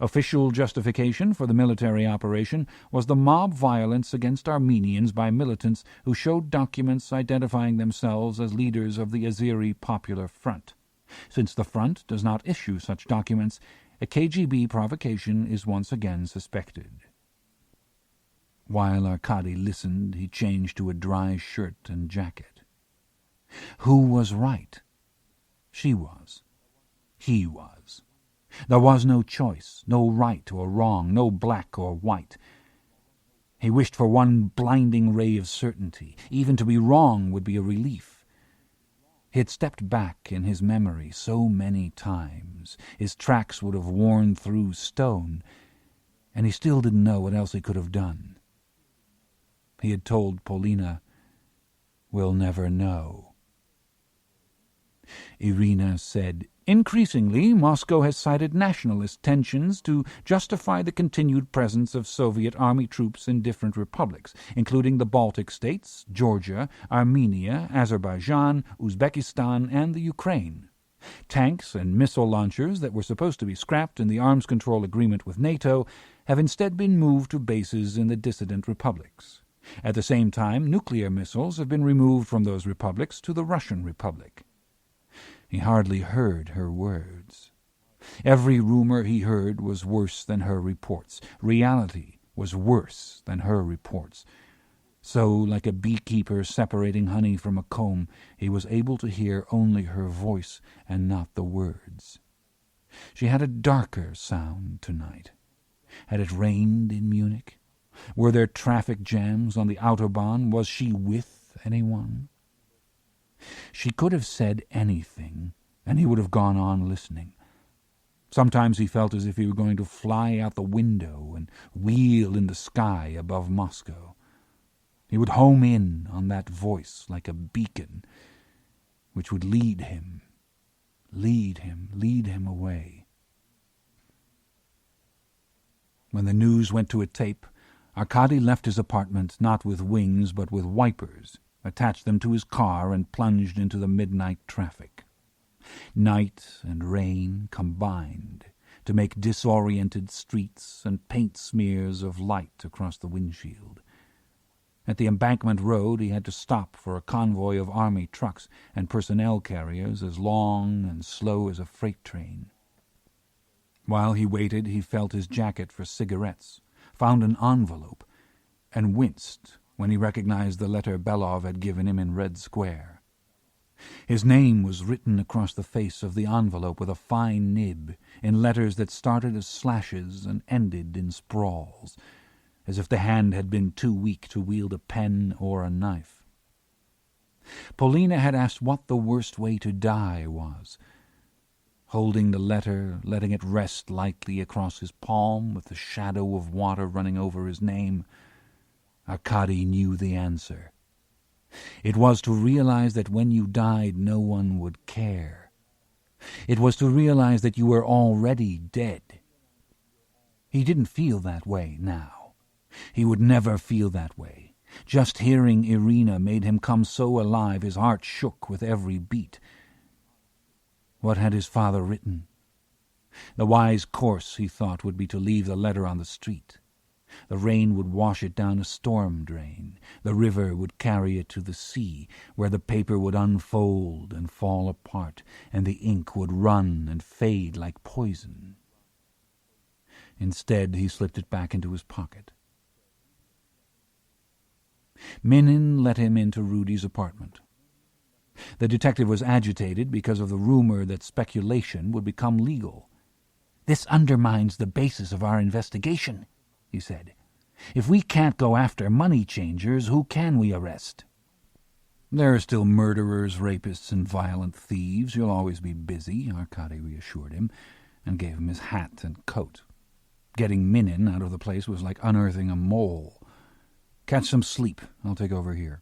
Official justification for the military operation was the mob violence against Armenians by militants who showed documents identifying themselves as leaders of the Azeri Popular Front. Since the front does not issue such documents, a KGB provocation is once again suspected. While Arkady listened, he changed to a dry shirt and jacket. Who was right? She was. He was. There was no choice, no right or wrong, no black or white. He wished for one blinding ray of certainty. Even to be wrong would be a relief. He had stepped back in his memory so many times. His tracks would have worn through stone, and he still didn't know what else he could have done. He had told Polina, "We'll never know." Irina said, "Increasingly, Moscow has cited nationalist tensions to justify the continued presence of Soviet army troops in different republics, including the Baltic states, Georgia, Armenia, Azerbaijan, Uzbekistan, and the Ukraine. Tanks and missile launchers that were supposed to be scrapped in the arms control agreement with NATO have instead been moved to bases in the dissident republics. At the same time, nuclear missiles have been removed from those republics to the Russian Republic." He hardly heard her words. Every rumor he heard was worse than her reports. Reality was worse than her reports. So, like a beekeeper separating honey from a comb, he was able to hear only her voice and not the words. She had a darker sound tonight. Had it rained in Munich? Were there traffic jams on the Autobahn? Was she with anyone? She could have said anything, and he would have gone on listening. Sometimes he felt as if he were going to fly out the window and wheel in the sky above Moscow. He would home in on that voice like a beacon, which would lead him away. When the news went to a tape, Arkady left his apartment not with wings but with wipers, attached them to his car, and plunged into the midnight traffic. Night and rain combined to make disoriented streets and paint smears of light across the windshield. At the embankment road he had to stop for a convoy of army trucks and personnel carriers as long and slow as a freight train. While he waited, he felt his jacket for cigarettes, found an envelope, and winced when he recognized the letter Belov had given him in red square. His name was written across the face of the envelope with a fine nib, in letters that started as slashes and ended in sprawls, as if the hand had been too weak to wield a pen or a knife. Polina had asked what the worst way to die was. Holding the letter, letting it rest lightly across his palm with the shadow of water running over his name, Arkady knew the answer. It was to realize that when you died no one would care. It was to realize that you were already dead. He didn't feel that way now. He would never feel that way. Just hearing Irina made him come so alive his heart shook with every beat. What had his father written? The wise course, he thought, would be to leave the letter on the street. The rain would wash it down a storm drain. The river would carry it to the sea, where the paper would unfold and fall apart, and the ink would run and fade like poison. Instead, he slipped it back into his pocket. Minin let him into Rudy's apartment. The detective was agitated because of the rumor that speculation would become legal. "This undermines the basis of our investigation," he said. "If we can't go after money changers, who can we arrest?" "There are still murderers, rapists, and violent thieves. You'll always be busy," Arkady reassured him, and gave him his hat and coat. Getting Minin out of the place was like unearthing a mole. "Catch some sleep. I'll take over here."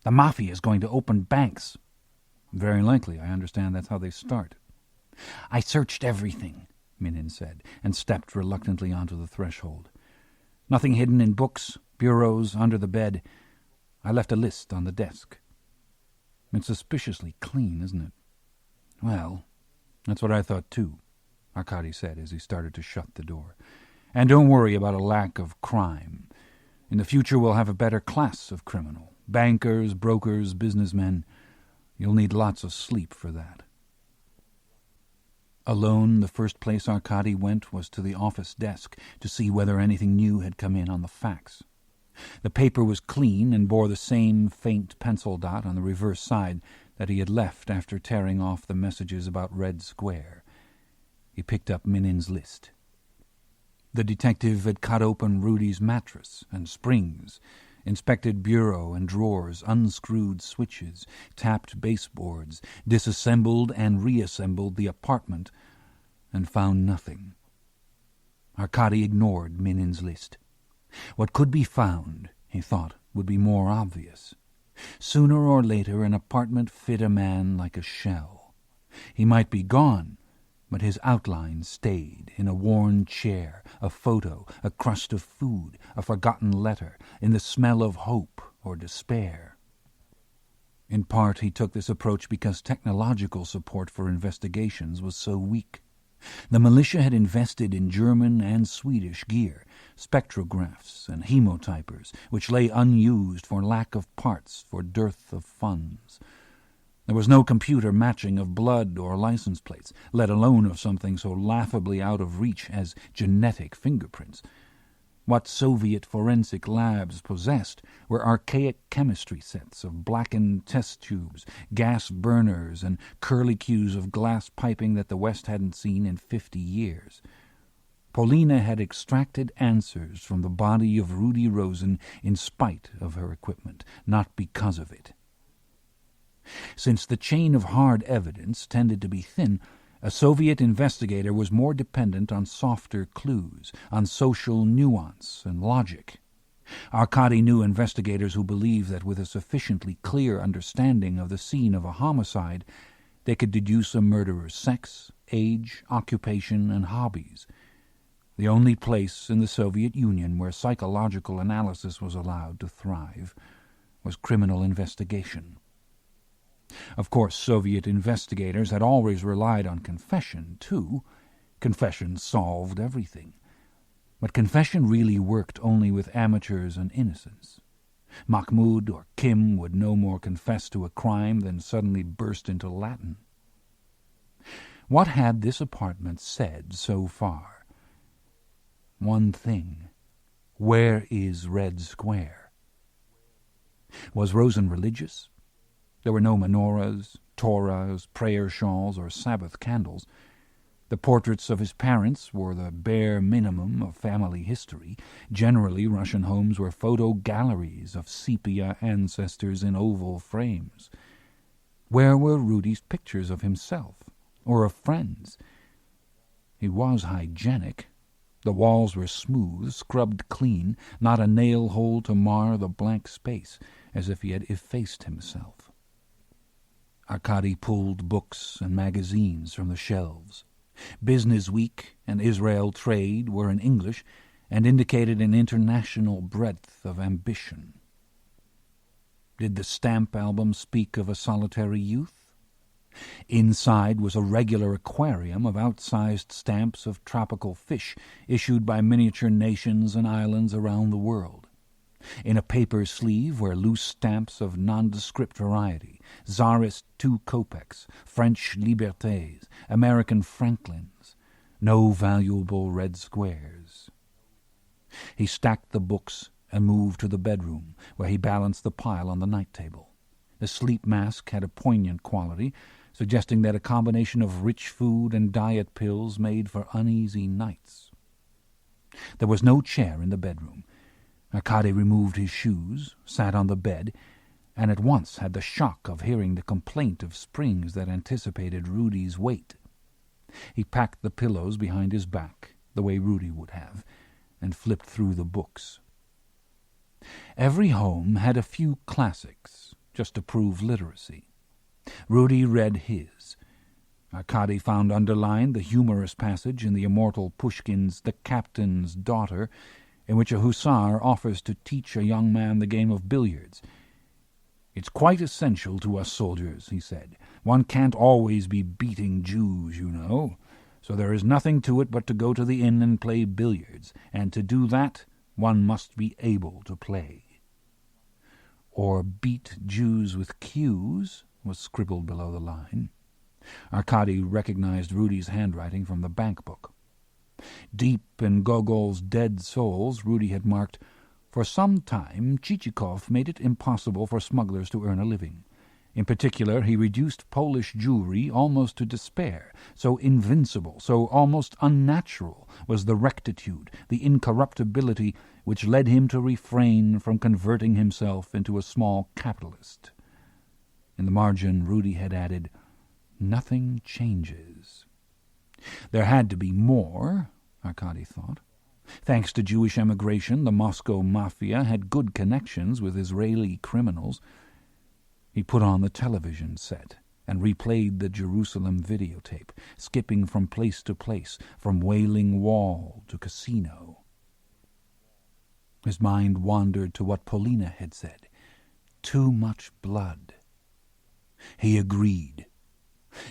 "The Mafia is going to open banks." "Very likely. I understand that's how they start." "I searched everything," Minin said, and stepped reluctantly onto the threshold. "Nothing hidden in books, bureaus, under the bed. I left a list on the desk." "It's suspiciously clean, isn't it?" "Well, that's what I thought too," Arkady said as he started to shut the door. "And don't worry about a lack of crime. In the future we'll have a better class of criminal. Bankers, brokers, businessmen. You'll need lots of sleep for that." Alone, the first place Arkady went was to the office desk to see whether anything new had come in on the fax. The paper was clean and bore the same faint pencil dot on the reverse side that he had left after tearing off the messages about Red Square. He picked up Minin's list. The detective had cut open Rudy's mattress and springs, inspected bureau and drawers, unscrewed switches, tapped baseboards, disassembled and reassembled the apartment, and found nothing. Arkady ignored Minin's list. What could be found, he thought, would be more obvious. Sooner or later an apartment fit a man like a shell. He might be gone, but his outline stayed in a worn chair, a photo, a crust of food, a forgotten letter, in the smell of hope or despair. In part he took this approach because technological support for investigations was so weak. The militia had invested in German and Swedish gear, spectrographs and hemotypers, which lay unused for lack of parts, for dearth of funds. There was no computer matching of blood or license plates, let alone of something so laughably out of reach as genetic fingerprints. What Soviet forensic labs possessed were archaic chemistry sets of blackened test tubes, gas burners, and curlicues of glass piping that the West hadn't seen in 50 years. Polina had extracted answers from the body of Rudy Rosen in spite of her equipment, not because of it. Since the chain of hard evidence tended to be thin, a Soviet investigator was more dependent on softer clues, on social nuance and logic. Arkady knew investigators who believed that with a sufficiently clear understanding of the scene of a homicide, they could deduce a murderer's sex, age, occupation, and hobbies. The only place in the Soviet Union where psychological analysis was allowed to thrive was criminal investigation. Of course, Soviet investigators had always relied on confession, too. Confession solved everything. But confession really worked only with amateurs and innocents. Mahmoud or Kim would no more confess to a crime than suddenly burst into Latin. What had this apartment said so far? One thing. Where is Red Square? Was Rosen religious? There were no menorahs, Torahs, prayer shawls, or Sabbath candles. The portraits of his parents were the bare minimum of family history. Generally, Russian homes were photo galleries of sepia ancestors in oval frames. Where were Rudy's pictures of himself, or of friends? He was hygienic. The walls were smooth, scrubbed clean, not a nail hole to mar the blank space, as if he had effaced himself. Arkady pulled books and magazines from the shelves. Business Week and Israel Trade were in English and indicated an international breadth of ambition. Did the stamp album speak of a solitary youth? Inside was a regular aquarium of outsized stamps of tropical fish issued by miniature nations and islands around the world. In a paper sleeve were loose stamps of nondescript variety, Tsarist 2 kopecks, French libertés, American franklins, no valuable red squares. He stacked the books and moved to the bedroom, where he balanced the pile on the night table. The sleep mask had a poignant quality, suggesting that a combination of rich food and diet pills made for uneasy nights. There was no chair in the bedroom. Arkady removed his shoes, sat on the bed, and at once had the shock of hearing the complaint of springs that anticipated Rudy's weight. He packed the pillows behind his back, the way Rudy would have, and flipped through the books. Every home had a few classics, just to prove literacy. Rudy read his. Arkady found underlined the humorous passage in the immortal Pushkin's The Captain's Daughter, in which a hussar offers to teach a young man the game of billiards. "It's quite essential to us soldiers," he said. "One can't always be beating Jews, you know. So there is nothing to it but to go to the inn and play billiards, and to do that one must be able to play." Or beat Jews with cues was scribbled below the line. Arkady recognized Rudy's handwriting from the bank book. Deep in Gogol's Dead Souls, Rudy had marked, "For some time Chichikov made it impossible for smugglers to earn a living. In particular, he reduced Polish Jewry almost to despair. So invincible, so almost unnatural was the rectitude, the incorruptibility which led him to refrain from converting himself into a small capitalist. In the margin, Rudy had added, "Nothing changes." There had to be more, Arkady thought. Thanks to Jewish emigration, the Moscow Mafia had good connections with Israeli criminals. He put on the television set and replayed the Jerusalem videotape, skipping from place to place, from Wailing Wall to Casino. His mind wandered to what Polina had said. Too much blood. He agreed.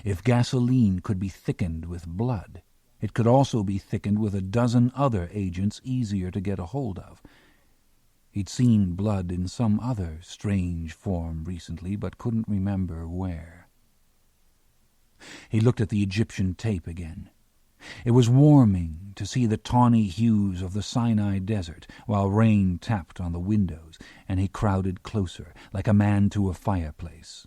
If gasoline could be thickened with blood, it could also be thickened with a dozen other agents easier to get a hold of. He'd seen blood in some other strange form recently, but couldn't remember where. He looked at the Egyptian tape again. It was warming to see the tawny hues of the Sinai desert while rain tapped on the windows, and he crowded closer, like a man to a fireplace.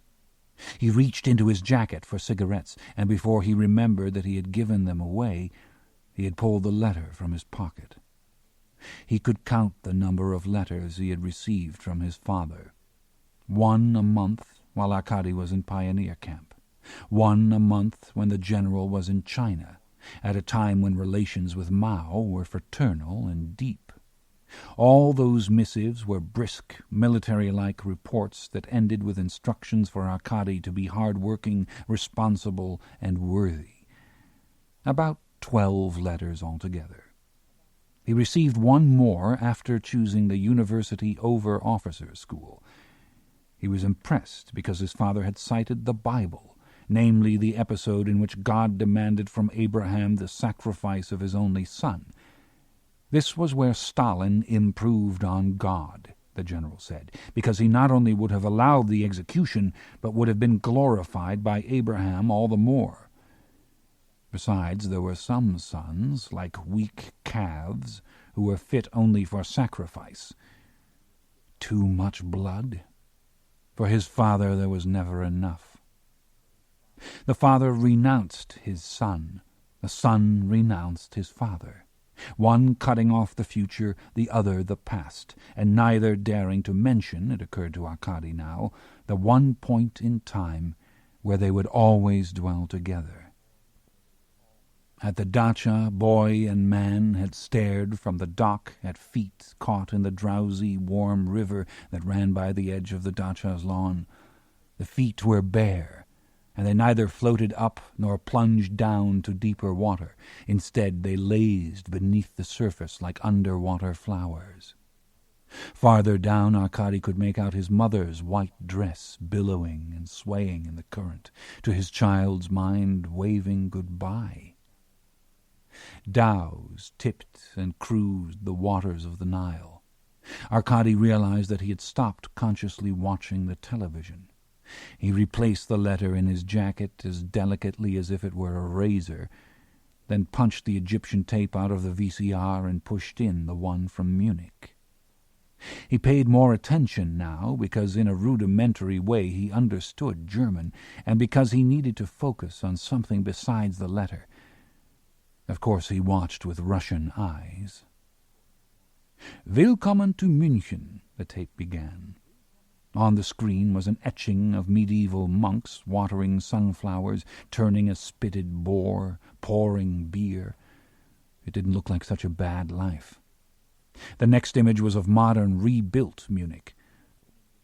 He reached into his jacket for cigarettes, and before he remembered that he had given them away, he had pulled the letter from his pocket. He could count the number of letters he had received from his father. 1 a month while Arkady was in pioneer camp. 1 a month when the general was in China, at a time when relations with Mao were fraternal and deep. All those missives were brisk, military-like reports that ended with instructions for Arkady to be hard-working, responsible, and worthy. About 12 letters altogether. He received one more after choosing the University Over-Officers' School. He was impressed because his father had cited the Bible, namely the episode in which God demanded from Abraham the sacrifice of his only son. This was where Stalin improved on God, the general said, because he not only would have allowed the execution, but would have been glorified by Abraham all the more. Besides, there were some sons, like weak calves, who were fit only for sacrifice. Too much blood? For his father there was never enough. The father renounced his son. The son renounced his father. One cutting off the future, the other the past, and neither daring to mention, it occurred to Arkady now, the one point in time where they would always dwell together. At the dacha, boy and man had stared from the dock at feet caught in the drowsy, warm river that ran by the edge of the dacha's lawn. The feet were bare, and they neither floated up nor plunged down to deeper water. Instead, they lazed beneath the surface like underwater flowers. Farther down, Arkady could make out his mother's white dress billowing and swaying in the current, to his child's mind waving goodbye. Dhows tipped and cruised the waters of the Nile. Arkady realized that he had stopped consciously watching the television. He replaced the letter in his jacket as delicately as if it were a razor, then punched the Egyptian tape out of the VCR and pushed in the one from Munich. He paid more attention now because in a rudimentary way he understood German, and because he needed to focus on something besides the letter. Of course he watched with Russian eyes. "Willkommen to München," the tape began. On the screen was an etching of medieval monks watering sunflowers, turning a spitted boar, pouring beer. It didn't look like such a bad life. The next image was of modern, rebuilt Munich.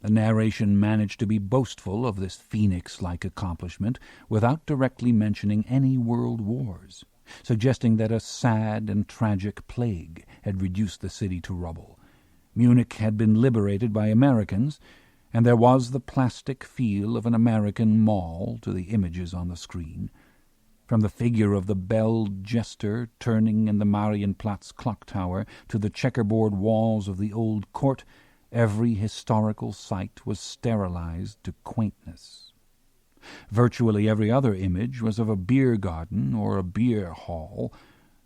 The narration managed to be boastful of this phoenix-like accomplishment without directly mentioning any world wars, suggesting that a sad and tragic plague had reduced the city to rubble. Munich had been liberated by Americans, and there was the plastic feel of an American mall to the images on the screen. From the figure of the belled jester turning in the Marienplatz clock tower to the checkerboard walls of the old court, every historical site was sterilized to quaintness. Virtually every other image was of a beer garden or a beer hall,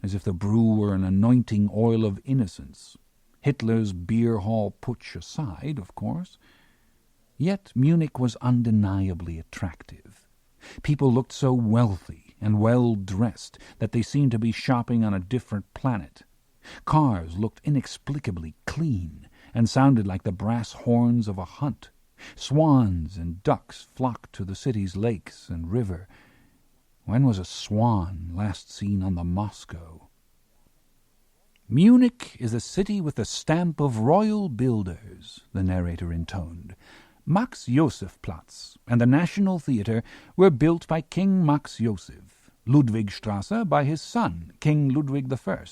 as if the brew were an anointing oil of innocence. Hitler's beer hall putsch aside, of course. Yet Munich was undeniably attractive. People looked so wealthy and well-dressed that they seemed to be shopping on a different planet. Cars looked inexplicably clean and sounded like the brass horns of a hunt. Swans and ducks flocked to the city's lakes and river. When was a swan last seen on the Moscow? "Munich is a city with the stamp of royal builders," the narrator intoned. "Max Joseph Platz and the National Theatre were built by King Max Joseph, Ludwigstrasse by his son, King Ludwig I,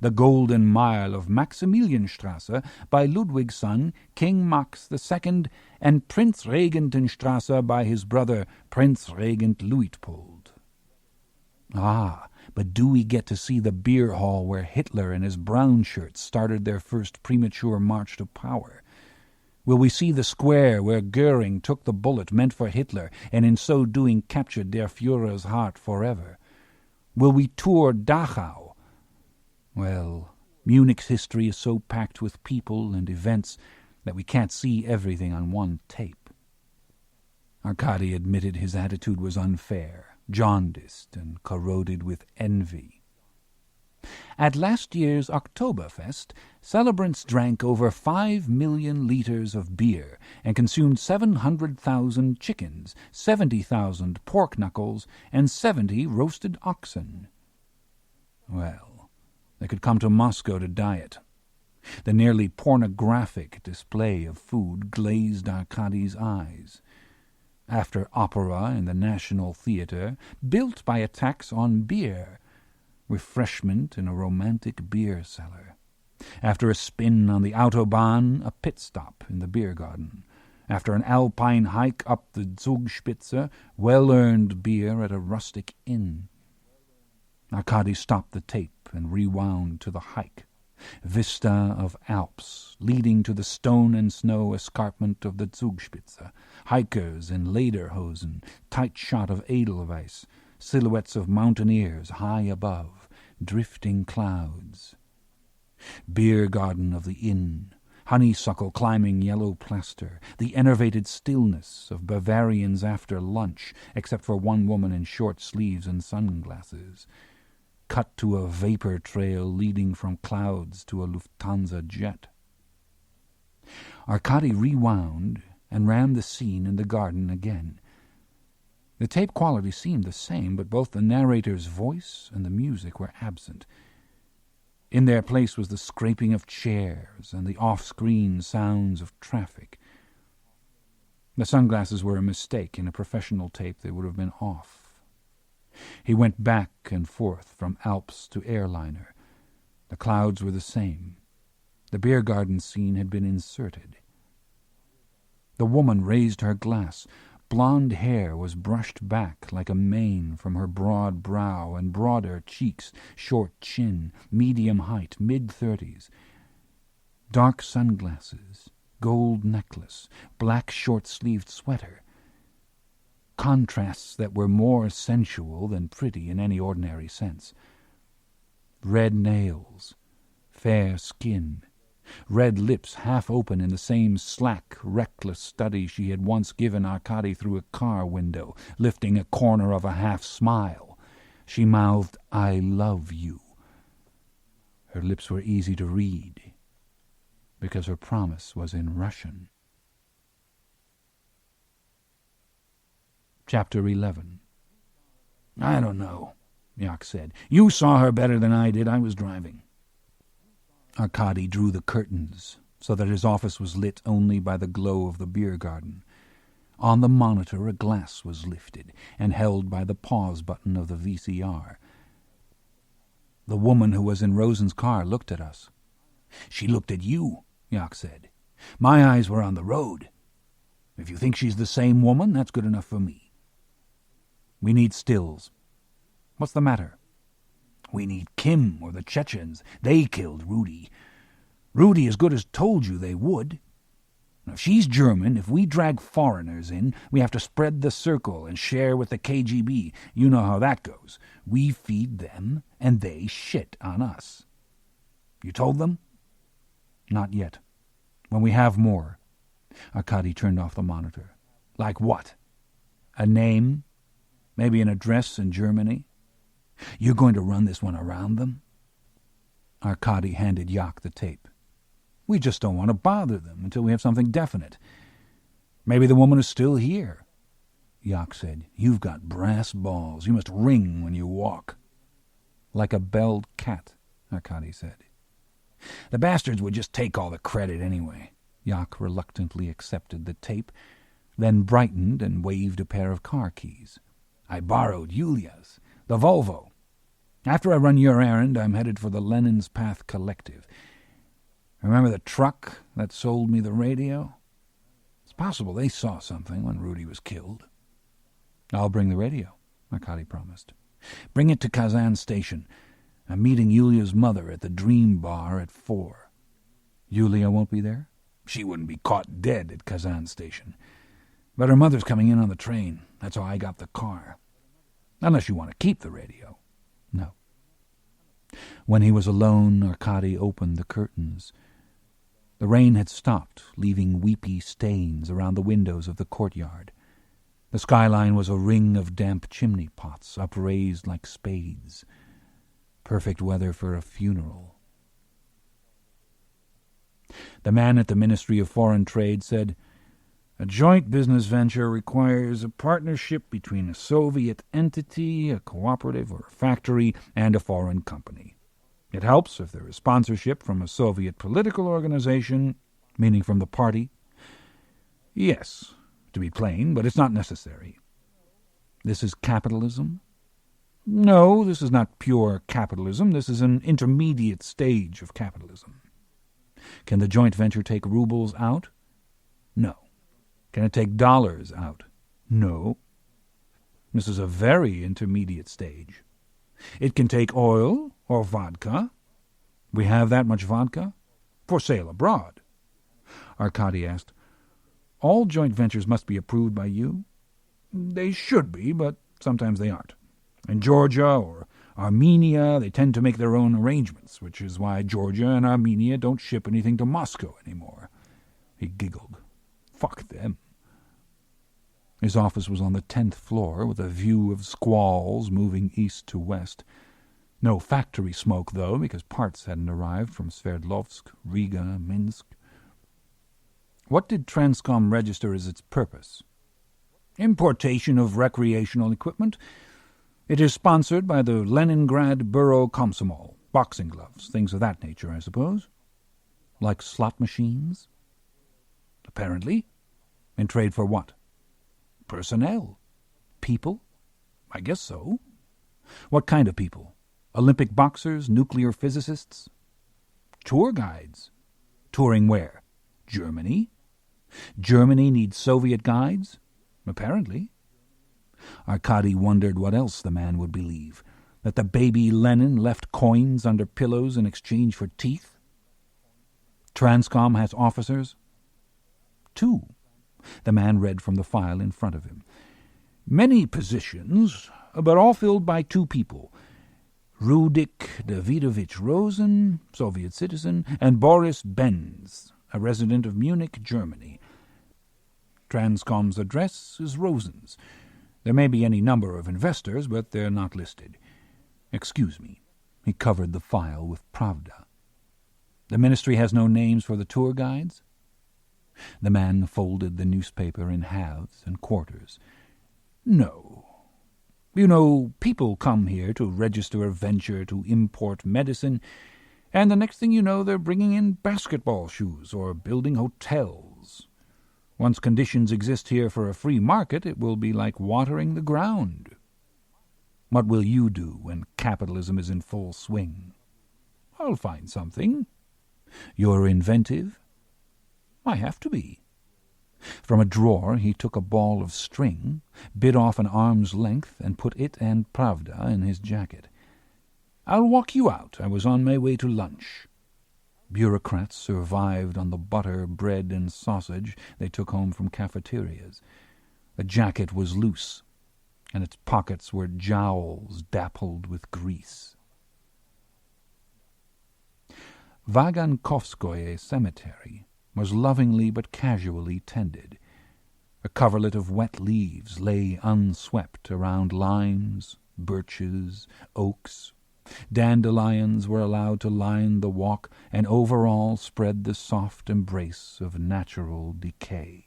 the Golden Mile of Maximilianstrasse by Ludwig's son, King Max II, and Prinzregentenstrasse by his brother, Prince Regent Luitpold." Ah, but do we get to see the beer hall where Hitler and his brown shirts started their first premature march to power? Will we see the square where Goering took the bullet meant for Hitler and in so doing captured der Führer's heart forever? Will we tour Dachau? Well, Munich's history is so packed with people and events that we can't see everything on one tape. Arkady admitted his attitude was unfair, jaundiced and corroded with envy. At last year's Oktoberfest, celebrants drank over 5 million liters of beer and consumed 700,000 chickens, 70,000 pork knuckles, and 70 roasted oxen. Well, they could come to Moscow to diet. The nearly pornographic display of food glazed Arkady's eyes. After opera in the National Theatre, built by a tax on beer, refreshment in a romantic beer cellar. After a spin on the Autobahn, a pit stop in the beer garden. After an alpine hike up the Zugspitze, well-earned beer at a rustic inn. Arkady stopped the tape and rewound to the hike. Vista of Alps, leading to the stone and snow escarpment of the Zugspitze, hikers in lederhosen, tight shot of Edelweiss, silhouettes of mountaineers high above, drifting clouds. Beer garden of the inn, honeysuckle climbing yellow plaster, the enervated stillness of Bavarians after lunch, except for one woman in short sleeves and sunglasses. Cut to a vapor trail leading from clouds to a Lufthansa jet. Arkady rewound and ran the scene in the garden again. The tape quality seemed the same, but both the narrator's voice and the music were absent. In their place was the scraping of chairs and the off-screen sounds of traffic. The sunglasses were a mistake. In a professional tape they would have been off. He went back and forth from Alps to airliner. The clouds were the same. The beer garden scene had been inserted. The woman raised her glass. Blonde hair was brushed back like a mane from her broad brow and broader cheeks, short chin, medium height, mid-30s. Dark sunglasses, gold necklace, black short-sleeved sweater. Contrasts that were more sensual than pretty in any ordinary sense. Red nails, fair skin, red lips half open in the same slack, reckless study she had once given Arkady through a car window, lifting a corner of a half-smile. She mouthed, "I love you." Her lips were easy to read, because her promise was in Russian. Chapter 11. "I don't know," Yak said. "You saw her better than I did. I was driving." Arkady drew the curtains so that his office was lit only by the glow of the beer garden. On the monitor a glass was lifted and held by the pause button of the VCR. The woman who was in Rosen's car looked at us. "She looked at you," Yak said. "My eyes were on the road. If you think she's the same woman, that's good enough for me." "We need stills." "What's the matter?" "We need Kim or the Chechens. They killed Rudy. Rudy as good as told you they would. Now, if she's German, if we drag foreigners in, we have to spread the circle and share with the KGB. You know how that goes. We feed them, and they shit on us." "You told them?" "Not yet. When we have more. Arkady turned off the monitor. Like what? A name? Maybe an address in Germany? You're going to run this one around them? Arkady handed Yak the tape. We just don't want to bother them until we have something definite. Maybe the woman is still here. Yak said, You've got brass balls. You must ring when you walk. Like a belled cat, Arkady said. The bastards would just take all the credit anyway. Yak reluctantly accepted the tape, then brightened and waved a pair of car keys. I borrowed Yulia's, the Volvo. After I run your errand, I'm headed for the Lenin's Path Collective. Remember the truck that sold me the radio? It's possible they saw something when Rudy was killed. I'll bring the radio, Arkady promised. Bring it to Kazan Station. I'm meeting Yulia's mother at the Dream Bar at 4. Yulia won't be there? She wouldn't be caught dead at Kazan Station. But her mother's coming in on the train. That's how I got the car. Unless you want to keep the radio. No. When he was alone, Arkady opened the curtains. The rain had stopped, leaving weepy stains around the windows of the courtyard. The skyline was a ring of damp chimney pots, upraised like spades. Perfect weather for a funeral. The man at the Ministry of Foreign Trade said, A joint business venture requires a partnership between a Soviet entity, a cooperative or a factory, and a foreign company. It helps if there is sponsorship from a Soviet political organization, meaning from the party. Yes, to be plain, but it's not necessary. This is capitalism? No, this is not pure capitalism. This is an intermediate stage of capitalism. Can the joint venture take rubles out? No. Can it take dollars out? No. This is a very intermediate stage. It can take oil or vodka. We have that much vodka? For sale abroad. Arkady asked, All joint ventures must be approved by you? They should be, but sometimes they aren't. In Georgia or Armenia, they tend to make their own arrangements, which is why Georgia and Armenia don't ship anything to Moscow anymore. He giggled. Fuck them. His office was on the 10th floor, with a view of squalls moving east to west. No factory smoke, though, because parts hadn't arrived from Sverdlovsk, Riga, Minsk. What did Transcom register as its purpose? Importation of recreational equipment. It is sponsored by the Leningrad Borough Komsomol. Boxing gloves, things of that nature, I suppose. Like slot machines? Apparently. In trade for what? Personnel. People? I guess so. What kind of people? Olympic boxers? Nuclear physicists? Tour guides. Touring where? Germany? Germany needs Soviet guides? Apparently. Arkady wondered what else the man would believe. That the baby Lenin left coins under pillows in exchange for teeth? Transcom has officers? 2. The man read from the file in front of him. Many positions, but all filled by 2 people. Rudik Davidovich Rosen, Soviet citizen, and Boris Benz, a resident of Munich, Germany. Transcom's address is Rosen's. There may be any number of investors, but they're not listed. Excuse me. He covered the file with Pravda. The ministry has no names for the tour guides? The man folded the newspaper in halves and quarters. No. You know, people come here to register a venture to import medicine, and the next thing you know, they're bringing in basketball shoes or building hotels. Once conditions exist here for a free market, it will be like watering the ground. What will you do when capitalism is in full swing? I'll find something. You're inventive? I have to be. From a drawer he took a ball of string, bit off an arm's length, and put it and Pravda in his jacket. I'll walk you out. I was on my way to lunch. Bureaucrats survived on the butter, bread, and sausage they took home from cafeterias. The jacket was loose, and its pockets were jowls dappled with grease. Vagankovskoye Cemetery was lovingly but casually tended. A coverlet of wet leaves lay unswept around limes, birches, oaks. Dandelions were allowed to line the walk, and over all spread the soft embrace of natural decay.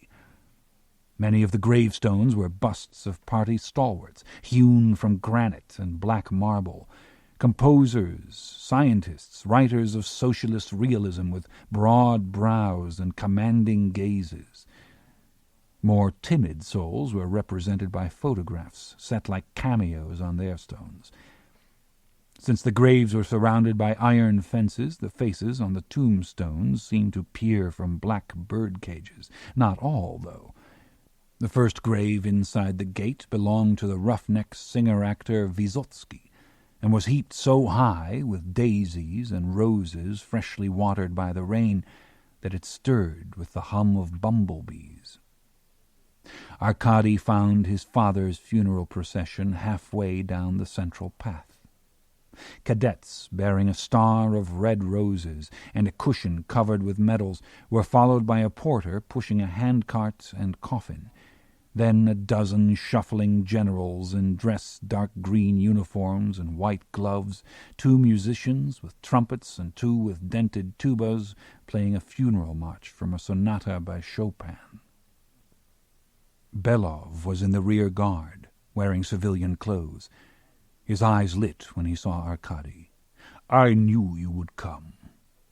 Many of the gravestones were busts of party stalwarts, hewn from granite and black marble, composers, scientists, writers of socialist realism with broad brows and commanding gazes. More timid souls were represented by photographs set like cameos on their stones. Since the graves were surrounded by iron fences, the faces on the tombstones seemed to peer from black bird cages. Not all, though. The first grave inside the gate belonged to the roughneck singer-actor Vysotsky, and was heaped so high with daisies and roses freshly watered by the rain that it stirred with the hum of bumblebees. Arkady found his father's funeral procession halfway down the central path. Cadets bearing a star of red roses and a cushion covered with medals were followed by a porter pushing a handcart and coffin. Then a dozen shuffling generals in dark green uniforms and white gloves, 2 musicians with trumpets and 2 with dented tubas playing a funeral march from a sonata by Chopin. Belov was in the rear guard, wearing civilian clothes. His eyes lit when he saw Arkady. "I knew you would come."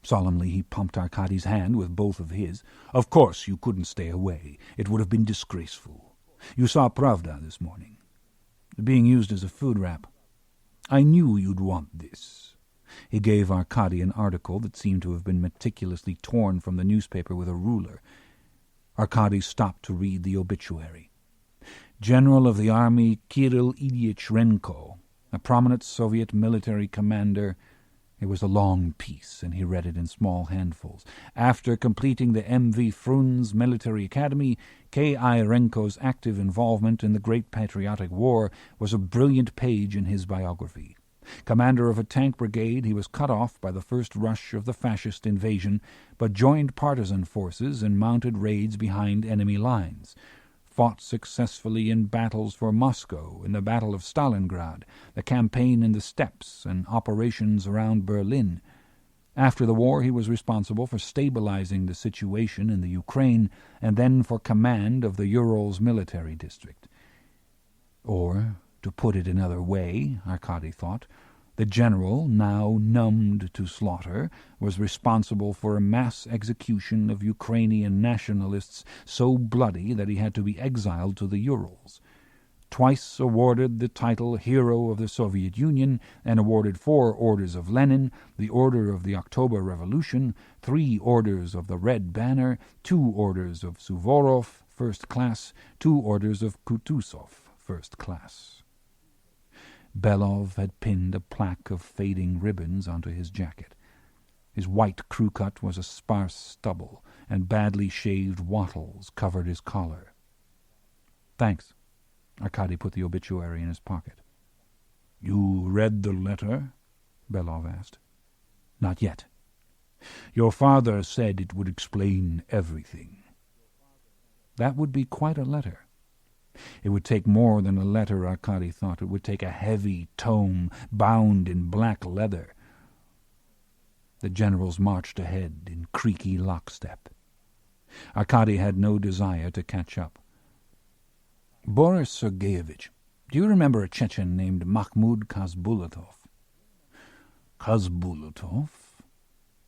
Solemnly he pumped Arkady's hand with both of his. "Of course you couldn't stay away. It would have been disgraceful. You saw Pravda this morning. Being used as a food wrap. I knew you'd want this." He gave Arkady an article that seemed to have been meticulously torn from the newspaper with a ruler. Arkady stopped to read the obituary. General of the Army Kirill Ilyich Renko, a prominent Soviet military commander. It was a long piece, and he read it in small handfuls. After completing the M.V. Frunz Military Academy, K.I. Renko's active involvement in the Great Patriotic War was a brilliant page in his biography. Commander of a tank brigade, he was cut off by the first rush of the fascist invasion, but joined partisan forces and mounted raids behind enemy lines. Fought successfully in battles for Moscow, in the Battle of Stalingrad, the campaign in the steppes, and operations around Berlin. After the war, he was responsible for stabilizing the situation in the Ukraine and then for command of the Urals military district. Or, to put it another way, Arkady thought, the general, now numbed to slaughter, was responsible for a mass execution of Ukrainian nationalists so bloody that he had to be exiled to the Urals. Twice awarded the title Hero of the Soviet Union, and awarded 4 orders of Lenin, the Order of the October Revolution, 3 orders of the Red Banner, 2 orders of Suvorov, first class, 2 orders of Kutuzov, first class. Belov had pinned a plaque of fading ribbons onto his jacket. His white crew cut was a sparse stubble, and badly shaved wattles covered his collar. "Thanks." Arkady put the obituary in his pocket. "You read the letter?" Belov asked. "Not yet." "Your father said it would explain everything." That would be quite a letter. It would take more than a letter, Arkady thought. It would take a heavy tome bound in black leather. The generals marched ahead in creaky lockstep. Arkady had no desire to catch up. "Boris Sergeyevich, do you remember a Chechen named Mahmoud Khasbulatov?" "Khasbulatov?"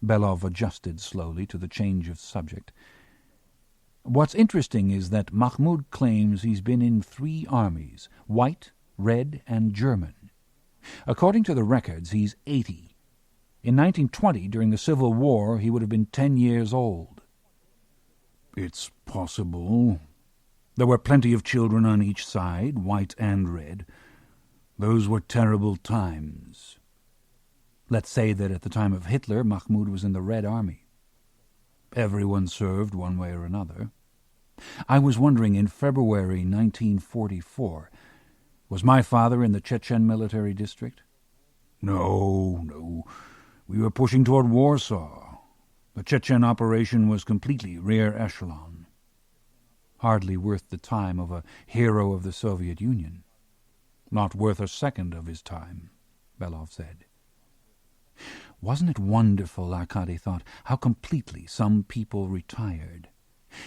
Belov adjusted slowly to the change of subject. "What's interesting is that Mahmoud claims he's been in 3 armies, White, Red, and German. According to the records, he's 80. In 1920, during the Civil War, he would have been 10 years old." "It's possible. There were plenty of children on each side, White and Red. Those were terrible times." "Let's say that at the time of Hitler, Mahmoud was in the Red Army." "Everyone served one way or another." "I was wondering, in February 1944, was my father in the Chechen military district?" No. We were pushing toward Warsaw. The Chechen operation was completely rear echelon. Hardly worth the time of a hero of the Soviet Union. Not worth a second of his time, Belov said. Wasn't it wonderful, Arkady thought, how completely some people retired?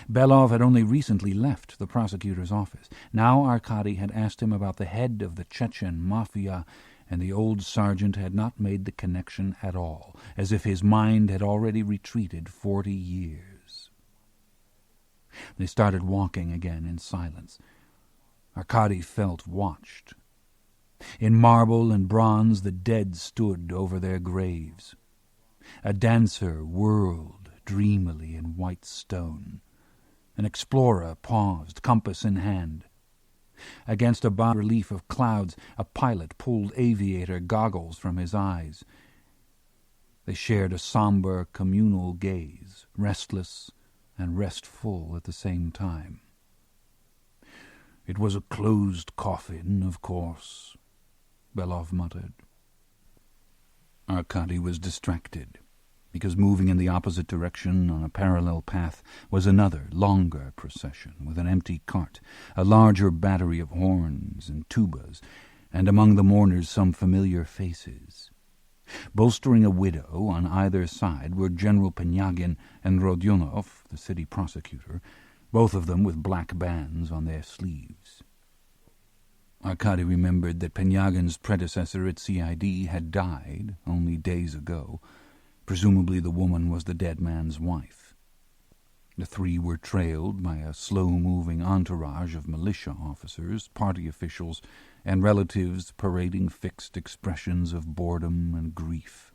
Belov had only recently left the prosecutor's office. Now Arkady had asked him about the head of the Chechen mafia, and the old sergeant had not made the connection at all, as if his mind had already retreated 40 years. They started walking again in silence. Arkady felt watched. In marble and bronze the dead stood over their graves. A dancer whirled dreamily in white stone. An explorer paused, compass in hand. Against a bas-relief of clouds, a pilot pulled aviator goggles from his eyes. They shared a somber, communal gaze, restless and restful at the same time. "It was a closed coffin, of course," Belov muttered. Arkady was distracted, because moving in the opposite direction on a parallel path was another, longer procession with an empty cart, a larger battery of horns and tubas, and among the mourners some familiar faces. Bolstering a widow on either side were General Penyagin and Rodionov, the city prosecutor, both of them with black bands on their sleeves. Arkady remembered that Penyagin's predecessor at CID had died only days ago. Presumably the woman was the dead man's wife. The three were trailed by a slow-moving entourage of militia officers, party officials, and relatives parading fixed expressions of boredom and grief.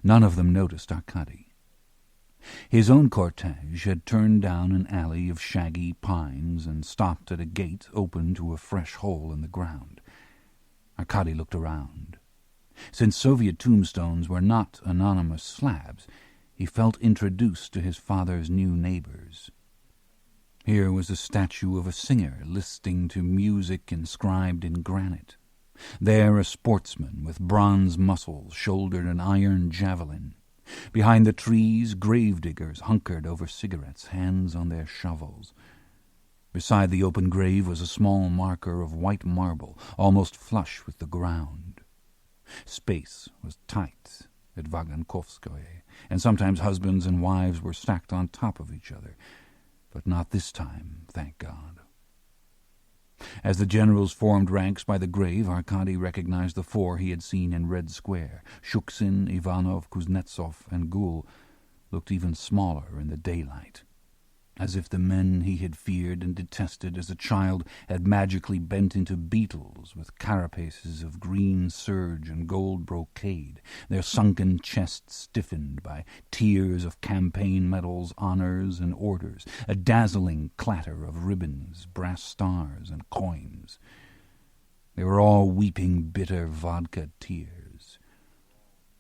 None of them noticed Arkady. His own cortege had turned down an alley of shaggy pines and stopped at a gate open to a fresh hole in the ground. Arkady looked around. Since Soviet tombstones were not anonymous slabs, he felt introduced to his father's new neighbors. Here was a statue of a singer listening to music inscribed in granite. There a sportsman with bronze muscles shouldered an iron javelin. Behind the trees, gravediggers hunkered over cigarettes, hands on their shovels. Beside the open grave was a small marker of white marble, almost flush with the ground. Space was tight at Vagankovskoye, and sometimes husbands and wives were stacked on top of each other, but not this time, thank God. As the generals formed ranks by the grave, Arkady recognized the four he had seen in Red Square. Shuksin, Ivanov, Kuznetsov, and Gul looked even smaller in the daylight, as if the men he had feared and detested as a child had magically bent into beetles with carapaces of green serge and gold brocade, their sunken chests stiffened by tiers of campaign medals, honors, and orders, a dazzling clatter of ribbons, brass stars, and coins. They were all weeping bitter vodka tears.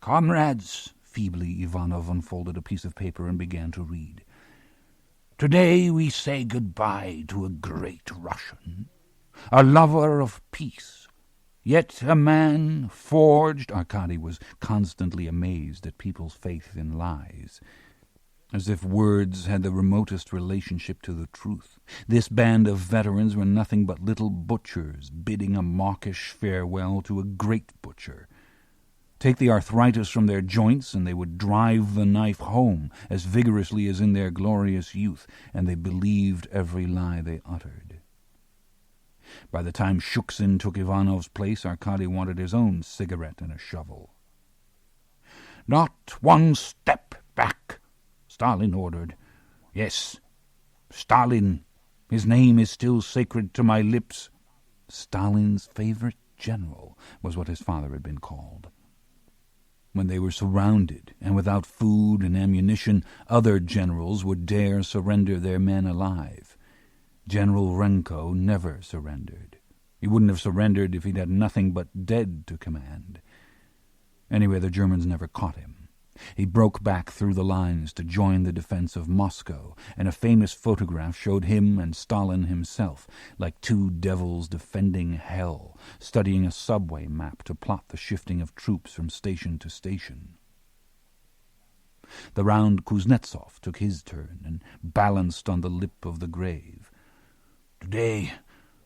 "Comrades," feebly Ivanov unfolded a piece of paper and began to read. "Today we say goodbye to a great Russian, a lover of peace, yet a man forged—" Arkady was constantly amazed at people's faith in lies, as if words had the remotest relationship to the truth. This band of veterans were nothing but little butchers bidding a mawkish farewell to a great butcher. Take the arthritis from their joints, and they would drive the knife home as vigorously as in their glorious youth, and they believed every lie they uttered. By the time Shuksin took Ivanov's place, Arkady wanted his own cigarette and a shovel. "Not one step back," Stalin ordered. "Yes, Stalin. His name is still sacred to my lips." Stalin's favorite general was what his father had been called. When they were surrounded and without food and ammunition, other generals would dare surrender their men alive. General Renko never surrendered. He wouldn't have surrendered if he'd had nothing but dead to command. Anyway, the Germans never caught him. He broke back through the lines to join the defense of Moscow, and a famous photograph showed him and Stalin himself, like two devils defending hell, studying a subway map to plot the shifting of troops from station to station. The round Kuznetsov took his turn and balanced on the lip of the grave. Today,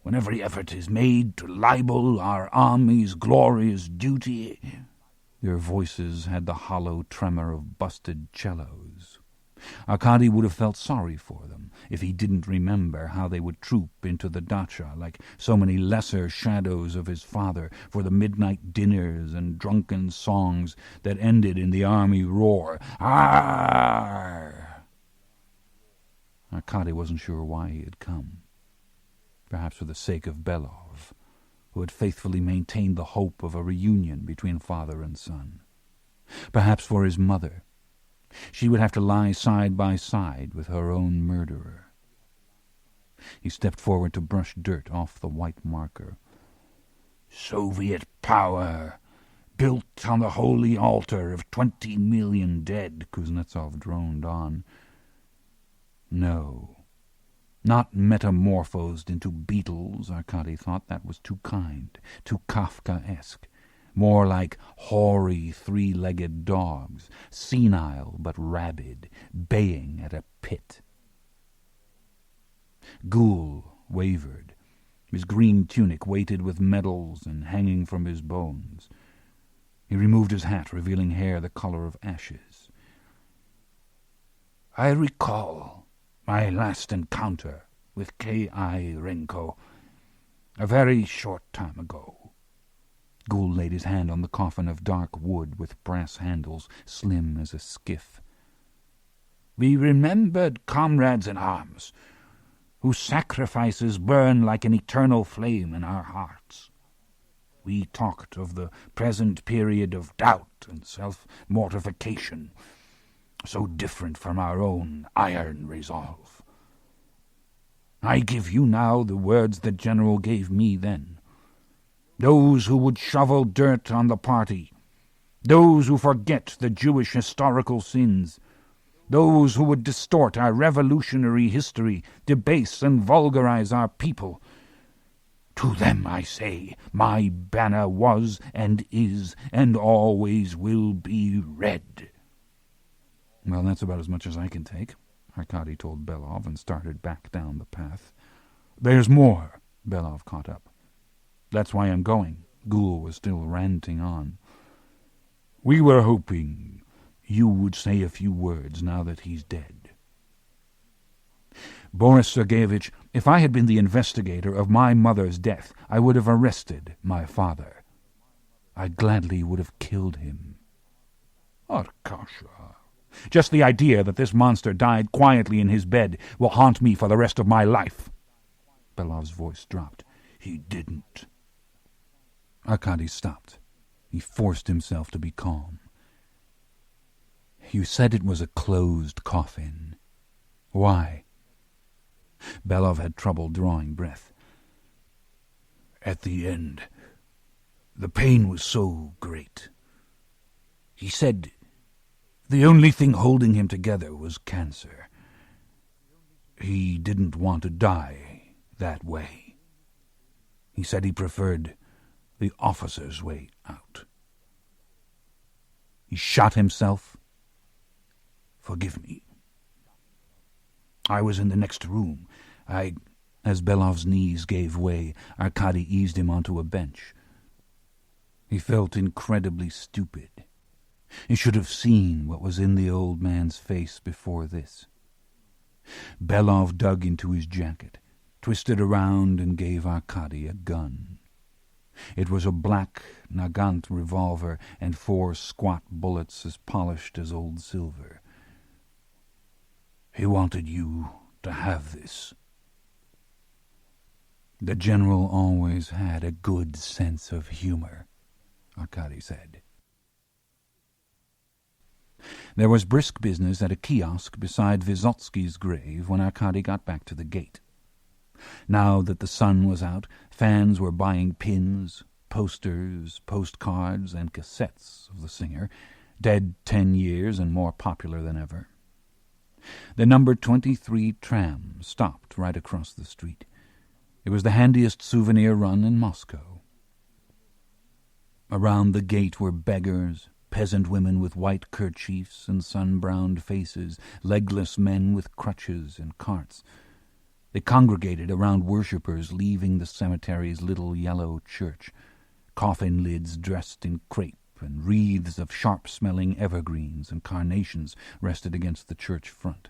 when every effort is made to libel our army's glorious duty... Their voices had the hollow tremor of busted cellos. Arkady would have felt sorry for them if he didn't remember how they would troop into the dacha like so many lesser shadows of his father for the midnight dinners and drunken songs that ended in the army roar. Arr! Arkady wasn't sure why he had come. Perhaps for the sake of Belov, who had faithfully maintained the hope of a reunion between father and son. Perhaps for his mother. She would have to lie side by side with her own murderer. He stepped forward to brush dirt off the white marker. Soviet power, built on the holy altar of 20 million dead, Kuznetsov droned on. No, not metamorphosed into beetles, Arkady thought. That was too kind, too Kafkaesque. More like hoary three-legged dogs, senile but rabid, baying at a pit. Ghoul wavered, his green tunic weighted with medals and hanging from his bones. He removed his hat, revealing hair the color of ashes. I recall my last encounter with K.I. Renko a very short time ago. Ghoul laid his hand on the coffin of dark wood with brass handles, slim as a skiff. We remembered comrades in arms, whose sacrifices burn like an eternal flame in our hearts. We talked of the present period of doubt and self-mortification, so different from our own iron resolve. I give you now the words the General gave me then. Those who would shovel dirt on the party, those who forget the Jewish historical sins, those who would distort our revolutionary history, debase and vulgarize our people. To them I say, my banner was and is and always will be red. Well, that's about as much as I can take, Arkady told Belov and started back down the path. There's more, Belov caught up. That's why I'm going. Ghoul was still ranting on. We were hoping you would say a few words now that he's dead. Boris Sergeyevich, if I had been the investigator of my mother's death, I would have arrested my father. I gladly would have killed him. Arkasha, just the idea that this monster died quietly in his bed will haunt me for the rest of my life. Belov's voice dropped. He didn't. Arkady stopped. He forced himself to be calm. You said it was a closed coffin. Why? Belov had trouble drawing breath. At the end, the pain was so great. He said the only thing holding him together was cancer. He didn't want to die that way. He said he preferred the officer's way out. He shot himself? Forgive me. I was in the next room. As Belov's knees gave way, Arkady eased him onto a bench. He felt incredibly stupid. He should have seen what was in the old man's face before this. Belov dug into his jacket, twisted around and gave Arkady a gun. It was a black Nagant revolver and 4 squat bullets as polished as old silver. He wanted you to have this. The general always had a good sense of humor, Arkady said. There was brisk business at a kiosk beside Vysotsky's grave when Arkady got back to the gate. Now that the sun was out, fans were buying pins, posters, postcards, and cassettes of the singer, dead 10 years and more popular than ever. The number 23 tram stopped right across the street. It was the handiest souvenir run in Moscow. Around the gate were beggars, peasant women with white kerchiefs and sun-browned faces, legless men with crutches and carts. They congregated around worshippers leaving the cemetery's little yellow church, coffin lids dressed in crepe, and wreaths of sharp-smelling evergreens and carnations rested against the church front.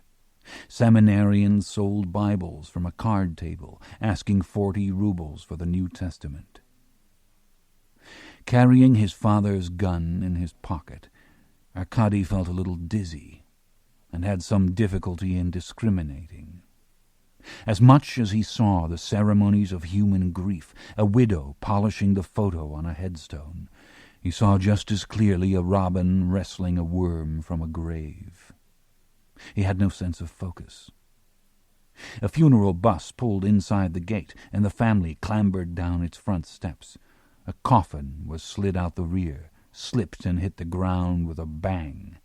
Seminarians sold Bibles from a card table, asking 40 rubles for the New Testament. Carrying his father's gun in his pocket, Arkady felt a little dizzy and had some difficulty in discriminating. As much as he saw the ceremonies of human grief, a widow polishing the photo on a headstone, he saw just as clearly a robin wrestling a worm from a grave. He had no sense of focus. A funeral bus pulled inside the gate, and the family clambered down its front steps. A coffin was slid out the rear, slipped and hit the ground with a bang.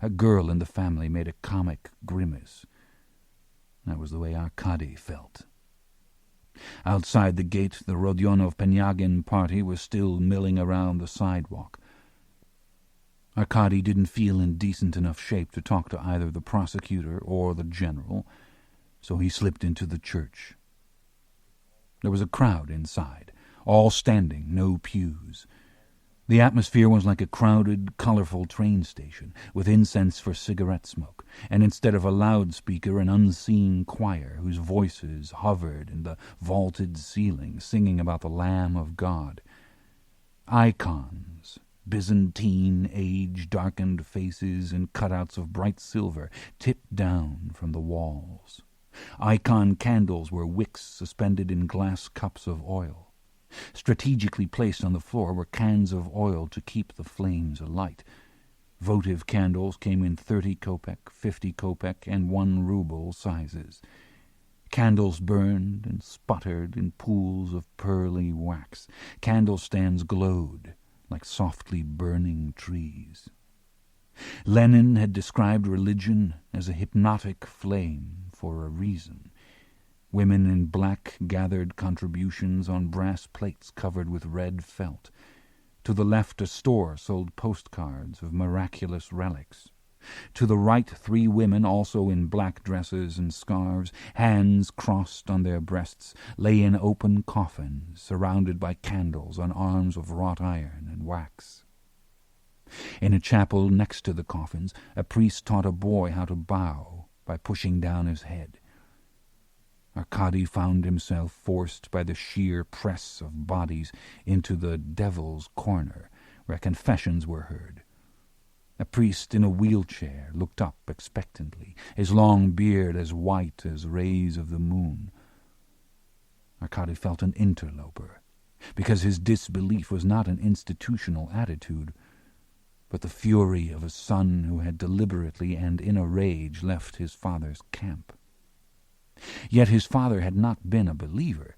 A girl in the family made a comic grimace. That was the way Arkady felt. Outside the gate, the Rodionov-Penyagin party was still milling around the sidewalk. Arkady didn't feel in decent enough shape to talk to either the prosecutor or the general, so he slipped into the church. There was a crowd inside, all standing, no pews. The atmosphere was like a crowded, colorful train station, with incense for cigarette smoke, and instead of a loudspeaker, an unseen choir whose voices hovered in the vaulted ceiling, singing about the Lamb of God. Icons, Byzantine, age-darkened faces and cutouts of bright silver tipped down from the walls. Icon candles were wicks suspended in glass cups of oil. Strategically placed on the floor were cans of oil to keep the flames alight. Votive candles came in 30 kopeck, 50 kopeck, and 1 ruble sizes. Candles burned and sputtered in pools of pearly wax. Candle stands glowed like softly burning trees. Lenin had described religion as a hypnotic flame for a reason. Women in black gathered contributions on brass plates covered with red felt. To the left, a store sold postcards of miraculous relics. To the right, 3 women, also in black dresses and scarves, hands crossed on their breasts, lay in open coffins, surrounded by candles on arms of wrought iron and wax. In a chapel next to the coffins, a priest taught a boy how to bow by pushing down his head. Arkady found himself forced by the sheer press of bodies into the Devil's Corner, where confessions were heard. A priest in a wheelchair looked up expectantly, his long beard as white as rays of the moon. Arkady felt an interloper, because his disbelief was not an institutional attitude, but the fury of a son who had deliberately and in a rage left his father's camp. Yet his father had not been a believer.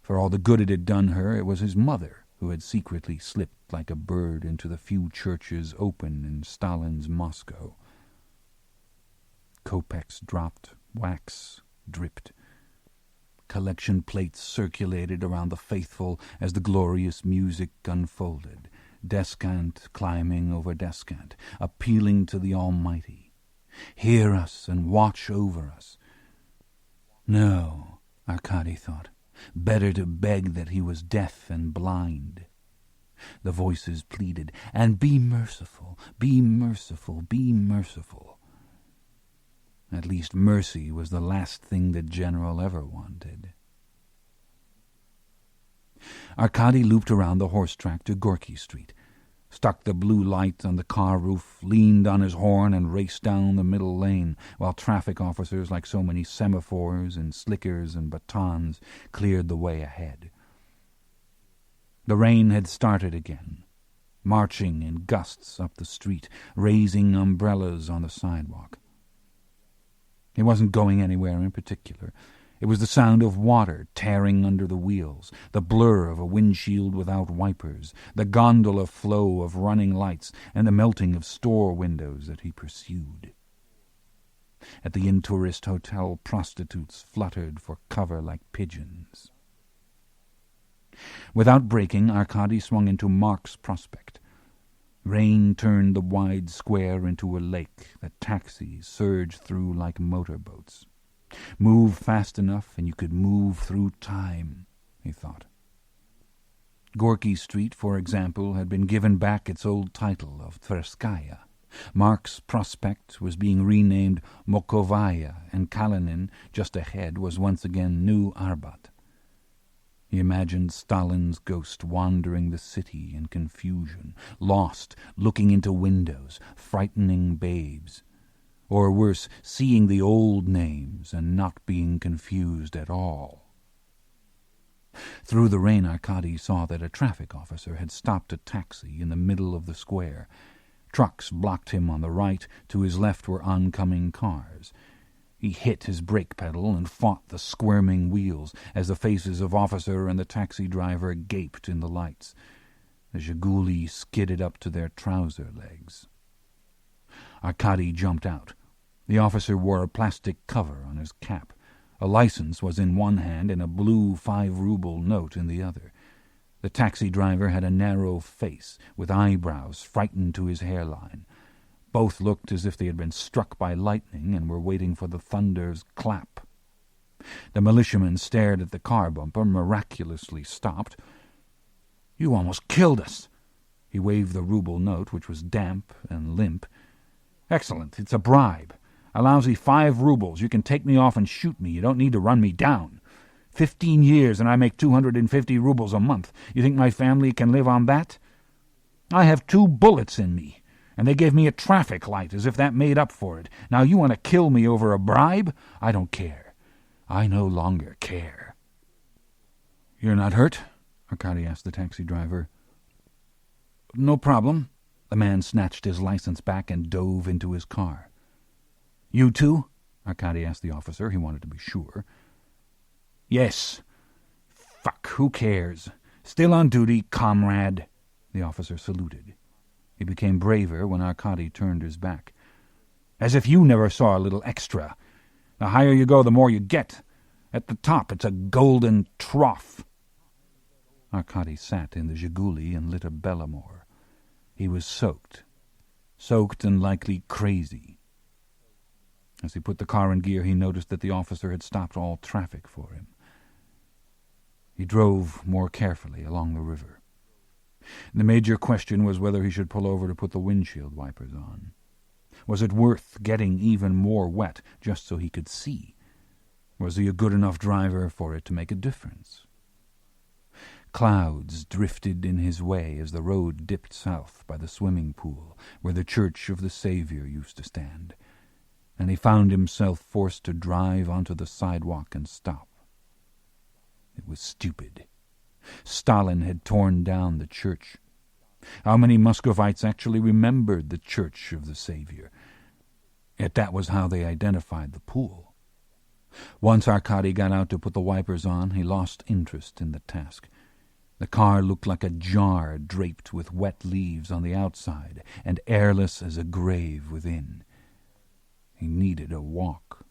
For all the good it had done her, it was his mother who had secretly slipped like a bird into the few churches open in Stalin's Moscow. Kopecks dropped, wax dripped. Collection plates circulated around the faithful as the glorious music unfolded, descant climbing over descant, appealing to the Almighty. Hear us and watch over us. No, Arkady thought, better to beg that he was deaf and blind. The voices pleaded, and be merciful, be merciful, be merciful. At least mercy was the last thing the general ever wanted. Arkady looped around the horse track to Gorky Street, stuck the blue light on the car roof, leaned on his horn, and raced down the middle lane, while traffic officers, like so many semaphores and slickers and batons, cleared the way ahead. The rain had started again, marching in gusts up the street, raising umbrellas on the sidewalk. It wasn't going anywhere in particular. It was the sound of water tearing under the wheels, the blur of a windshield without wipers, the gondola flow of running lights, and the melting of store windows that he pursued. At the In-Tourist Hotel, prostitutes fluttered for cover like pigeons. Without braking, Arkady swung into Marx Prospect. Rain turned the wide square into a lake that taxis surged through like motorboats. Move fast enough and you could move through time, he thought. Gorky Street, for example, had been given back its old title of Tverskaya. Mark's Prospect was being renamed Mokovaya, and Kalinin, just ahead, was once again New Arbat. He imagined Stalin's ghost wandering the city in confusion, lost, looking into windows, frightening babes. Or worse, seeing the old names and not being confused at all. Through the rain, Arkady saw that a traffic officer had stopped a taxi in the middle of the square. Trucks blocked him on the right. To his left were oncoming cars. He hit his brake pedal and fought the squirming wheels as the faces of officer and the taxi driver gaped in the lights. The Zhiguli skidded up to their trouser legs. Arkady jumped out. The officer wore a plastic cover on his cap. A license was in one hand and a blue 5-ruble note in the other. The taxi driver had a narrow face, with eyebrows frightened to his hairline. Both looked as if they had been struck by lightning and were waiting for the thunder's clap. The militiaman stared at the car bumper, miraculously stopped. "You almost killed us." He waved the ruble note, which was damp and limp. "Excellent. It's a bribe. A lousy 5 rubles. You can take me off and shoot me. You don't need to run me down. 15 years and I make 250 rubles a month. You think my family can live on that? I have 2 bullets in me, and they gave me a traffic light as if that made up for it. Now you want to kill me over a bribe? I don't care. I no longer care." "You're not hurt?" Arkady asked the taxi driver. "No problem." The man snatched his license back and dove into his car. "You too?" Arkady asked the officer. He wanted to be sure. "Yes." "Fuck, who cares? Still on duty, comrade." The officer saluted. He became braver when Arkady turned his back. "As if you never saw a little extra. The higher you go, the more you get. At the top, it's a golden trough." Arkady sat in the Zhiguli and lit a Bellamore. He was soaked and likely crazy. As he put the car in gear, he noticed that the officer had stopped all traffic for him. He drove more carefully along the river. The major question was whether he should pull over to put the windshield wipers on. Was it worth getting even more wet just so he could see? Was he a good enough driver for it to make a difference? Clouds drifted in his way as the road dipped south by the swimming pool where the Church of the Savior used to stand, and he found himself forced to drive onto the sidewalk and stop. It was stupid. Stalin had torn down the church. How many Muscovites actually remembered the Church of the Savior? Yet that was how they identified the pool. Once Arkady got out to put the wipers on, he lost interest in the task. The car looked like a jar draped with wet leaves on the outside and airless as a grave within. He needed a walk.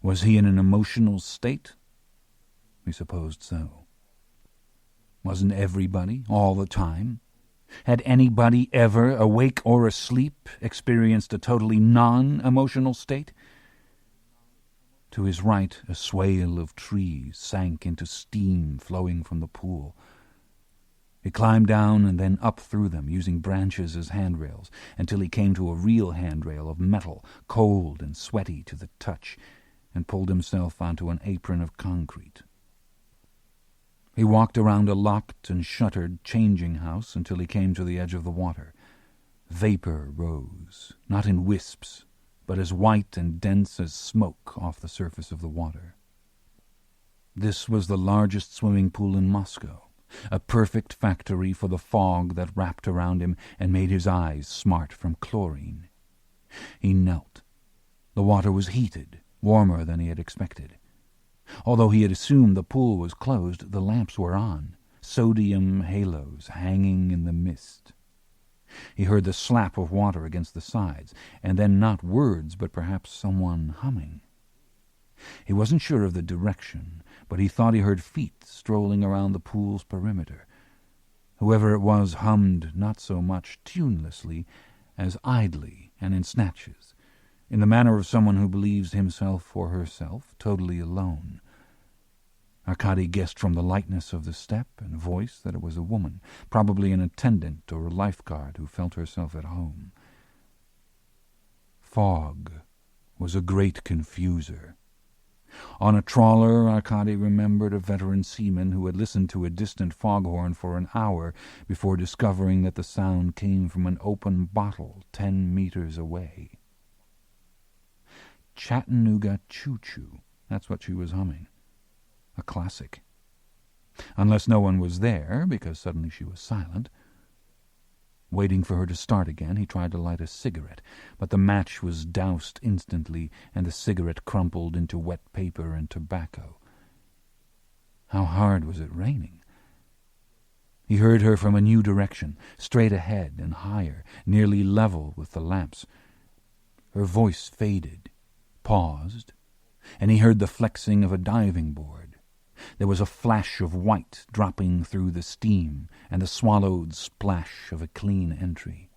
Was he in an emotional state? He supposed so. Wasn't everybody, all the time? Had anybody ever, awake or asleep, experienced a totally non-emotional state? To his right, a swale of trees sank into steam flowing from the pool. He climbed down and then up through them, using branches as handrails, until he came to a real handrail of metal, cold and sweaty to the touch, and pulled himself onto an apron of concrete. He walked around a locked and shuttered changing house until he came to the edge of the water. Vapor rose, not in wisps, but as white and dense as smoke off the surface of the water. This was the largest swimming pool in Moscow, a perfect factory for the fog that wrapped around him and made his eyes smart from chlorine. He knelt. The water was heated, warmer than he had expected. Although he had assumed the pool was closed, the lamps were on, sodium halos hanging in the mist. He heard the slap of water against the sides, and then not words, but perhaps someone humming. He wasn't sure of the direction, but he thought he heard feet strolling around the pool's perimeter. Whoever it was hummed not so much tunelessly as idly and in snatches, in the manner of someone who believes himself or herself totally alone. Arkady guessed from the lightness of the step and voice that it was a woman, probably an attendant or a lifeguard who felt herself at home. Fog was a great confuser. On a trawler, Arkady remembered a veteran seaman who had listened to a distant foghorn for an hour before discovering that the sound came from an open bottle 10 meters away. Chattanooga Choo-Choo, that's what she was humming. A classic. Unless no one was there, because suddenly she was silent. Waiting for her to start again, he tried to light a cigarette, but the match was doused instantly, and the cigarette crumpled into wet paper and tobacco. How hard was it raining? He heard her from a new direction, straight ahead and higher, nearly level with the lamps. Her voice faded, paused, and he heard the flexing of a diving board. There was a flash of white dropping through the steam, and the swallowed splash of a clean entry.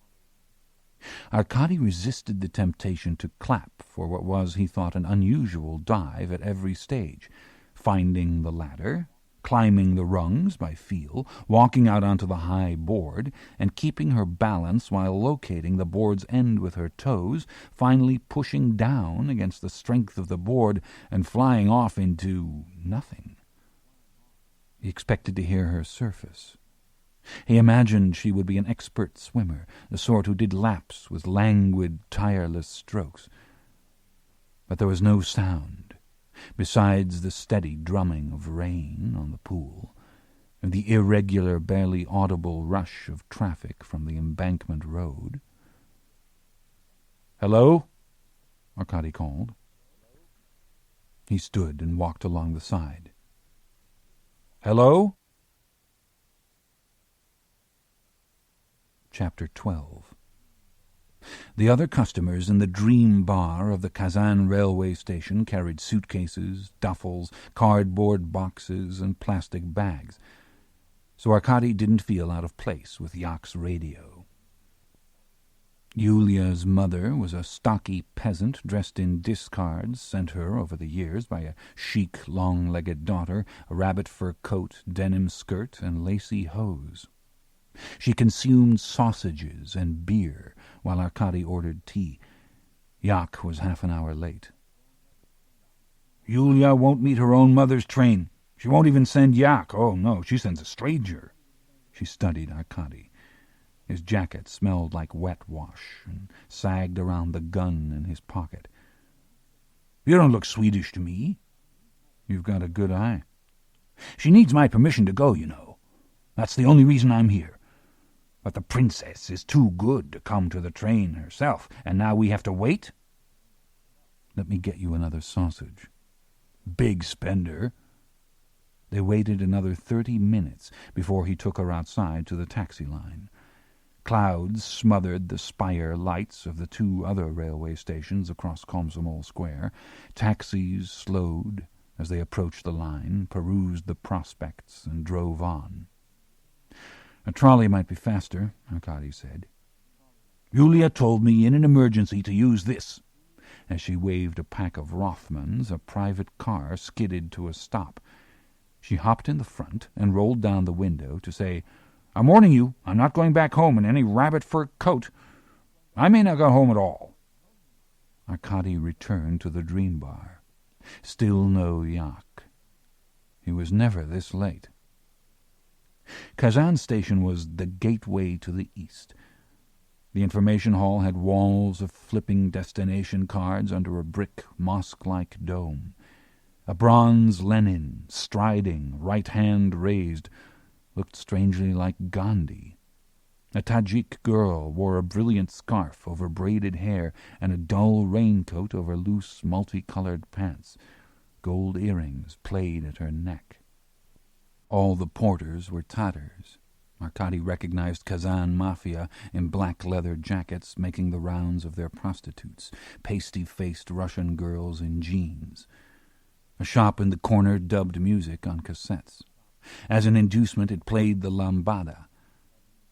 Arkady resisted the temptation to clap for what was, he thought, an unusual dive at every stage, finding the ladder, climbing the rungs by feel, walking out onto the high board, and keeping her balance while locating the board's end with her toes, finally pushing down against the strength of the board and flying off into nothing. He expected to hear her surface. He imagined she would be an expert swimmer, the sort who did laps with languid, tireless strokes. But there was no sound, besides the steady drumming of rain on the pool, and the irregular, barely audible rush of traffic from the embankment road. "Hello?" Arkady called. He stood and walked along the side. "Hello?" Chapter 12. The other customers in the dream bar of the Kazan railway station carried suitcases, duffels, cardboard boxes, and plastic bags, so Arkady didn't feel out of place with Yak's radio. Yulia's mother was a stocky peasant dressed in discards sent her over the years by a chic, long-legged daughter, a rabbit fur coat, denim skirt, and lacy hose. She consumed sausages and beer while Arkady ordered tea. Yak was half an hour late. "Yulia won't meet her own mother's train. She won't even send Yak. Oh, no, she sends a stranger." She studied Arkady. His jacket smelled like wet wash and sagged around the gun in his pocket. "You don't look Swedish to me." "You've got a good eye." "She needs my permission to go, you know. That's the only reason I'm here. But the princess is too good to come to the train herself, and now we have to wait." "Let me get you another sausage." "Big spender." They waited another 30 minutes before he took her outside to the taxi line. Clouds smothered the spire lights of the 2 other railway stations across Komsomol Square. Taxis slowed as they approached the line, perused the prospects, and drove on. "A trolley might be faster," Arkady said. "Yulia told me in an emergency to use this." As she waved a pack of Rothmans, a private car skidded to a stop. She hopped in the front and rolled down the window to say, "I'm warning you, I'm not going back home in any rabbit fur coat. I may not go home at all." Arkady returned to the dream bar. Still no Yak. He was never this late. Kazan station was the gateway to the east. The information hall had walls of flipping destination cards under a brick, mosque-like dome. A bronze Lenin, striding, right hand raised, looked strangely like Gandhi. A Tajik girl wore a brilliant scarf over braided hair and a dull raincoat over loose, multicolored pants. Gold earrings played at her neck. All the porters were Tatars. Arkady recognized Kazan mafia in black leather jackets making the rounds of their prostitutes, pasty-faced Russian girls in jeans. A shop in the corner dubbed music on cassettes. As an inducement, it played the lambada,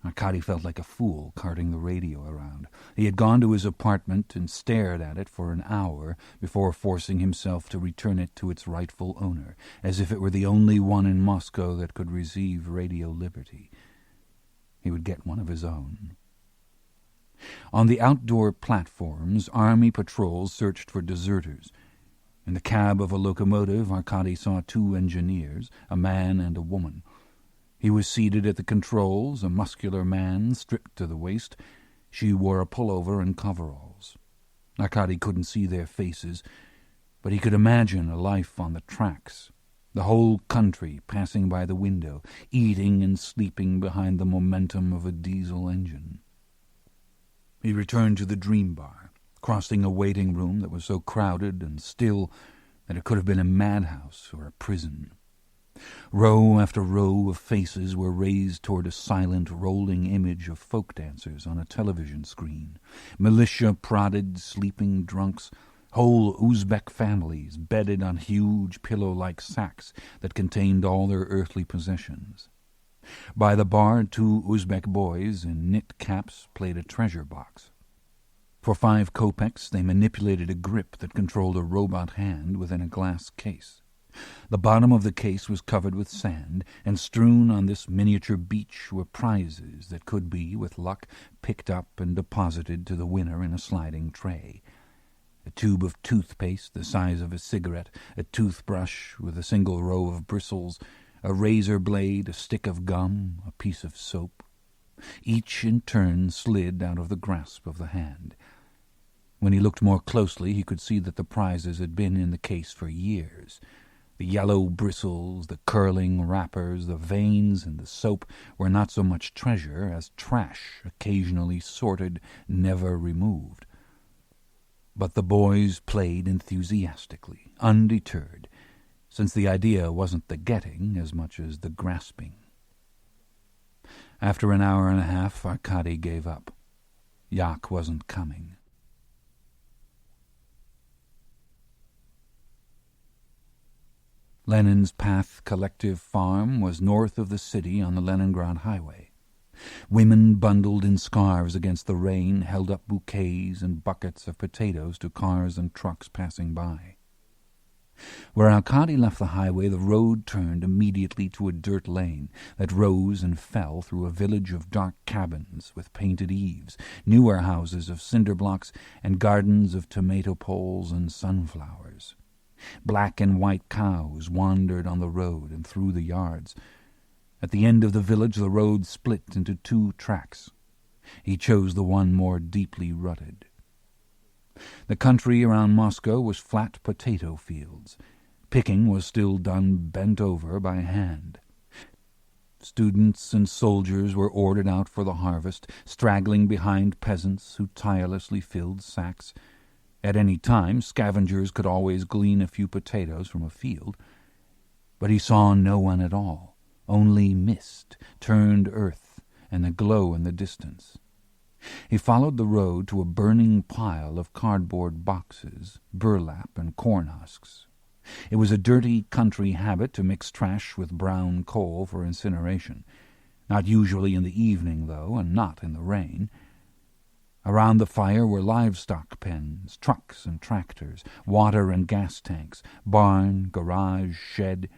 Arkady felt like a fool carting the radio around. He had gone to his apartment and stared at it for an hour before forcing himself to return it to its rightful owner, as if it were the only one in Moscow that could receive radio liberty. He would get one of his own. On the outdoor platforms, army patrols searched for deserters. In the cab of a locomotive, Arkady saw 2 engineers, a man and a woman. He was seated at the controls, a muscular man, stripped to the waist. She wore a pullover and coveralls. Arkady couldn't see their faces, but he could imagine a life on the tracks, the whole country passing by the window, eating and sleeping behind the momentum of a diesel engine. He returned to the Dream Bar, crossing a waiting room that was so crowded and still that it could have been a madhouse or a prison. Row after row of faces were raised toward a silent, rolling image of folk dancers on a television screen. Militia-prodded, sleeping drunks, whole Uzbek families bedded on huge pillow-like sacks that contained all their earthly possessions. By the bar, 2 Uzbek boys in knit caps played a treasure box. For 5 kopecks, they manipulated a grip that controlled a robot hand within a glass case. The bottom of the case was covered with sand, and strewn on this miniature beach were prizes that could be, with luck, picked up and deposited to the winner in a sliding tray. A tube of toothpaste the size of a cigarette, a toothbrush with a single row of bristles, a razor blade, a stick of gum, a piece of soap. Each in turn slid out of the grasp of the hand. When he looked more closely, he could see that the prizes had been in the case for years. The yellow bristles, the curling wrappers, the veins, and the soap were not so much treasure as trash, occasionally sorted, never removed. But the boys played enthusiastically, undeterred, since the idea wasn't the getting as much as the grasping. After an hour and a half, Arkady gave up. Jak wasn't coming. Lenin's Path Collective Farm was north of the city on the Leningrad Highway. Women bundled in scarves against the rain held up bouquets and buckets of potatoes to cars and trucks passing by. Where Arkady left the highway, the road turned immediately to a dirt lane that rose and fell through a village of dark cabins with painted eaves, newer houses of cinder blocks, and gardens of tomato poles and sunflowers. Black and white cows wandered on the road and through the yards. At the end of the village the road split into 2 tracks. He chose the one more deeply rutted. The country around Moscow was flat potato fields. Picking was still done bent over by hand. Students and soldiers were ordered out for the harvest, straggling behind peasants who tirelessly filled sacks. At any time, scavengers could always glean a few potatoes from a field. But he saw no one at all, only mist, turned earth, and a glow in the distance. He followed the road to a burning pile of cardboard boxes, burlap, and corn husks. It was a dirty country habit to mix trash with brown coal for incineration, not usually in the evening, though, and not in the rain. Around the fire were livestock pens, trucks and tractors, water and gas tanks, barn, garage, shed.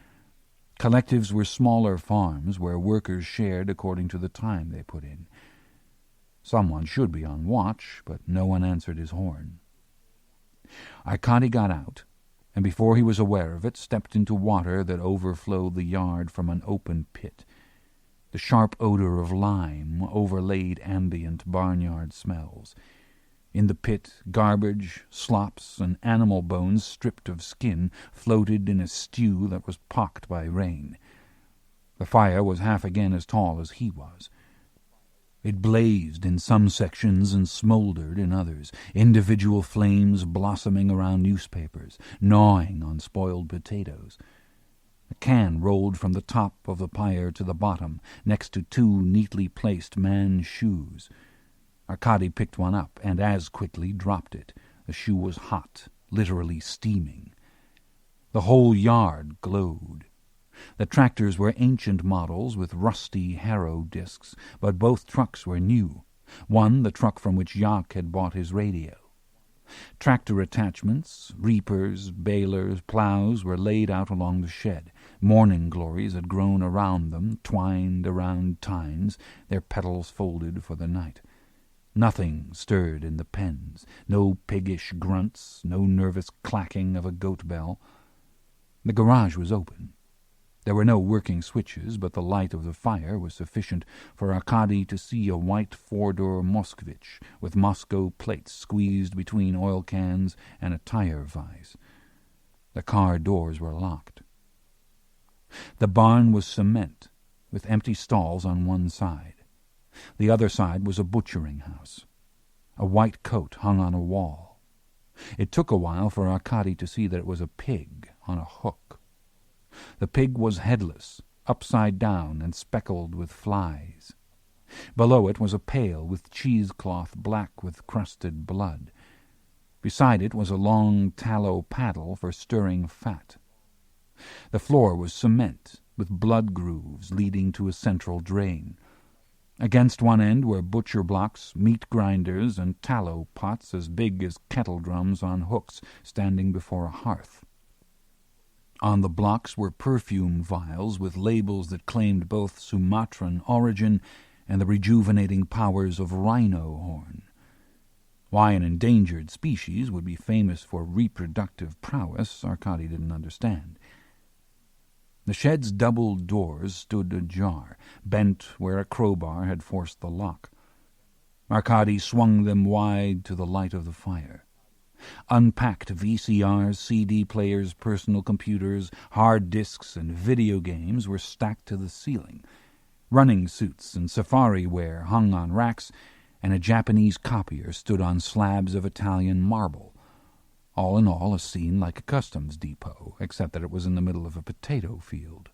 Collectives were smaller farms where workers shared according to the time they put in. Someone should be on watch, but no one answered his horn. Arkady got out, and before he was aware of it, stepped into water that overflowed the yard from an open pit. The sharp odor of lime overlaid ambient barnyard smells. In the pit, garbage, slops, and animal bones stripped of skin floated in a stew that was pocked by rain. The fire was half again as tall as he was. It blazed in some sections and smoldered in others, individual flames blossoming around newspapers, gnawing on spoiled potatoes. A can rolled from the top of the pyre to the bottom, next to 2 neatly placed man's shoes. Arkady picked one up and as quickly dropped it. The shoe was hot, literally steaming. The whole yard glowed. The tractors were ancient models with rusty harrow discs, but both trucks were new. One, the truck from which Jacques had bought his radio. Tractor attachments, reapers, balers, plows were laid out along the shed. Morning glories had grown around them, twined around tines, their petals folded for the night. Nothing stirred in the pens, no piggish grunts, no nervous clacking of a goat bell. The garage was open. There were no working switches, but the light of the fire was sufficient for Arkady to see a white four-door Moskvich with Moscow plates squeezed between oil cans and a tire vise. The car doors were locked. The barn was cement, with empty stalls on one side. The other side was a butchering house. A white coat hung on a wall. It took a while for Arkady to see that it was a pig on a hook. The pig was headless, upside down and speckled with flies. Below it was a pail with cheesecloth black with crusted blood. Beside it was a long tallow paddle for stirring fat. The floor was cement, with blood grooves leading to a central drain. Against one end were butcher blocks, meat grinders, and tallow pots as big as kettle drums on hooks standing before a hearth. On the blocks were perfume vials with labels that claimed both Sumatran origin and the rejuvenating powers of rhino horn. Why an endangered species would be famous for reproductive prowess, Arkady didn't understand. The shed's double doors stood ajar, bent where a crowbar had forced the lock. Arkady swung them wide to the light of the fire. Unpacked VCRs, CD players, personal computers, hard disks, and video games were stacked to the ceiling. Running suits and safari wear hung on racks, and a Japanese copier stood on slabs of Italian marble. All in all, a scene like a customs depot, except that it was in the middle of a potato field.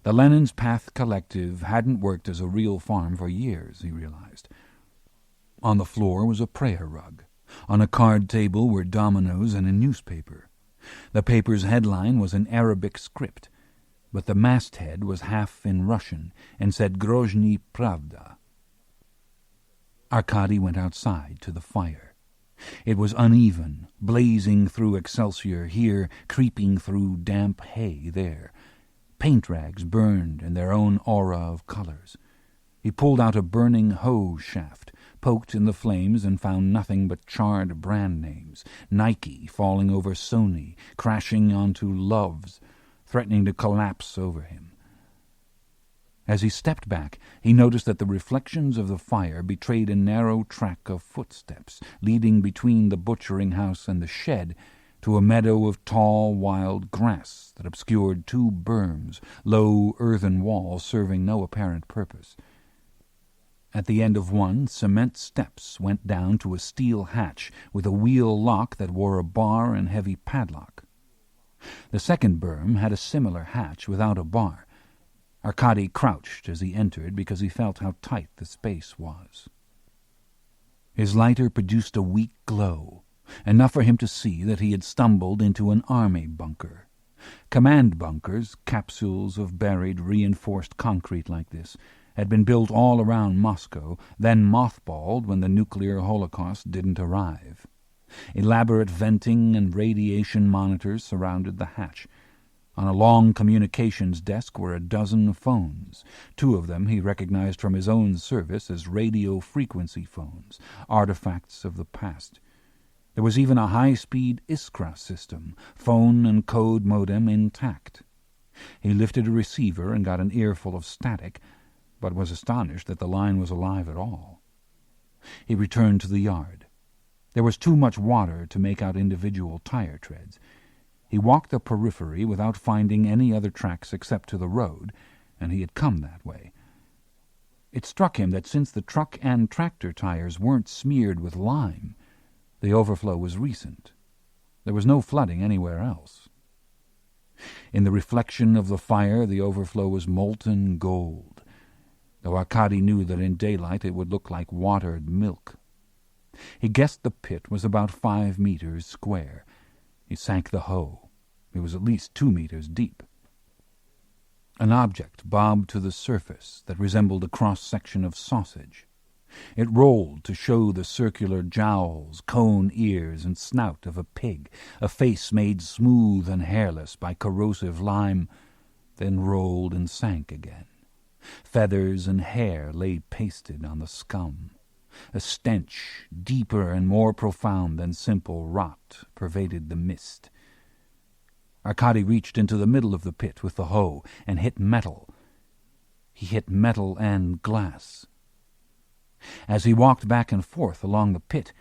The Lenin's Path Collective hadn't worked as a real farm for years, he realized. On the floor was a prayer rug. On a card table were dominoes and a newspaper. The paper's headline was in Arabic script, but the masthead was half in Russian and said Grozny Pravda. Arkady went outside to the fire. It was uneven, blazing through excelsior here, creeping through damp hay there. Paint rags burned in their own aura of colors. He pulled out a burning hose shaft, poked in the flames, and found nothing but charred brand names. Nike falling over Sony, crashing onto Love's, threatening to collapse over him. As he stepped back, he noticed that the reflections of the fire betrayed a narrow track of footsteps leading between the butchering house and the shed to a meadow of tall wild grass that obscured two berms, low earthen walls serving no apparent purpose. At the end of one, cement steps went down to a steel hatch with a wheel lock that wore a bar and heavy padlock. The second berm had a similar hatch without a bar. Arkady crouched as he entered because he felt how tight the space was. His lighter produced a weak glow, enough for him to see that he had stumbled into an army bunker. Command bunkers, capsules of buried, reinforced concrete like this, had been built all around Moscow, then mothballed when the nuclear holocaust didn't arrive. Elaborate venting and radiation monitors surrounded the hatch. On a long communications desk were a dozen phones. Two of them he recognized from his own service as radio frequency phones, artifacts of the past. There was even a high-speed Iskra system, phone and code modem intact. He lifted a receiver and got an earful of static, but was astonished that the line was alive at all. He returned to the yard. There was too much water to make out individual tire treads. He walked the periphery without finding any other tracks except to the road, and he had come that way. It struck him that since the truck and tractor tires weren't smeared with lime, the overflow was recent. There was no flooding anywhere else. In the reflection of the fire, the overflow was molten gold, though Arkady knew that in daylight it would look like watered milk. He guessed the pit was about 5 meters square. He sank the hoe. It was at least 2 meters deep. An object bobbed to the surface that resembled a cross-section of sausage. It rolled to show the circular jowls, cone ears, and snout of a pig, a face made smooth and hairless by corrosive lime, then rolled and sank again. Feathers and hair lay pasted on the scum. A stench, deeper and more profound than simple rot, pervaded the mist. Arkady reached into the middle of the pit with the hoe and hit metal. He hit metal and glass. As he walked back and forth along the pit,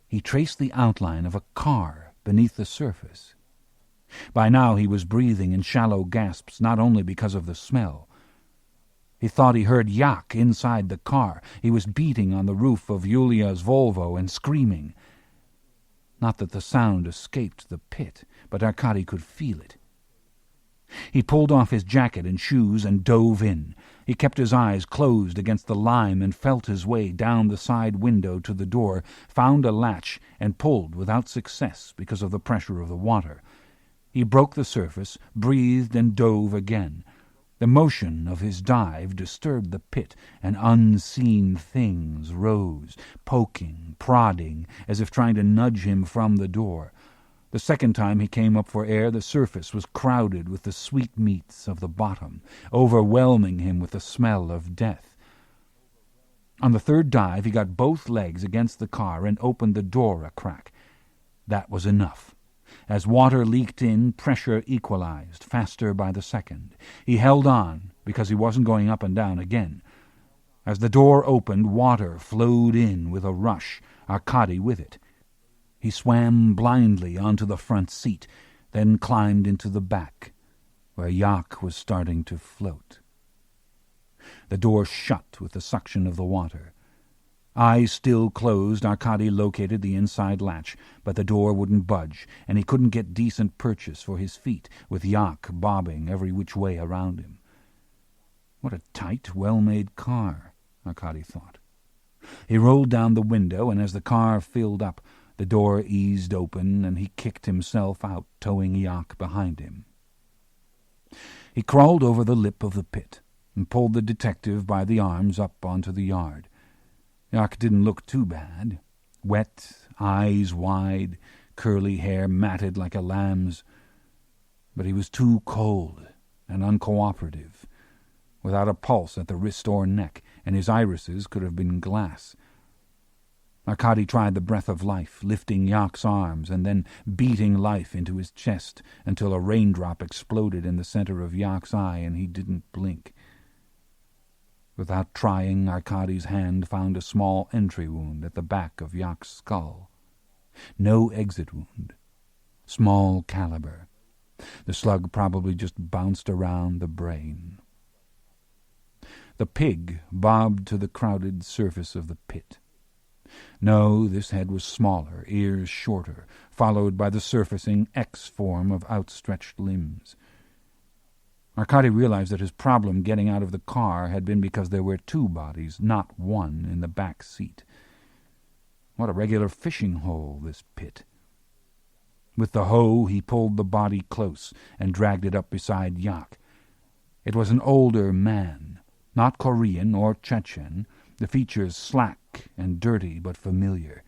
he traced the outline of a car beneath the surface. By now he was breathing in shallow gasps, not only because of the smell. He thought he heard Jak inside the car. He was beating on the roof of Yulia's Volvo and screaming. Not that the sound escaped the pit, but Arkady could feel it. He pulled off his jacket and shoes and dove in. He kept his eyes closed against the lime and felt his way down the side window to the door, found a latch, and pulled without success because of the pressure of the water. He broke the surface, breathed, and dove again. The motion of his dive disturbed the pit, and unseen things rose, poking, prodding, as if trying to nudge him from the door. The second time he came up for air, the surface was crowded with the sweetmeats of the bottom, overwhelming him with the smell of death. On the third dive, he got both legs against the car and opened the door a crack. That was enough. As water leaked in, pressure equalized, faster by the second. He held on, because he wasn't going up and down again. As the door opened, water flowed in with a rush, Arkady with it. He swam blindly onto the front seat, then climbed into the back, where Jak was starting to float. The door shut with the suction of the water. Eyes still closed, Arkady located the inside latch, but the door wouldn't budge, and he couldn't get decent purchase for his feet, with Jak bobbing every which way around him. What a tight, well-made car, Arkady thought. He rolled down the window, and as the car filled up, the door eased open, and he kicked himself out, towing Jak behind him. He crawled over the lip of the pit and pulled the detective by the arms up onto the yard. Jak didn't look too bad. Wet, eyes wide, curly hair matted like a lamb's. But he was too cold and uncooperative, without a pulse at the wrist or neck, and his irises could have been glass. Arkady tried the breath of life, lifting Jak's arms and then beating life into his chest until a raindrop exploded in the center of Jak's eye and he didn't blink. Without trying, Arkady's hand found a small entry wound at the back of Jak's skull. No exit wound. Small caliber. The slug probably just bounced around the brain. The pig bobbed to the crowded surface of the pit. No, this head was smaller, ears shorter, followed by the surfacing X form of outstretched limbs. Arkady realized that his problem getting out of the car had been because there were two bodies, not one, in the back seat. What a regular fishing hole, this pit. With the hoe, he pulled the body close and dragged it up beside Jak. It was an older man, not Korean or Chechen, the features slack and dirty but familiar.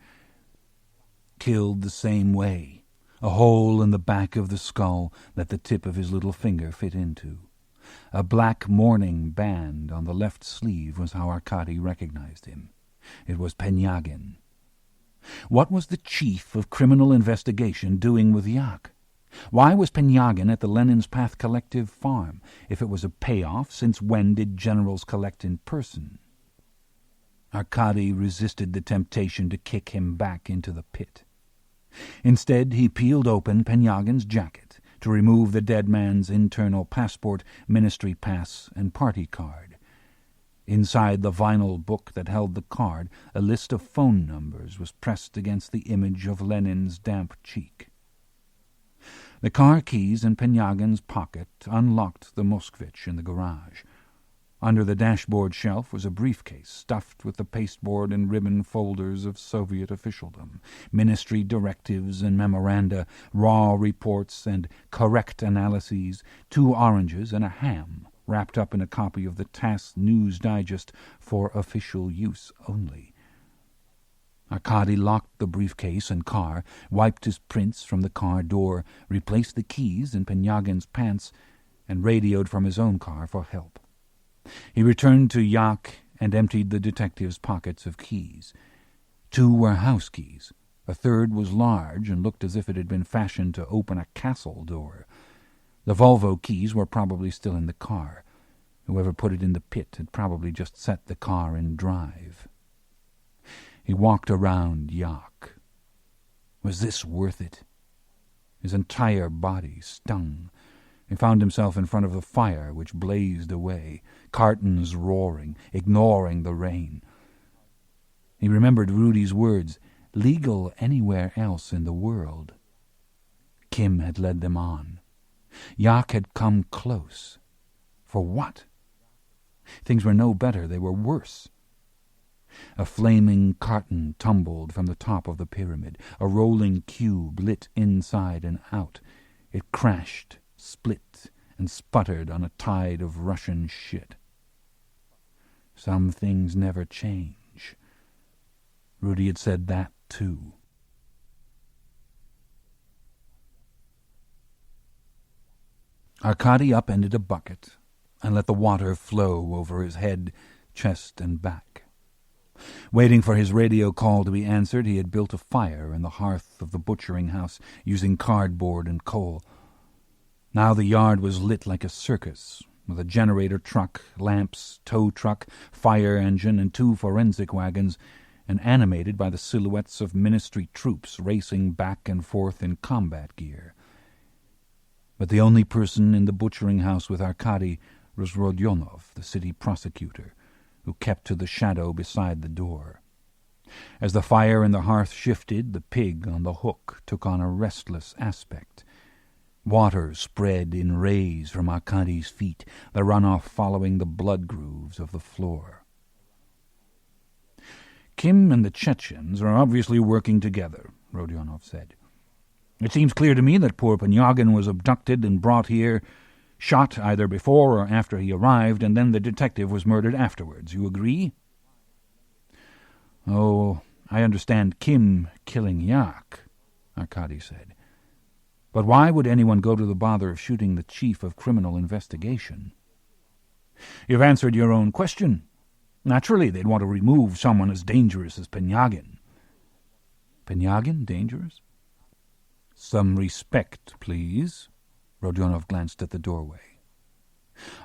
Killed the same way, a hole in the back of the skull that the tip of his little finger fit into. A black mourning band on the left sleeve was how Arkady recognized him. It was Penyagin. What was the chief of criminal investigation doing with Jak? Why was Penyagin at the Lenin's Path Collective farm? If it was a payoff, since when did generals collect in person? Arkady resisted the temptation to kick him back into the pit. Instead, he peeled open Penyagin's jacket to remove the dead man's internal passport, ministry pass, and party card. Inside the vinyl book that held the card, a list of phone numbers was pressed against the image of Lenin's damp cheek. The car keys in Penyagin's pocket unlocked the Moskvich in the garage. Under the dashboard shelf was a briefcase stuffed with the pasteboard and ribbon folders of Soviet officialdom, ministry directives and memoranda, raw reports and correct analyses, 2 oranges and a ham, wrapped up in a copy of the TASS News Digest for official use only. Arkady locked the briefcase and car, wiped his prints from the car door, replaced the keys in Penyagin's pants, and radioed from his own car for help. He returned to Yak and emptied the detective's pockets of keys. 2 were house keys. A third was large and looked as if it had been fashioned to open a castle door. The Volvo keys were probably still in the car. Whoever put it in the pit had probably just set the car in drive. He walked around Yak. Was this worth it? His entire body stung. He found himself in front of the fire, which blazed away, cartons roaring, ignoring the rain. He remembered Rudy's words, legal anywhere else in the world. Kim had led them on. Yak had come close. For what? Things were no better, they were worse. A flaming carton tumbled from the top of the pyramid. A rolling cube lit inside and out. It crashed, split, and sputtered on a tide of Russian shit. Some things never change. Rudy had said that, too. Arkady upended a bucket and let the water flow over his head, chest, and back. Waiting for his radio call to be answered, he had built a fire in the hearth of the butchering house using cardboard and coal. Now the yard was lit like a circus, with a generator truck, lamps, tow truck, fire engine, and 2 forensic wagons, and animated by the silhouettes of ministry troops racing back and forth in combat gear. But the only person in the butchering house with Arkady was Rodionov, the city prosecutor, who kept to the shadow beside the door. As the fire in the hearth shifted, the pig on the hook took on a restless aspect. Water spread in rays from Arkady's feet, the runoff following the blood grooves of the floor. Kim and the Chechens are obviously working together, Rodionov said. It seems clear to me that poor Penyagin was abducted and brought here, shot either before or after he arrived, and then the detective was murdered afterwards. You agree? Oh, I understand Kim killing Yak, Arkady said. But why would anyone go to the bother of shooting the chief of criminal investigation? You've answered your own question. Naturally, they'd want to remove someone as dangerous as Penyagin. Penyagin dangerous? Some respect, please. Rodionov glanced at the doorway.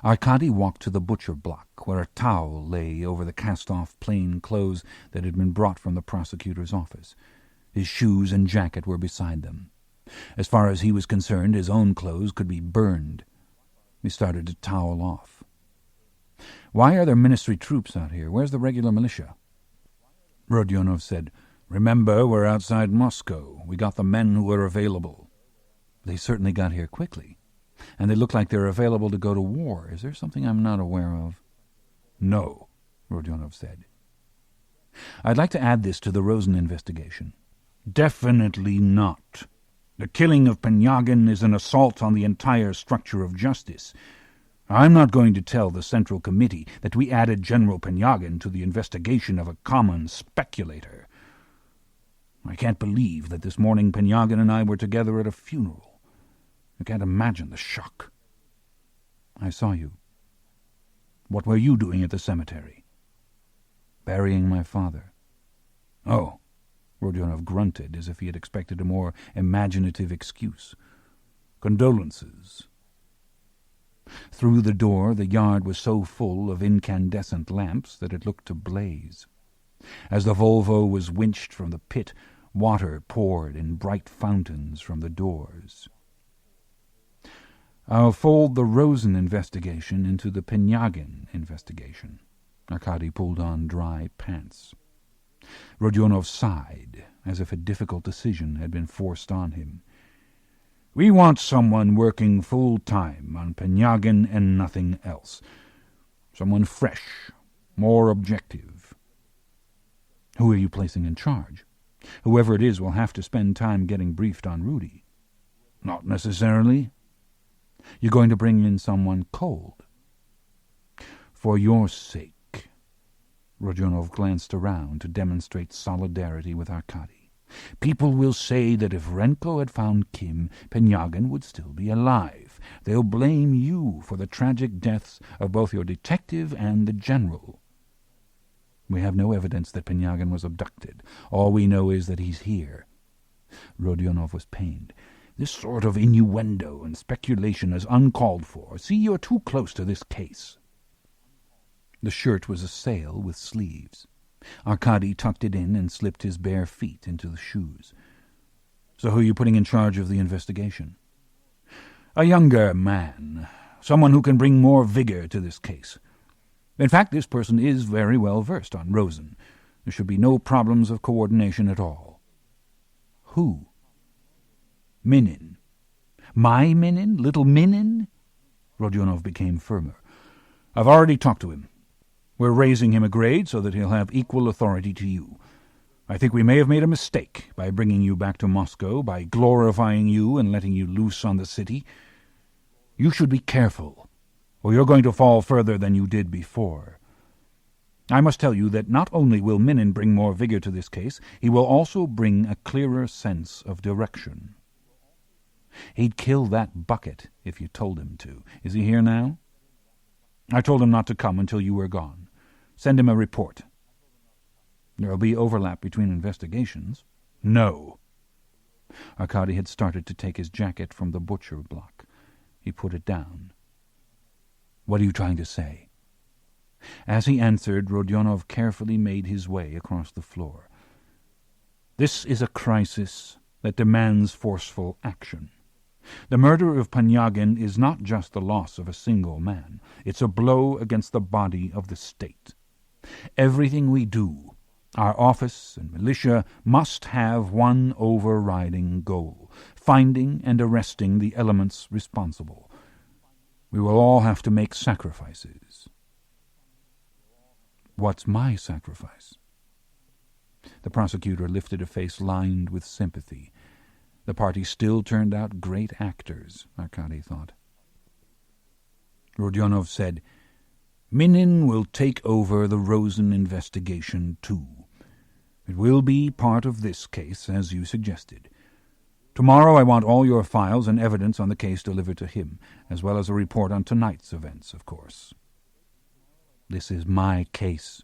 Arkady walked to the butcher block, where a towel lay over the cast-off plain clothes that had been brought from the prosecutor's office. His shoes and jacket were beside them. As far as he was concerned, his own clothes could be burned. He started to towel off. Why are there ministry troops out here? Where's the regular militia? Rodionov said, Remember, we're outside Moscow. We got the men who were available. They certainly got here quickly. And they look like they're available to go to war. Is there something I'm not aware of? No, Rodionov said. I'd like to add this to the Rosen investigation. Definitely not. The killing of Penyagin is an assault on the entire structure of justice. I'm not going to tell the Central Committee that we added General Penyagin to the investigation of a common speculator. I can't believe that this morning Penyagin and I were together at a funeral. I can't imagine the shock. I saw you. What were you doing at the cemetery? Burying my father. Oh, Rodionov grunted as if he had expected a more imaginative excuse. Condolences. Through the door the yard was so full of incandescent lamps that it looked to blaze. As the Volvo was winched from the pit, water poured in bright fountains from the doors. I'll fold the Rosen investigation into the Penyagin investigation. Arkady pulled on dry pants. Rodionov sighed, as if a difficult decision had been forced on him. We want someone working full-time on Penyagin and nothing else. Someone fresh, more objective. Who are you placing in charge? Whoever it is will have to spend time getting briefed on Rudy. Not necessarily. You're going to bring in someone cold. For your sake. Rodionov glanced around to demonstrate solidarity with Arkady. People will say that if Renko had found Kim, Penyagin would still be alive. They'll blame you for the tragic deaths of both your detective and the general. We have no evidence that Penyagin was abducted. All we know is that he's here. Rodionov was pained. This sort of innuendo and speculation is uncalled for. See, you're too close to this case. The shirt was a sail with sleeves. Arkady tucked it in and slipped his bare feet into the shoes. So who are you putting in charge of the investigation? A younger man. Someone who can bring more vigor to this case. In fact, this person is very well versed on Rosen. There should be no problems of coordination at all. Who? Minin. My Minin? Little Minin? Rodionov became firmer. I've already talked to him. We're raising him a grade so that he'll have equal authority to you. I think we may have made a mistake by bringing you back to Moscow, by glorifying you and letting you loose on the city. You should be careful, or you're going to fall further than you did before. I must tell you that not only will Minin bring more vigor to this case, he will also bring a clearer sense of direction. He'd kill that bucket if you told him to. Is he here now? I told him not to come until you were gone. Send him a report. There'll be overlap between investigations. No. Arkady had started to take his jacket from the butcher block. He put it down. What are you trying to say? As he answered, Rodionov carefully made his way across the floor. This is a crisis that demands forceful action. The murder of Penyagin is not just the loss of a single man. It's a blow against the body of the state. Everything we do, our office and militia, must have one overriding goal: finding and arresting the elements responsible. We will all have to make sacrifices. What's my sacrifice? The prosecutor lifted a face lined with sympathy. The party still turned out great actors, Arkady thought. Rodionov said, Minin will take over the Rosen investigation, too. It will be part of this case, as you suggested. Tomorrow I want all your files and evidence on the case delivered to him, as well as a report on tonight's events, of course. This is my case.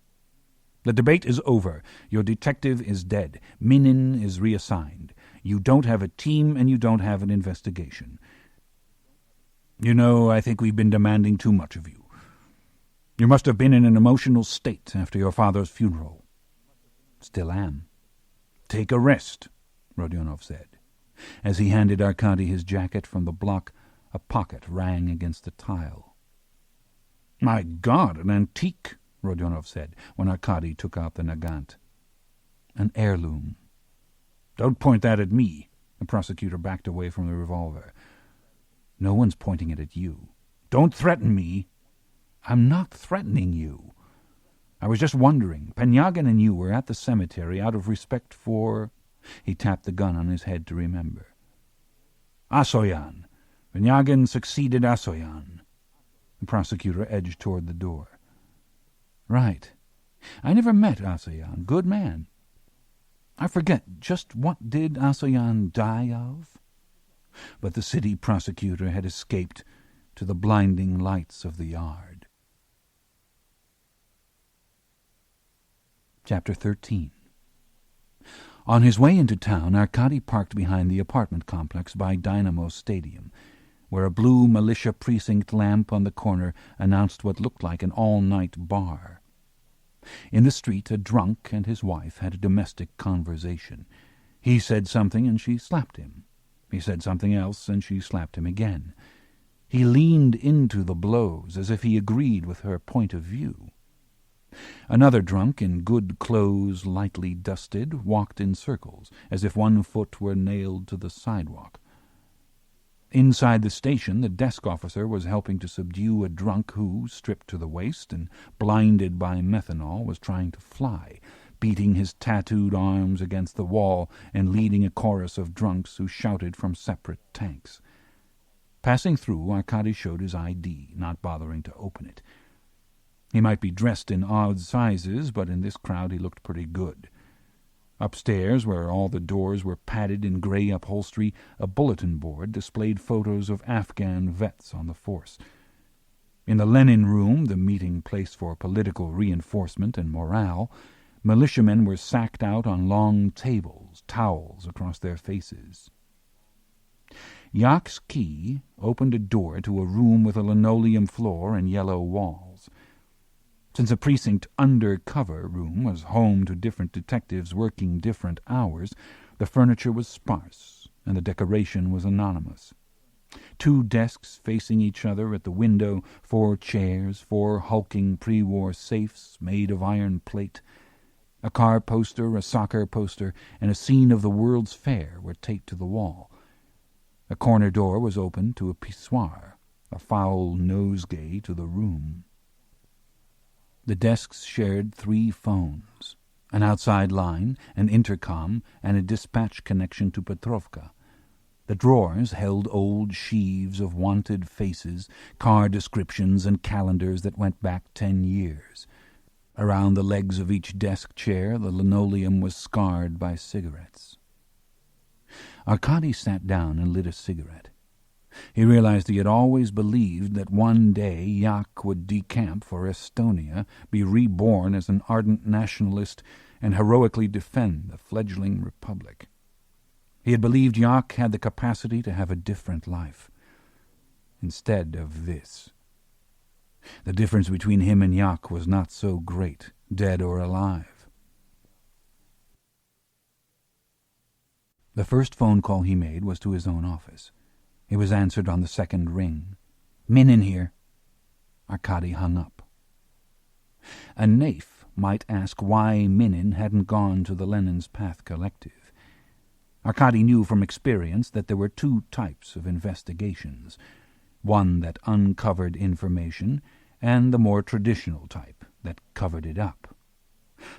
The debate is over. Your detective is dead. Minin is reassigned. You don't have a team, and you don't have an investigation. You know, I think we've been demanding too much of you. You must have been in an emotional state after your father's funeral. Still am. Take a rest, Rodionov said. As he handed Arkady his jacket from the block, a pocket rang against the tile. My God, an antique, Rodionov said, when Arkady took out the nagant. An heirloom. Don't point that at me. The prosecutor backed away from the revolver. No one's pointing it at you. Don't threaten me. I'm not threatening you. I was just wondering. Penyagin and you were at the cemetery out of respect for... He tapped the gun on his head to remember. Asoyan. Penyagin succeeded Asoyan. The prosecutor edged toward the door. Right. I never met Asoyan. Good man. I forget, just what did Asoyan die of? But the city prosecutor had escaped to the blinding lights of the yard. Chapter 13. On his way into town, Arkady parked behind the apartment complex by Dynamo Stadium, where a blue militia precinct lamp on the corner announced what looked like an all-night bar. In the street, a drunk and his wife had a domestic conversation. He said something and she slapped him. He said something else and she slapped him again. He leaned into the blows as if he agreed with her point of view. Another drunk, in good clothes lightly dusted, walked in circles, as if one foot were nailed to the sidewalk. Inside the station, the desk officer was helping to subdue a drunk who, stripped to the waist and blinded by methanol, was trying to fly, beating his tattooed arms against the wall and leading a chorus of drunks who shouted from separate tanks. Passing through, Arkady showed his ID, not bothering to open it. He might be dressed in odd sizes, but in this crowd he looked pretty good. Upstairs, where all the doors were padded in grey upholstery, a bulletin board displayed photos of Afghan vets on the force. In the Lenin Room, the meeting place for political reinforcement and morale, militiamen were sacked out on long tables, towels across their faces. Yak's key opened a door to a room with a linoleum floor and yellow walls. Since a precinct undercover room was home to different detectives working different hours, the furniture was sparse and the decoration was anonymous. 2 desks facing each other at the window, 4 chairs, 4 hulking pre-war safes made of iron plate. A car poster, a soccer poster, and a scene of the World's Fair were taped to the wall. A corner door was open to a pissoir, a foul nosegay to the room. The desks shared 3 phones, an outside line, an intercom, and a dispatch connection to Petrovka. The drawers held old sheaves of wanted faces, car descriptions, and calendars that went back 10 years. Around the legs of each desk chair the linoleum was scarred by cigarettes. Arkady sat down and lit a cigarette. He realized he had always believed that one day Yak would decamp for Estonia, be reborn as an ardent nationalist, and heroically defend the fledgling republic. He had believed Yak had the capacity to have a different life. Instead of this. The difference between him and Yak was not so great, dead or alive. The first phone call he made was to his own office. It was answered on the second ring. "Minin here." Arkady hung up. A naif might ask why Minin hadn't gone to the Lenin's Path Collective. Arkady knew from experience that there were 2 types of investigations, one that uncovered information and the more traditional type that covered it up.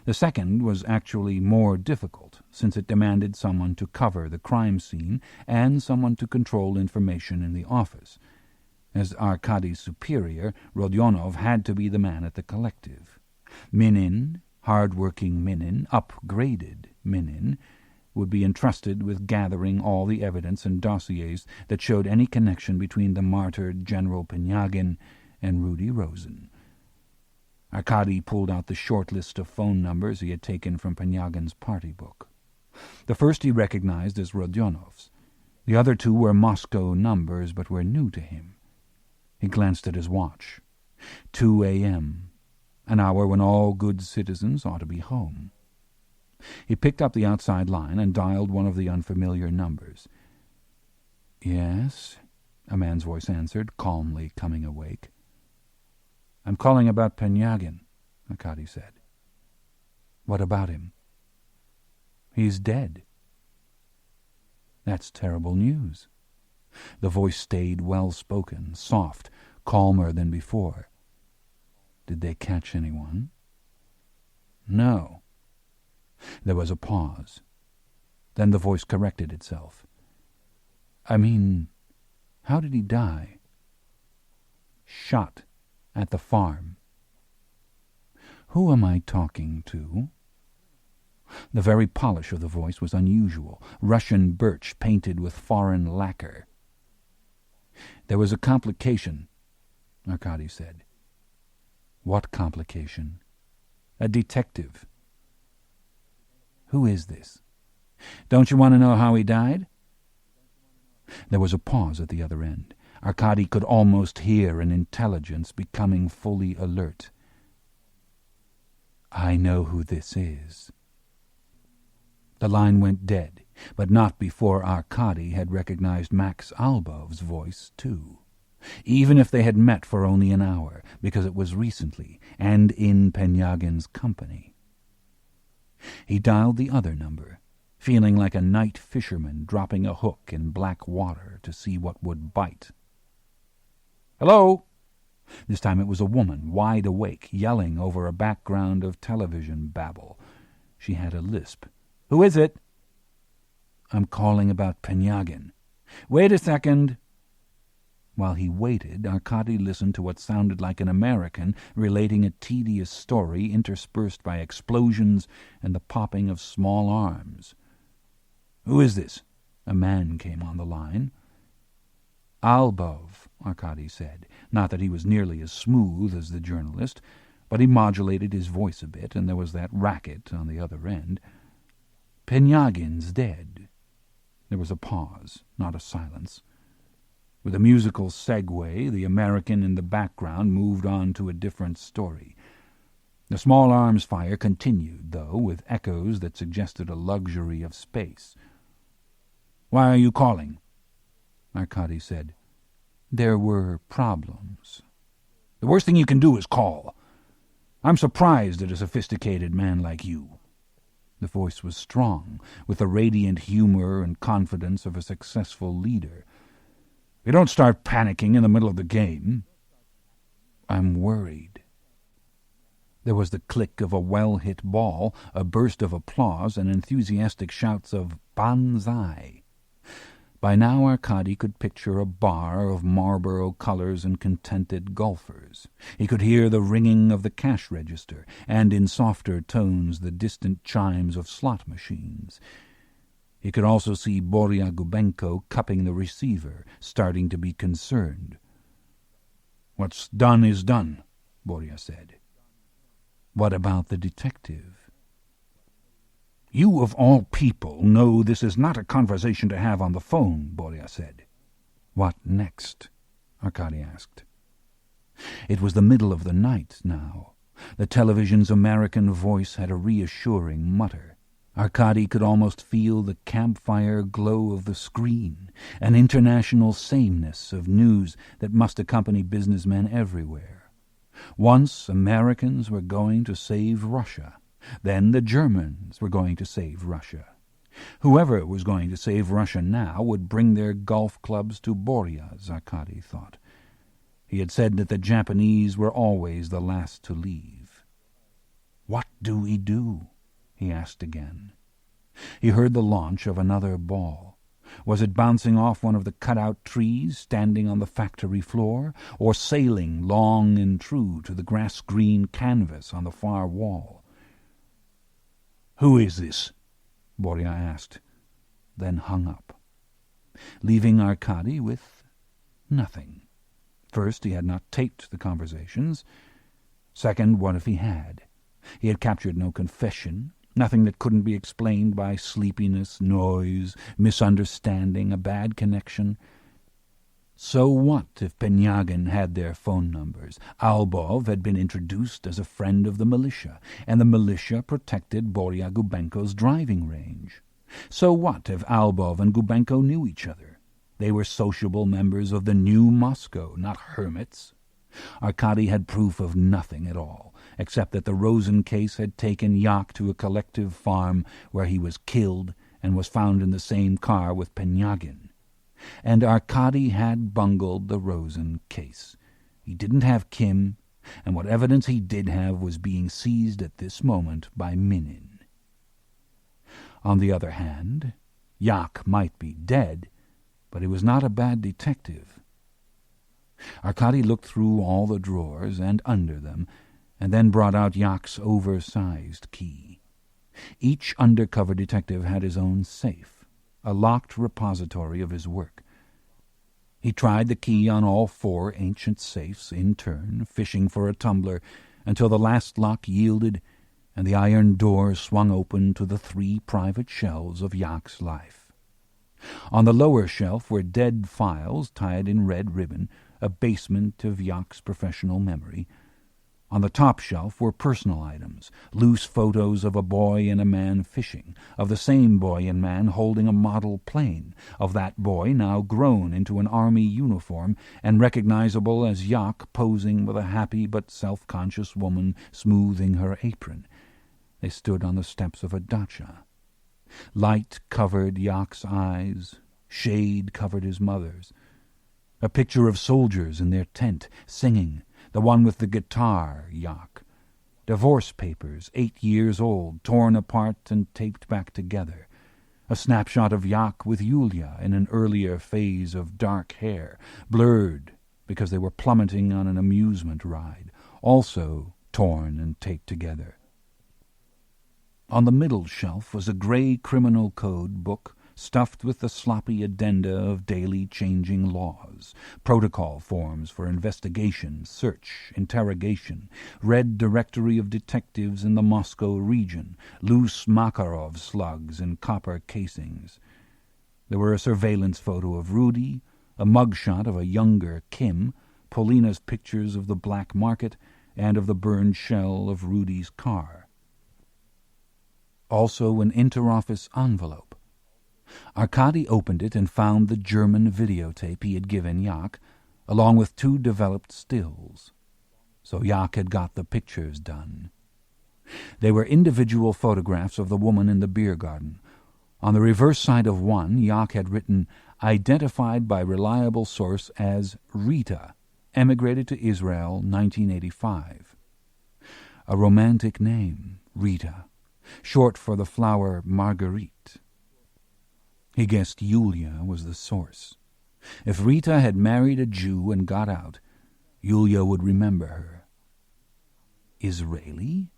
The second was actually more difficult, since it demanded someone to cover the crime scene and someone to control information in the office. As Arkady's superior, Rodionov had to be the man at the collective. Minin, hard-working Minin, upgraded Minin, would be entrusted with gathering all the evidence and dossiers that showed any connection between the martyred General Penyagin and Rudy Rosen. Arkady pulled out the short list of phone numbers he had taken from Penyagin's party book. The first he recognized as Rodionov's. The other 2 were Moscow numbers, but were new to him. He glanced at his watch. 2 a.m., an hour when all good citizens ought to be home. He picked up the outside line and dialed one of the unfamiliar numbers. "Yes," a man's voice answered, calmly coming awake. "I'm calling about Penyagin," Arkady said. "What about him?" "He's dead." "That's terrible news." The voice stayed well-spoken, soft, calmer than before. "Did they catch anyone?" "No." There was a pause. Then the voice corrected itself. "I mean, how did he die?" "Shot at the farm." "Who am I talking to?" The very polish of the voice was unusual, Russian birch painted with foreign lacquer. "There was a complication," Arkady said. "What complication?" "A detective." "Who is this?" "Don't you want to know how he died?" There was a pause at the other end. Arkady could almost hear an intelligence becoming fully alert. "I know who this is." The line went dead, but not before Arkady had recognized Max Albov's voice, too. Even if they had met for only an hour, because it was recently, and in Penyagin's company. He dialed the other number, feeling like a night fisherman dropping a hook in black water to see what would bite. "Hello!" This time it was a woman, wide awake, yelling over a background of television babble. She had a lisp. "Who is it?" "I'm calling about Penyagin." "Wait a second." While he waited, Arkady listened to what sounded like an American relating a tedious story interspersed by explosions and the popping of small arms. "Who is this?" A man came on the line. "Albov," Arkady said. Not that he was nearly as smooth as the journalist, but he modulated his voice a bit, and there was that racket on the other end. "Penyagin's dead." There was a pause, not a silence. With a musical segue, the American in the background moved on to a different story. The small arms fire continued, though, with echoes that suggested a luxury of space. "Why are you calling?" Arkady said. "There were problems." "The worst thing you can do is call. I'm surprised at a sophisticated man like you." The voice was strong, with the radiant humor and confidence of a successful leader. "You don't start panicking in the middle of the game." "I'm worried." There was the click of a well-hit ball, a burst of applause, and enthusiastic shouts of "Banzai!" By now Arkady could picture a bar of Marlborough colors and contented golfers. He could hear the ringing of the cash register, and in softer tones the distant chimes of slot machines. He could also see Borya Gubenko cupping the receiver, starting to be concerned. "What's done is done," Borya said. "What about the detective?" "You of all people know this is not a conversation to have on the phone," Borya said. "What next?" Arkady asked. It was the middle of the night now. The television's American voice had a reassuring mutter. Arkady could almost feel the campfire glow of the screen, an international sameness of news that must accompany businessmen everywhere. Once Americans were going to save Russia. Then the Germans were going to save Russia. Whoever was going to save Russia now would bring their golf clubs to Borya's, Arkady thought. He had said that the Japanese were always the last to leave. "What do we do?" he asked again. He heard the launch of another ball. Was it bouncing off one of the cut-out trees standing on the factory floor, or sailing long and true to the grass-green canvas on the far wall? "Who is this?" Borya asked, then hung up, leaving Arkady with nothing. First, he had not taped the conversations. Second, what if he had? He had captured no confession, nothing that couldn't be explained by sleepiness, noise, misunderstanding, a bad connection. So what if Penyagin had their phone numbers? Albov had been introduced as a friend of the militia, and the militia protected Borya Gubenko's driving range. So what if Albov and Gubenko knew each other? They were sociable members of the new Moscow, not hermits. Arkady had proof of nothing at all, except that the Rosen case had taken Yak to a collective farm where he was killed and was found in the same car with Penyagin. And Arkady had bungled the Rosen case. He didn't have Kim, and what evidence he did have was being seized at this moment by Minin. On the other hand, Yak might be dead, but he was not a bad detective. Arkady looked through all the drawers and under them, and then brought out Yak's oversized key. Each undercover detective had his own safe, a locked repository of his work. He tried the key on all 4 ancient safes in turn, fishing for a tumbler, until the last lock yielded, and the iron door swung open to the 3 private shelves of Yak's life. On the lower shelf were dead files tied in red ribbon, a basement of Yak's professional memory. On the top shelf were personal items, loose photos of a boy and a man fishing, of the same boy and man holding a model plane, of that boy now grown into an army uniform and recognizable as Yak posing with a happy but self-conscious woman smoothing her apron. They stood on the steps of a dacha. Light covered Yak's eyes, shade covered his mother's. A picture of soldiers in their tent, singing, the one with the guitar, Yak. Divorce papers, 8 years old, torn apart and taped back together. A snapshot of Yak with Yulia in an earlier phase of dark hair, blurred because they were plummeting on an amusement ride, also torn and taped together. On the middle shelf was a grey criminal code book stuffed with the sloppy addenda of daily changing laws, protocol forms for investigation, search, interrogation, red directory of detectives in the Moscow region, loose Makarov slugs in copper casings. There were a surveillance photo of Rudy, a mugshot of a younger Kim, Polina's pictures of the black market, and of the burned shell of Rudy's car. Also an interoffice envelope. Arkady opened it and found the German videotape he had given Yak, along with 2 developed stills. So Yak had got the pictures done. They were individual photographs of the woman in the beer garden. On the reverse side of one, Yak had written, "Identified by reliable source as Rita, emigrated to Israel, 1985. A romantic name, Rita, short for the flower Marguerite. He guessed Yulia was the source. If Rita had married a Jew and got out, Yulia would remember her. Israeli?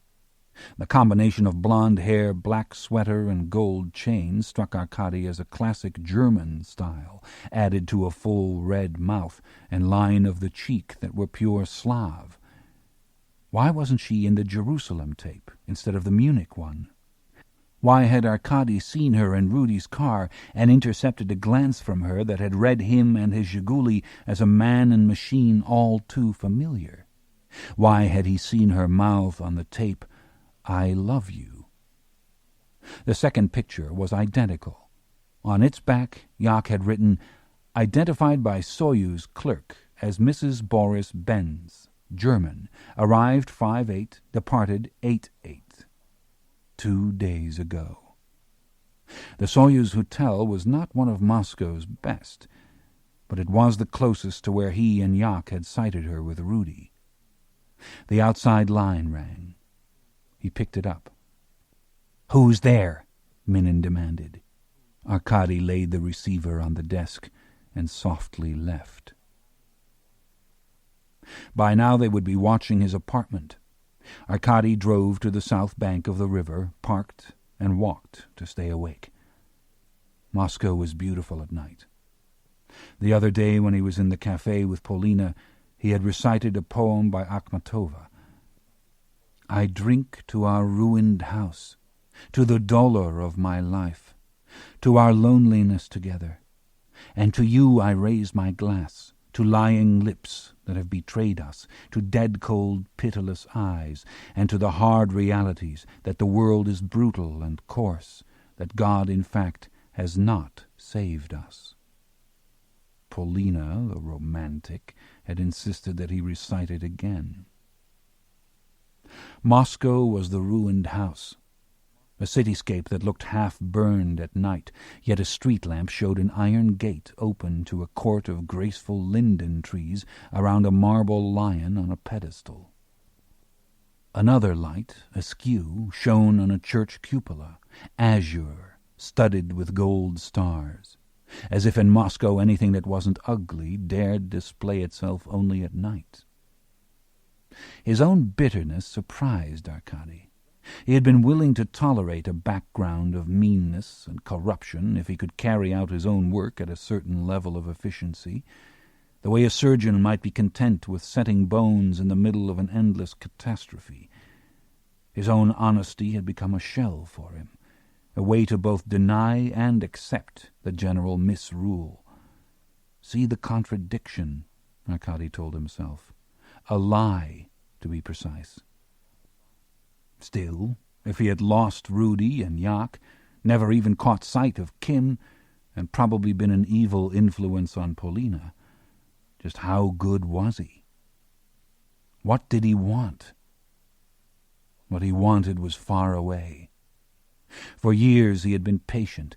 The combination of blonde hair, black sweater, and gold chain struck Arkady as a classic German style, added to a full red mouth and line of the cheek that were pure Slav. Why wasn't she in the Jerusalem tape instead of the Munich one? Why had Arkady seen her in Rudy's car and intercepted a glance from her that had read him and his Zhiguli as a man and machine all too familiar? Why had he seen her mouth on the tape, "I love you"? The second picture was identical. On its back, Yak had written, "Identified by Soyuz clerk as Mrs. Boris Benz, German, arrived 5/8, departed 8/8. 2 days ago. The Soyuz Hotel was not one of Moscow's best, but it was the closest to where he and Yak had sighted her with Rudy. The outside line rang. He picked it up. "Who's there?" Minin demanded. Arkady laid the receiver on the desk and softly left. By now they would be watching his apartment. Arkady drove to the south bank of the river, parked, and walked to stay awake. Moscow was beautiful at night. The other day when he was in the cafe with Polina, he had recited a poem by Akhmatova. "I drink to our ruined house, to the dolor of my life, to our loneliness together, and to you I raise my glass, to lying lips that have betrayed us, to dead-cold, pitiless eyes, and to the hard realities that the world is brutal and coarse, that God, in fact, has not saved us." Polina, the romantic, had insisted that he recite it again. Moscow was the ruined house, a cityscape that looked half-burned at night, yet a street lamp showed an iron gate open to a court of graceful linden trees around a marble lion on a pedestal. Another light, askew, shone on a church cupola, azure, studded with gold stars, as if in Moscow anything that wasn't ugly dared display itself only at night. His own bitterness surprised Arkady. He had been willing to tolerate a background of meanness and corruption if he could carry out his own work at a certain level of efficiency, the way a surgeon might be content with setting bones in the middle of an endless catastrophe. His own honesty had become a shell for him, a way to both deny and accept the general misrule. See the contradiction, Arkady told himself. A lie, to be precise. Still, if he had lost Rudy and Yak, never even caught sight of Kim, and probably been an evil influence on Polina, just how good was he? What did he want? What he wanted was far away. For years he had been patient,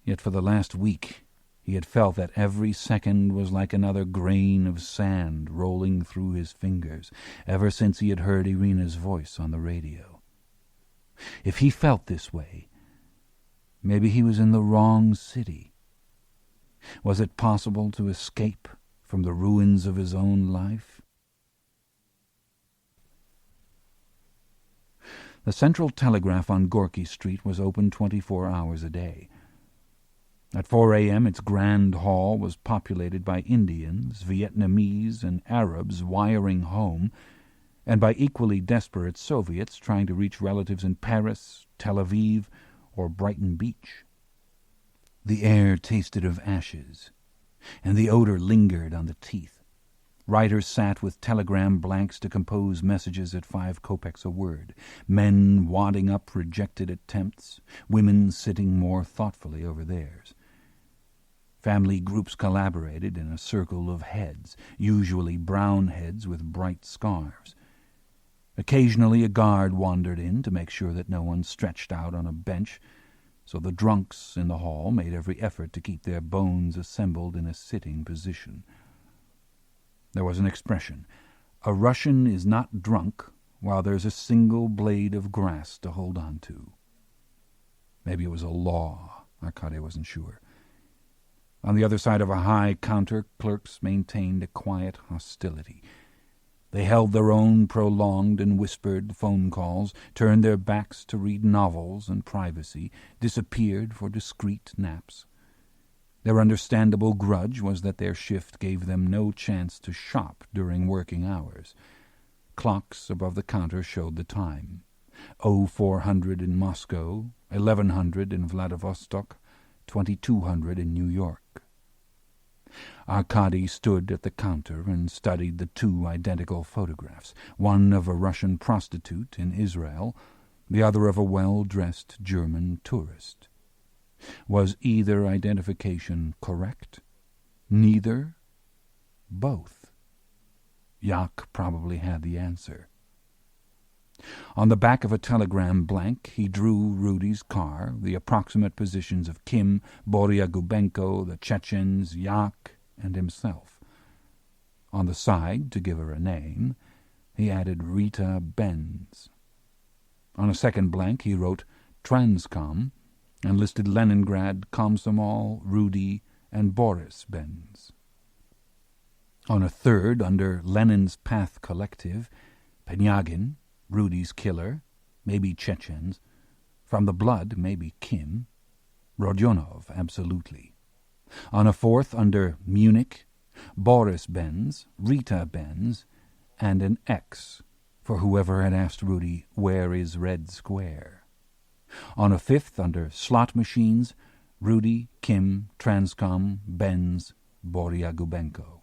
yet for the last week he had felt that every second was like another grain of sand rolling through his fingers, ever since he had heard Irina's voice on the radio. If he felt this way, Maybe he was in the wrong city. Was it possible to escape from the ruins of his own life? The Central Telegraph on Gorky Street was open 24 hours a day. At 4 a.m. its grand hall was populated by Indians, Vietnamese, and Arabs wiring home, and by equally desperate Soviets trying to reach relatives in Paris, Tel Aviv, or Brighton Beach. The air tasted of ashes, and the odor lingered on the teeth. Writers sat with telegram blanks to compose messages at 5 kopecks a word, men wadding up rejected attempts, women sitting more thoughtfully over theirs. Family groups collaborated in a circle of heads, usually brown heads with bright scarves. Occasionally a guard wandered in to make sure that no one stretched out on a bench, so the drunks in the hall made every effort to keep their bones assembled in a sitting position. There was an expression: a Russian is not drunk while there's a single blade of grass to hold on to. Maybe it was a law. Arkady wasn't sure. On the other side of a high counter, clerks maintained a quiet hostility. They held their own prolonged and whispered phone calls, turned their backs to read novels in privacy, disappeared for discreet naps. Their understandable grudge was that their shift gave them no chance to shop during working hours. Clocks above the counter showed the time. 0400 in Moscow, 1100 in Vladivostok, 2200 in New York. Arkady stood at the counter and studied the 2 identical photographs, one of a Russian prostitute in Israel, the other of a well-dressed German tourist. Was either identification correct? Neither? Both? Jaak probably had the answer. On the back of a telegram blank he drew Rudy's car, the approximate positions of Kim, Borya Gubenko, the Chechens, Jaak, and himself. On the side, to give her a name, he added Rita Benz. On a second blank he wrote Transcom and listed Leningrad, Komsomol, Rudy, and Boris Benz. On a third, under Lenin's Path Collective, Penyagin, Rudy's killer, maybe Chechens, from the blood, maybe Kim, Rodionov, absolutely. On a fourth, under Munich, Boris Benz, Rita Benz, and an X for whoever had asked Rudy, "Where is Red Square?" On a fifth, under slot machines, Rudy, Kim, Transcom, Benz, Borya Gubenko.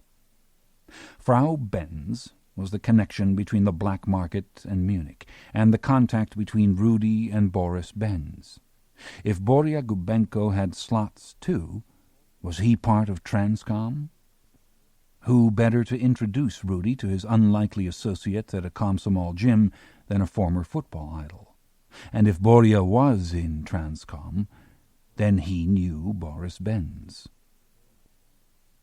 Frau Benz was the connection between the black market and Munich, and the contact between Rudy and Boris Benz. If Borya Gubenko had slots too, was he part of Transcom? Who better to introduce Rudy to his unlikely associates at a Komsomol gym than a former football idol? And if Borya was in Transcom, then he knew Boris Benz.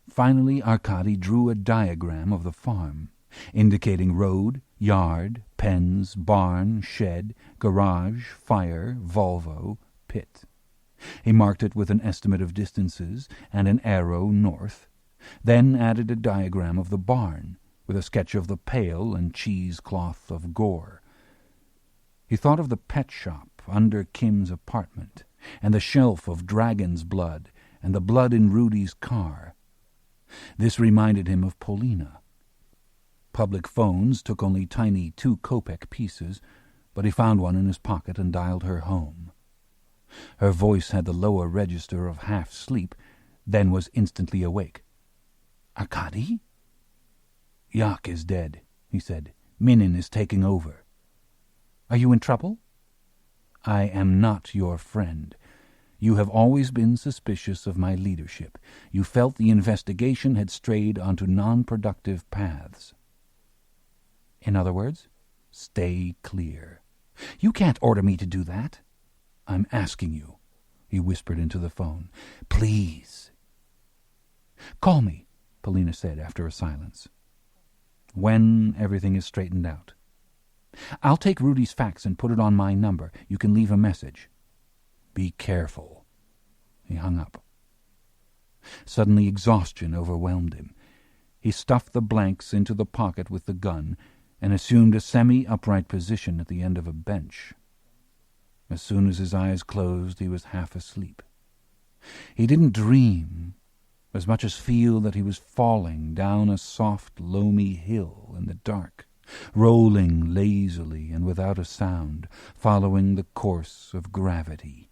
Finally, Arkady drew a diagram of the farm, indicating road, yard, pens, barn, shed, garage, fire, Volvo, pit. He marked it with an estimate of distances and an arrow north, then added a diagram of the barn, with a sketch of the pail and cheesecloth of gore. He thought of the pet shop under Kim's apartment, and the shelf of dragon's blood, and the blood in Rudy's car. This reminded him of Polina. Public phones took only tiny 2-kopeck pieces, but he found one in his pocket and dialed her home. Her voice had the lower register of half-sleep, then was instantly awake. "Arkady?" "Jaak is dead," he said. "Minin is taking over." "Are you in trouble?" "I am not your friend. You have always been suspicious of my leadership. You felt the investigation had strayed onto non-productive paths." "In other words?" "Stay clear." "You can't order me to do that." "I'm asking you," he whispered into the phone. "Please." "Call me," Polina said after a silence. "When everything is straightened out." "I'll take Rudy's fax and put it on my number. You can leave a message." "Be careful. He hung up. Suddenly exhaustion overwhelmed him. He stuffed the blanks into the pocket with the gun and assumed a semi-upright position at the end of a bench. As soon as his eyes closed, he was half asleep. He didn't dream, as much as feel that he was falling down a soft, loamy hill in the dark, rolling lazily and without a sound, following the course of gravity.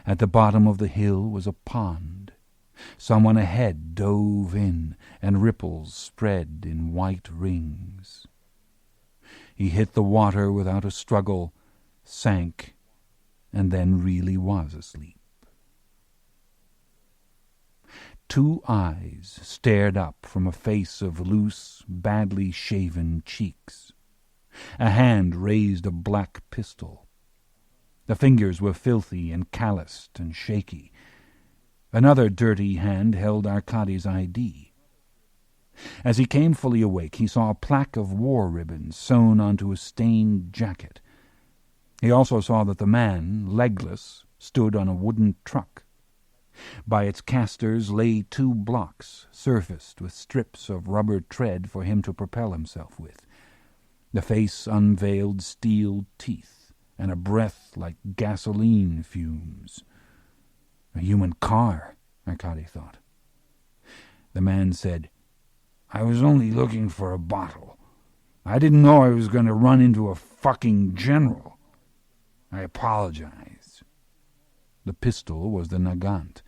At the bottom of the hill was a pond. Someone ahead dove in, and ripples spread in white rings. He hit the water without a struggle, sank, and then really was asleep. Two eyes stared up from a face of loose, badly shaven cheeks. A hand raised a black pistol. The fingers were filthy and calloused and shaky. Another dirty hand held Arkady's ID. As he came fully awake, he saw a plaque of war ribbons sewn onto a stained jacket. He also saw that the man, legless, stood on a wooden truck. By its casters lay 2 blocks, surfaced with strips of rubber tread for him to propel himself with. The face unveiled steel teeth and a breath like gasoline fumes. A human car, Arkady thought. The man said, "I was only looking for a bottle. I didn't know I was going to run into a fucking general. I apologize." The pistol was the Nagant.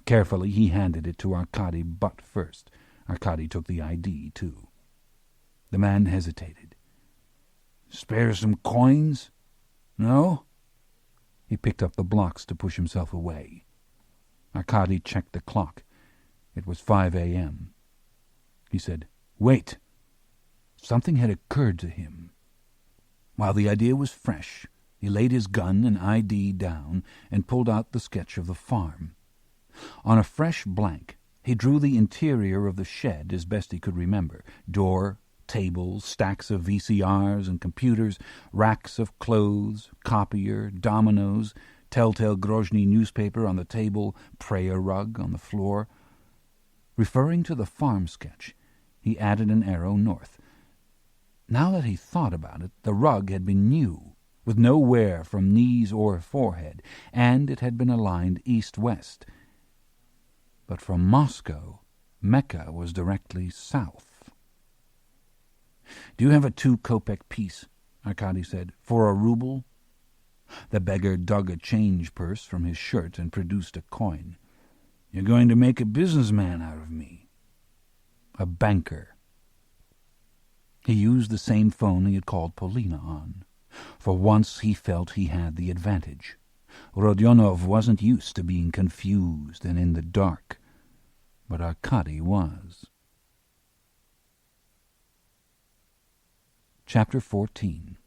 Carefully he handed it to Arkady butt first. Arkady took the ID, too. The man hesitated. "Spare some coins? No?" He picked up the blocks to push himself away. Arkady checked the clock. It was 5 a.m. He said, "Wait." Something had occurred to him. While the idea was fresh, he laid his gun and ID down and pulled out the sketch of the farm. On a fresh blank, he drew the interior of the shed as best he could remember. Door, tables, stacks of VCRs and computers, racks of clothes, copier, dominoes, telltale Grozny newspaper on the table, prayer rug on the floor. Referring to the farm sketch, he added an arrow north. Now that he thought about it, the rug had been new, with no wear from knees or forehead, and it had been aligned east-west. But from Moscow, Mecca was directly south. "Do you have a 2-kopeck piece?" Arkady said. "For a ruble?" The beggar dug a change purse from his shirt and produced a coin. "You're going to make a businessman out of me." "A banker." He used the same phone he had called Polina on. For once he felt he had the advantage. Rodionov wasn't used to being confused and in the dark, but Arkady was. Chapter 14.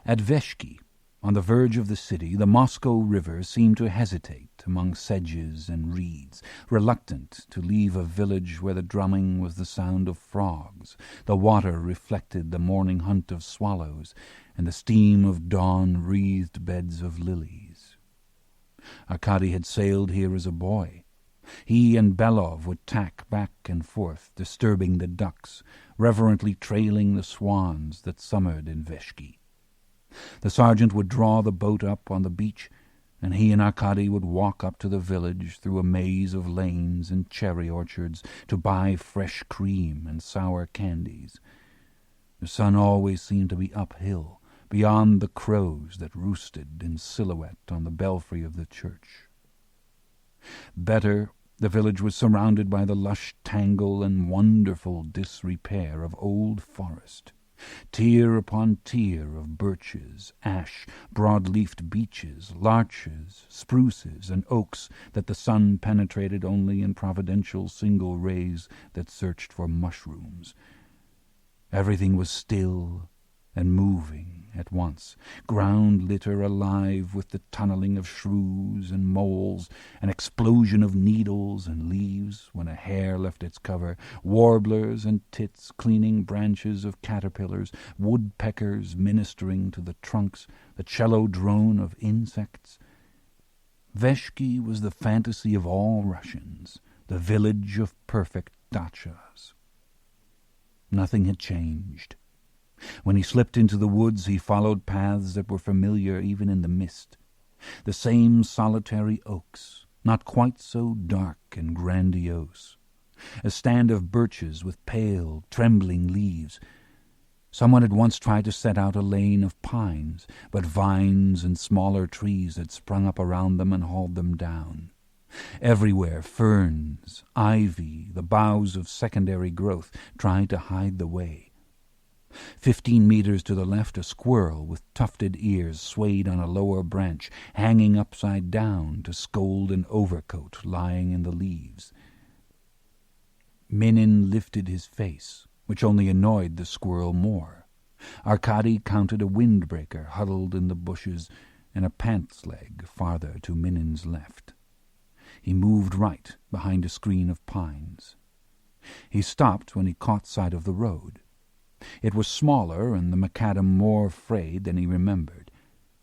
At Veshki, on the verge of the city, the Moscow River seemed to hesitate among sedges and reeds, reluctant to leave a village where the drumming was the sound of frogs, the water reflected the morning hunt of swallows, and the steam of dawn wreathed beds of lilies. Arkady had sailed here as a boy. He and Belov would tack back and forth, disturbing the ducks, reverently trailing the swans that summered in Veshki. The sergeant would draw the boat up on the beach, and he and Arkady would walk up to the village through a maze of lanes and cherry orchards to buy fresh cream and sour candies. The sun always seemed to be uphill, beyond the crows that roosted in silhouette on the belfry of the church. Better, the village was surrounded by the lush tangle and wonderful disrepair of old forest. Tier upon tier of birches, ash, broad-leafed beeches, larches, spruces, and oaks that the sun penetrated only in providential single rays that searched for mushrooms. Everything was still and moving at once, ground litter alive with the tunneling of shrews and moles, an explosion of needles and leaves when a hare left its cover, warblers and tits cleaning branches of caterpillars, woodpeckers ministering to the trunks, the cello drone of insects. Veshki was the fantasy of all Russians, the village of perfect dachas. Nothing had changed. When he slipped into the woods, he followed paths that were familiar even in the mist. The same solitary oaks, not quite so dark and grandiose. A stand of birches with pale, trembling leaves. Someone had once tried to set out a lane of pines, but vines and smaller trees had sprung up around them and hauled them down. Everywhere ferns, ivy, the boughs of secondary growth tried to hide the way. 15 meters to the left, a squirrel with tufted ears swayed on a lower branch, hanging upside down to scold an overcoat lying in the leaves. Minin lifted his face, which only annoyed the squirrel more. Arkady counted a windbreaker huddled in the bushes and a pants leg farther to Minin's left. He moved right behind a screen of pines. He stopped when he caught sight of the road. It was smaller and the macadam more frayed than he remembered.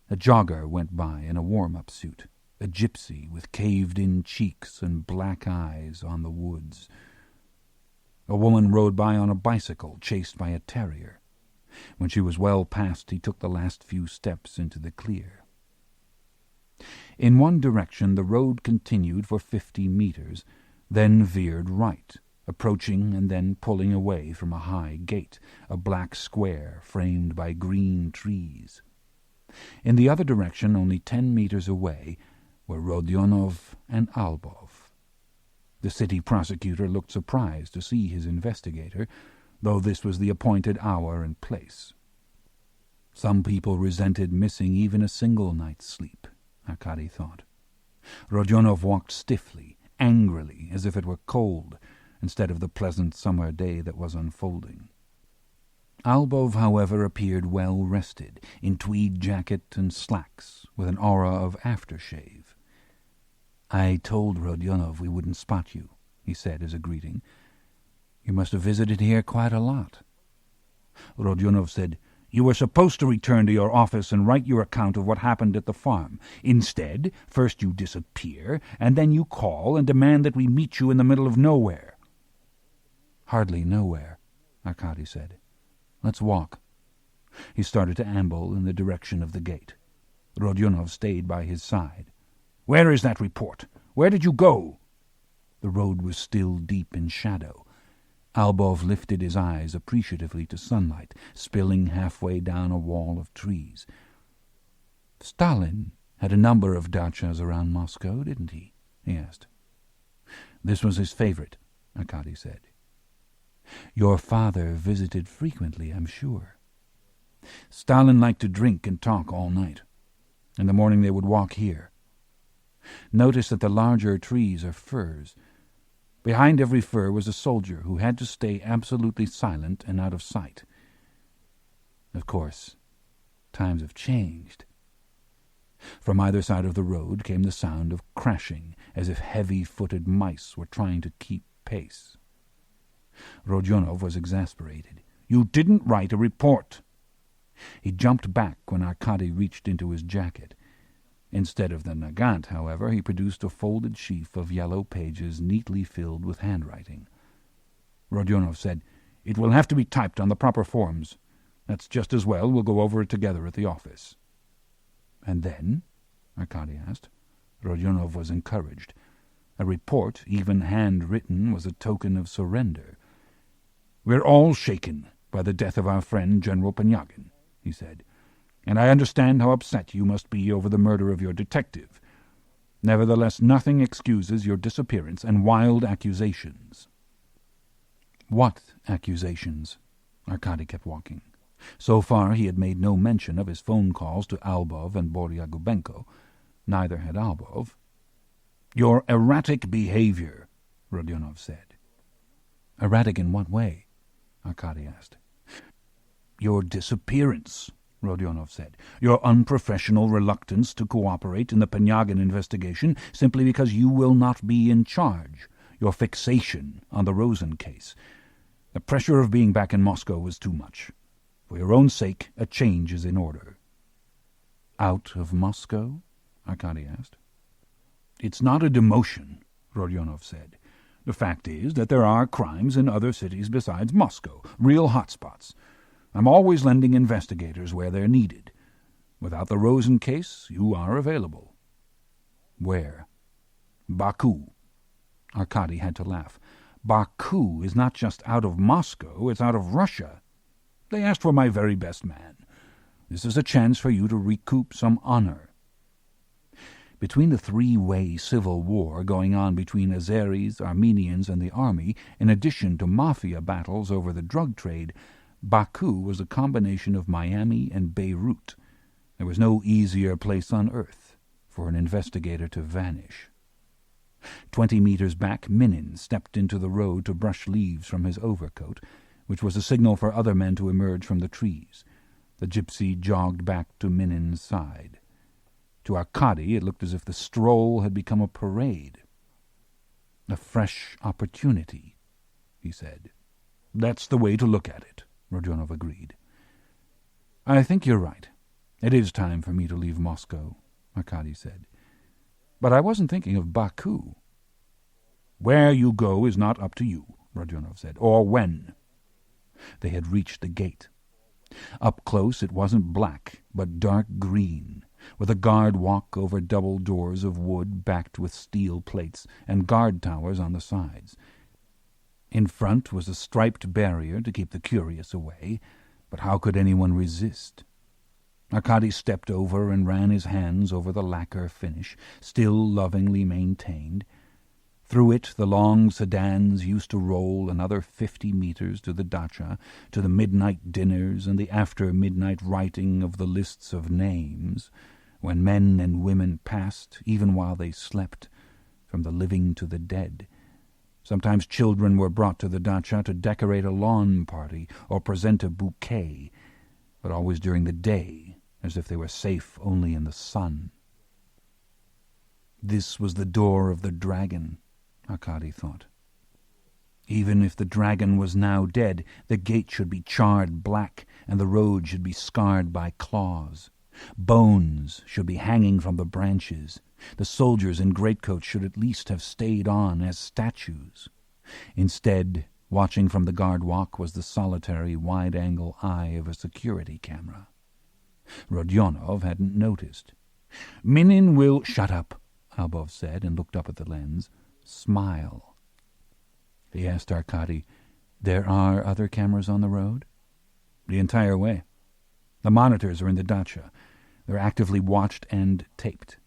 A jogger went by in a warm-up suit, a gypsy with caved-in cheeks and black eyes on the woods. A woman rode by on a bicycle, chased by a terrier. When she was well past, he took the last few steps into the clear. In one direction the road continued for 50 meters, then veered right, approaching and then pulling away from a high gate, a black square framed by green trees. In the other direction, only 10 meters away, were Rodionov and Albov. The city prosecutor looked surprised to see his investigator, though this was the appointed hour and place. Some people resented missing even a single night's sleep, Arkady thought. Rodionov walked stiffly, angrily, as if it were cold, instead of the pleasant summer day that was unfolding. Albov, however, appeared well rested, in tweed jacket and slacks, with an aura of aftershave. "I told Rodionov we wouldn't spot you," he said as a greeting. "You must have visited here quite a lot." Rodionov said, "You were supposed to return to your office and write your account of what happened at the farm. Instead, first you disappear, and then you call and demand that we meet you in the middle of nowhere." "Hardly nowhere," Arkady said. "Let's walk." He started to amble in the direction of the gate. Rodionov stayed by his side. "Where is that report? Where did you go?" The road was still deep in shadow. Albov lifted his eyes appreciatively to sunlight, spilling halfway down a wall of trees. "Stalin had a number of dachas around Moscow, didn't he?" he asked. "This was his favorite," Arkady said. "Your father visited frequently, I'm sure." "Stalin liked to drink and talk all night. In the morning they would walk here. Notice that the larger trees are firs. Behind every fir was a soldier who had to stay absolutely silent and out of sight. Of course, times have changed." From either side of the road came the sound of crashing, as if heavy-footed mice were trying to keep pace. Rodionov was exasperated. "You didn't write a report." He jumped back when Arkady reached into his jacket. Instead of the Nagant, however, he produced a folded sheaf of yellow pages neatly filled with handwriting. Rodionov said, "It will have to be typed on the proper forms. That's just as well. We'll go over it together at the office." "And then?" Arkady asked. Rodionov was encouraged. A report, even handwritten, was a token of surrender. "We're all shaken by the death of our friend General Panyagin," he said. "And I understand how upset you must be over the murder of your detective. Nevertheless, nothing excuses your disappearance and wild accusations." "What accusations?" Arkady kept walking. So far he had made no mention of his phone calls to Albov and Borya Gubenko. Neither had Albov. "Your erratic behavior," Rodionov said. "Erratic in what way?" Arkady asked. "Your disappearance," Rodionov said. "Your unprofessional reluctance to cooperate in the Panyagin investigation simply because you will not be in charge. Your fixation on the Rosen case. The pressure of being back in Moscow was too much. For your own sake, a change is in order." "Out of Moscow?" Arkady asked. "It's not a demotion," Rodionov said. "The fact is that there are crimes in other cities besides Moscow, real hotspots. I'm always lending investigators where they're needed. Without the Rosen case, you are available." "Where?" "Baku." Arkady had to laugh. "Baku is not just out of Moscow, it's out of Russia. They asked for my very best man. This is a chance for you to recoup some honor." Between the three-way civil war going on between Azeris, Armenians, and the army, in addition to mafia battles over the drug trade, Baku was a combination of Miami and Beirut. There was no easier place on earth for an investigator to vanish. 20 meters back, Minin stepped into the road to brush leaves from his overcoat, which was a signal for other men to emerge from the trees. The gypsy jogged back to Minin's side. To Arkady it looked as if the stroll had become a parade. "A fresh opportunity," he said. "That's the way to look at it," Rodionov agreed. "I think you're right. It is time for me to leave Moscow," Arkady said. "But I wasn't thinking of Baku." "Where you go is not up to you," Rodionov said, "or when." They had reached the gate. Up close it wasn't black, but dark green, with a guard walk over double doors of wood backed with steel plates and guard towers on the sides. In front was a striped barrier to keep the curious away, but how could anyone resist? Arkady stepped over and ran his hands over the lacquer finish, still lovingly maintained. Through it the long sedans used to roll another 50 meters to the dacha, to the midnight dinners and the after-midnight writing of the lists of names, when men and women passed, even while they slept, from the living to the dead. Sometimes children were brought to the dacha to decorate a lawn party or present a bouquet, but always during the day, as if they were safe only in the sun. This was the door of the dragon, Arkady thought. Even if the dragon was now dead, the gate should be charred black, and the road should be scarred by claws. Bones should be hanging from the branches. The soldiers in greatcoats should at least have stayed on as statues. Instead, watching from the guard walk was the solitary wide-angle eye of a security camera. Rodionov hadn't noticed. "Minin will—" "Shut up," Albov said, and looked up at the lens. "Smile." He asked Arkady, "There are other cameras on the road?" "The entire way. The monitors are in the dacha. They're actively watched and taped.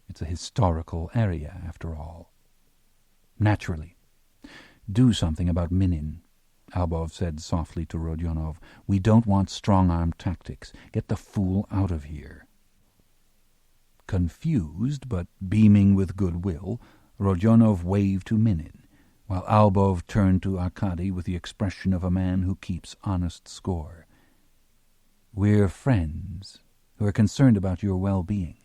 It's a historical area, after all." "Naturally. Do something about Minin," Albov said softly to Rodionov. "We don't want strong-arm tactics. Get the fool out of here." Confused, but beaming with goodwill, Rodionov waved to Minin, while Albov turned to Arkady with the expression of a man who keeps honest score. "We're friends who are concerned about your well-being.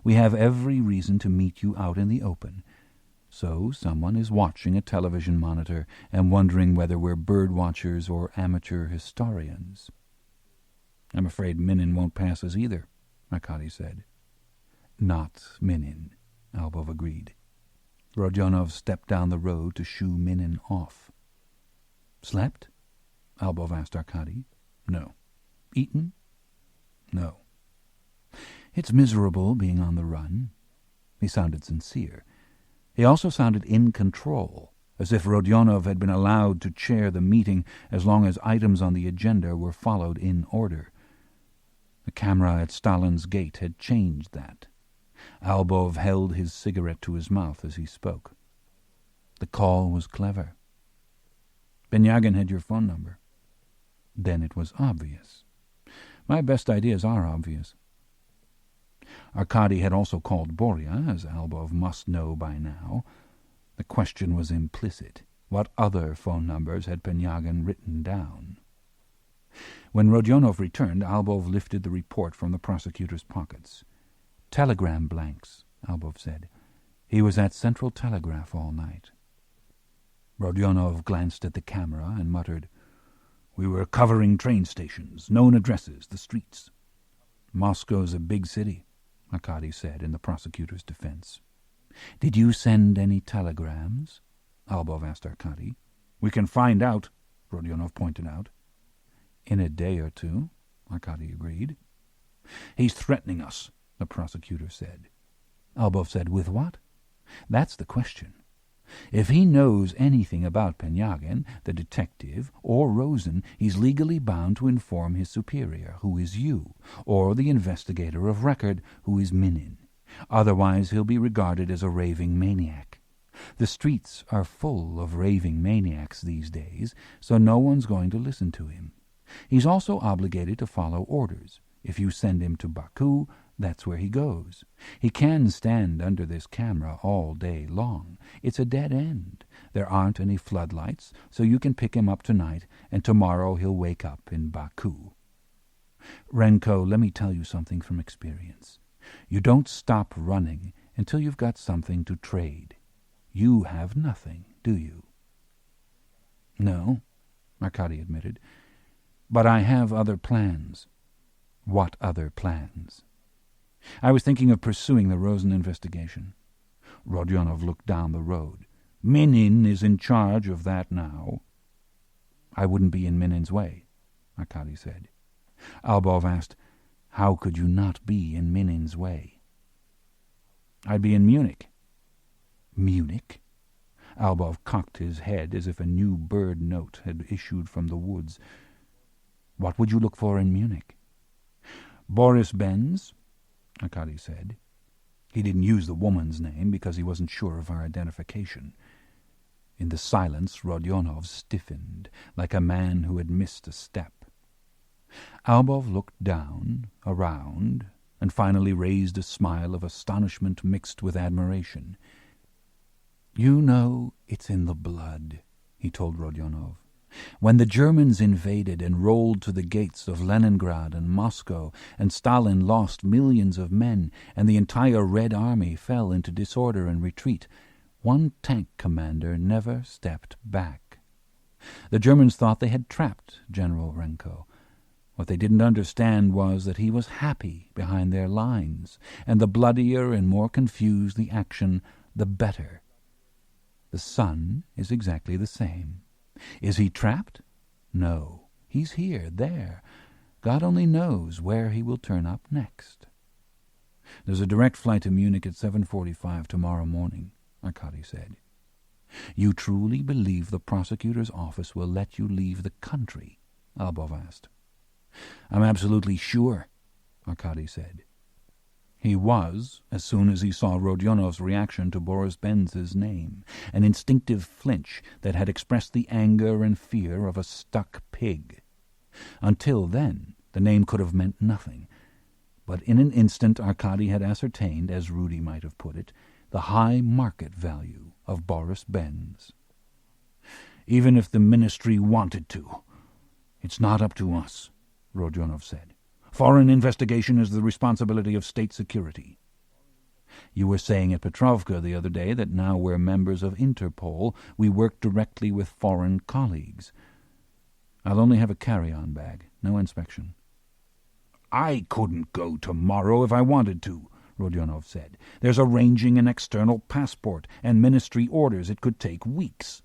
We have every reason to meet you out in the open. So someone is watching a television monitor and wondering whether we're bird-watchers or amateur historians." "I'm afraid Minin won't pass us either," Arkady said. "Not Minin," Albov agreed. Rodionov stepped down the road to shoo Minin off. "Slept?" Albov asked Arkady. "No." "Eaten?" "No." "It's miserable being on the run." He sounded sincere. He also sounded in control, as if Rodionov had been allowed to chair the meeting as long as items on the agenda were followed in order. The camera at Stalin's gate had changed that. Albov held his cigarette to his mouth as he spoke. "The call was clever." "Benyagin had your phone number." "Then it was obvious." "My best ideas are obvious." Arkady had also called Borya, as Albov must know by now. The question was implicit. What other phone numbers had Benyagin written down? When Rodionov returned, Albov lifted the report from the prosecutor's pockets. "Telegram blanks," Albov said. "He was at Central Telegraph all night." Rodionov glanced at the camera and muttered, "We were covering train stations, known addresses, the streets." "Moscow's a big city," Arkady said in the prosecutor's defense. "Did you send any telegrams?" Albov asked Arkady. "We can find out," Rodionov pointed out. "In a day or two," Arkady agreed. "He's threatening us," the prosecutor said. Albov said, "With what?" "That's the question. If he knows anything about Penyagin, the detective, or Rosen, he's legally bound to inform his superior, who is you, or the investigator of record, who is Minin. Otherwise he'll be regarded as a raving maniac. The streets are full of raving maniacs these days, so no one's going to listen to him. He's also obligated to follow orders. If you send him to Baku, that's where he goes. He can stand under this camera all day long. It's a dead end. There aren't any floodlights, so you can pick him up tonight, and tomorrow he'll wake up in Baku. Renko, let me tell you something from experience. You don't stop running until you've got something to trade. You have nothing, do you?" "No," Arkady admitted. "But I have other plans." "What other plans?" "I was thinking of pursuing the Rosen investigation." Rodionov looked down the road. "Minin is in charge of that now." "I wouldn't be in Minin's way," Arkady said. Albov asked, "How could you not be in Minin's way?" "I'd be in Munich." "Munich?" Albov cocked his head as if a new bird note had issued from the woods. "What would you look for in Munich?" "Boris Benz," Arkady said. He didn't use the woman's name because he wasn't sure of our identification. In the silence, Rodionov stiffened, like a man who had missed a step. Albov looked down, around, and finally raised a smile of astonishment mixed with admiration. "You know, it's in the blood," he told Rodionov. "When the Germans invaded and rolled to the gates of Leningrad and Moscow, and Stalin lost millions of men, and the entire Red Army fell into disorder and retreat, one tank commander never stepped back. The Germans thought they had trapped General Renko. What they didn't understand was that he was happy behind their lines, and the bloodier and more confused the action, the better. The son is exactly the same. Is he trapped? No. He's here, there. God only knows where he will turn up next." "There's a direct flight to Munich at 7:45 tomorrow morning," Arkady said. "You truly believe the prosecutor's office will let you leave the country?" Albov asked. "I'm absolutely sure," Arkady said. He was, as soon as he saw Rodionov's reaction to Boris Benz's name, an instinctive flinch that had expressed the anger and fear of a stuck pig. Until then, the name could have meant nothing. But in an instant Arkady had ascertained, as Rudy might have put it, the high market value of Boris Benz. "Even if the ministry wanted to, it's not up to us," Rodionov said. "Foreign investigation is the responsibility of state security." "You were saying at Petrovka the other day that now we're members of Interpol, we work directly with foreign colleagues." "I'll only have a carry-on bag, no inspection." "I couldn't go tomorrow if I wanted to," Rodionov said. "There's arranging an external passport and ministry orders. It could take weeks."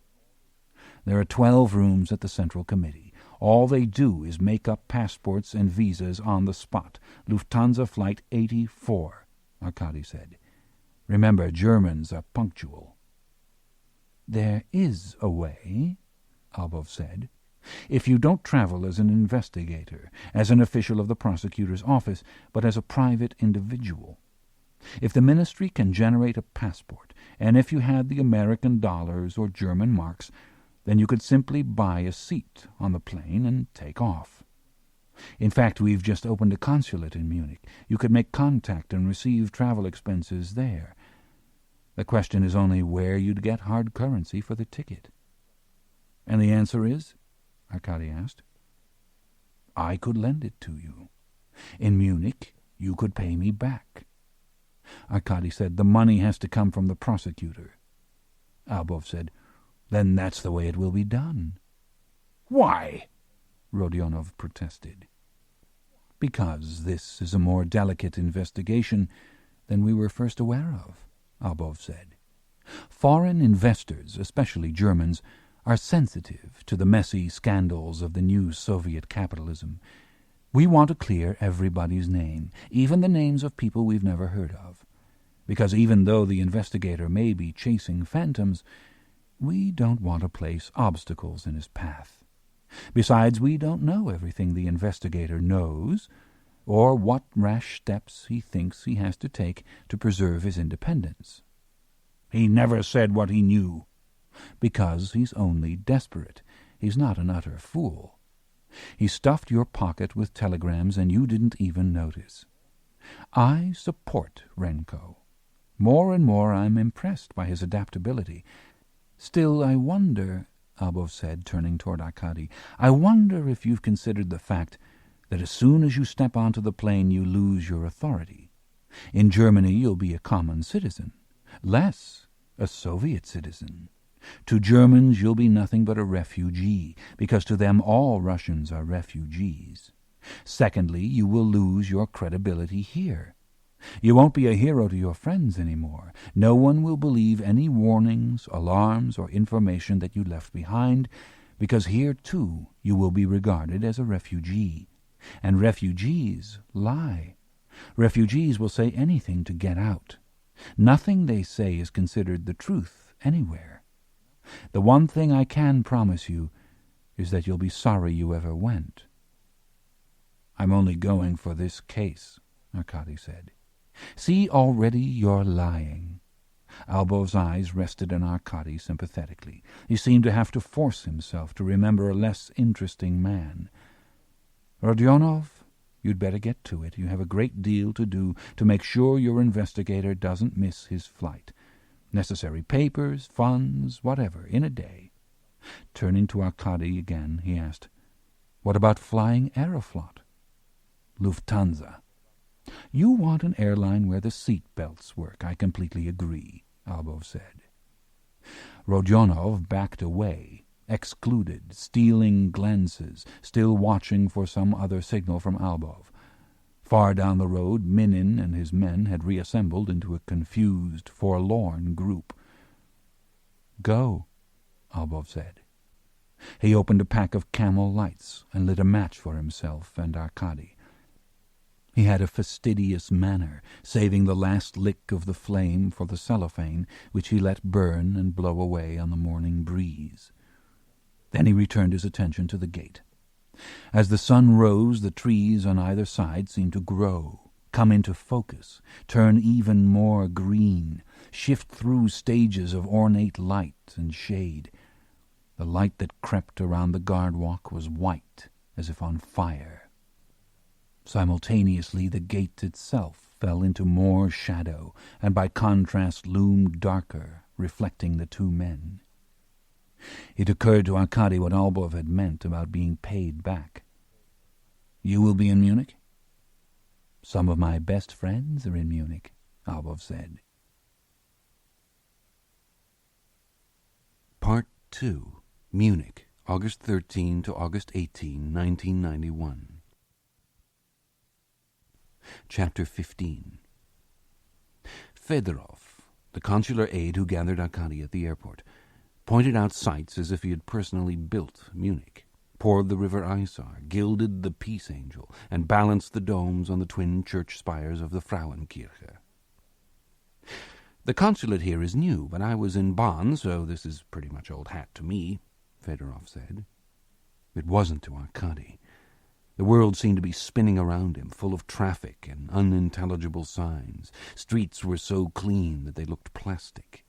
"There are 12 rooms at the Central Committee. All they do is make up passports and visas on the spot. Lufthansa Flight 84, Arkady said. "Remember, Germans are punctual." "There is a way," Albov said. "If you don't travel as an investigator, as an official of the prosecutor's office, but as a private individual. If the ministry can generate a passport, and if you had the American dollars or German marks, then you could simply buy a seat on the plane and take off. In fact, we've just opened a consulate in Munich. You could make contact and receive travel expenses there. The question is only where you'd get hard currency for the ticket." "And the answer is?" Arkady asked. "I could lend it to you. In Munich, you could pay me back." Arkady said, "The money has to come from the prosecutor." Albov said, "Then that's the way it will be done." "Why?" Rodionov protested. "Because this is a more delicate investigation than we were first aware of," Albov said. Foreign investors, especially Germans, are sensitive to the messy scandals of the new Soviet capitalism. We want to clear everybody's name, even the names of people we've never heard of. Because even though the investigator may be chasing phantoms, we don't want to place obstacles in his path. Besides, we don't know everything the investigator knows, or what rash steps he thinks he has to take to preserve his independence. He never said what he knew. Because he's only desperate. He's not an utter fool. He stuffed your pocket with telegrams, and you didn't even notice. I support Renko. More and more I'm impressed by his adaptability. Still, I wonder, Albov said, turning toward Arkady, I wonder if you've considered the fact that as soon as you step onto the plane you lose your authority. In Germany you'll be a common citizen. Less, a Soviet citizen. To Germans you'll be nothing but a refugee, because to them all Russians are refugees. Secondly, you will lose your credibility here. You won't be a hero to your friends anymore. No one will believe any warnings, alarms, or information that you left behind, because here, too, you will be regarded as a refugee. And refugees lie. Refugees will say anything to get out. Nothing they say is considered the truth anywhere. The one thing I can promise you is that you'll be sorry you ever went. I'm only going for this case, Arkady said. See, already you're lying. Albov's eyes rested on Arkady sympathetically. He seemed to have to force himself to remember a less interesting man. Rodionov, you'd better get to it. You have a great deal to do to make sure your investigator doesn't miss his flight. Necessary papers, funds, whatever, in a day. Turning to Arkady again, he asked, What about flying Aeroflot? Lufthansa. You want an airline where the seat belts work, I completely agree, Albov said. Rodionov backed away, excluded, stealing glances, still watching for some other signal from Albov. Far down the road, Minin and his men had reassembled into a confused, forlorn group. Go, Albov said. He opened a pack of Camel lights and lit a match for himself and Arkady. He had a fastidious manner, saving the last lick of the flame for the cellophane, which he let burn and blow away on the morning breeze. Then he returned his attention to the gate. As the sun rose, the trees on either side seemed to grow, come into focus, turn even more green, shift through stages of ornate light and shade. The light that crept around the guard walk was white, as if on fire. Simultaneously, the gate itself fell into more shadow, and by contrast loomed darker, reflecting the two men. It occurred to Arkady what Albov had meant about being paid back. You will be in Munich? Some of my best friends are in Munich, Albov said. Part 2. Munich, August 13 to August 18, 1991. Chapter 15. Fedorov, the consular aide who gathered Arkady at the airport, pointed out sights as if he had personally built Munich, poured the river Isar, gilded the Peace Angel, and balanced the domes on the twin church spires of the Frauenkirche. The consulate here is new, but I was in Bonn, so this is pretty much old hat to me, Fedorov said. It wasn't to Arkady. The world seemed to be spinning around him, full of traffic and unintelligible signs. Streets were so clean that they looked plastic.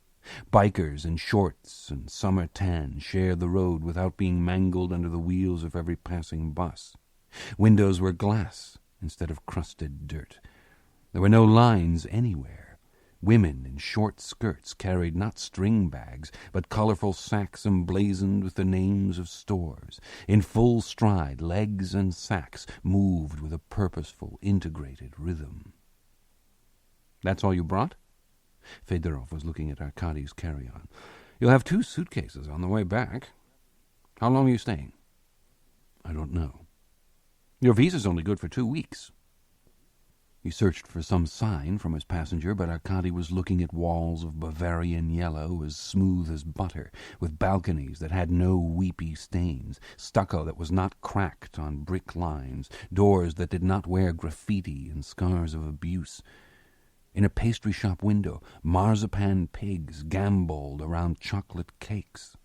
Bikers in shorts and summer tan shared the road without being mangled under the wheels of every passing bus. Windows were glass instead of crusted dirt. There were no lines anywhere. Women in short skirts carried not string bags, but colorful sacks emblazoned with the names of stores. In full stride, legs and sacks moved with a purposeful, integrated rhythm. That's all you brought? Fedorov was looking at Arkady's carry-on. You'll have 2 suitcases on the way back. How long are you staying? I don't know. Your visa's only good for 2 weeks. He searched for some sign from his passenger, but Arkady was looking at walls of Bavarian yellow as smooth as butter, with balconies that had no weepy stains, stucco that was not cracked on brick lines, doors that did not wear graffiti and scars of abuse. In a pastry shop window, marzipan pigs gamboled around chocolate cakes.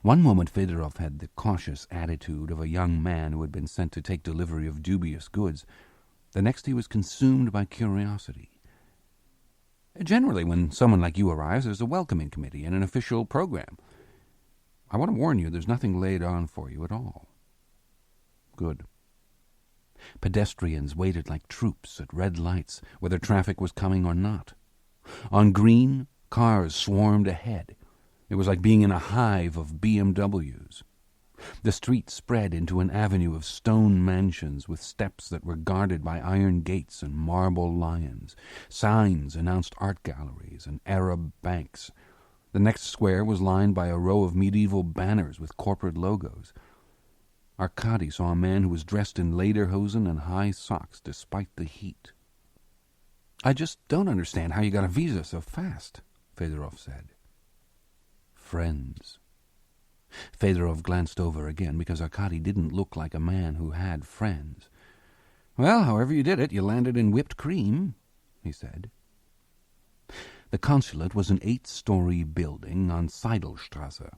One moment Fedorov had the cautious attitude of a young man who had been sent to take delivery of dubious goods. The next he was consumed by curiosity. Generally, when someone like you arrives, there's a welcoming committee and an official program. I want to warn you, there's nothing laid on for you at all. Good. Pedestrians waited like troops at red lights, whether traffic was coming or not. On green, cars swarmed ahead. It was like being in a hive of BMWs. The street spread into an avenue of stone mansions with steps that were guarded by iron gates and marble lions. Signs announced art galleries and Arab banks. The next square was lined by a row of medieval banners with corporate logos. Arkady saw a man who was dressed in lederhosen and high socks despite the heat. "I just don't understand how you got a visa so fast," Fedorov said. "Friends." Fedorov glanced over again because Arkady didn't look like a man who had friends. "Well, however you did it, you landed in whipped cream," he said. The consulate was an 8-story building on Seidelstrasse.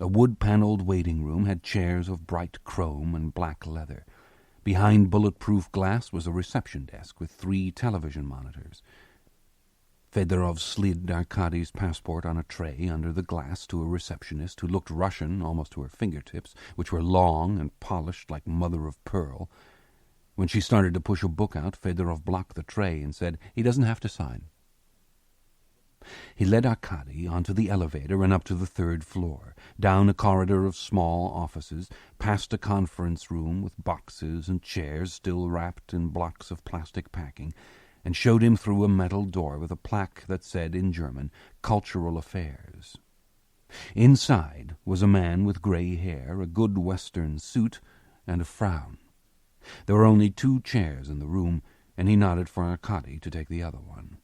A wood-paneled waiting room had chairs of bright chrome and black leather. Behind bulletproof glass was a reception desk with 3 television monitors. Fedorov slid Arkady's passport on a tray under the glass to a receptionist who looked Russian almost to her fingertips, which were long and polished like mother-of-pearl. When she started to push a book out, Fedorov blocked the tray and said, "He doesn't have to sign." He led Arkady onto the elevator and up to the 3rd floor, down a corridor of small offices, past a conference room with boxes and chairs still wrapped in blocks of plastic packing, and showed him through a metal door with a plaque that said in German, "Cultural Affairs." Inside was a man with grey hair, a good Western suit, and a frown. There were only 2 chairs in the room, and he nodded for Arkady to take the other one.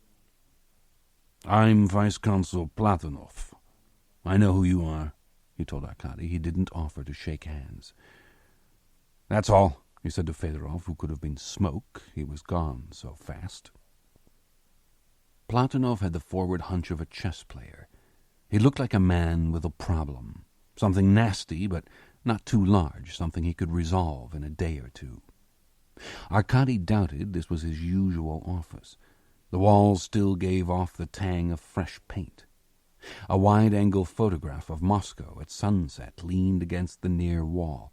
"I'm Vice Consul Platonov. I know who you are," he told Arkady. He didn't offer to shake hands. "That's all," he said to Fedorov, who could have been smoke. He was gone so fast. Platonov had the forward hunch of a chess player. He looked like a man with a problem, something nasty but not too large, something he could resolve in a day or two. Arkady doubted this was his usual office. The walls still gave off the tang of fresh paint. A wide-angle photograph of Moscow at sunset leaned against the near wall.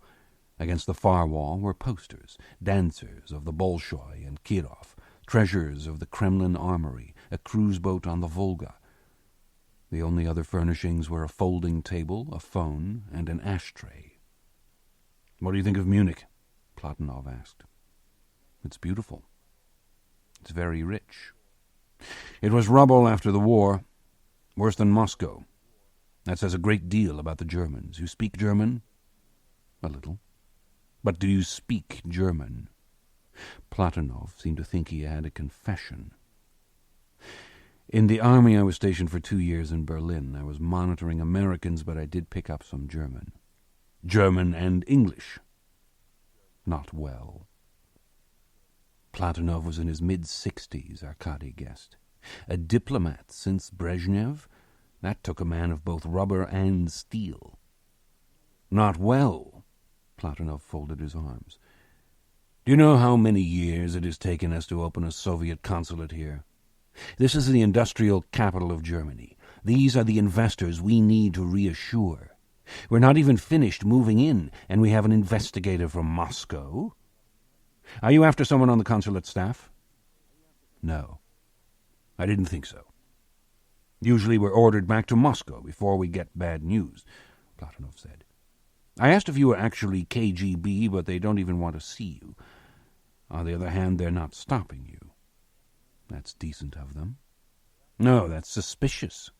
Against the far wall were posters, dancers of the Bolshoi and Kirov, treasures of the Kremlin armory, a cruise boat on the Volga. The only other furnishings were a folding table, a phone, and an ashtray. "What do you think of Munich?" Platonov asked. "It's beautiful. It's very rich. It was rubble after the war, worse than Moscow. That says a great deal about the Germans. You speak German?" "A little." "But do you speak German?" Platonov seemed to think he had a confession. "In the army I was stationed for 2 years in Berlin. I was monitoring Americans, but I did pick up some German." "German and English?" "Not well." Platonov was in his mid-60s, Arkady guessed. A diplomat since Brezhnev? That took a man of both rubber and steel. "Not well." Platonov folded his arms. "Do you know how many years it has taken us to open a Soviet consulate here? This is the industrial capital of Germany. These are the investors we need to reassure. We're not even finished moving in, and we have an investigator from Moscow. Are you after someone on the consulate staff?" "No. I didn't think so. Usually we're ordered back to Moscow before we get bad news," Platonov said. "I asked if you were actually KGB, but they don't even want to see you. On the other hand, they're not stopping you." "That's decent of them." "No, that's suspicious.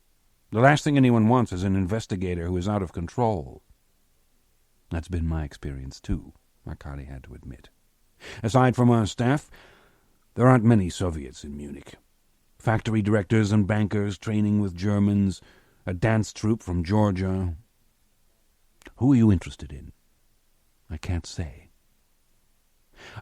The last thing anyone wants is an investigator who is out of control." "That's been my experience, too," Arkady had to admit. "Aside from our staff, There aren't many Soviets in Munich. Factory directors and bankers training with Germans, a dance troupe from Georgia. Who are you interested in? I can't say.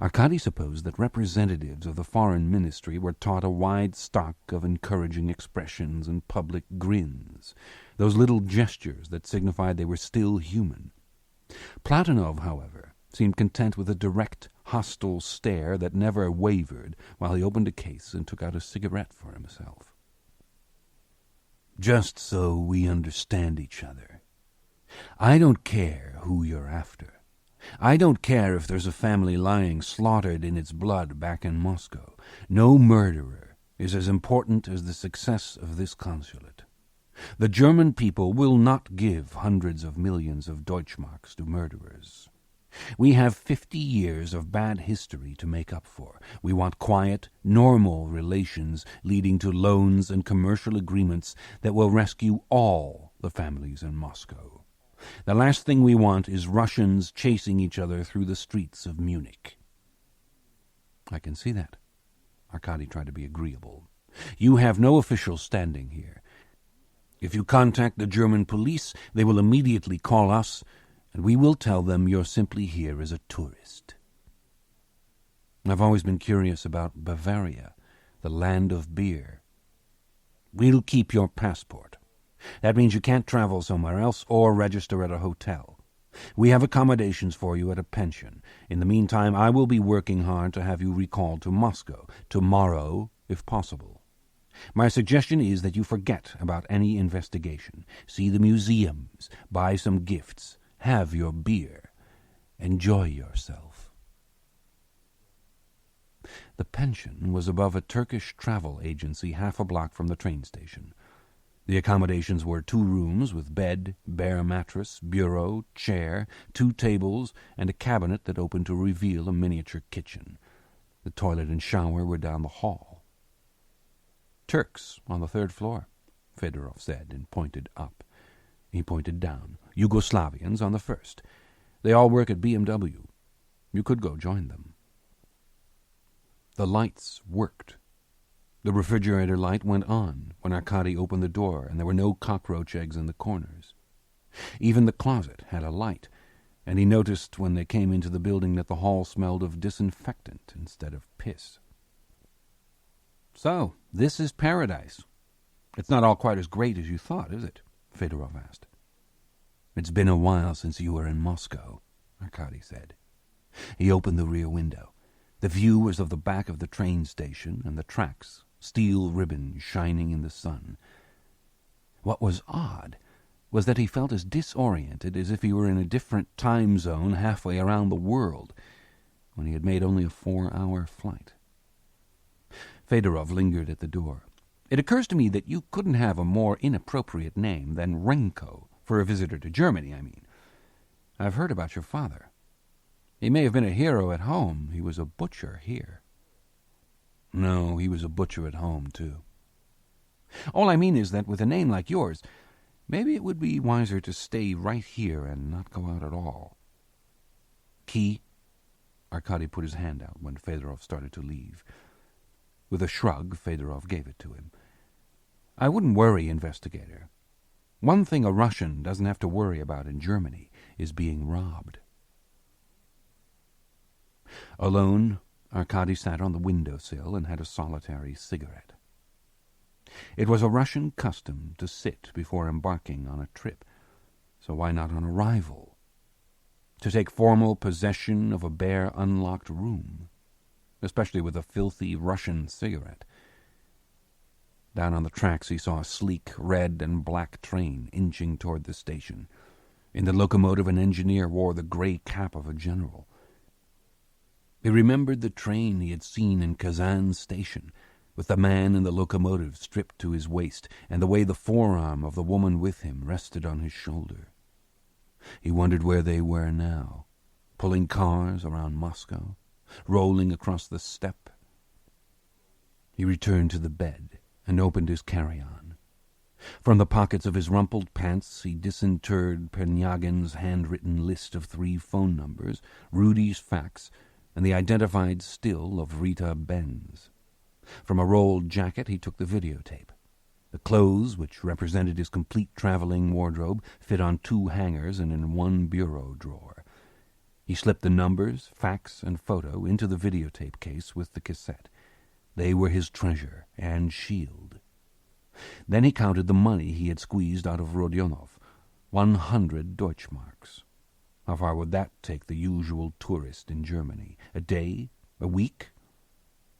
Arkady supposed that representatives of the foreign ministry were taught a wide stock of encouraging expressions and public grins, those little gestures that signified they were still human. Platonov, however, seemed content with a direct, hostile stare that never wavered while he opened a case and took out a cigarette for himself. Just so we understand each other. I don't care who you're after. I don't care if there's a family lying slaughtered in its blood back in Moscow. No murderer is as important as the success of this consulate. The German people will not give hundreds of millions of Deutschmarks to murderers. We have 50 years of bad history to make up for. We want quiet, normal relations leading to loans and commercial agreements that will rescue all the families in Moscow. The last thing we want is Russians chasing each other through the streets of Munich. I can see that. Arkady tried to be agreeable. You have no official standing here. If you contact the German police, they will immediately call us, and we will tell them you're simply here as a tourist. I've always been curious about Bavaria, the land of beer. We'll keep your passport. That means you can't travel somewhere else or register at a hotel. We have accommodations for you at a pension. In the meantime, I will be working hard to have you recalled to Moscow, tomorrow, if possible. My suggestion is that you forget about any investigation. See the museums, buy some gifts, have your beer, enjoy yourself. The pension was above a Turkish travel agency half a block from the train station. The accommodations were 2 rooms with bed, bare mattress, bureau, chair, 2 tables, and a cabinet that opened to reveal a miniature kitchen. The toilet and shower were down the hall. Turks on the 3rd floor, Fedorov said, and pointed up. He pointed down. Yugoslavians on the 1st. They all work at BMW. You could go join them. The lights worked. The refrigerator light went on when Arkady opened the door, and there were no cockroach eggs in the corners. Even the closet had a light, and he noticed when they came into the building that the hall smelled of disinfectant instead of piss. So, this is paradise. It's not all quite as great as you thought, is it? Fedorov asked. It's been a while since you were in Moscow, Arkady said. He opened the rear window. The view was of the back of the train station and the tracks, steel ribbons shining in the sun. What was odd was that he felt as disoriented as if he were in a different time zone halfway around the world, when he had made only a 4-hour flight. Fedorov lingered at the door. It occurs to me that you couldn't have a more inappropriate name than Renko, for a visitor to Germany, I mean. I've heard about your father. He may have been a hero at home. He was a butcher here. No, he was a butcher at home, too. All I mean is that with a name like yours, maybe it would be wiser to stay right here and not go out at all. Key? Arkady put his hand out when Fedorov started to leave. With a shrug, Fedorov gave it to him. I wouldn't worry, investigator. One thing a Russian doesn't have to worry about in Germany is being robbed. Alone, Arkady sat on the windowsill and had a solitary cigarette. It was a Russian custom to sit before embarking on a trip, so why not on arrival? To take formal possession of a bare, unlocked room, especially with a filthy Russian cigarette. Down on the tracks he saw a sleek red and black train inching toward the station. In the locomotive an engineer wore the gray cap of a general. He remembered the train he had seen in Kazan station, with the man in the locomotive stripped to his waist, and the way the forearm of the woman with him rested on his shoulder. He wondered where they were now, pulling cars around Moscow, rolling across the steppe. He returned to the bed and opened his carry-on. From the pockets of his rumpled pants he disinterred Pernyaghin's handwritten list of 3 phone numbers, Rudy's fax, and the identified still of Rita Benz. From a rolled jacket he took the videotape. The clothes, which represented his complete traveling wardrobe, fit on 2 hangers and in 1 bureau drawer. He slipped the numbers, fax, and photo into the videotape case with the cassette. They were his treasure and shield. Then he counted the money he had squeezed out of Rodionov. 100 Deutschmarks. How far would that take the usual tourist in Germany? A day? A week?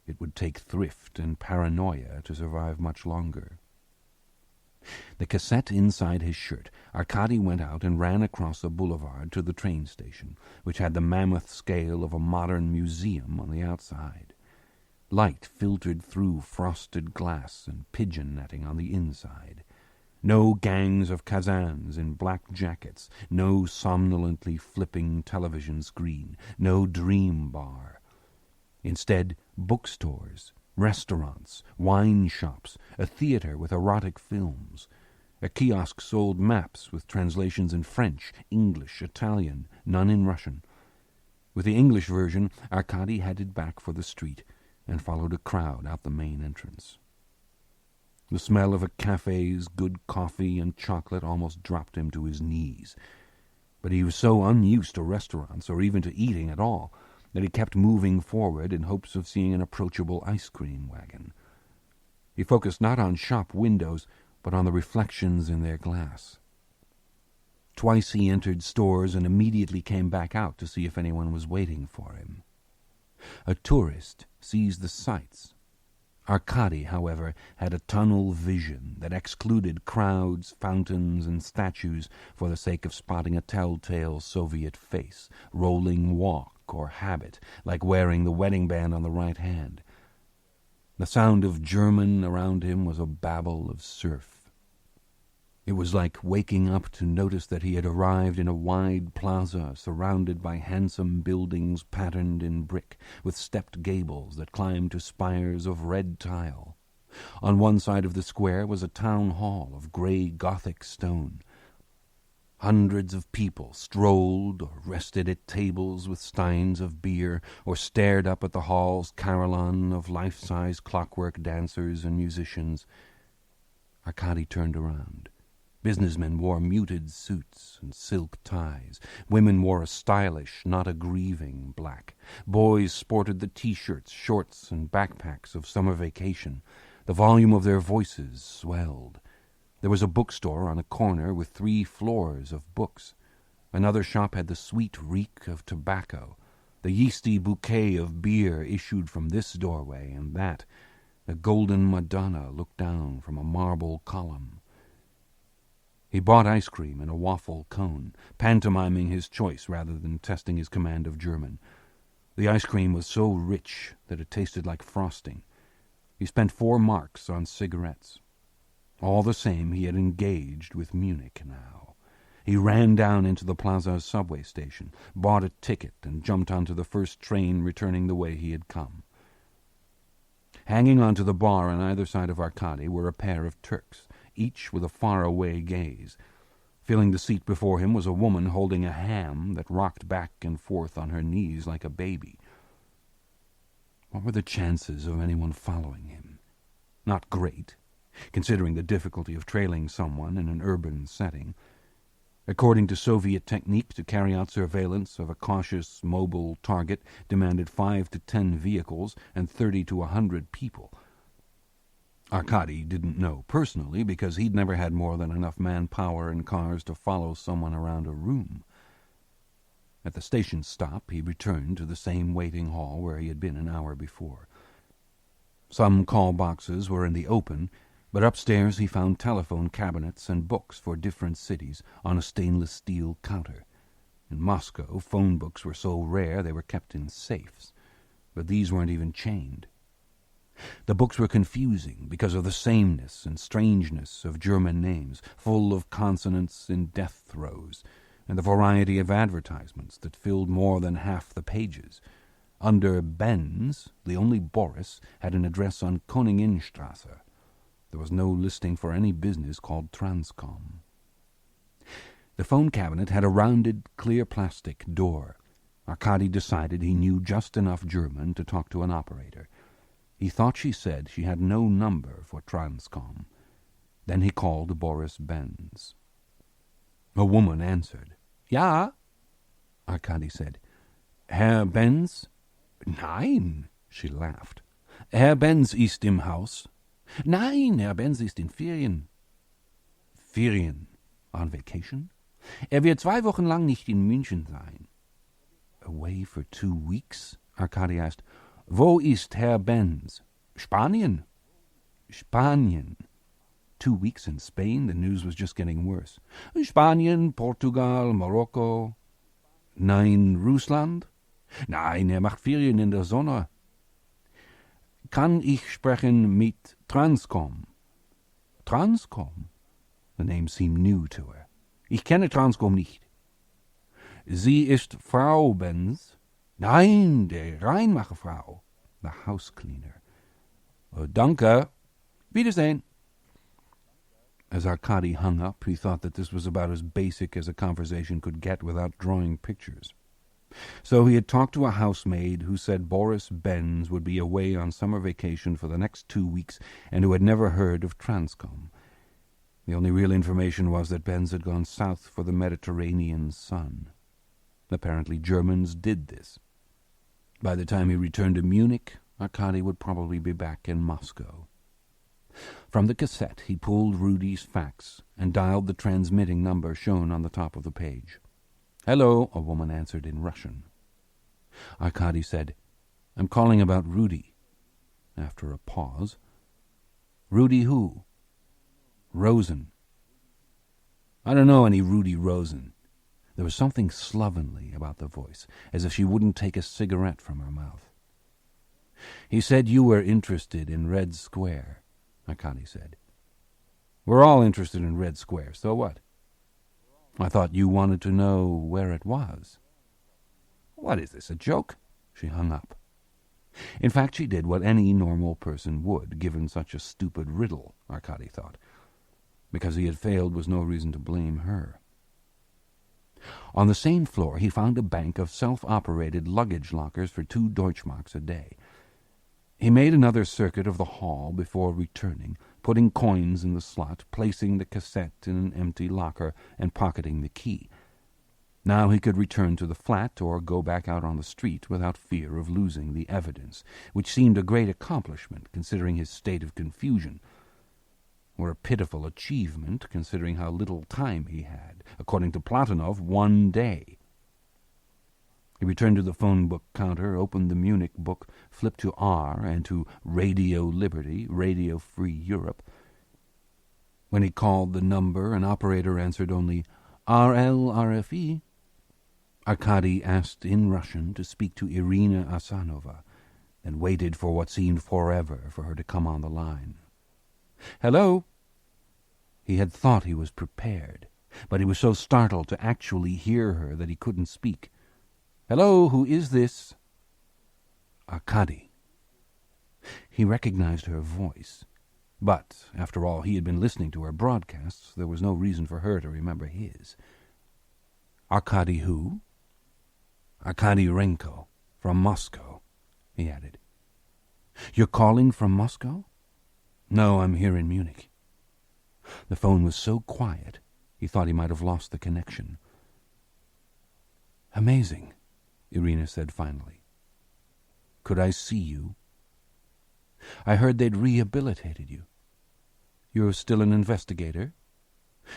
It would take thrift and paranoia to survive much longer. The cassette inside his shirt, Arkady went out and ran across a boulevard to the train station, which had the mammoth scale of a modern museum on the outside. Light filtered through frosted glass and pigeon netting on the inside. No gangs of Kazans in black jackets, no somnolently flipping television screen, no dream bar. Instead, bookstores, restaurants, wine shops, a theater with erotic films. A kiosk sold maps with translations in French, English, Italian, none in Russian. With the English version, Arkady headed back for the street and followed a crowd out the main entrance. The smell of a cafe's good coffee and chocolate almost dropped him to his knees. But he was so unused to restaurants, or even to eating at all, that he kept moving forward in hopes of seeing an approachable ice cream wagon. He focused not on shop windows, but on the reflections in their glass. Twice he entered stores and immediately came back out to see if anyone was waiting for him. A tourist sees the sights. Arkady, however, had a tunnel vision that excluded crowds, fountains, and statues for the sake of spotting a telltale Soviet face, rolling walk or habit, like wearing the wedding band on the right hand. The sound of German around him was a babble of surf. It was like waking up to notice that he had arrived in a wide plaza surrounded by handsome buildings patterned in brick, with stepped gables that climbed to spires of red tile. On one side of the square was a town hall of grey Gothic stone. Hundreds of people strolled or rested at tables with steins of beer, or stared up at the hall's carillon of life-size clockwork dancers and musicians. Arkady turned around. Businessmen wore muted suits and silk ties. Women wore a stylish, not a grieving, black. Boys sported the T-shirts, shorts, and backpacks of summer vacation. The volume of their voices swelled. There was a bookstore on a corner with 3 floors of books. Another shop had the sweet reek of tobacco. The yeasty bouquet of beer issued from this doorway and that. A golden Madonna looked down from a marble column. He bought ice cream in a waffle cone, pantomiming his choice rather than testing his command of German. The ice cream was so rich that it tasted like frosting. He spent 4 marks on cigarettes. All the same, he had engaged with Munich now. He ran down into the Plaza's subway station, bought a ticket, and jumped onto the first train returning the way he had come. Hanging onto the bar on either side of Arkady were a pair of Turks, each with a faraway gaze. Filling the seat before him was a woman holding a ham that rocked back and forth on her knees like a baby. What were the chances of anyone following him? Not great, considering the difficulty of trailing someone in an urban setting. According to Soviet technique, to carry out surveillance of a cautious, mobile target demanded 5 to 10 vehicles and 30 to 100 people. Arkady didn't know personally, because he'd never had more than enough manpower and cars to follow someone around a room. At the station stop, he returned to the same waiting hall where he had been an hour before. Some call boxes were in the open, but upstairs he found telephone cabinets and books for different cities on a stainless steel counter. In Moscow, phone books were so rare they were kept in safes, but these weren't even chained. The books were confusing because of the sameness and strangeness of German names, full of consonants in death throes, and the variety of advertisements that filled more than half the pages. Under Benz, the only Boris had an address on Koninginstrasse. There was no listing for any business called Transcom. The phone cabinet had a rounded, clear plastic door. Arkady decided he knew just enough German to talk to an operator. He thought she said she had no number for Transcom. Then he called Boris Benz. A woman answered. Ja, Arkady said. Herr Benz? Nein, she laughed. Herr Benz ist im Haus. Nein, Herr Benz ist in Ferien. Ferien? On vacation? Wird 2 Wochen lang nicht in München sein. Away for 2 weeks? Arkady asked. Wo ist Herr Benz? Spanien. Spanien. 2 weeks in Spain? The news was just getting worse. Spanien, Portugal, Morocco. Nein, Russland? Nein, macht Ferien in der Sonne. Kann ich sprechen mit Transcom? Transcom? The name seemed new to her. Ich kenne Transcom nicht. Sie ist Frau Benz? Nein, der Reinmacherfrau. The house cleaner. Oh, danke. Wiedersehen. As Arkady hung up, he thought that this was about as basic as a conversation could get without drawing pictures. So he had talked to a housemaid who said Boris Benz would be away on summer vacation for the next 2 weeks and who had never heard of Transcom. The only real information was that Benz had gone south for the Mediterranean sun. Apparently Germans did this. By the time he returned to Munich, Arkady would probably be back in Moscow. From the cassette he pulled Rudy's fax and dialed the transmitting number shown on the top of the page. Hello, a woman answered in Russian. Arkady said, I'm calling about Rudy. After a pause, Rudy who? Rosen. I don't know any Rudy Rosen. There was something slovenly about the voice, as if she wouldn't take a cigarette from her mouth. He said you were interested in Red Square, Arkady said. We're all interested in Red Square, so what? I thought you wanted to know where it was. What is this, a joke? She hung up. In fact, she did what any normal person would, given such a stupid riddle, Arkady thought. Because he had failed was no reason to blame her. On the same floor he found a bank of self-operated luggage lockers for 2 Deutschmarks a day. He made another circuit of the hall before returning, putting coins in the slot, placing the cassette in an empty locker, and pocketing the key. Now he could return to the flat or go back out on the street without fear of losing the evidence, which seemed a great accomplishment considering his state of confusion, or a pitiful achievement considering how little time he had. According to Platonov, 1 day. He returned to the phone book counter, opened the Munich book, flipped to R and to Radio Liberty, Radio Free Europe. When he called the number, an operator answered only RLRFE. Arkady asked in Russian to speak to Irina Asanova, then waited for what seemed forever for her to come on the line. Hello? He had thought he was prepared, but he was so startled to actually hear her that he couldn't speak. Hello, who is this? Arkady. He recognized her voice, but, after all, he had been listening to her broadcasts. There was no reason for her to remember his. Arkady who? Arkady Renko, from Moscow, he added. You're calling from Moscow? No, I'm here in Munich. The phone was so quiet, he thought he might have lost the connection. Amazing, Irina said finally. Could I see you? I heard they'd rehabilitated you. You're still an investigator?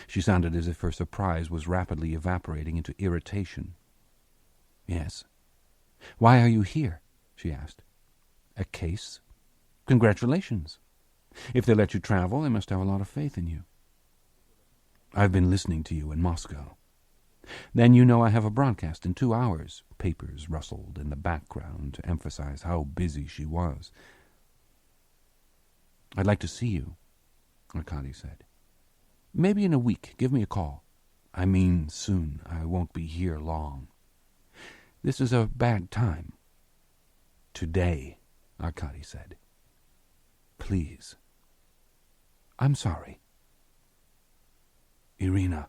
She sounded as if her surprise was rapidly evaporating into irritation. Yes. Why are you here? She asked. A case? Congratulations. If they let you travel, they must have a lot of faith in you. I've been listening to you in Moscow. Then you know I have a broadcast in 2 hours. Papers rustled in the background to emphasize how busy she was. I'd like to see you, Arkady said. Maybe in a week. Give me a call. I mean soon. I won't be here long. This is a bad time. Today, Arkady said. Please. I'm sorry. Irina.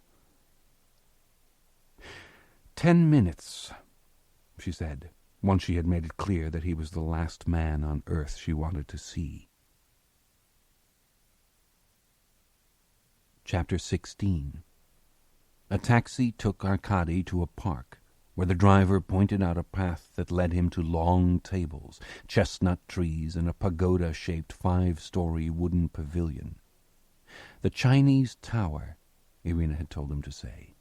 10 minutes. she said, once she had made it clear that he was the last man on earth she wanted to see. Chapter 16. A taxi took Arkady to a park, where the driver pointed out a path that led him to long tables, chestnut trees, and a pagoda-shaped 5-story wooden pavilion. The Chinese tower, Irina had told him to say.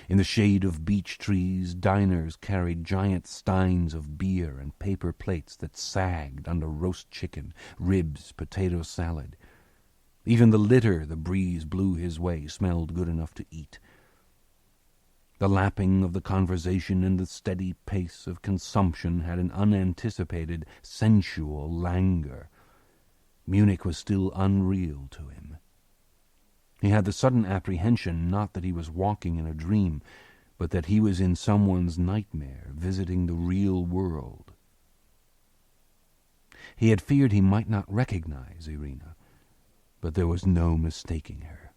In the shade of beech trees, diners carried giant steins of beer and paper plates that sagged under roast chicken, ribs, potato salad. Even the litter the breeze blew his way smelled good enough to eat. The lapping of the conversation and the steady pace of consumption had an unanticipated, sensual languor. Munich was still unreal to him. He had the sudden apprehension not that he was walking in a dream, but that he was in someone's nightmare, visiting the real world. He had feared he might not recognize Irina, but there was no mistaking her.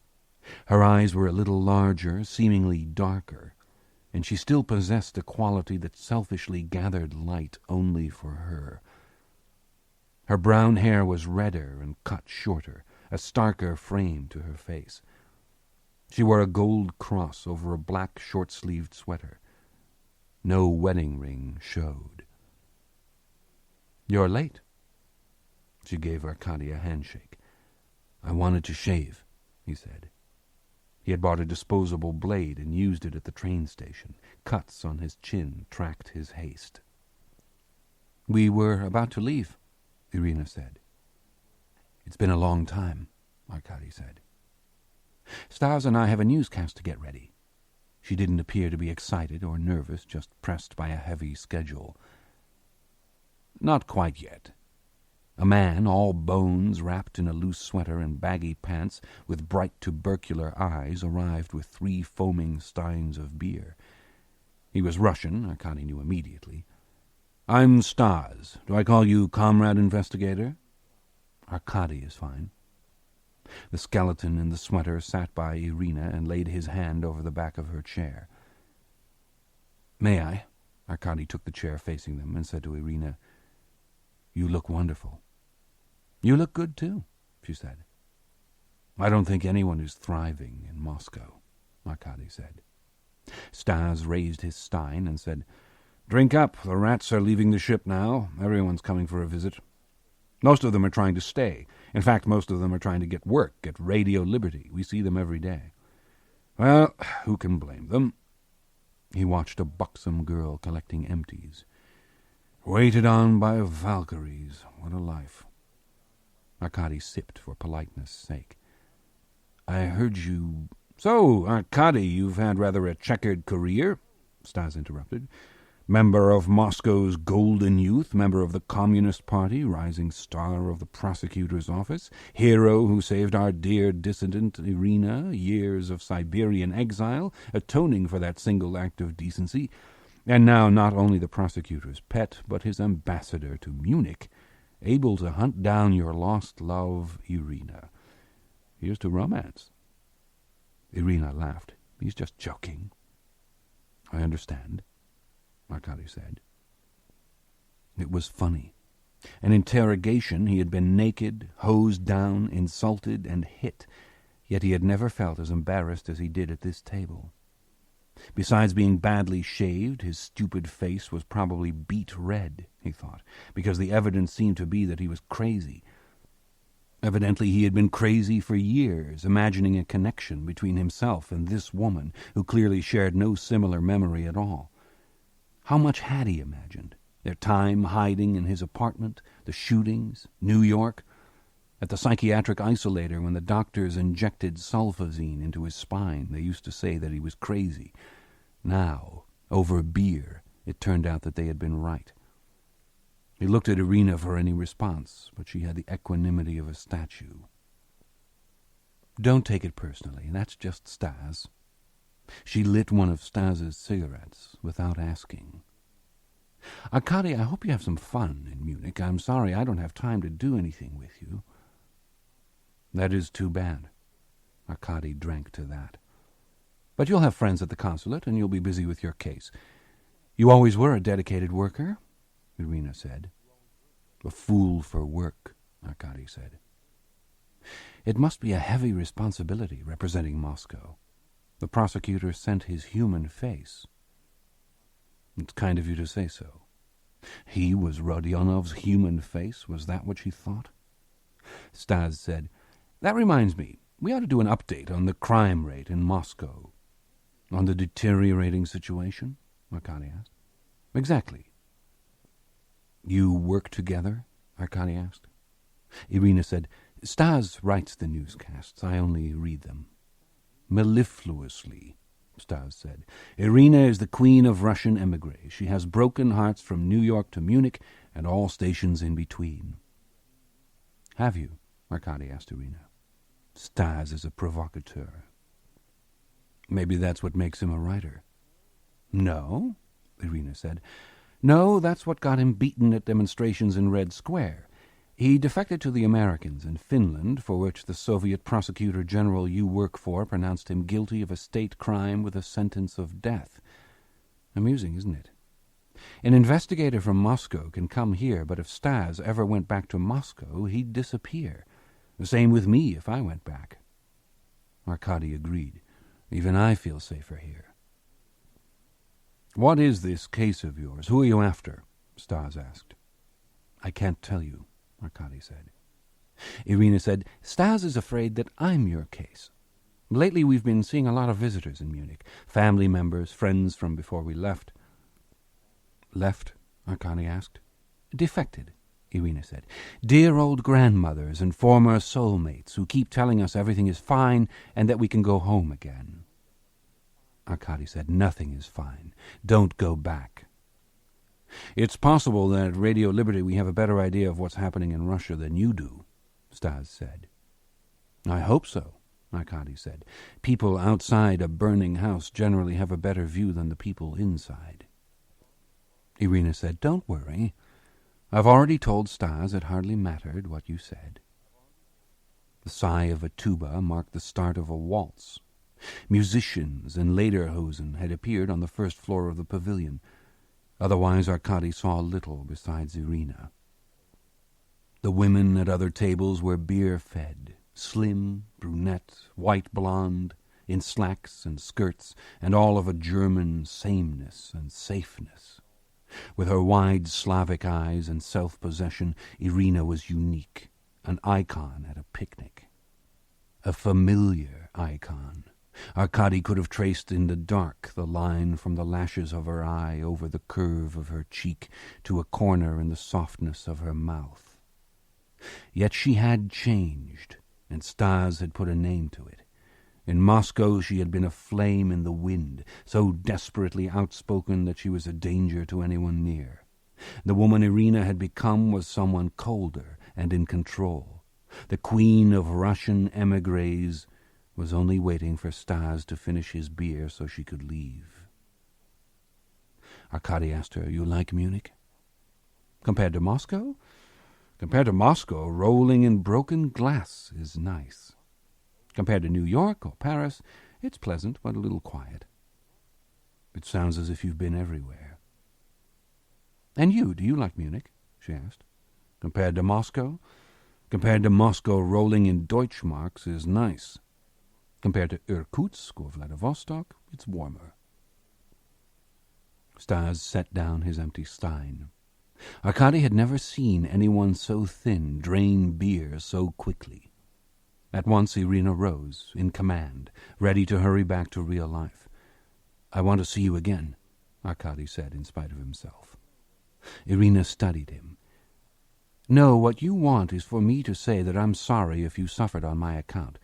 Her eyes were a little larger, seemingly darker, and she still possessed a quality that selfishly gathered light only for her. Her brown hair was redder and cut shorter, a starker frame to her face. She wore a gold cross over a black short-sleeved sweater. No wedding ring showed. "You're late." She gave Arkady a handshake. "I wanted to shave," he said. He had bought a disposable blade and used it at the train station. Cuts on his chin tracked his haste. "We were about to leave," Irina said. "It's been a long time," Arkady said. "Stas and I have a newscast to get ready." She didn't appear to be excited or nervous, just pressed by a heavy schedule. "Not quite yet." A man, all bones, wrapped in a loose sweater and baggy pants, with bright tubercular eyes, arrived with 3 foaming steins of beer. He was Russian, Arkady knew immediately. "I'm Stas. Do I call you Comrade Investigator?" "Arkady is fine." The skeleton in the sweater sat by Irina and laid his hand over the back of her chair. "May I?" Arkady took the chair facing them and said to Irina, "You look wonderful." "You look good, too," she said. "I don't think anyone is thriving in Moscow," Arkady said. Stas raised his stein and said, "Drink up. The rats are leaving the ship now. Everyone's coming for a visit. Most of them are trying to stay. In fact, most of them are trying to get work at Radio Liberty. We see them every day. Well, who can blame them?" He watched a buxom girl collecting empties. "Waited on by Valkyries. What a life." Arkady sipped for politeness' sake. "I heard you—" "So, Arkady, you've had rather a checkered career," Stas interrupted. "Member of Moscow's Golden Youth, member of the Communist Party, rising star of the prosecutor's office, hero who saved our dear dissident Irina, years of Siberian exile, atoning for that single act of decency, and now not only the prosecutor's pet, but his ambassador to Munich, able to hunt down your lost love, Irina. Here's to romance." Irina laughed. "He's just joking." "I understand," Arkady said. It was funny. An interrogation, he had been naked, hosed down, insulted, and hit, yet he had never felt as embarrassed as he did at this table. Besides being badly shaved, his stupid face was probably beet red, he thought, because the evidence seemed to be that he was crazy. Evidently he had been crazy for years, imagining a connection between himself and this woman, who clearly shared no similar memory at all. How much had he imagined? Their time hiding in his apartment, the shootings, New York, at the psychiatric isolator when the doctors injected sulfazine into his spine. They used to say that he was crazy. Now, over beer, it turned out that they had been right. He looked at Irina for any response, but she had the equanimity of a statue. "Don't take it personally. That's just Stas." She lit one of Stas's cigarettes without asking. "Arkady, I hope you have some fun in Munich. I'm sorry I don't have time to do anything with you." "That is too bad." Arkady drank to that. "But you'll have friends at the consulate, and you'll be busy with your case. You always were a dedicated worker, Irina said. A fool for work, Arkady said. It must be a heavy responsibility representing Moscow. The prosecutor sent his human face. It's kind of you to say so. He was Rodionov's human face, was that what she thought? Stas said, That reminds me, we ought to do an update on the crime rate in Moscow. On the deteriorating situation? Arkady asked. Exactly. You work together? Arkady asked. Irina said, Stas writes the newscasts. I only read them. Mellifluously, Stas said. Irina is the queen of Russian émigrés. She has broken hearts from New York to Munich and all stations in between. Have you? Arkady asked Irina. Stas is a provocateur. Maybe that's what makes him a writer. No, Irina said. No, that's what got him beaten at demonstrations in Red Square. He defected to the Americans in Finland, for which the Soviet prosecutor general you work for pronounced him guilty of a state crime with a sentence of death. Amusing, isn't it? An investigator from Moscow can come here, but if Stas ever went back to Moscow, he'd disappear. The same with me if I went back. Arkady agreed. Even I feel safer here. What is this case of yours? Who are you after? Stas asked. I can't tell you, Arkady said. Irina said, Stas is afraid that I'm your case. Lately we've been seeing a lot of visitors in Munich. Family members, friends from before we left. Left? Arkady asked. Defected, Irina said. Dear old grandmothers and former soulmates who keep telling us everything is fine and that we can go home again. Arkady said, Nothing is fine. Don't go back. It's possible that at Radio Liberty we have a better idea of what's happening in Russia than you do, Stas said. I hope so, Arkady said. People outside a burning house generally have a better view than the people inside. Irina said, Don't worry. I've already told Stas it hardly mattered what you said. The sigh of a tuba marked the start of a waltz. Musicians in lederhosen had appeared on the first floor of the pavilion. Otherwise Arkady saw little besides Irina. The women at other tables were beer-fed, slim, brunette, white blonde, in slacks and skirts, and all of a German sameness and safeness. With her wide Slavic eyes and self-possession, Irina was unique, an icon at a picnic. A familiar icon. Arkady could have traced in the dark the line from the lashes of her eye over the curve of her cheek to a corner in the softness of her mouth. Yet she had changed, and Stas had put a name to it. In Moscow she had been a flame in the wind, so desperately outspoken that she was a danger to anyone near. The woman Irina had become was someone colder and in control. The queen of Russian émigrés was only waiting for Stas to finish his beer so she could leave. Arkady asked her, You like Munich? Compared to Moscow? Compared to Moscow, rolling in broken glass is nice. Compared to New York or Paris, it's pleasant but a little quiet. It sounds as if you've been everywhere. And you, do you like Munich? She asked. Compared to Moscow? Compared to Moscow, rolling in Deutschmarks is nice. Compared to Irkutsk or Vladivostok, it's warmer. Stas set down his empty stein. Arkady had never seen anyone so thin drain beer so quickly. At once Irina rose, in command, ready to hurry back to real life. I want to see you again, Arkady said in spite of himself. Irina studied him. No, what you want is for me to say that I'm sorry if you suffered on my account.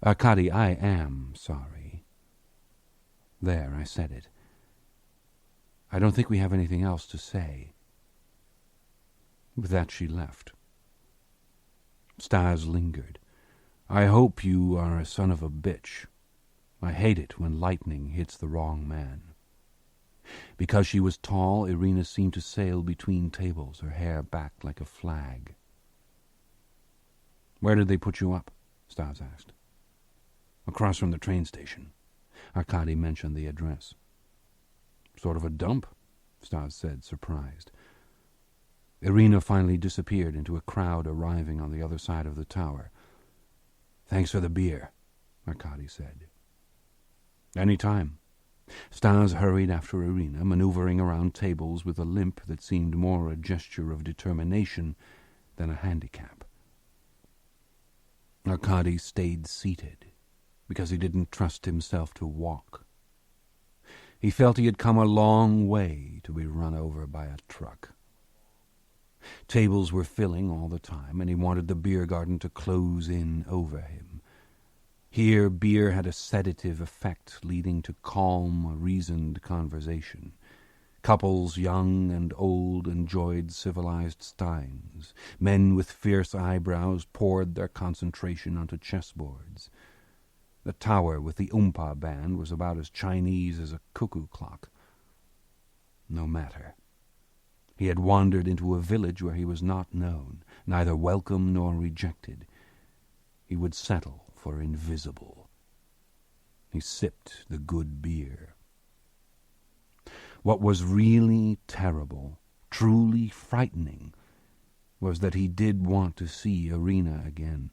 Arkady, I am sorry. There, I said it. I don't think we have anything else to say. With that she left. Stas lingered. I hope you are a son of a bitch. I hate it when lightning hits the wrong man. Because she was tall, Irina seemed to sail between tables, her hair back like a flag. Where did they put you up? Stas asked. Across from the train station. Arkady mentioned the address. Sort of a dump, Stas said, surprised. Irina finally disappeared into a crowd arriving on the other side of the tower. "Thanks for the beer," Arkady said. "Any time." Stas hurried after Irina, maneuvering around tables with a limp that seemed more a gesture of determination than a handicap. Arkady stayed seated because he didn't trust himself to walk. He felt he had come a long way to be run over by a truck. Tables were filling all the time, and he wanted the beer garden to close in over him. Here beer had a sedative effect, leading to calm, reasoned conversation. Couples, young and old, enjoyed civilized steins. Men with fierce eyebrows poured their concentration onto chessboards. The tower with the oompa band was about as Chinese as a cuckoo clock. No matter. He had wandered into a village where he was not known, neither welcome nor rejected. He would settle for invisible. He sipped the good beer. What was really terrible, truly frightening, was that he did want to see Irina again.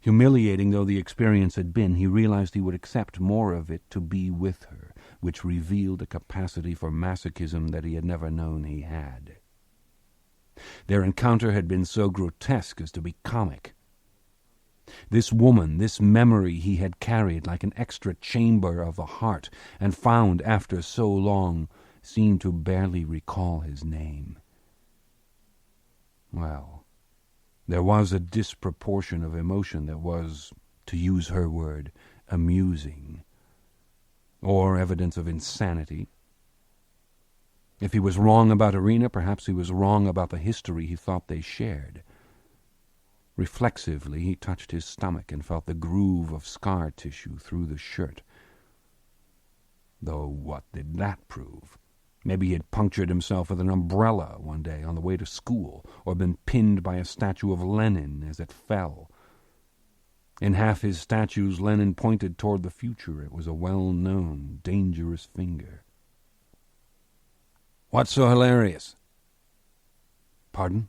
Humiliating though the experience had been, he realized he would accept more of it to be with her, which revealed a capacity for masochism that he had never known he had. Their encounter had been so grotesque as to be comic. This woman, this memory he had carried like an extra chamber of the heart, and found after so long, seemed to barely recall his name. Well, there was a disproportion of emotion that was, to use her word, amusing, or evidence of insanity. If he was wrong about Irina, perhaps he was wrong about the history he thought they shared. Reflexively, he touched his stomach and felt the groove of scar tissue through the shirt. Though what did that prove? Maybe he had punctured himself with an umbrella one day on the way to school, or been pinned by a statue of Lenin as it fell. In half his statues, Lenin pointed toward the future. It was a well-known, dangerous finger. "What's so hilarious?" "Pardon?"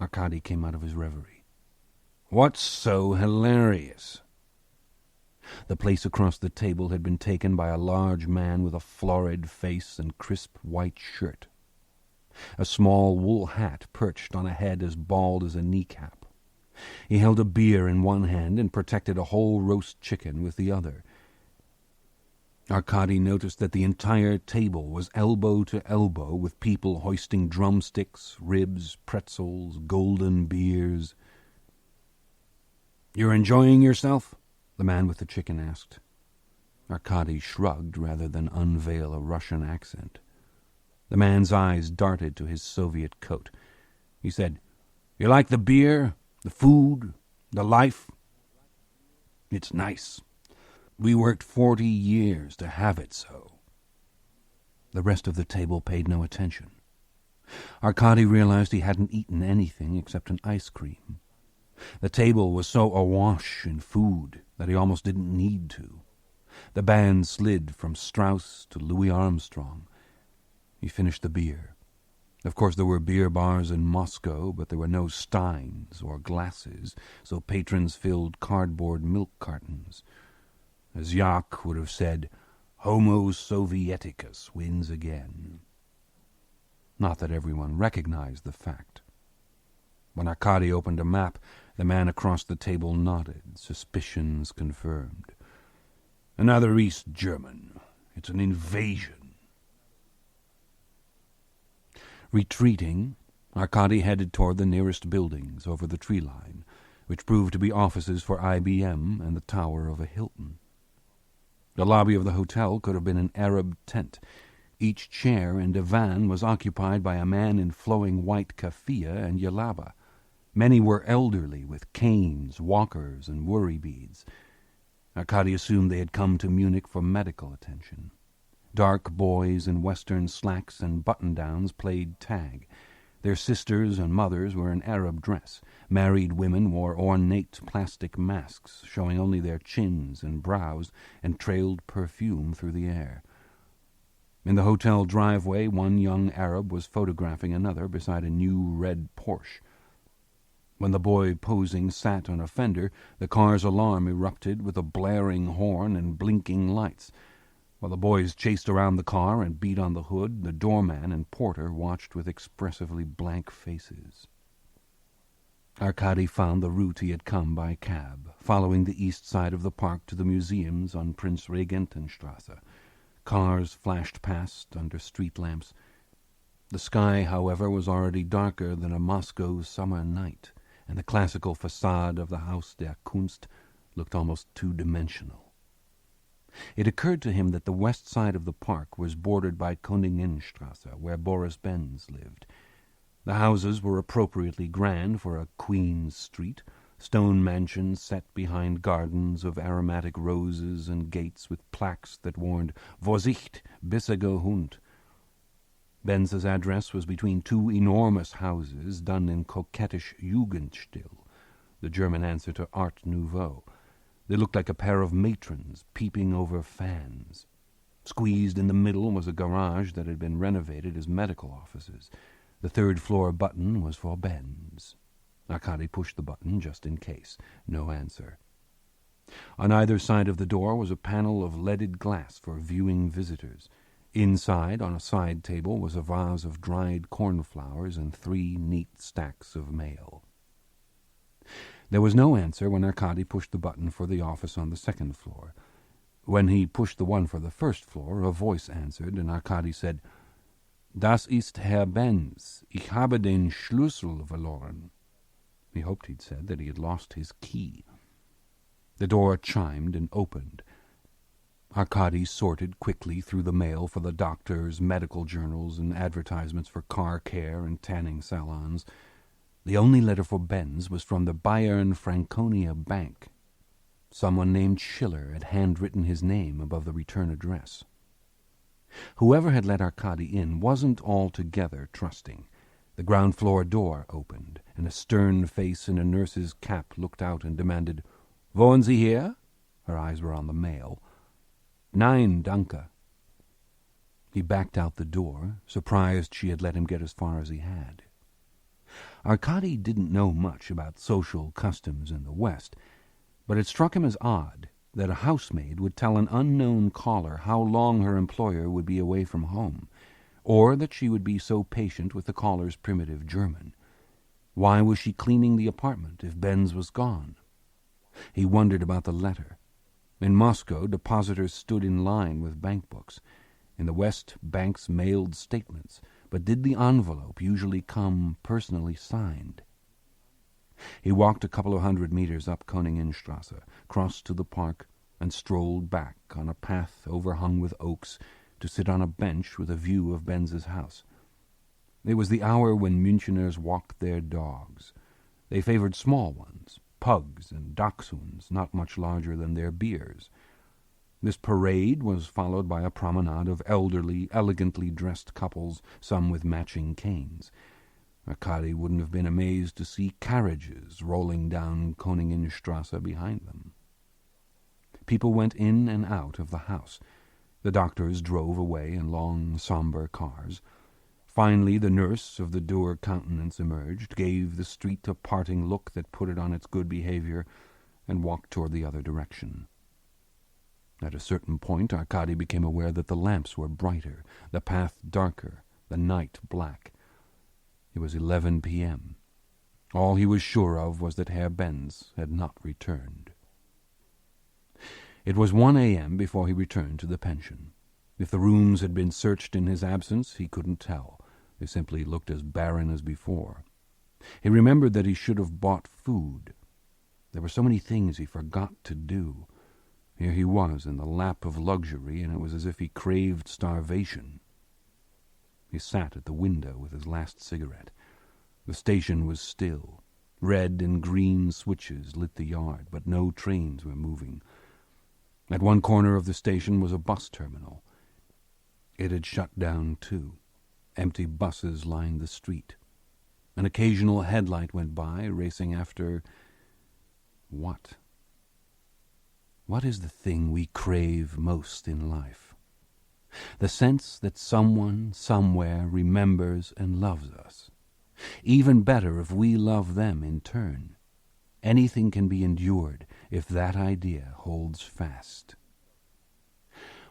Arkady came out of his reverie. "What's so hilarious?" The place across the table had been taken by a large man with a florid face and crisp white shirt. A small wool hat perched on a head as bald as a kneecap. He held a beer in one hand and protected a whole roast chicken with the other. Arkady noticed that the entire table was elbow to elbow with people hoisting drumsticks, ribs, pretzels, golden beers. "You're enjoying yourself?" the man with the chicken asked. Arkady shrugged rather than unveil a Russian accent. The man's eyes darted to his Soviet coat. He said, "You like the beer, the food, the life?" "It's nice. We worked 40 years to have it so." The rest of the table paid no attention. Arkady realized he hadn't eaten anything except an ice cream. The table was so awash in food that he almost didn't need to. The band slid from Strauss to Louis Armstrong. He finished the beer. Of course, there were beer bars in Moscow, but there were no steins or glasses, so patrons filled cardboard milk cartons. As Yak would have said, Homo Sovieticus wins again. Not that everyone recognized the fact. When Arkady opened a map, the man across the table nodded, suspicions confirmed. "Another East German. It's an invasion." Retreating, Arkady headed toward the nearest buildings over the tree line, which proved to be offices for IBM and the tower of a Hilton. The lobby of the hotel could have been an Arab tent. Each chair and divan was occupied by a man in flowing white keffiyeh and yalaba. Many were elderly, with canes, walkers, and worry beads. Arkady assumed they had come to Munich for medical attention. Dark boys in western slacks and button-downs played tag. Their sisters and mothers were in Arab dress. Married women wore ornate plastic masks, showing only their chins and brows, and trailed perfume through the air. In the hotel driveway, one young Arab was photographing another beside a new red Porsche. When the boy posing sat on a fender, the car's alarm erupted with a blaring horn and blinking lights. While the boys chased around the car and beat on the hood, the doorman and porter watched with expressively blank faces. Arkady found the route he had come by cab, following the east side of the park to the museums on Prinzregentenstrasse. Cars flashed past under street lamps. The sky, however, was already darker than a Moscow summer night, and the classical facade of the Haus der Kunst looked almost two-dimensional. It occurred to him that the west side of the park was bordered by Koninginstrasse, where Boris Benz lived. The houses were appropriately grand for a Queen's Street, stone mansions set behind gardens of aromatic roses and gates with plaques that warned "Vorsicht, bissiger Hund." Benz's address was between two enormous houses done in coquettish Jugendstil, the German answer to Art Nouveau. They looked like a pair of matrons peeping over fans. Squeezed in the middle was a garage that had been renovated as medical offices. The third-floor button was for Benz. Arkady pushed the button just in case. No answer. On either side of the door was a panel of leaded glass for viewing visitors. Inside, on a side table, was a vase of dried cornflowers and 3 neat stacks of mail. There was no answer when Arkady pushed the button for the office on the second floor. When he pushed the one for the first floor, a voice answered, and Arkady said, "Das ist Herr Benz. Ich habe den Schlüssel verloren." He hoped he'd said that he had lost his key. The door chimed and opened. Arkady sorted quickly through the mail for the doctors, medical journals, and advertisements for car care and tanning salons. The only letter for Benz was from the Bayern Franconia Bank. Someone named Schiller had handwritten his name above the return address. Whoever had let Arkady in wasn't altogether trusting. The ground-floor door opened, and a stern face in a nurse's cap looked out and demanded, "Wollen Sie hier?" Her eyes were on the mail. "Nein, danke." He backed out the door, surprised she had let him get as far as he had. Arkady didn't know much about social customs in the West, but it struck him as odd that a housemaid would tell an unknown caller how long her employer would be away from home, or that she would be so patient with the caller's primitive German. Why was she cleaning the apartment if Benz was gone? He wondered about the letter. In Moscow, depositors stood in line with bank books. In the West, banks mailed statements, but did the envelope usually come personally signed? He walked a couple of 100 meters up Koninginstrasse, crossed to the park, and strolled back on a path overhung with oaks to sit on a bench with a view of Benz's house. It was the hour when Müncheners walked their dogs. They favored small ones, pugs and dachshunds, not much larger than their beers. This parade was followed by a promenade of elderly, elegantly dressed couples, some with matching canes. Arkady wouldn't have been amazed to see carriages rolling down Koninginstrasse behind them. People went in and out of the house. The doctors drove away in long, somber cars. Finally, the nurse of the dour countenance emerged, gave the street a parting look that put it on its good behavior, and walked toward the other direction. At a certain point, Arkady became aware that the lamps were brighter, the path darker, the night black. It was 11 p.m. All he was sure of was that Herr Benz had not returned. It was 1 a.m. before he returned to the pension. If the rooms had been searched in his absence, he couldn't tell. They simply looked as barren as before. He remembered that he should have bought food. There were so many things he forgot to do. Here he was in the lap of luxury, and it was as if he craved starvation. He sat at the window with his last cigarette. The station was still. Red and green switches lit the yard, but no trains were moving. At one corner of the station was a bus terminal. It had shut down, too. Empty buses lined the street. An occasional headlight went by, racing after... what? What is the thing we crave most in life? The sense that someone, somewhere, remembers and loves us. Even better if we love them in turn. Anything can be endured if that idea holds fast.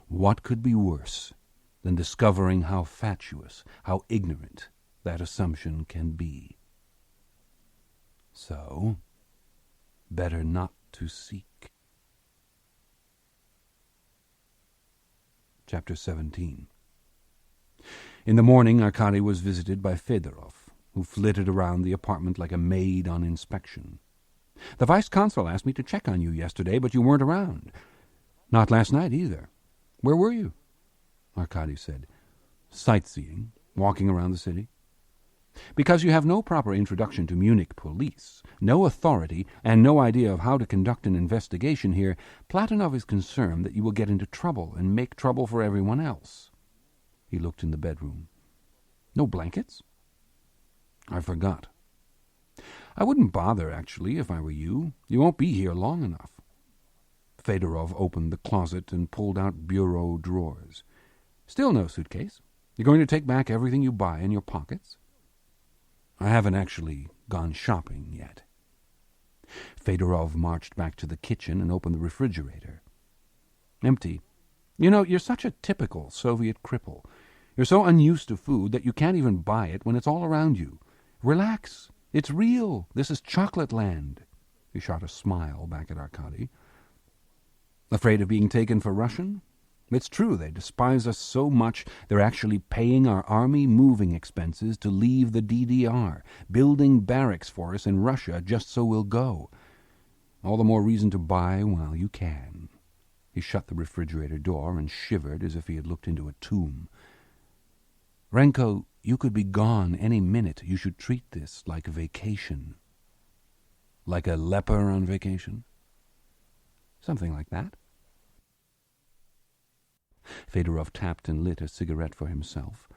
What could be worse than discovering how fatuous, how ignorant that assumption can be? So, better not to seek. Chapter 17. In the morning, Arkady was visited by Fedorov, who flitted around the apartment like a maid on inspection. "The vice-consul asked me to check on you yesterday, but you weren't around. Not last night, either. Where were you?" Arkady said. "Sightseeing, walking around the city." "Because you have no proper introduction to Munich police, no authority, and no idea of how to conduct an investigation here, Platonov is concerned that you will get into trouble and make trouble for everyone else." He looked in the bedroom. "No blankets?" "I forgot." "I wouldn't bother, actually, if I were you. You won't be here long enough." Fedorov opened the closet and pulled out bureau drawers. "Still no suitcase? You're going to take back everything you buy in your pockets?" "I haven't actually gone shopping yet." Fedorov marched back to the kitchen and opened the refrigerator. "Empty. You know, you're such a typical Soviet cripple. You're so unused to food that you can't even buy it when it's all around you. Relax. It's real. This is chocolate land." He shot a smile back at Arkady. "Afraid of being taken for Russian? It's true, they despise us so much they're actually paying our army moving expenses to leave the DDR, building barracks for us in Russia just so we'll go. All the more reason to buy while you can." He shut the refrigerator door and shivered as if he had looked into a tomb. "Renko, you could be gone any minute. You should treat this like a vacation." "Like a leper on vacation?" "Something like that." Fedorov tapped and lit a cigarette for himself.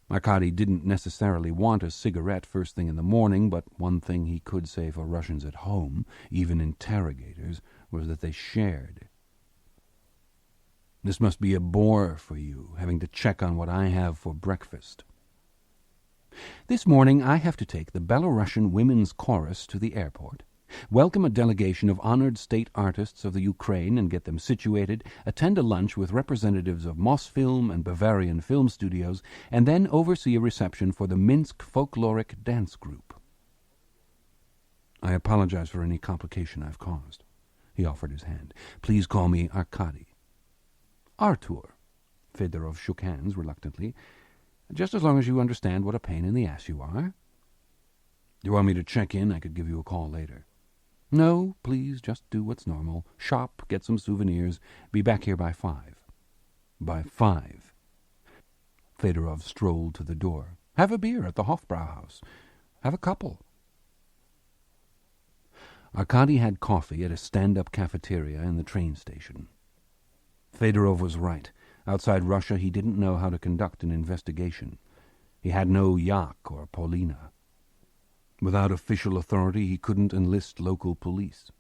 Arkady didn't necessarily want a cigarette first thing in the morning, but one thing he could say for Russians at home, even interrogators, was that they shared. "This must be a bore for you, having to check on what I have for breakfast." "This morning I have to take the Belarusian Women's Chorus to the airport, welcome a delegation of honored state artists of the Ukraine and get them situated, attend a lunch with representatives of Mosfilm and Bavarian film studios, and then oversee a reception for the Minsk Folkloric Dance Group." "I apologize for any complication I've caused." He offered his hand. "Please call me Arkady." "Artur." Fedorov shook hands reluctantly. "Just as long as you understand what a pain in the ass you are." "You want me to check in? I could give you a call later." "No, please, just do what's normal. Shop, get some souvenirs. Be back here by 5. "By 5?" Fedorov strolled to the door. "Have a beer at the Hofbrauhaus. Have a couple." Arkady had coffee at a stand-up cafeteria in the train station. Fedorov was right. Outside Russia he didn't know how to conduct an investigation. He had no Yak or Polina. Without official authority he couldn't enlist local police.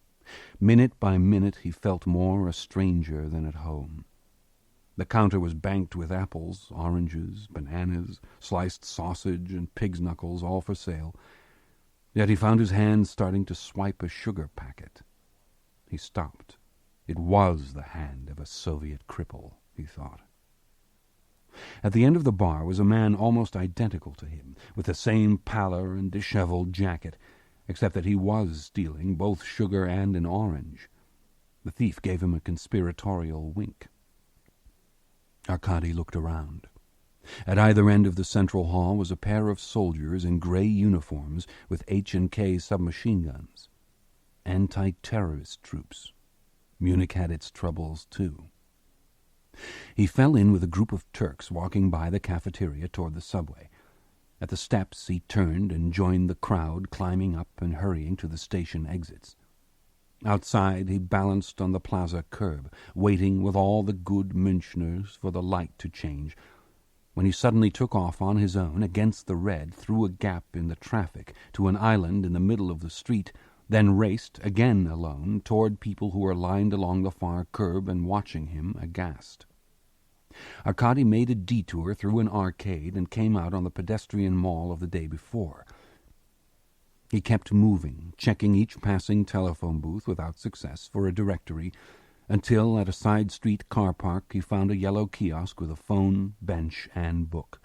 Minute by minute he felt more a stranger than at home. The counter was banked with apples, oranges, bananas, sliced sausage, and pig's knuckles, all for sale. Yet he found his hand starting to swipe a sugar packet. He stopped. It was the hand of a Soviet cripple, he thought. At the end of the bar was a man almost identical to him, with the same pallor and disheveled jacket, except that he was stealing both sugar and an orange. The thief gave him a conspiratorial wink. Arkady looked around. At either end of the central hall was a pair of soldiers in grey uniforms with H&K submachine guns. Anti-terrorist troops. Munich had its troubles, too. He fell in with a group of Turks walking by the cafeteria toward the subway. At the steps he turned and joined the crowd climbing up and hurrying to the station exits. Outside he balanced on the plaza curb, waiting with all the good Münchners for the light to change, when he suddenly took off on his own against the red through a gap in the traffic to an island in the middle of the street, then raced, again alone, toward people who were lined along the far curb and watching him aghast. Arkady made a detour through an arcade and came out on the pedestrian mall of the day before. He kept moving, checking each passing telephone booth without success for a directory, until at a side street car park he found a yellow kiosk with a phone, bench, and book.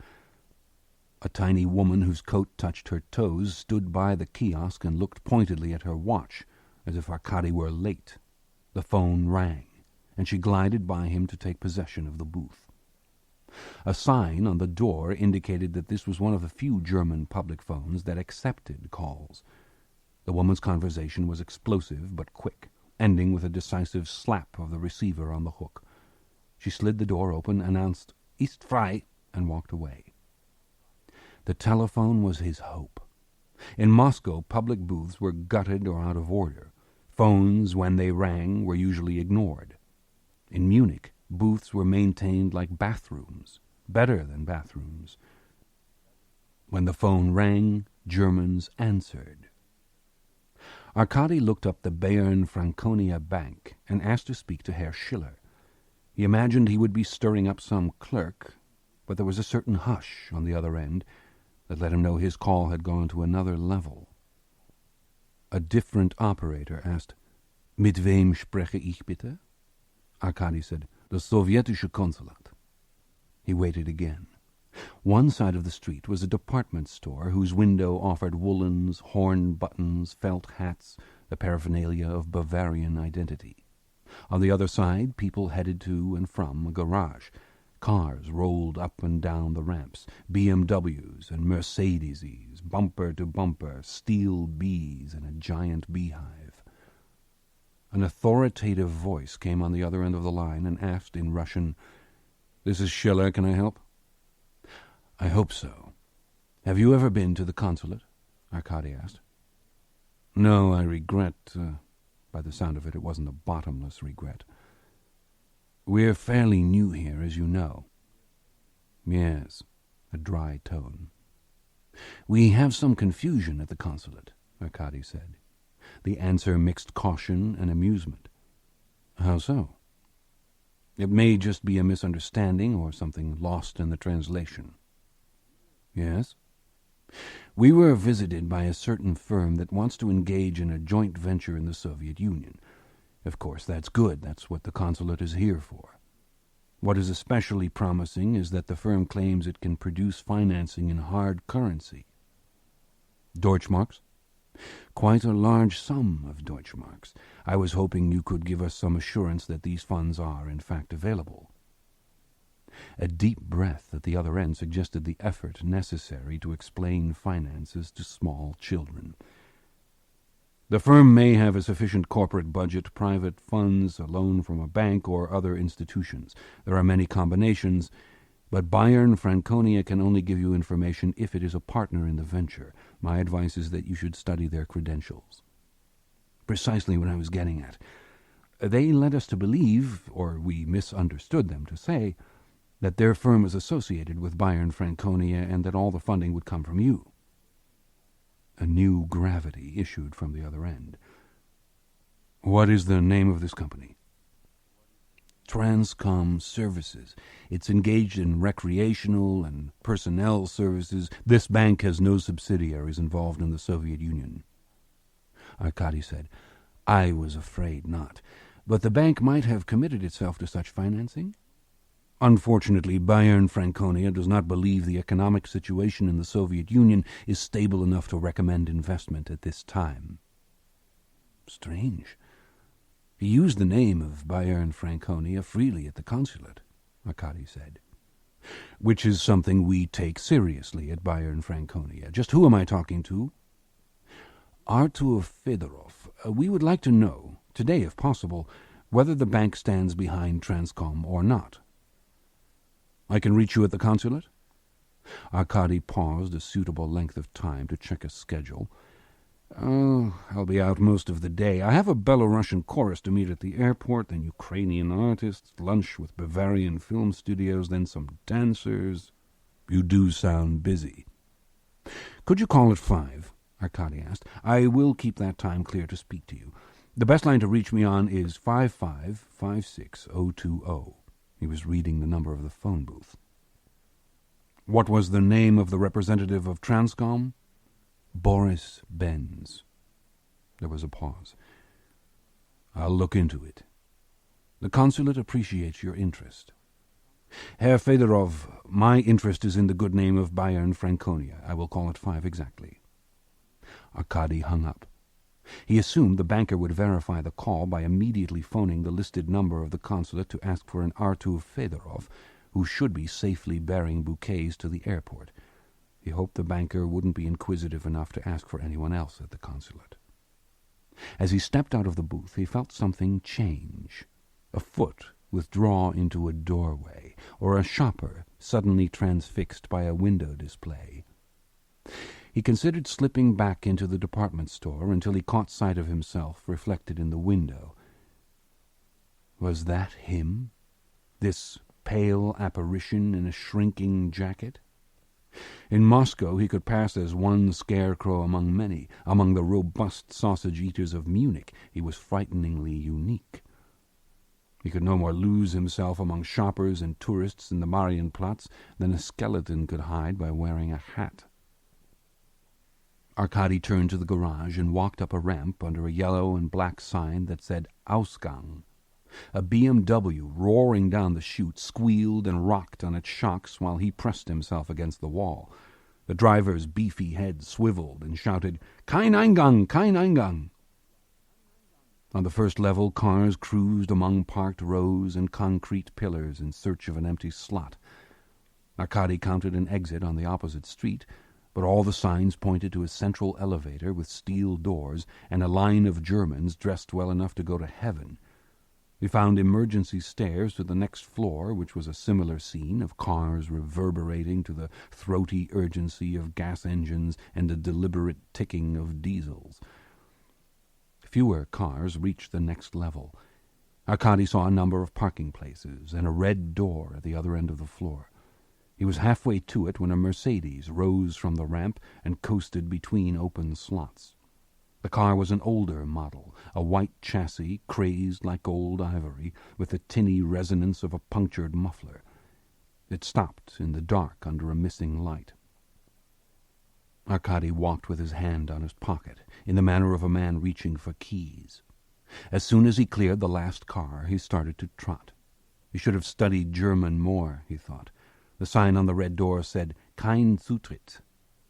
A tiny woman whose coat touched her toes stood by the kiosk and looked pointedly at her watch, as if Arkady were late. The phone rang, and she glided by him to take possession of the booth. A sign on the door indicated that this was one of the few German public phones that accepted calls. The woman's conversation was explosive but quick, ending with a decisive slap of the receiver on the hook. She slid the door open, announced, "Ist frei," and walked away. The telephone was his hope. In Moscow, public booths were gutted or out of order. Phones, when they rang, were usually ignored. In Munich, booths were maintained like bathrooms, better than bathrooms. When the phone rang, Germans answered. Arkady looked up the Bayern Franconia Bank and asked to speak to Herr Schiller. He imagined he would be stirring up some clerk, but there was a certain hush on the other end that let him know his call had gone to another level. A different operator asked, "Mit wem spreche ich bitte?" Arkady said, "Das Sowjetische Konsulat." He waited again. One side of the street was a department store whose window offered woolens, horn buttons, felt hats, the paraphernalia of Bavarian identity. On the other side, people headed to and from a garage. Cars rolled up and down the ramps, BMWs and Mercedeses, bumper to bumper, steel bees in a giant beehive. An authoritative voice came on the other end of the line and asked in Russian, "This is Schiller, can I help?" "I hope so. Have you ever been to the consulate?" Arkady asked. "No, I regret." By the sound of it, it wasn't a bottomless regret. "We're fairly new here, as you know." "Yes," a dry tone. "We have some confusion at the consulate," Arkady said. The answer mixed caution and amusement. "How so?" "It may just be a misunderstanding or something lost in the translation." "Yes?" "We were visited by a certain firm that wants to engage in a joint venture in the Soviet Union. Of course, that's good. That's what the consulate is here for. What is especially promising is that the firm claims it can produce financing in hard currency." "Deutschmarks?" "Quite a large sum of Deutschmarks. I was hoping you could give us some assurance that these funds are, in fact, available." A deep breath at the other end suggested the effort necessary to explain finances to small children. "The firm may have a sufficient corporate budget, private funds, a loan from a bank, or other institutions. There are many combinations, but Bayern Franconia can only give you information if it is a partner in the venture. My advice is that you should study their credentials." "Precisely what I was getting at. They led us to believe, or we misunderstood them to say, that their firm is associated with Bayern Franconia and that all the funding would come from you." A new gravity issued from the other end. "What is the name of this company?" "Transcom Services. It's engaged in recreational and personnel services. This bank has no subsidiaries involved in the Soviet Union." Arkady said, "I was afraid not. But the bank might have committed itself to such financing?" "Unfortunately, Bayern Franconia does not believe the economic situation in the Soviet Union is stable enough to recommend investment at this time." "Strange. He used the name of Bayern Franconia freely at the consulate," Arkady said. "Which is something we take seriously at Bayern Franconia. Just who am I talking to?" "Artur Fedorov. We would like to know, today if possible, whether the bank stands behind Transcom or not." "I can reach you at the consulate?" Arkady paused a suitable length of time to check a schedule. "Oh, I'll be out most of the day. I have a Belarusian chorus to meet at the airport, then Ukrainian artists, lunch with Bavarian film studios, then some dancers." "You do sound busy." "Could you call at 5?" Arkady asked. "I will keep that time clear to speak to you. The best line to reach me on is 55-56020. He was reading the number of the phone booth. What was the name of the representative of Transcom? Boris Benz. There was a pause. I'll look into it. The consulate appreciates your interest. Herr Fedorov, my interest is in the good name of Bayern Franconia. I will call at 5 exactly. Arkady hung up. He assumed the banker would verify the call by immediately phoning the listed number of the consulate to ask for an Artur Fedorov, who should be safely bearing bouquets to the airport. He hoped the banker wouldn't be inquisitive enough to ask for anyone else at the consulate. As he stepped out of the booth, he felt something change. A foot withdraw into a doorway, or a shopper suddenly transfixed by a window display. He considered slipping back into the department store until he caught sight of himself reflected in the window. Was that him? This pale apparition in a shrinking jacket? In Moscow he could pass as one scarecrow among many. Among the robust sausage-eaters of Munich he was frighteningly unique. He could no more lose himself among shoppers and tourists in the Marienplatz than a skeleton could hide by wearing a hat. Arkady turned to the garage and walked up a ramp under a yellow and black sign that said Ausgang. A BMW roaring down the chute squealed and rocked on its shocks while he pressed himself against the wall. The driver's beefy head swiveled and shouted, "Kein Eingang! Kein Eingang!" On the first level, cars cruised among parked rows and concrete pillars in search of an empty slot. Arkady counted an exit on the opposite street, but all the signs pointed to a central elevator with steel doors and a line of Germans dressed well enough to go to heaven. He found emergency stairs to the next floor, which was a similar scene of cars reverberating to the throaty urgency of gas engines and the deliberate ticking of diesels. Fewer cars reached the next level. Arkady saw a number of parking places and a red door at the other end of the floor. He was halfway to it when a Mercedes rose from the ramp and coasted between open slots. The car was an older model, a white chassis crazed like old ivory, with the tinny resonance of a punctured muffler. It stopped in the dark under a missing light. Arkady walked with his hand on his pocket, in the manner of a man reaching for keys. As soon as he cleared the last car, he started to trot. He should have studied German more, he thought. The sign on the red door said, "Kein Zutritt."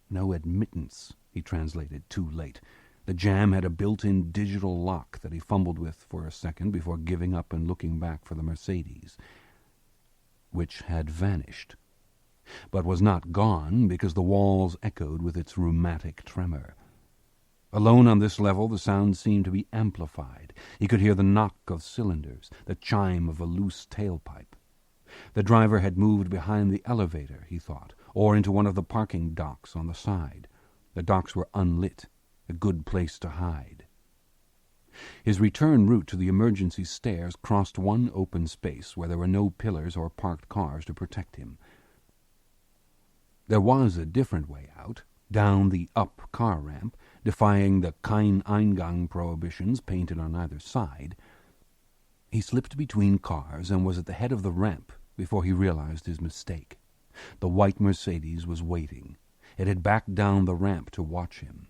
No admittance, he translated too late. The jam had a built-in digital lock that he fumbled with for a second before giving up and looking back for the Mercedes, which had vanished, but was not gone because the walls echoed with its rheumatic tremor. Alone on this level, the sound seemed to be amplified. He could hear the knock of cylinders, the chime of a loose tailpipe. The driver had moved behind the elevator, he thought, or into one of the parking docks on the side. The docks were unlit, a good place to hide. His return route to the emergency stairs crossed one open space where there were no pillars or parked cars to protect him. There was a different way out, down the up car ramp, defying the Kein Eingang prohibitions painted on either side. He slipped between cars and was at the head of the ramp before he realized his mistake. The white Mercedes was waiting. It had backed down the ramp to watch him.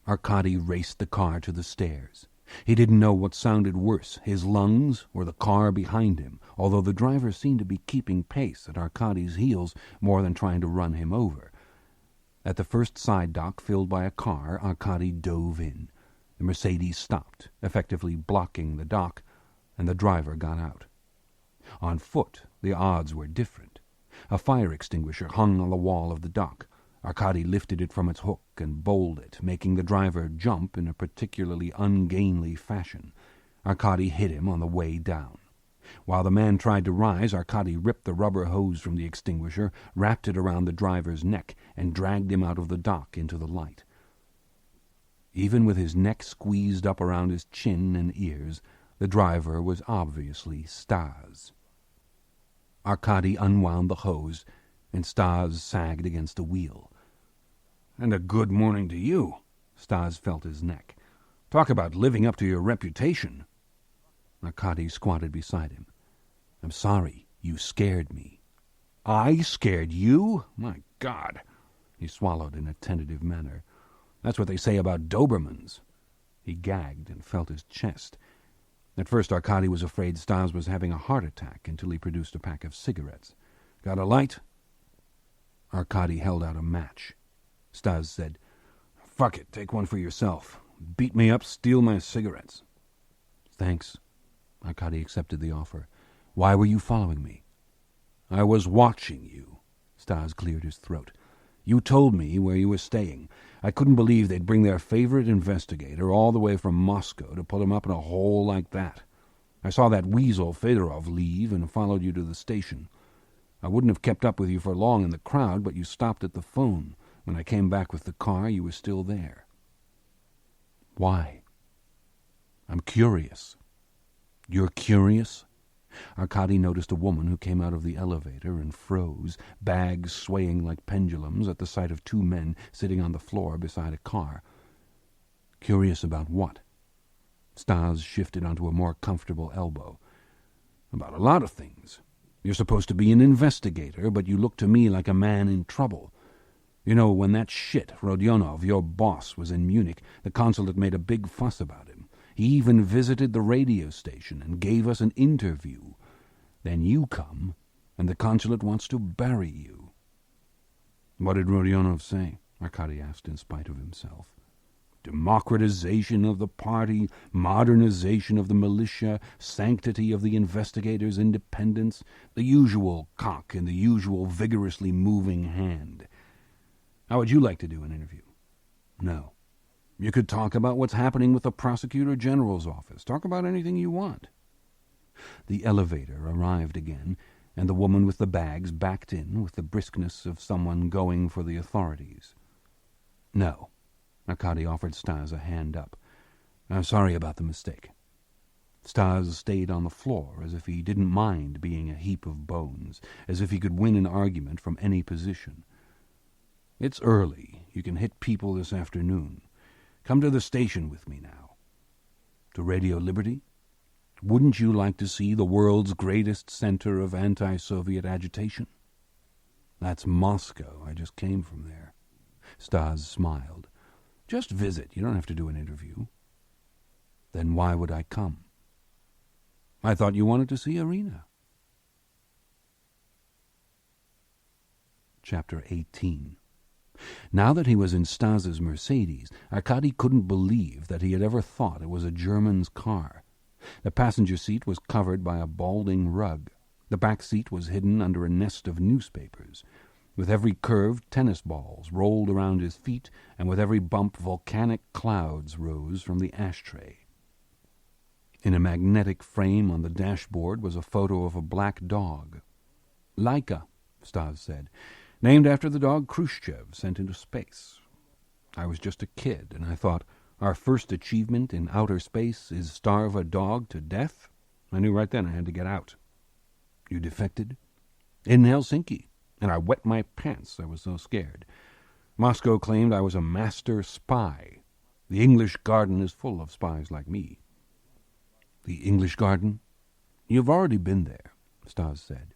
Arkady raced the car to the stairs. He didn't know what sounded worse, his lungs or the car behind him, although the driver seemed to be keeping pace at Arkady's heels more than trying to run him over. At the first side dock filled by a car, Arkady dove in. The Mercedes stopped, effectively blocking the dock, and the driver got out. On foot, the odds were different. A fire extinguisher hung on the wall of the dock. Arkady lifted it from its hook and bowled it, making the driver jump in a particularly ungainly fashion. Arkady hit him on the way down. While the man tried to rise, Arkady ripped the rubber hose from the extinguisher, wrapped it around the driver's neck, and dragged him out of the dock into the light. Even with his neck squeezed up around his chin and ears, the driver was obviously Stas. Arkady unwound the hose, and Stas sagged against a wheel. "And a good morning to you." Stas felt his neck. "Talk about living up to your reputation." Arkady squatted beside him. I'm sorry. You scared me. I scared you? My God. He swallowed in a tentative manner. That's what they say about Dobermans. He gagged and felt his chest. At first Arkady was afraid Stas was having a heart attack until he produced a pack of cigarettes. Got a light? Arkady held out a match. Stas said, Fuck it, take one for yourself. Beat me up, steal my cigarettes. Thanks. Arkady accepted the offer. Why were you following me? I was watching you. Stas cleared his throat. You told me where you were staying. I couldn't believe they'd bring their favorite investigator all the way from Moscow to put him up in a hole like that. I saw that weasel Fedorov leave and followed you to the station. I wouldn't have kept up with you for long in the crowd, but you stopped at the phone. When I came back with the car, you were still there. Why? I'm curious. You're curious? Arkady noticed a woman who came out of the elevator and froze, bags swaying like pendulums at the sight of two men sitting on the floor beside a car. Curious about what? Stas shifted onto a more comfortable elbow. About a lot of things. You're supposed to be an investigator, but you look to me like a man in trouble. You know, when that shit, Rodionov, your boss, was in Munich, the consulate made a big fuss about him. He even visited the radio station and gave us an interview. Then you come, and the consulate wants to bury you. What did Rodionov say? Arkady asked in spite of himself. Democratization of the party, modernization of the militia, sanctity of the investigators' independence, the usual cock in the usual vigorously moving hand. How would you like to do an interview? No. You could talk about what's happening with the Prosecutor General's office. Talk about anything you want. The elevator arrived again, and the woman with the bags backed in with the briskness of someone going for the authorities. No. Arkady offered Stas a hand up. I'm sorry about the mistake. Stas stayed on the floor as if he didn't mind being a heap of bones, as if he could win an argument from any position. It's early. You can hit people this afternoon. Come to the station with me now. To Radio Liberty? Wouldn't you like to see the world's greatest center of anti-Soviet agitation? That's Moscow. I just came from there. Stas smiled. Just visit. You don't have to do an interview. Then why would I come? I thought you wanted to see Irina. Chapter 18. Now that he was in Stas's Mercedes, Arkady couldn't believe that he had ever thought it was a German's car. The passenger seat was covered by a balding rug. The back seat was hidden under a nest of newspapers. With every curve, tennis balls rolled around his feet, and with every bump, volcanic clouds rose from the ashtray. In a magnetic frame on the dashboard was a photo of a black dog. Laika, Stas said. Named after the dog Khrushchev sent into space. I was just a kid, and I thought, our first achievement in outer space is starve a dog to death? I knew right then I had to get out. You defected? In Helsinki, and I wet my pants. I was so scared. Moscow claimed I was a master spy. The English garden is full of spies like me. The English garden? You've already been there, Stas said.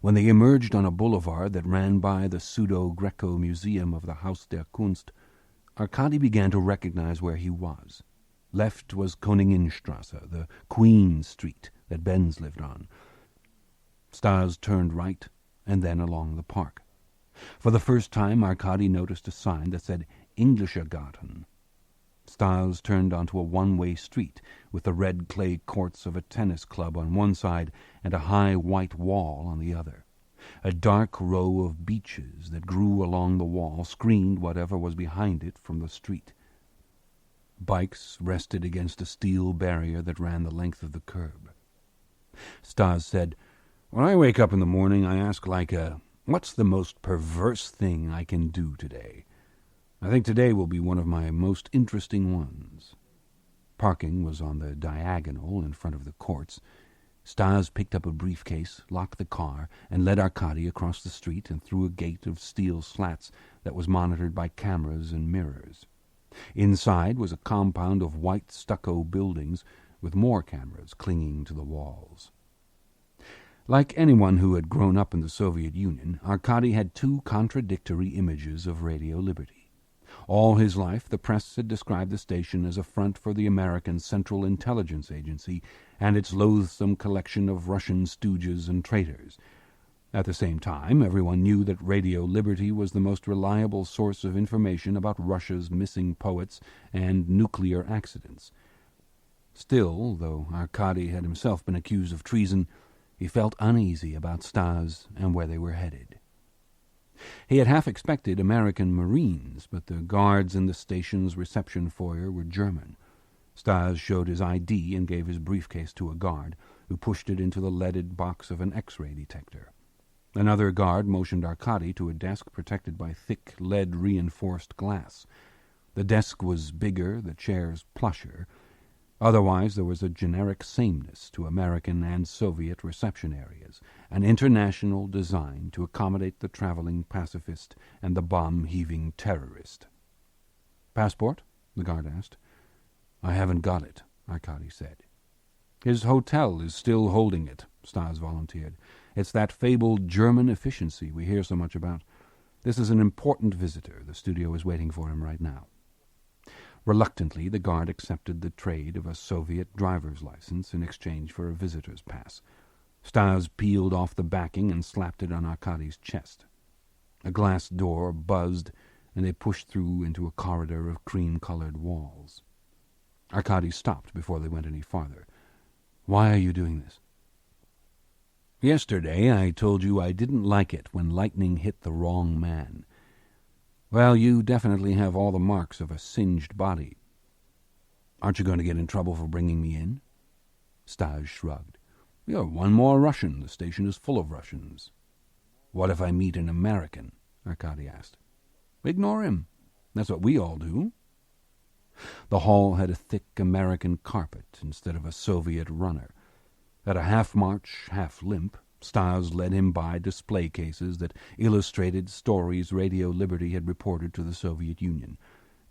When they emerged on a boulevard that ran by the Pseudo-Greco Museum of the Haus der Kunst, Arkady began to recognize where he was. Left was Koninginstrasse, the Queen Street that Benz lived on. Stas turned right and then along the park. For the first time, Arkady noticed a sign that said Englischer Garten. Stas turned onto a one-way street with the red clay courts of a tennis club on one side and a high white wall on the other. A dark row of beeches that grew along the wall screened whatever was behind it from the street. Bikes rested against a steel barrier that ran the length of the curb. Stas said, When I wake up in the morning, I ask Laika, what's the most perverse thing I can do today? I think today will be one of my most interesting ones. Parking was on the diagonal in front of the courts. Stas picked up a briefcase, locked the car, and led Arkady across the street and through a gate of steel slats that was monitored by cameras and mirrors. Inside was a compound of white stucco buildings with more cameras clinging to the walls. Like anyone who had grown up in the Soviet Union, Arkady had two contradictory images of Radio Liberty. All his life, the press had described the station as a front for the American Central Intelligence Agency and its loathsome collection of Russian stooges and traitors. At the same time, everyone knew that Radio Liberty was the most reliable source of information about Russia's missing poets and nuclear accidents. Still, though Arkady had himself been accused of treason, he felt uneasy about Stas and where they were headed. He had half expected American Marines, but the guards in the station's reception foyer were German. Stas showed his ID and gave his briefcase to a guard, who pushed it into the leaded box of an X-ray detector. Another guard motioned Arkady to a desk protected by thick, lead-reinforced glass. The desk was bigger, the chairs plusher. Otherwise, there was a generic sameness to American and Soviet reception areas, an international design to accommodate the traveling pacifist and the bomb-heaving terrorist. "Passport?" the guard asked. "I haven't got it," Arkady said. "His hotel is still holding it," Stas volunteered. "It's that fabled German efficiency we hear so much about. This is an important visitor. The studio is waiting for him right now." Reluctantly, the guard accepted the trade of a Soviet driver's license in exchange for a visitor's pass. Stas peeled off the backing and slapped it on Arkady's chest. A glass door buzzed, and they pushed through into a corridor of cream-colored walls. Arkady stopped before they went any farther. "Why are you doing this?" "Yesterday I told you I didn't like it when lightning hit the wrong man. Well, you definitely have all the marks of a singed body. Aren't you going to get in trouble for bringing me in?" Stas shrugged. "You're one more Russian. The station is full of Russians." "What if I meet an American?" Arkady asked. "Ignore him. That's what we all do." The hall had a thick American carpet instead of a Soviet runner. At a half-march, half-limp, Stas led him by display cases that illustrated stories Radio Liberty had reported to the Soviet Union.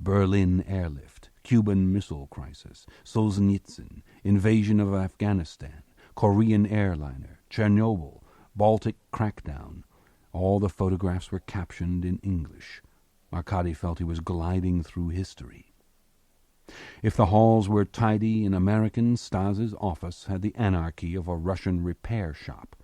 Berlin airlift, Cuban Missile Crisis, Solzhenitsyn, invasion of Afghanistan, Korean airliner, Chernobyl, Baltic crackdown. All the photographs were captioned in English. Arkady felt he was gliding through history. If the halls were tidy and American, Stas's office had the anarchy of a Russian repair shop.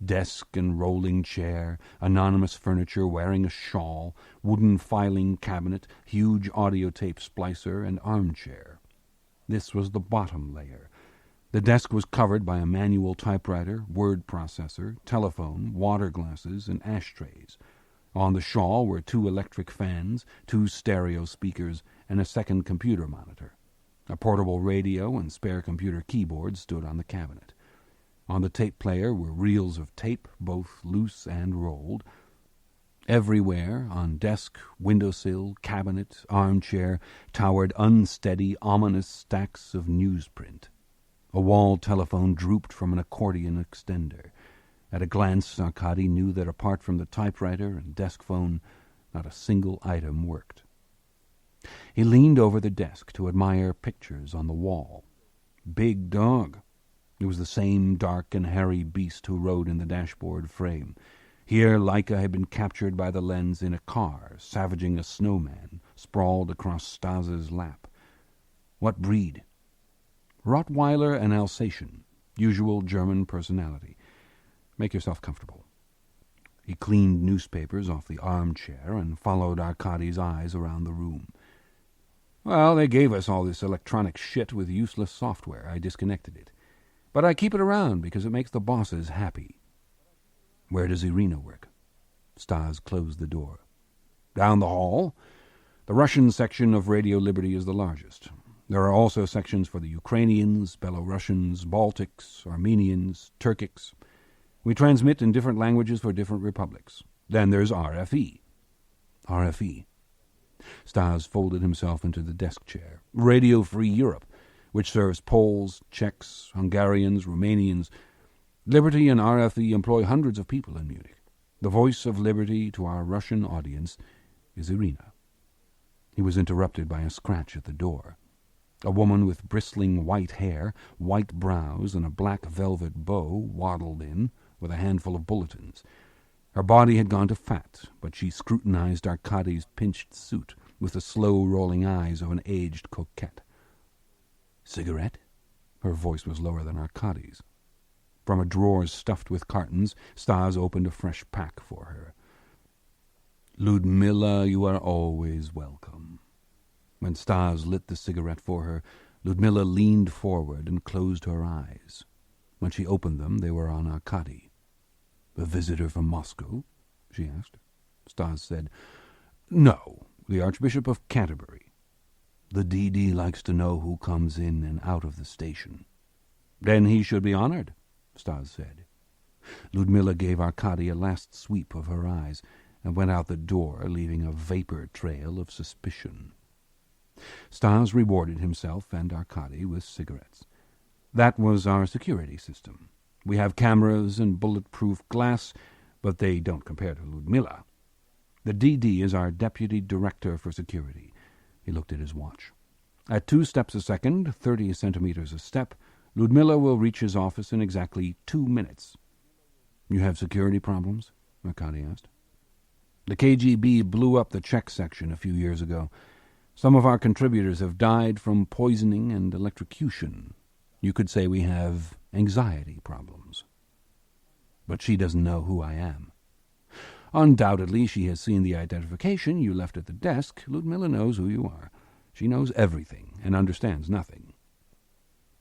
Desk and rolling chair, anonymous furniture wearing a shawl, wooden filing cabinet, huge audio tape splicer, and armchair. This was the bottom layer. The desk was covered by a manual typewriter, word processor, telephone, water glasses, and ashtrays. On the shawl were 2 electric fans, 2 stereo speakers, and a second computer monitor. A portable radio and spare computer keyboard stood on the cabinet. On the tape player were reels of tape, both loose and rolled. Everywhere, on desk, windowsill, cabinet, armchair, towered unsteady, ominous stacks of newsprint. A wall telephone drooped from an accordion extender. At a glance, Arkady knew that apart from the typewriter and desk phone, not a single item worked. He leaned over the desk to admire pictures on the wall. Big dog. It was the same dark and hairy beast who rode in the dashboard frame. Here Laika had been captured by the lens in a car, savaging a snowman, sprawled across Stas's lap. What breed? Rottweiler and Alsatian. Usual German personality. Make yourself comfortable. He cleaned newspapers off the armchair and followed Arkady's eyes around the room. "Well, they gave us all this electronic shit with useless software. I disconnected it. But I keep it around because it makes the bosses happy." "Where does Irina work?" Stas closed the door. "Down the hall. The Russian section of Radio Liberty is the largest. There are also sections for the Ukrainians, Belarusians, Baltics, Armenians, Turkics. We transmit in different languages for different republics. Then there's RFE." "RFE." Stas folded himself into the desk chair. "Radio Free Europe, which serves Poles, Czechs, Hungarians, Romanians. Liberty and RFE employ hundreds of people in Munich. The voice of liberty to our Russian audience is Irina." He was interrupted by a scratch at the door. A woman with bristling white hair, white brows, and a black velvet bow waddled in, with a handful of bulletins. Her body had gone to fat, but she scrutinized Arkady's pinched suit with the slow-rolling eyes of an aged coquette. "Cigarette?" Her voice was lower than Arkady's. From a drawer stuffed with cartons, Stas opened a fresh pack for her. "Ludmilla, you are always welcome." When Stas lit the cigarette for her, Ludmilla leaned forward and closed her eyes. When she opened them, they were on Arkady. "A visitor from Moscow?" she asked. Stas said, "No, the Archbishop of Canterbury. The DD likes to know who comes in and out of the station." "Then he should be honored," Stas said. Ludmilla gave Arkady a last sweep of her eyes and went out the door, leaving a vapor trail of suspicion. Stas rewarded himself and Arkady with cigarettes. "That was our security system. We have cameras and bulletproof glass, but they don't compare to Ludmilla. The DD is our deputy director for security." He looked at his watch. "At 2 steps a second, 30 centimeters a step, Ludmilla will reach his office in exactly 2 minutes." "You have security problems?" Arkady asked. "The KGB blew up the Czech section a few years ago. Some of our contributors have died from poisoning and electrocution. You could say we have anxiety problems." "But she doesn't know who I am." "Undoubtedly she has seen the identification you left at the desk. Ludmilla knows who you are. She knows everything and understands nothing."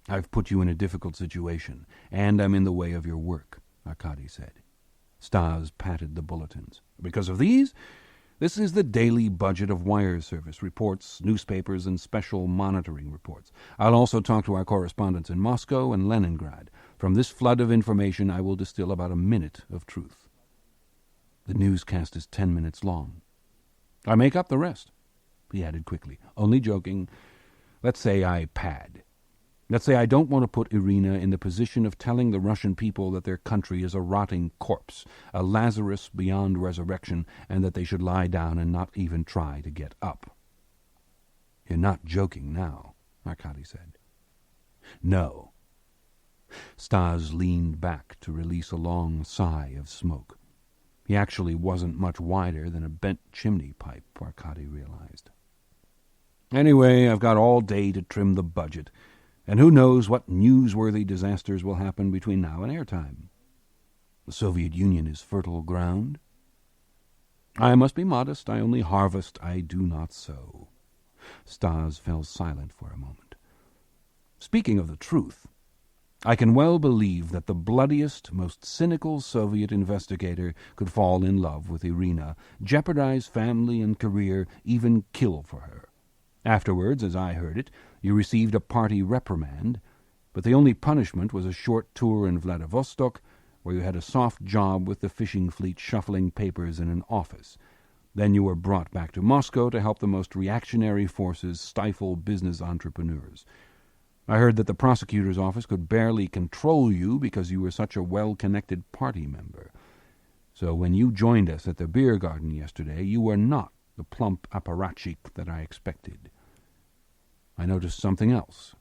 "I've put you in a difficult situation, and I'm in the way of your work," Arkady said. Stas patted the bulletins. "Because of these? This is the daily budget of wire service reports, newspapers, and special monitoring reports. I'll also talk to our correspondents in Moscow and Leningrad. From this flood of information, I will distill about a minute of truth." "The newscast is 10 minutes long." "I make up the rest," he added quickly. "Only joking. Let's say I pad. Let's say I don't want to put Irina in the position of telling the Russian people that their country is a rotting corpse, a Lazarus beyond resurrection, and that they should lie down and not even try to get up." "You're not joking now," Arkady said. "No." Stas leaned back to release a long sigh of smoke. He actually wasn't much wider than a bent chimney pipe, Arkady realized. "Anyway, I've got all day to trim the budget. And who knows what newsworthy disasters will happen between now and airtime. The Soviet Union is fertile ground. I must be modest. I only harvest, I do not sow." Stas fell silent for a moment. "Speaking of the truth, I can well believe that the bloodiest, most cynical Soviet investigator could fall in love with Irina, jeopardize family and career, even kill for her. Afterwards, as I heard it, you received a party reprimand, but the only punishment was a short tour in Vladivostok, where you had a soft job with the fishing fleet shuffling papers in an office. Then you were brought back to Moscow to help the most reactionary forces stifle business entrepreneurs. I heard that the prosecutor's office could barely control you because you were such a well-connected party member. So when you joined us at the beer garden yesterday, you were not the plump apparatchik that I expected. I noticed something else."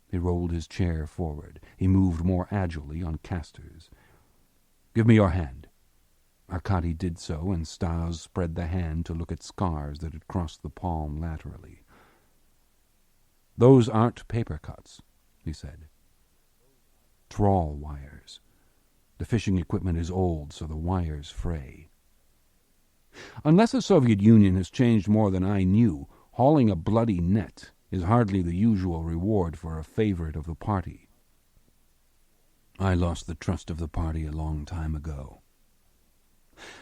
He rolled his chair forward. He moved more agilely on casters. "Give me your hand." Arkady did so, and Stas spread the hand to look at scars that had crossed the palm laterally. "Those aren't paper cuts," he said. "Trawl wires. The fishing equipment is old, so the wires fray. Unless the Soviet Union has changed more than I knew, hauling a bloody net is hardly the usual reward for a favorite of the party. I lost the trust of the party a long time ago."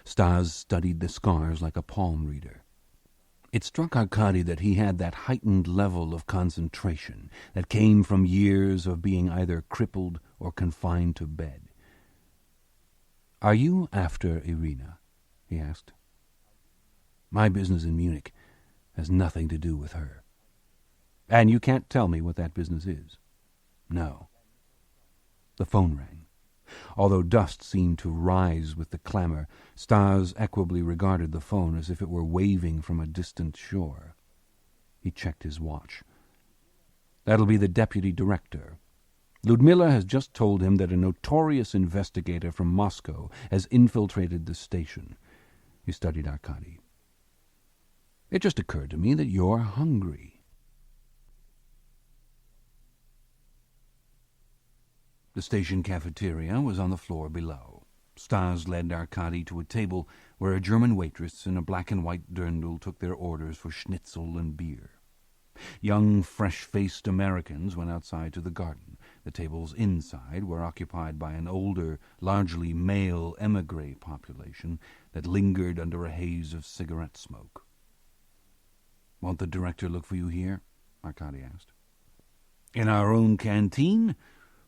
Stas studied the scars like a palm reader. It struck Arkady that he had that heightened level of concentration that came from years of being either crippled or confined to bed. "Are you after Irina?" he asked. "My business in Munich has nothing to do with her." "And you can't tell me what that business is?" "No." The phone rang. Although dust seemed to rise with the clamor, Stas equably regarded the phone as if it were waving from a distant shore. He checked his watch. "That'll be the deputy director. Ludmilla has just told him that a notorious investigator from Moscow has infiltrated the station. He studied Arkady. It just occurred to me that you're hungry. The station cafeteria was on the floor below. Stas led Arkady to a table where a German waitress in a black-and-white dirndl took their orders for schnitzel and beer. Young, fresh-faced Americans went outside to the garden. The tables inside were occupied by an older, largely male émigré population that lingered under a haze of cigarette smoke. "Won't the director look for you here?" Arkady asked. "In our own canteen?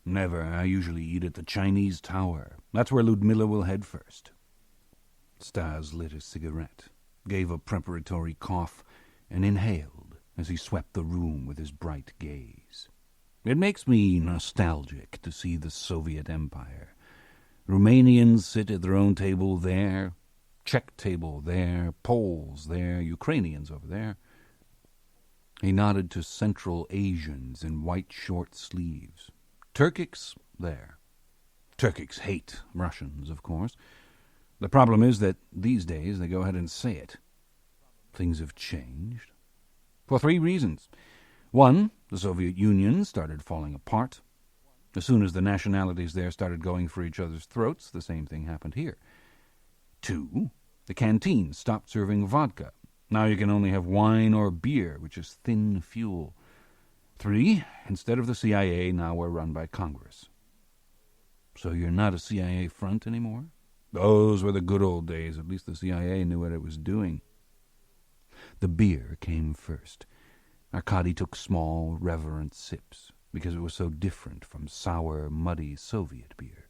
Never. I usually eat at the Chinese Tower. That's where Ludmilla will head first." Stas lit a cigarette, gave a preparatory cough, and inhaled as he swept the room with his bright gaze. "It makes me nostalgic to see the Soviet Empire. Romanians sit at their own table there, Czech table there, Poles there, Ukrainians over there." He nodded to Central Asians in white short sleeves. "Turkics there. Turkics hate Russians, of course. The problem is that these days they go ahead and say it. Things have changed. For 3 reasons. 1, the Soviet Union started falling apart. As soon as the nationalities there started going for each other's throats, the same thing happened here. 2, the canteens stopped serving vodka. Now you can only have wine or beer, which is thin fuel. 3, instead of the CIA, now we're run by Congress." "So you're not a CIA front anymore?" "Those were the good old days. At least the CIA knew what it was doing." The beer came first. Arkady took small, reverent sips, because it was so different from sour, muddy Soviet beer.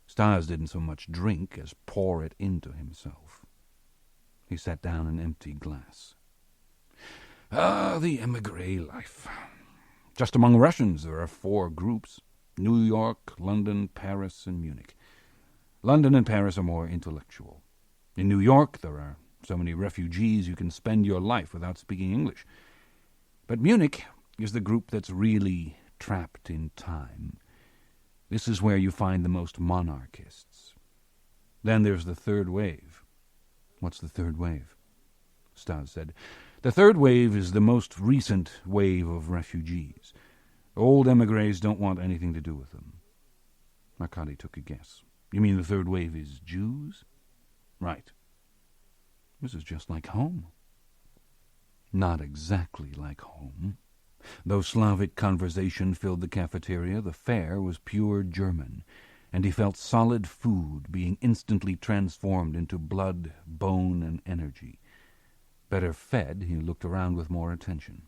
Stas didn't so much drink as pour it into himself. He set down an empty glass. The émigré life. Just among Russians there are 4 groups: New York, London, Paris, and Munich. London and Paris are more intellectual. In New York there are so many refugees you can spend your life without speaking English. But Munich is the group that's really trapped in time. This is where you find the most monarchists. Then there's the third wave. "What's the third wave?" Stas said. "The third wave is the most recent wave of refugees. Old émigrés don't want anything to do with them." Arkady took a guess. "You mean the third wave is Jews?" "Right." "This is just like home." Not exactly like home. Though Slavic conversation filled the cafeteria, the fare was pure German, and he felt solid food being instantly transformed into blood, bone, and energy. Better fed, he looked around with more attention.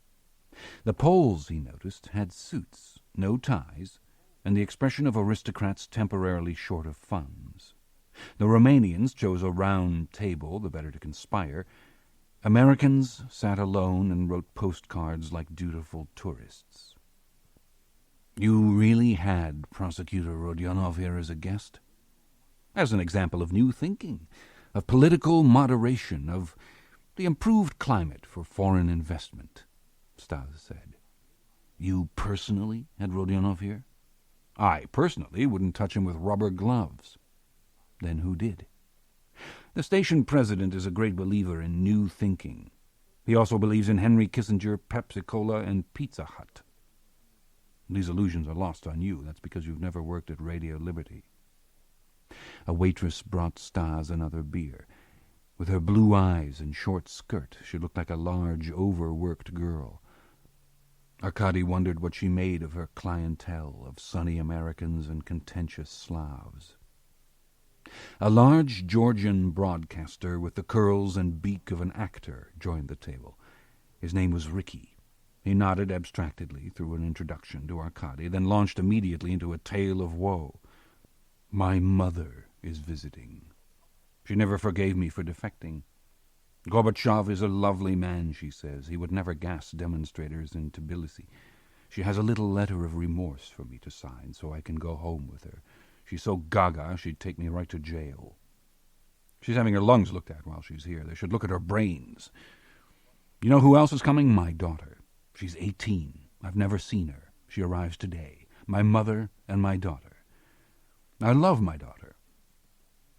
The Poles, he noticed, had suits, no ties, and the expression of aristocrats temporarily short of funds. The Romanians chose a round table, the better to conspire. Americans sat alone and wrote postcards like dutiful tourists. "You really had Prosecutor Rodionov here as a guest?" "As an example of new thinking, of political moderation, of the improved climate for foreign investment," Stas said. "You personally had Rodionov here?" "I personally wouldn't touch him with rubber gloves." "Then who did?" "The station president is a great believer in new thinking. He also believes in Henry Kissinger, Pepsi-Cola, and Pizza Hut." "These illusions are lost on you. That's because you've never worked at Radio Liberty." A waitress brought Stas another beer. With her blue eyes and short skirt, she looked like a large, overworked girl. Arkady wondered what she made of her clientele of sunny Americans and contentious Slavs. A large Georgian broadcaster with the curls and beak of an actor joined the table. His name was Ricky. He nodded abstractedly through an introduction to Arkady, then launched immediately into a tale of woe. "My mother is visiting. She never forgave me for defecting. Gorbachev is a lovely man, she says. He would never gas demonstrators in Tbilisi. She has a little letter of remorse for me to sign so I can go home with her. She's so gaga she'd take me right to jail. She's having her lungs looked at while she's here. They should look at her brains. You know who else is coming? My daughter. She's 18. I've never seen her. She arrives today. My mother and my daughter. I love my daughter.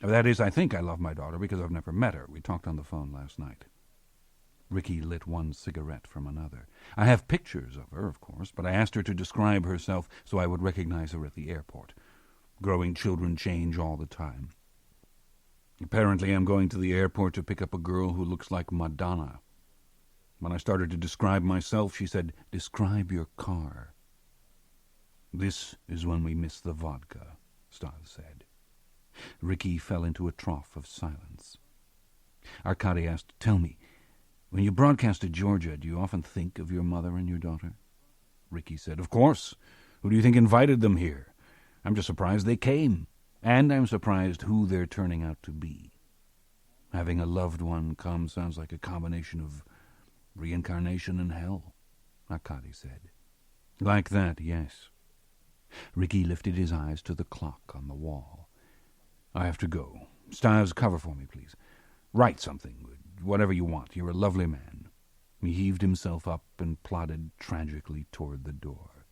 That is, I think I love my daughter because I've never met her. We talked on the phone last night. Ricky lit one cigarette from another. I have pictures of her, of course, but I asked her to describe herself so I would recognize her at the airport. Growing children change all the time. Apparently I'm going to the airport to pick up a girl who looks like Madonna. When I started to describe myself, she said, "Describe your car." "This is when we miss the vodka," Stas said. Ricky fell into a trough of silence. Arkady asked, "Tell me, when you broadcast to Georgia, do you often think of your mother and your daughter?" Ricky said, "Of course. Who do you think invited them here? I'm just surprised they came. And I'm surprised who they're turning out to be. Having a loved one come sounds like a combination of reincarnation and hell," Arkady said. "Like that, yes." Ricky lifted his eyes to the clock on the wall. "I have to go. Stas, cover for me, please. Write something, whatever you want. You're a lovely man." He heaved himself up and plodded tragically toward the door.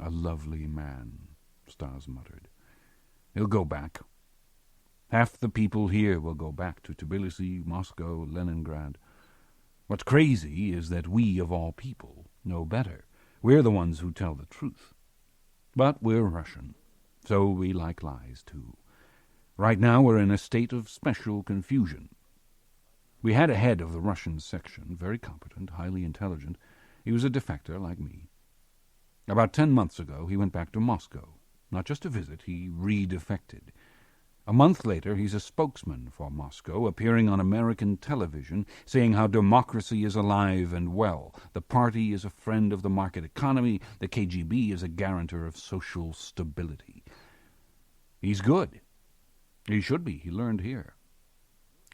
"A lovely man," Stas muttered. "He'll go back. Half the people here will go back to Tbilisi, Moscow, Leningrad. What's crazy is that we, of all people, know better. We're the ones who tell the truth. But we're Russian, so we like lies too. Right now we're in a state of special confusion. We had a head of the Russian section, very competent, highly intelligent. He was a defector like me. About 10 months ago he went back to Moscow. Not just to visit, he re-defected. A month later he's a spokesman for Moscow, appearing on American television, saying how democracy is alive and well, the party is a friend of the market economy, the KGB is a guarantor of social stability. He's good. He should be. He learned here.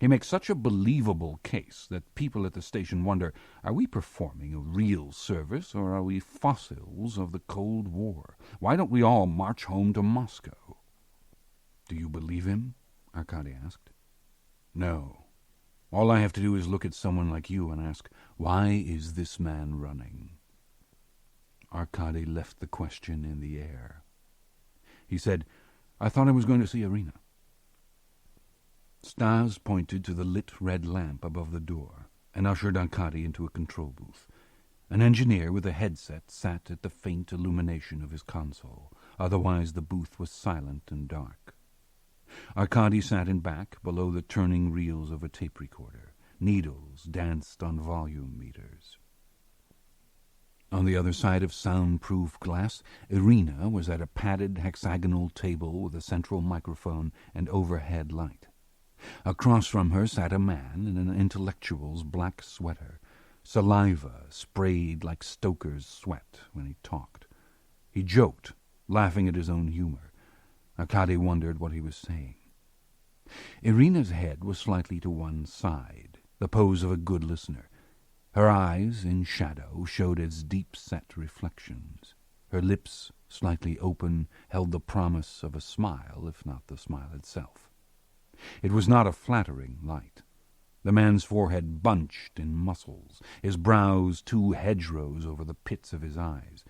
He makes such a believable case that people at the station wonder, are we performing a real service or are we fossils of the Cold War? Why don't we all march home to Moscow? "Do you believe him?" Arkady asked. "No. All I have to do is look at someone like you and ask, why is this man running?" Arkady left the question in the air. He said, "I thought I was going to see Irina." Stas pointed to the lit red lamp above the door and ushered Arkady into a control booth. An engineer with a headset sat at the faint illumination of his console. Otherwise the booth was silent and dark. Arkady sat in back, below the turning reels of a tape recorder. Needles danced on volume meters. On the other side of soundproof glass, Irina was at a padded hexagonal table with a central microphone and overhead light. Across from her sat a man in an intellectual's black sweater. Saliva sprayed like stoker's sweat when he talked. He joked, laughing at his own humor. Arkady wondered what he was saying. Irina's head was slightly to one side, the pose of a good listener. Her eyes, in shadow, showed its deep-set reflections. Her lips, slightly open, held the promise of a smile, if not the smile itself. It was not a flattering light. The man's forehead bunched in muscles, his brows 2 hedgerows over the pits of his eyes.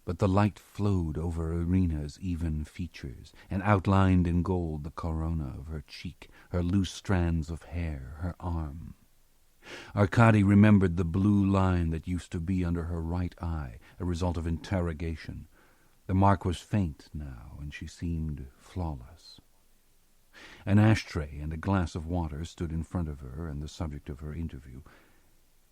But the light flowed over Irina's even features, and outlined in gold the corona of her cheek, her loose strands of hair, her arm. Arkady remembered the blue line that used to be under her right eye, a result of interrogation. The mark was faint now, and she seemed flawless. An ashtray and a glass of water stood in front of her and the subject of her interview.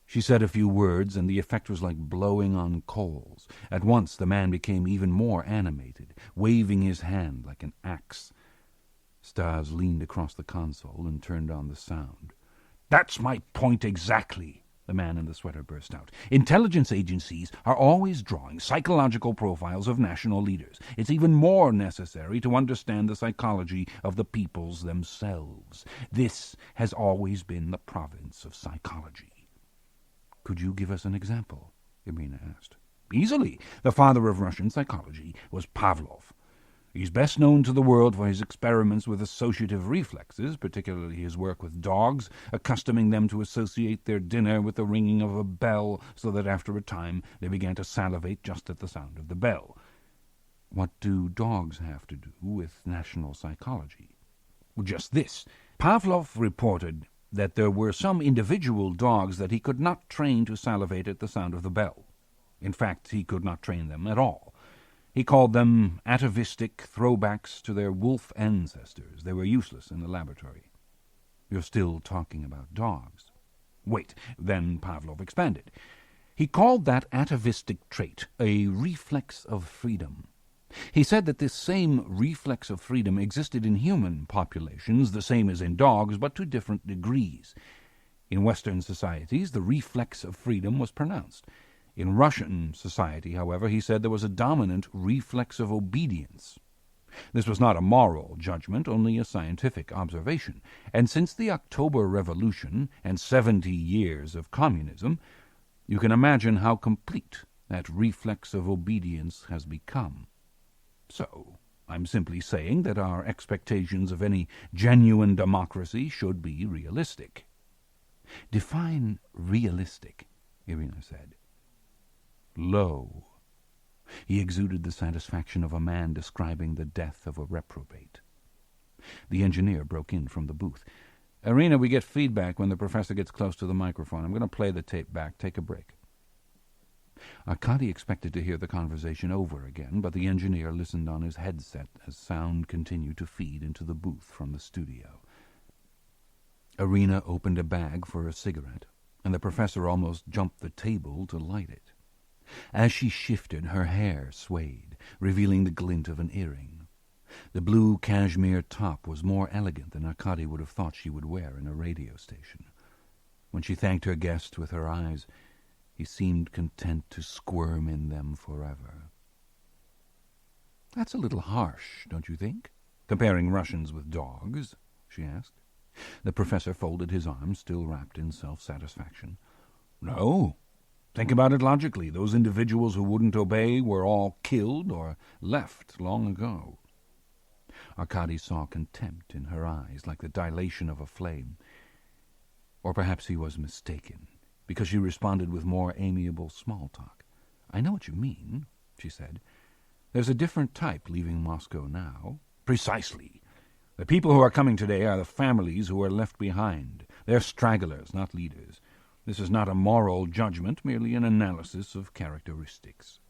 She said a few words, and the effect was like blowing on coals. At once the man became even more animated, waving his hand like an axe. Stas leaned across the console and turned on the sound. "That's my point exactly," the man in the sweater burst out. "Intelligence agencies are always drawing psychological profiles of national leaders. It's even more necessary to understand the psychology of the peoples themselves. This has always been the province of psychology." "Could you give us an example?" Irina asked. "Easily. The father of Russian psychology was Pavlov. He's best known to the world for his experiments with associative reflexes, particularly his work with dogs, accustoming them to associate their dinner with the ringing of a bell, so that after a time they began to salivate just at the sound of the bell. What do dogs have to do with national psychology? Well, just this. Pavlov reported that there were some individual dogs that he could not train to salivate at the sound of the bell. In fact, he could not train them at all. He called them atavistic throwbacks to their wolf ancestors. They were useless in the laboratory. You're still talking about dogs. Wait, then Pavlov expanded. He called that atavistic trait a reflex of freedom. He said that this same reflex of freedom existed in human populations, the same as in dogs, but to different degrees. In Western societies, the reflex of freedom was pronounced. In Russian society, however, he said there was a dominant reflex of obedience. This was not a moral judgment, only a scientific observation. And since the October Revolution and 70 years of communism, you can imagine how complete that reflex of obedience has become. So, I'm simply saying that our expectations of any genuine democracy should be realistic. Define realistic, Irina said. Low. He exuded the satisfaction of a man describing the death of a reprobate. The engineer broke in from the booth. "Irina, we get feedback when the professor gets close to the microphone. I'm going to play the tape back. Take a break." Arkady expected to hear the conversation over again, but the engineer listened on his headset as sound continued to feed into the booth from the studio. Irina opened a bag for a cigarette, and the professor almost jumped the table to light it. As she shifted, her hair swayed, revealing the glint of an earring. The blue cashmere top was more elegant than Arkady would have thought she would wear in a radio station. When she thanked her guest with her eyes, he seemed content to squirm in them forever. "That's a little harsh, don't you think? Comparing Russians with dogs?" she asked. The professor folded his arms, still wrapped in self-satisfaction. "No. Think about it logically. Those individuals who wouldn't obey were all killed or left long ago." Arkady saw contempt in her eyes, like the dilation of a flame. Or perhaps he was mistaken, because she responded with more amiable small talk. "I know what you mean," she said. "There's a different type leaving Moscow now." "Precisely. The people who are coming today are the families who are left behind. They're stragglers, not leaders. This is not a moral judgment, merely an analysis of characteristics."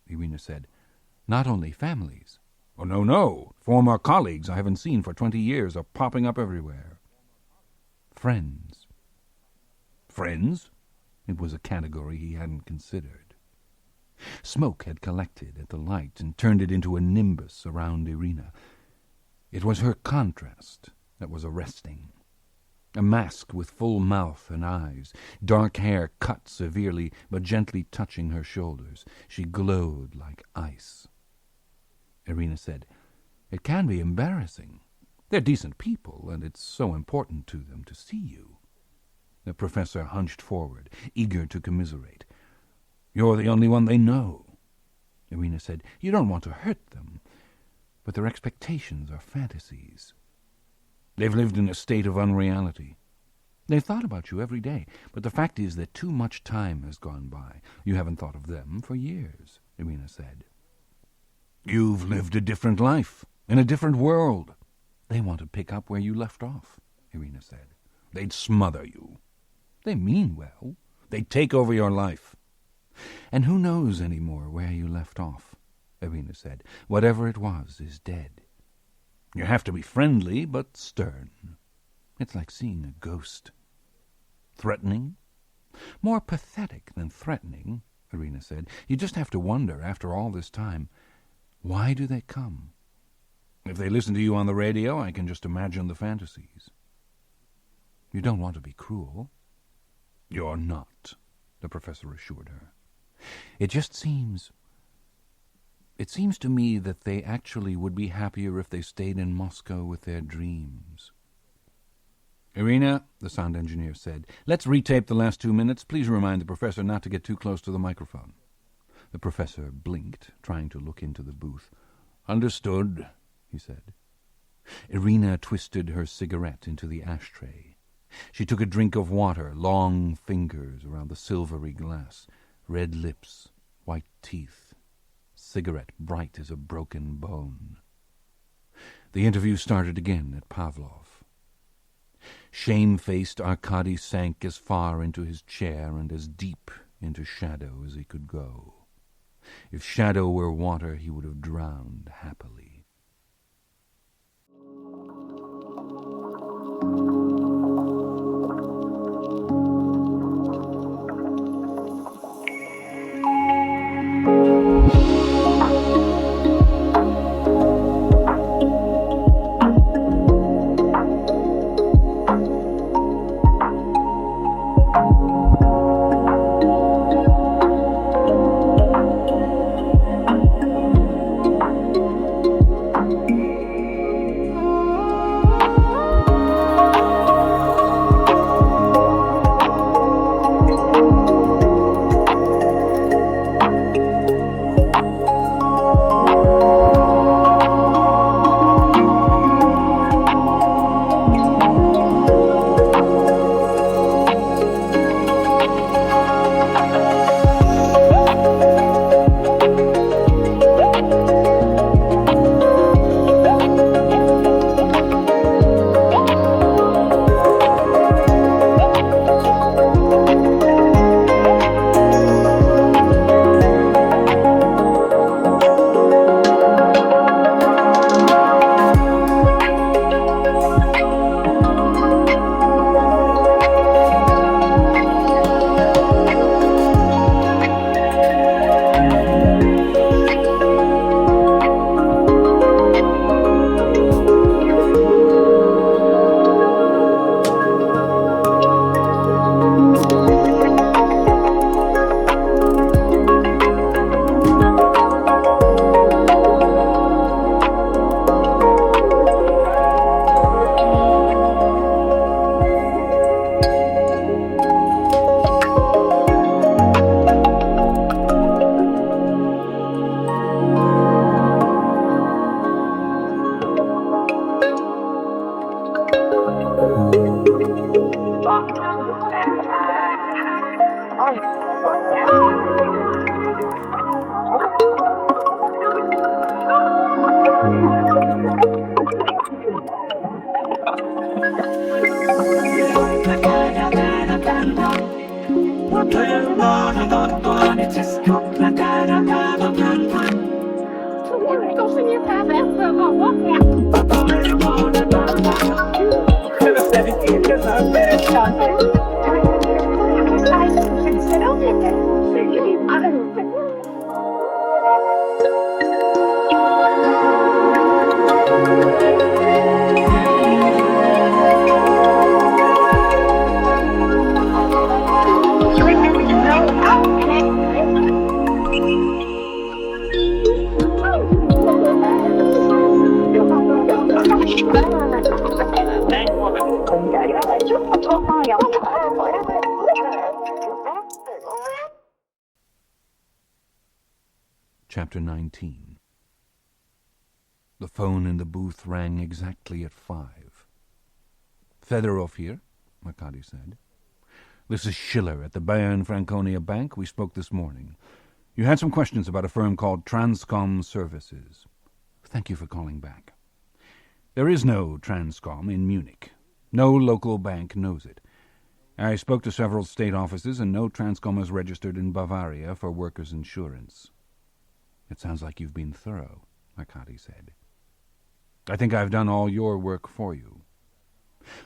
Irina said, "Not only families." "Oh, no. Former colleagues I haven't seen for 20 years are popping up everywhere." "Friends." Friends? It was a category he hadn't considered. Smoke had collected at the light and turned it into a nimbus around Irina. It was her contrast that was arresting. A mask with full mouth and eyes, dark hair cut severely but gently touching her shoulders. She glowed like ice. Irina said, "It can be embarrassing. They're decent people, and it's so important to them to see you." The professor hunched forward, eager to commiserate. "You're the only one they know." Irina said, "You don't want to hurt them, but their expectations are fantasies. They've lived in a state of unreality. They've thought about you every day, but the fact is that too much time has gone by. You haven't thought of them for years," Irina said. "You've lived a different life, in a different world." "They want to pick up where you left off," Irina said. "They'd smother you." "They mean well. They'd take over your life." "And who knows any more where you left off?" Irina said. "Whatever it was is dead." "You have to be friendly, but stern." "It's like seeing a ghost." "Threatening?" "More pathetic than threatening," Irina said. "You just have to wonder, after all this time, why do they come?" "If they listen to you on the radio, I can just imagine the fantasies." "You don't want to be cruel." "You're not," the professor assured her. It seems to me that they actually would be happier if they stayed in Moscow with their dreams." "Irina," the sound engineer said, "let's retape the last 2 minutes. Please remind the professor not to get too close to the microphone." The professor blinked, trying to look into the booth. "Understood," he said. Irina twisted her cigarette into the ashtray. She took a drink of water, long fingers around the silvery glass, red lips, white teeth, cigarette bright as a broken bone. The interview started again at Pavlov. Shame-faced, Arkady sank as far into his chair and as deep into shadow as he could go. If shadow were water, he would have drowned happily. Chapter 19. The phone in the booth rang exactly at 5. "Fedorov here," Arkady said. "This is Schiller at the Bayern Franconia Bank. We spoke this morning. You had some questions about a firm called Transcom Services. Thank you for calling back. There is no Transcom in Munich. No local bank knows it. I spoke to several state offices, and no Transcom is registered in Bavaria for workers' insurance." "It sounds like you've been thorough," Arkady said. "I think I've done all your work for you."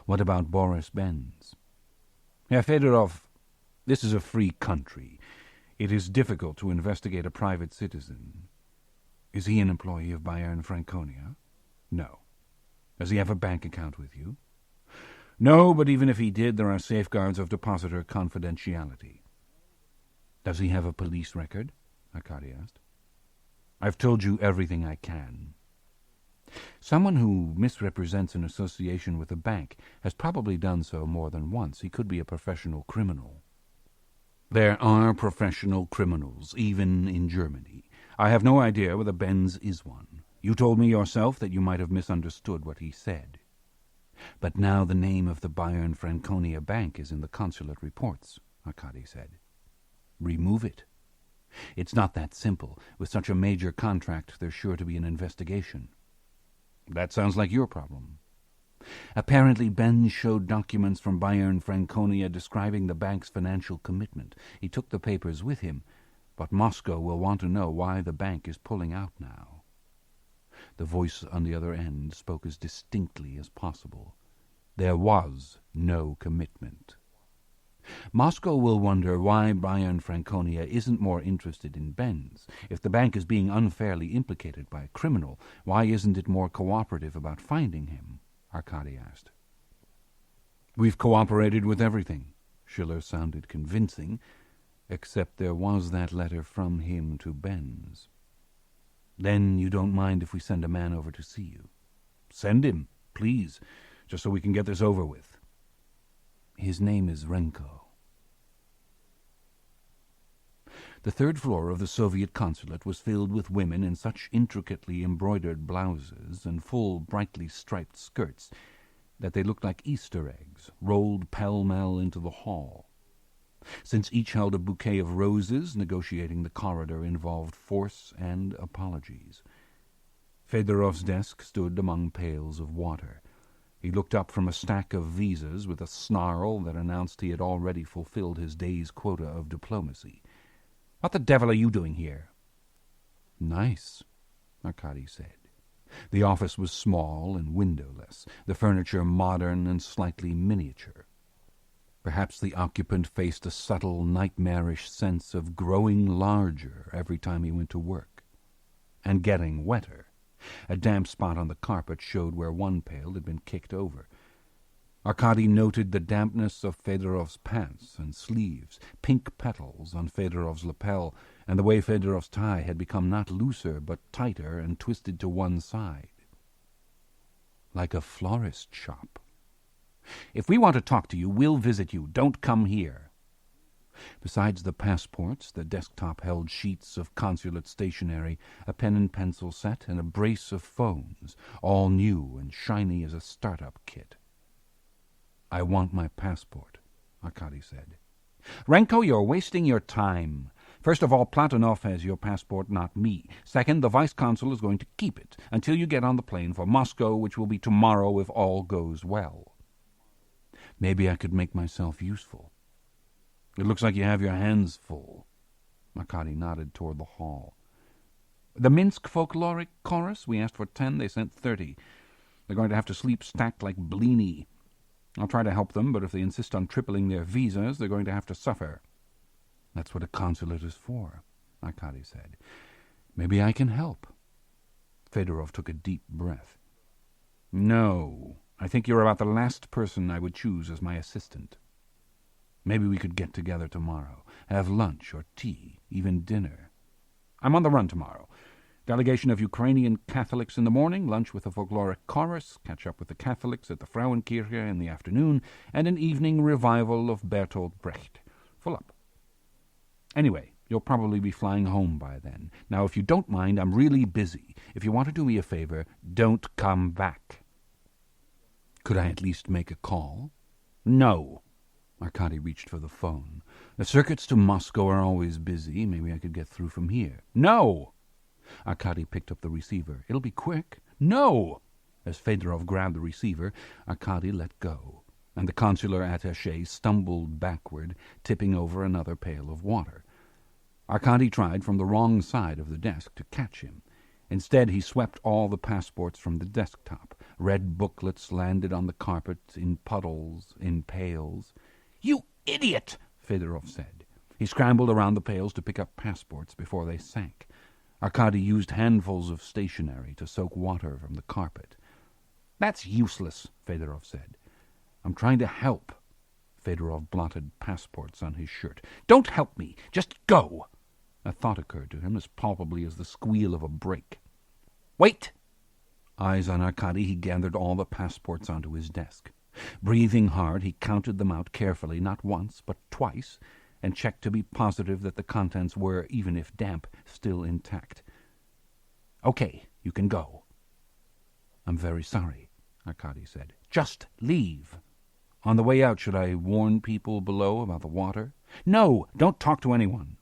"What about Boris Benz?" "Herr Fedorov, this is a free country. It is difficult to investigate a private citizen." "Is he an employee of Bayern Franconia?" "No." "Does he have a bank account with you?" "No, but even if he did, there are safeguards of depositor confidentiality." "Does he have a police record?" Arkady asked. "I've told you everything I can." "Someone who misrepresents an association with a bank has probably done so more than once. He could be a professional criminal." "There are professional criminals, even in Germany. I have no idea whether Benz is one. You told me yourself that you might have misunderstood what he said. But now the name of the Bayern Franconia Bank is in the consulate reports, Arkady said. Remove it. It's not that simple. With such a major contract, there's sure to be an investigation. That sounds like your problem. Apparently Benz showed documents from Bayern Franconia describing the bank's financial commitment. He took the papers with him, but Moscow will want to know why the bank is pulling out now. The voice on the other end spoke as distinctly as possible. There was no commitment. Moscow will wonder why Bayern Franconia isn't more interested in Benz. If the bank is being unfairly implicated by a criminal, why isn't it more cooperative about finding him? Arkady asked. We've cooperated with everything. Schiller sounded convincing, except there was that letter from him to Benz. Then you don't mind if we send a man over to see you? Send him, please, just so we can get this over with. His name is Renko. The third floor of the Soviet consulate was filled with women in such intricately embroidered blouses and full, brightly striped skirts that they looked like Easter eggs, rolled pell-mell into the hall. Since each held a bouquet of roses, negotiating the corridor involved force and apologies. Fedorov's desk stood among pails of water. He looked up from a stack of visas with a snarl that announced he had already fulfilled his day's quota of diplomacy. What the devil are you doing here? Nice, Arkady said. The office was small and windowless, the furniture modern and slightly miniature. Perhaps the occupant faced a subtle, nightmarish sense of growing larger every time he went to work. And getting wetter. A damp spot on the carpet showed where one pail had been kicked over. Arkady noted the dampness of Fedorov's pants and sleeves, pink petals on Fedorov's lapel, and the way Fedorov's tie had become not looser but tighter and twisted to one side. Like a florist shop. If we want to talk to you, we'll visit you. Don't come here. Besides the passports, the desktop held sheets of consulate stationery, a pen and pencil set, and a brace of phones, all new and shiny as a startup kit. I want my passport, Arkady said. Renko, you're wasting your time. First of all, Platonov has your passport, not me. Second, the vice-consul is going to keep it until you get on the plane for Moscow, which will be tomorrow if all goes well. Maybe I could make myself useful. It looks like you have your hands full. Arkady nodded toward the hall. The Minsk folkloric chorus, we asked for 10, they sent 30. They're going to have to sleep stacked like Bleeny. I'll try to help them, but if they insist on tripling their visas, they're going to have to suffer. That's what a consulate is for, Arkady said. Maybe I can help. Fedorov took a deep breath. No, I think you're about the last person I would choose as my assistant. Maybe we could get together tomorrow, have lunch or tea, even dinner. I'm on the run tomorrow. Delegation of Ukrainian Catholics in the morning, lunch with the folkloric chorus, catch up with the Catholics at the Frauenkirche in the afternoon, and an evening revival of Bertolt Brecht. Full up. Anyway, you'll probably be flying home by then. Now, if you don't mind, I'm really busy. If you want to do me a favor, don't come back. Could I at least make a call? No. Arkady reached for the phone. The circuits to Moscow are always busy. Maybe I could get through from here. No! Arkady picked up the receiver. It'll be quick. No! As Fedorov grabbed the receiver, Arkady let go, and the consular attaché stumbled backward, tipping over another pail of water. Arkady tried from the wrong side of the desk to catch him. Instead, he swept all the passports from the desktop. Red booklets landed on the carpet in puddles, in pails. "You idiot!" Fedorov said. He scrambled around the pails to pick up passports before they sank. Arkady used handfuls of stationery to soak water from the carpet. "That's useless," Fedorov said. "I'm trying to help." Fedorov blotted passports on his shirt. "Don't help me. Just go." A thought occurred to him as palpably as the squeal of a brake. "Wait!" Eyes on Arkady, he gathered all the passports onto his desk. Breathing hard, he counted them out carefully, not once, but twice, and checked to be positive that the contents were, even if damp, still intact. "Okay," You can go." "I'm very sorry," Arkady said. "Just leave. On the way out, should I warn people below about the water?" "No, don't talk to anyone."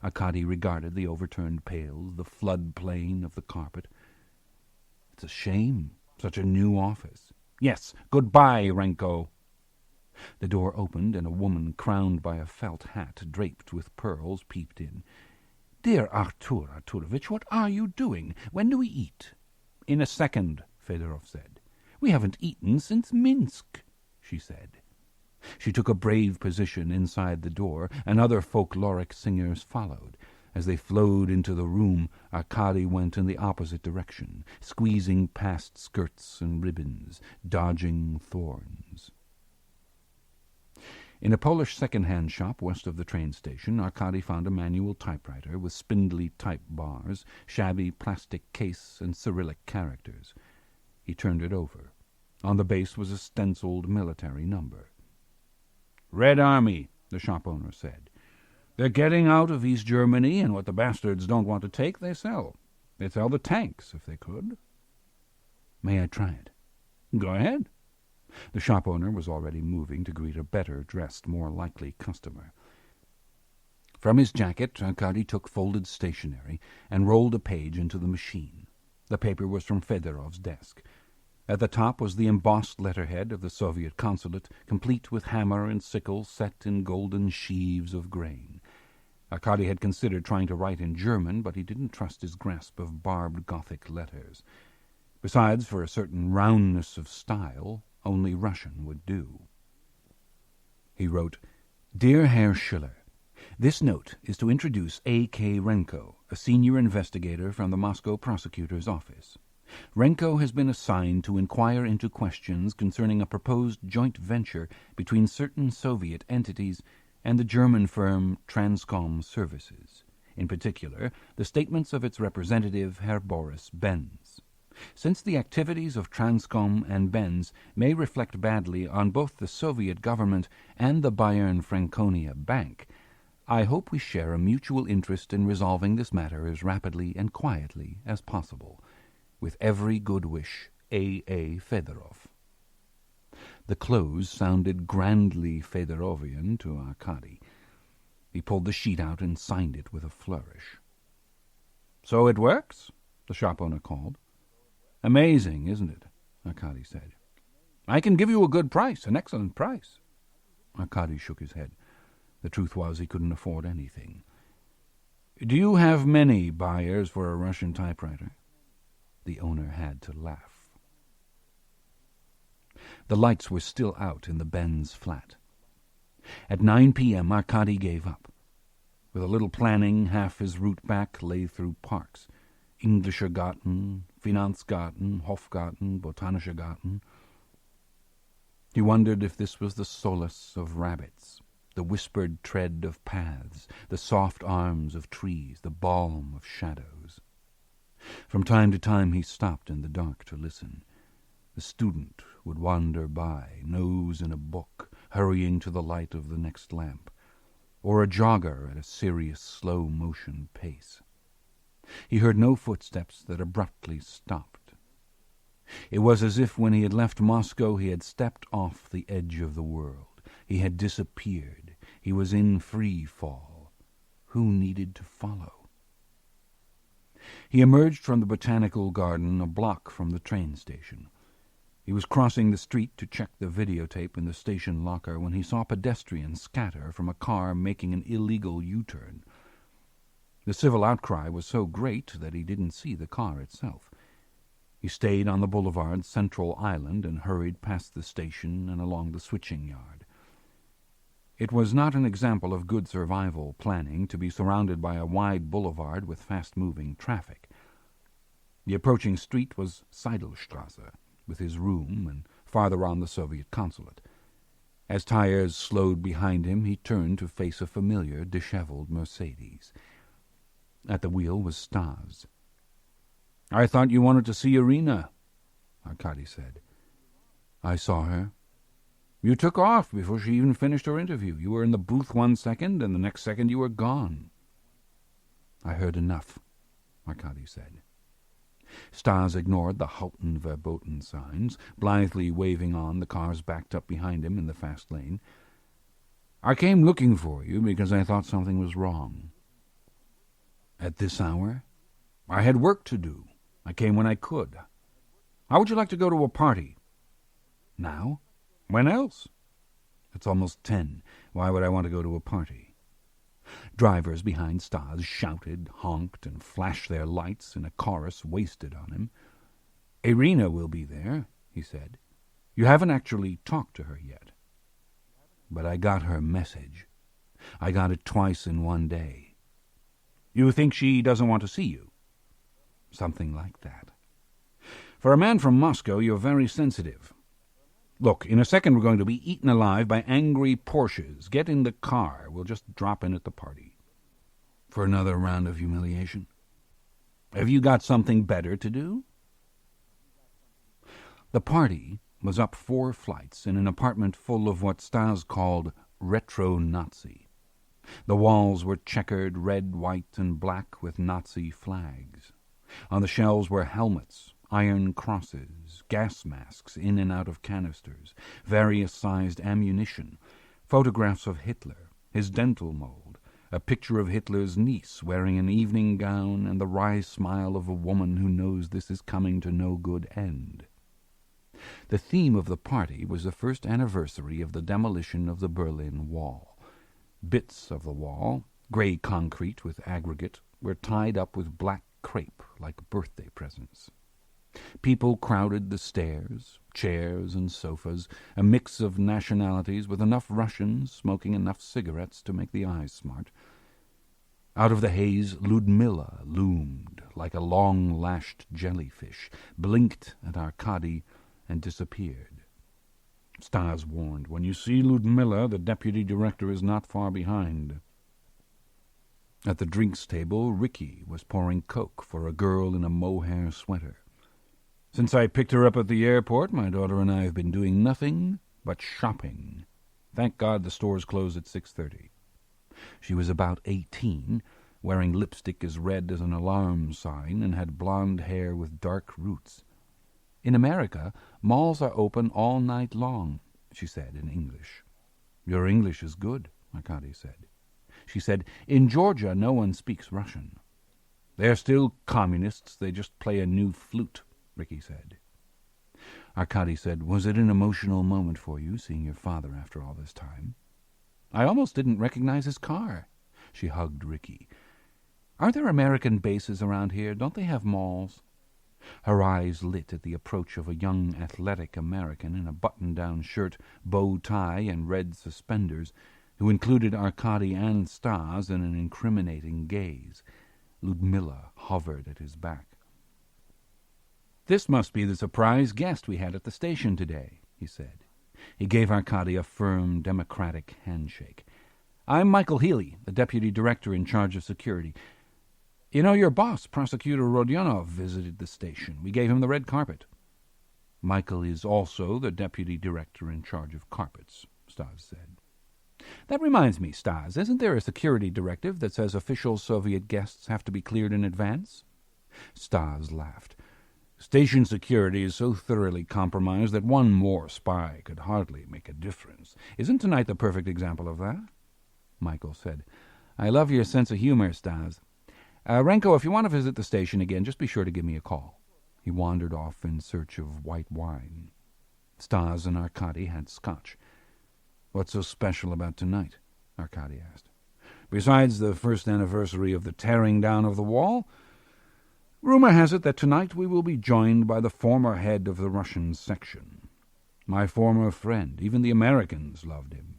Arkady regarded the overturned pails, the flood-plain of the carpet. "It's a shame, such a new office." "Yes, goodbye, Renko." The door opened, and a woman crowned by a felt hat draped with pearls peeped in. "Dear Artur Arturovich, what are you doing? When do we eat?" "In a second," Fedorov said. "We haven't eaten since Minsk," she said. She took a brave position inside the door, and other folkloric singers followed. As they flowed into the room, Arkady went in the opposite direction, squeezing past skirts and ribbons, dodging thorns. In a Polish second-hand shop west of the train station, Arkady found a manual typewriter with spindly type bars, shabby plastic case, and Cyrillic characters. He turned it over. On the base was a stenciled military number. "Red Army," the shop owner said. "They're getting out of East Germany, and what the bastards don't want to take, they sell. They'd sell the tanks if they could." "May I try it?" "Go ahead." The shop owner was already moving to greet a better-dressed, more likely customer. From his jacket, Arkady took folded stationery and rolled a page into the machine. The paper was from Fedorov's desk. At the top was the embossed letterhead of the Soviet consulate, complete with hammer and sickle set in golden sheaves of grain. Arkady had considered trying to write in German, but he didn't trust his grasp of barbed Gothic letters. Besides, for a certain roundness of style, only Russian would do. He wrote, "Dear Herr Schiller, this note is to introduce A.K. Renko, a senior investigator from the Moscow prosecutor's office. Renko has been assigned to inquire into questions concerning a proposed joint venture between certain Soviet entities and the German firm Transcom Services, in particular the statements of its representative, Herr Boris Benz. Since the activities of Transcom and Benz may reflect badly on both the Soviet government and the Bayern-Franconia Bank, I hope we share a mutual interest in resolving this matter as rapidly and quietly as possible. With every good wish, A. Fedorov." The close sounded grandly Fedorovian to Arkady. He pulled the sheet out and signed it with a flourish. "So it works?" the shop owner called. "Amazing, isn't it?" Arkady said. "I can give you a good price, an excellent price." Arkady shook his head. The truth was he couldn't afford anything. "Do you have many buyers for a Russian typewriter?" The owner had to laugh. The lights were still out in the Benz flat. At 9 p.m. Arkady gave up. With a little planning, half his route back lay through parks. Englischer Garten, Finanzgarten, Hofgarten, Botanischer Garten. He wondered if this was the solace of rabbits, the whispered tread of paths, the soft arms of trees, the balm of shadows. From time to time he stopped in the dark to listen. The student would wander by, nose in a book, hurrying to the light of the next lamp, or a jogger at a serious slow-motion pace. He heard no footsteps that abruptly stopped. It was as if when he had left Moscow he had stepped off the edge of the world. He had disappeared. He was in free fall. Who needed to follow? He emerged from the botanical garden a block from the train station. He was crossing the street to check the videotape in the station locker when he saw pedestrians scatter from a car making an illegal U-turn. The civil outcry was so great that he didn't see the car itself. He stayed on the boulevard's central island and hurried past the station and along the switching yard. It was not an example of good survival planning to be surrounded by a wide boulevard with fast-moving traffic. The approaching street was Seidelstrasse, with his room, and farther on the Soviet consulate. As tires slowed behind him, he turned to face a familiar, disheveled Mercedes. At the wheel was Stas. "I thought you wanted to see Irina," Arkady said. "I saw her." "You took off before she even finished her interview. You were in the booth 1 second, and the next second you were gone." "I heard enough," Arkady said. Stas ignored the Halten verboten signs, blithely waving on the cars backed up behind him in the fast lane. "I came looking for you because I thought something was wrong." "At this hour?" "I had work to do. I came when I could. How would you like to go to a party?" "Now?" "When else?" "It's almost 10. Why would I want to go to a party?" Drivers behind Stas shouted, honked, and flashed their lights in a chorus wasted on him. "Irina will be there," he said. "You haven't actually talked to her yet." "But I got her message. I got it twice in one day." "You think she doesn't want to see you?" "Something like that." "For a man from Moscow, you're very sensitive. Look, in a second we're going to be eaten alive by angry Porsches. Get in the car. We'll just drop in at the party." "For another round of humiliation?" "Have you got something better to do?" The party was up 4 flights in an apartment full of what Stas called retro-Nazi. The walls were checkered red, white, and black with Nazi flags. On the shelves were helmets, iron crosses, gas masks in and out of canisters, various-sized ammunition, photographs of Hitler, his dental mold, a picture of Hitler's niece wearing an evening gown, and the wry smile of a woman who knows this is coming to no good end. The theme of the party was the first anniversary of the demolition of the Berlin Wall. Bits of the wall, grey concrete with aggregate, were tied up with black crepe like birthday presents. People crowded the stairs, chairs and sofas, a mix of nationalities with enough Russians smoking enough cigarettes to make the eyes smart. Out of the haze, Ludmilla loomed like a long-lashed jellyfish, blinked at Arkady, and disappeared. Stas warned, "When you see Ludmilla, the deputy director is not far behind." At the drinks table, Ricky was pouring Coke for a girl in a mohair sweater. "Since I picked her up at the airport, my daughter and I have been doing nothing but shopping. Thank God the stores close at 6:30. She was about 18, wearing lipstick as red as an alarm sign, and had blonde hair with dark roots. "In America, malls are open all night long," she said in English. "Your English is good," Arkady said. She said, "In Georgia, no one speaks Russian." "They're still communists. They just play a new flute," Ricky said. Arkady said, "Was it an emotional moment for you, seeing your father after all this time?" "I almost didn't recognize his car." She hugged Ricky. "Aren't there American bases around here? Don't they have malls?" Her eyes lit at the approach of a young athletic American in a button-down shirt, bow tie, and red suspenders, who included Arkady and Stas in an incriminating gaze. Ludmilla hovered at his back. "This must be the surprise guest we had at the station today," he said. He gave Arkady a firm, democratic handshake. "I'm Michael Healy, the deputy director in charge of security. You know, your boss, Prosecutor Rodionov, visited the station. We gave him the red carpet." "Michael is also the deputy director in charge of carpets," Stas said. "That reminds me, Stas, isn't there a security directive that says official Soviet guests have to be cleared in advance?" Stas laughed. "Station security is so thoroughly compromised that one more spy could hardly make a difference. Isn't tonight the perfect example of that?" Michael said, "I love your sense of humor, Stas. Renko, if you want to visit the station again, just be sure to give me a call." He wandered off in search of white wine. Stas and Arkady had scotch. "What's so special about tonight?" Arkady asked. "Besides the first anniversary of the tearing down of the wall, rumor has it that tonight we will be joined by the former head of the Russian section. My former friend. Even the Americans loved him."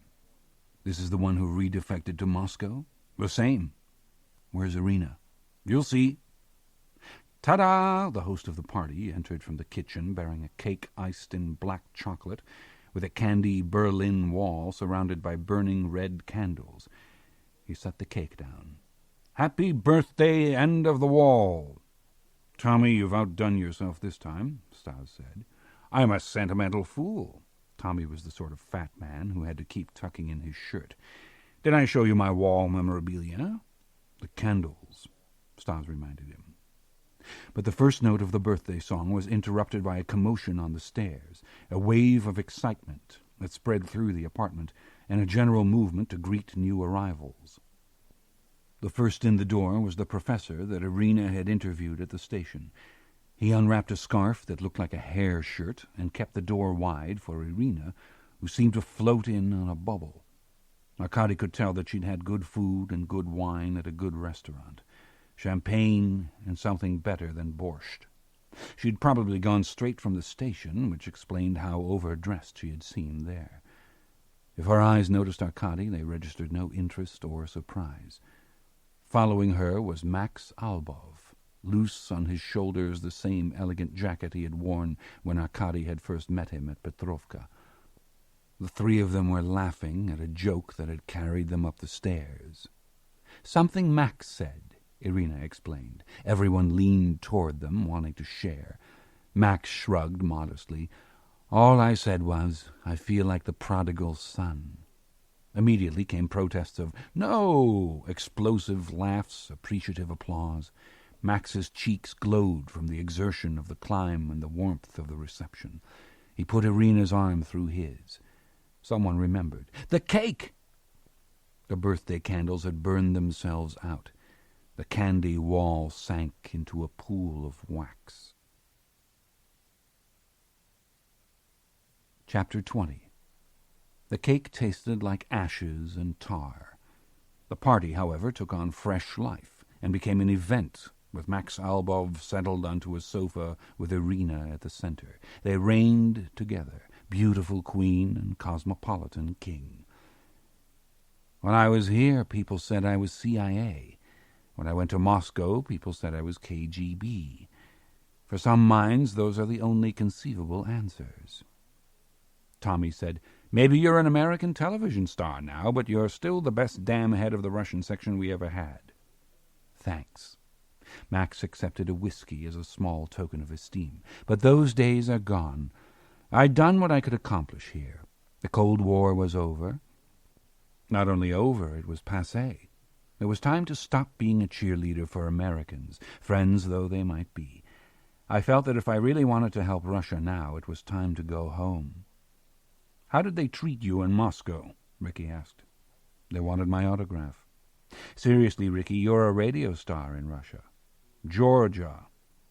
"This is the one who redefected to Moscow?" "The same." "Where's Irina?" "You'll see." "Ta-da!" The host of the party entered from the kitchen bearing a cake iced in black chocolate, with a candy Berlin wall surrounded by burning red candles. He set the cake down. "Happy birthday, end of the wall." "Tommy, you've outdone yourself this time," Stas said. "I'm a sentimental fool." Tommy was the sort of fat man who had to keep tucking in his shirt. "Did I show you my wall memorabilia?" "The candles," Stas reminded him. But the first note of the birthday song was interrupted by a commotion on the stairs, a wave of excitement that spread through the apartment, and a general movement to greet new arrivals. The first in the door was the professor that Irina had interviewed at the station. He unwrapped a scarf that looked like a hair shirt and kept the door wide for Irina, who seemed to float in on a bubble. Arkady could tell that she'd had good food and good wine at a good restaurant. Champagne and something better than borscht. She'd probably gone straight from the station, which explained how overdressed she had seemed there. If her eyes noticed Arkady, they registered no interest or surprise. Following her was Max Albov, loose on his shoulders the same elegant jacket he had worn when Arkady had first met him at Petrovka. The three of them were laughing at a joke that had carried them up the stairs. "Something Max said," Irina explained. Everyone leaned toward them, wanting to share. Max shrugged modestly. "All I said was, I feel like the prodigal son." Immediately came protests of "No!" explosive laughs, appreciative applause. Max's cheeks glowed from the exertion of the climb and the warmth of the reception. He put Irina's arm through his. Someone remembered. "The cake!" The birthday candles had burned themselves out. The candy wall sank into a pool of wax. Chapter 20. The cake tasted like ashes and tar. The party, however, took on fresh life and became an event, with Max Albov settled onto a sofa with Irina at the center. They reigned together, beautiful queen and cosmopolitan king. When I was here, people said I was CIA. When I went to Moscow, people said I was KGB. For some minds, those are the only conceivable answers. Tommy said, "Maybe you're an American television star now, but you're still the best damn head of the Russian section we ever had." "Thanks." Max accepted a whiskey as a small token of esteem. "But those days are gone. I'd done what I could accomplish here. The Cold War was over. Not only over, it was passé. It was time to stop being a cheerleader for Americans, friends though they might be. I felt that if I really wanted to help Russia now, it was time to go home." "How did they treat you in Moscow?" Ricky asked. "They wanted my autograph." "Seriously, Ricky, you're a radio star in Russia." "Georgia,"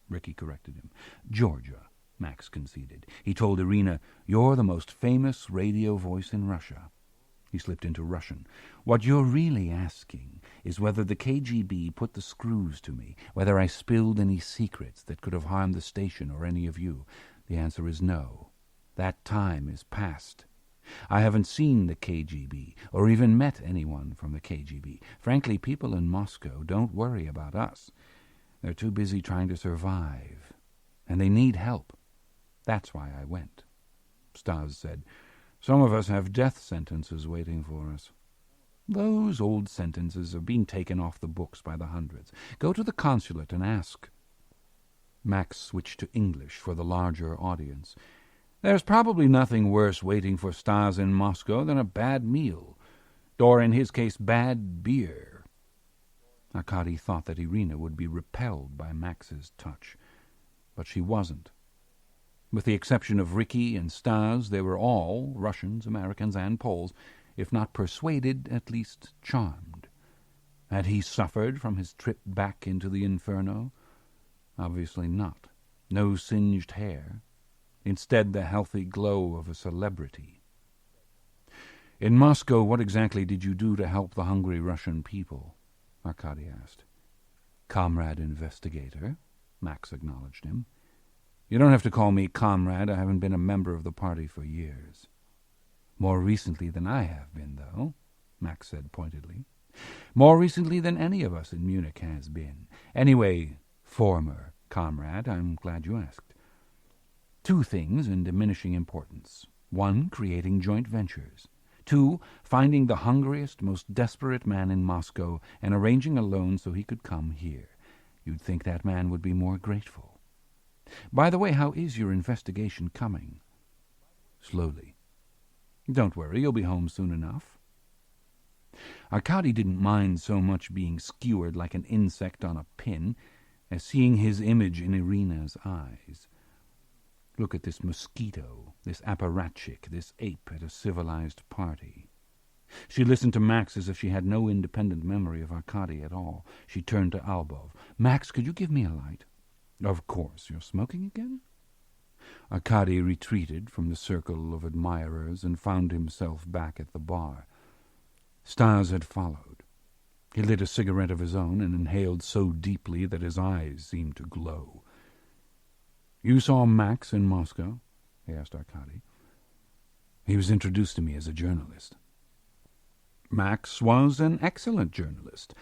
Ricky corrected him. "Georgia," Max conceded. He told Irina, "You're the most famous radio voice in Russia." He slipped into Russian. "What you're really asking is whether the KGB put the screws to me, whether I spilled any secrets that could have harmed the station or any of you. The answer is no. That time is past. I haven't seen the KGB or even met anyone from the KGB. Frankly, people in Moscow don't worry about us. They're too busy trying to survive, and they need help. That's why I went." Stas said, "Some of us have death sentences waiting for us." "Those old sentences are being taken off the books by the hundreds. Go to the consulate and ask." Max switched to English for the larger audience. "There's probably nothing worse waiting for Stas in Moscow than a bad meal, or in his case, bad beer." Arkady thought that Irina would be repelled by Max's touch, but she wasn't. With the exception of Ricky and Stas, they were all, Russians, Americans, and Poles, if not persuaded, at least charmed. Had he suffered from his trip back into the inferno? Obviously not. No singed hair. Instead, the healthy glow of a celebrity. "In Moscow, what exactly did you do to help the hungry Russian people?" Arkady asked. "Comrade investigator," Max acknowledged him. "You don't have to call me comrade. I haven't been a member of the party for years." "More recently than I have been, though," Max said pointedly. "More recently than any of us in Munich has been. Anyway, former comrade, I'm glad you asked. 2 things in diminishing importance. 1, creating joint ventures. 2, finding the hungriest, most desperate man in Moscow and arranging a loan so he could come here. You'd think that man would be more grateful. By the way, how is your investigation coming?" "Slowly." "Don't worry, you'll be home soon enough." Arkady didn't mind so much being skewered like an insect on a pin. as seeing his image in Irina's eyes. Look at this mosquito, this apparatchik, this ape at a civilized party. She listened to Max as if she had no independent memory of Arkady at all. She turned to Albov. "Max, could you give me a light?" "Of course. You're smoking again?" Arkady retreated from the circle of admirers and found himself back at the bar. Stas had followed. He lit a cigarette of his own and inhaled so deeply that his eyes seemed to glow. "You saw Max in Moscow?" he asked Arkady. "He was introduced to me as a journalist." "Max was an excellent journalist,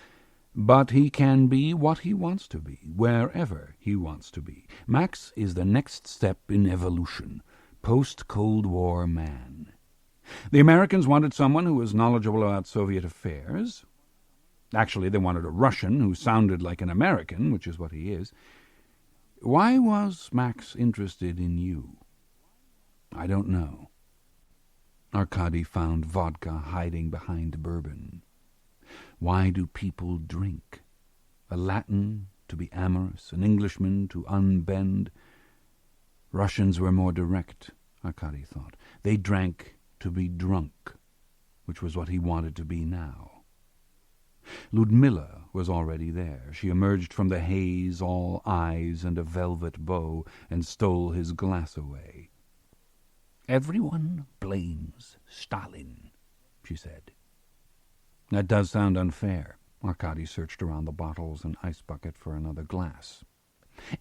but he can be what he wants to be, wherever he wants to be. Max is the next step in evolution, post-Cold War man. The Americans wanted someone who was knowledgeable about Soviet affairs. Actually, they wanted a Russian who sounded like an American, which is what he is. Why was Max interested in you?" "I don't know." Arkady found vodka hiding behind bourbon. Why do people drink? A Latin to be amorous, an Englishman to unbend. Russians were more direct, Arkady thought. They drank to be drunk, which was what he wanted to be now. Ludmilla was already there. She emerged from the haze, all eyes and a velvet bow, and stole his glass away. "Everyone blames Stalin," she said. "That does sound unfair." Arkady searched around the bottles and ice bucket for another glass.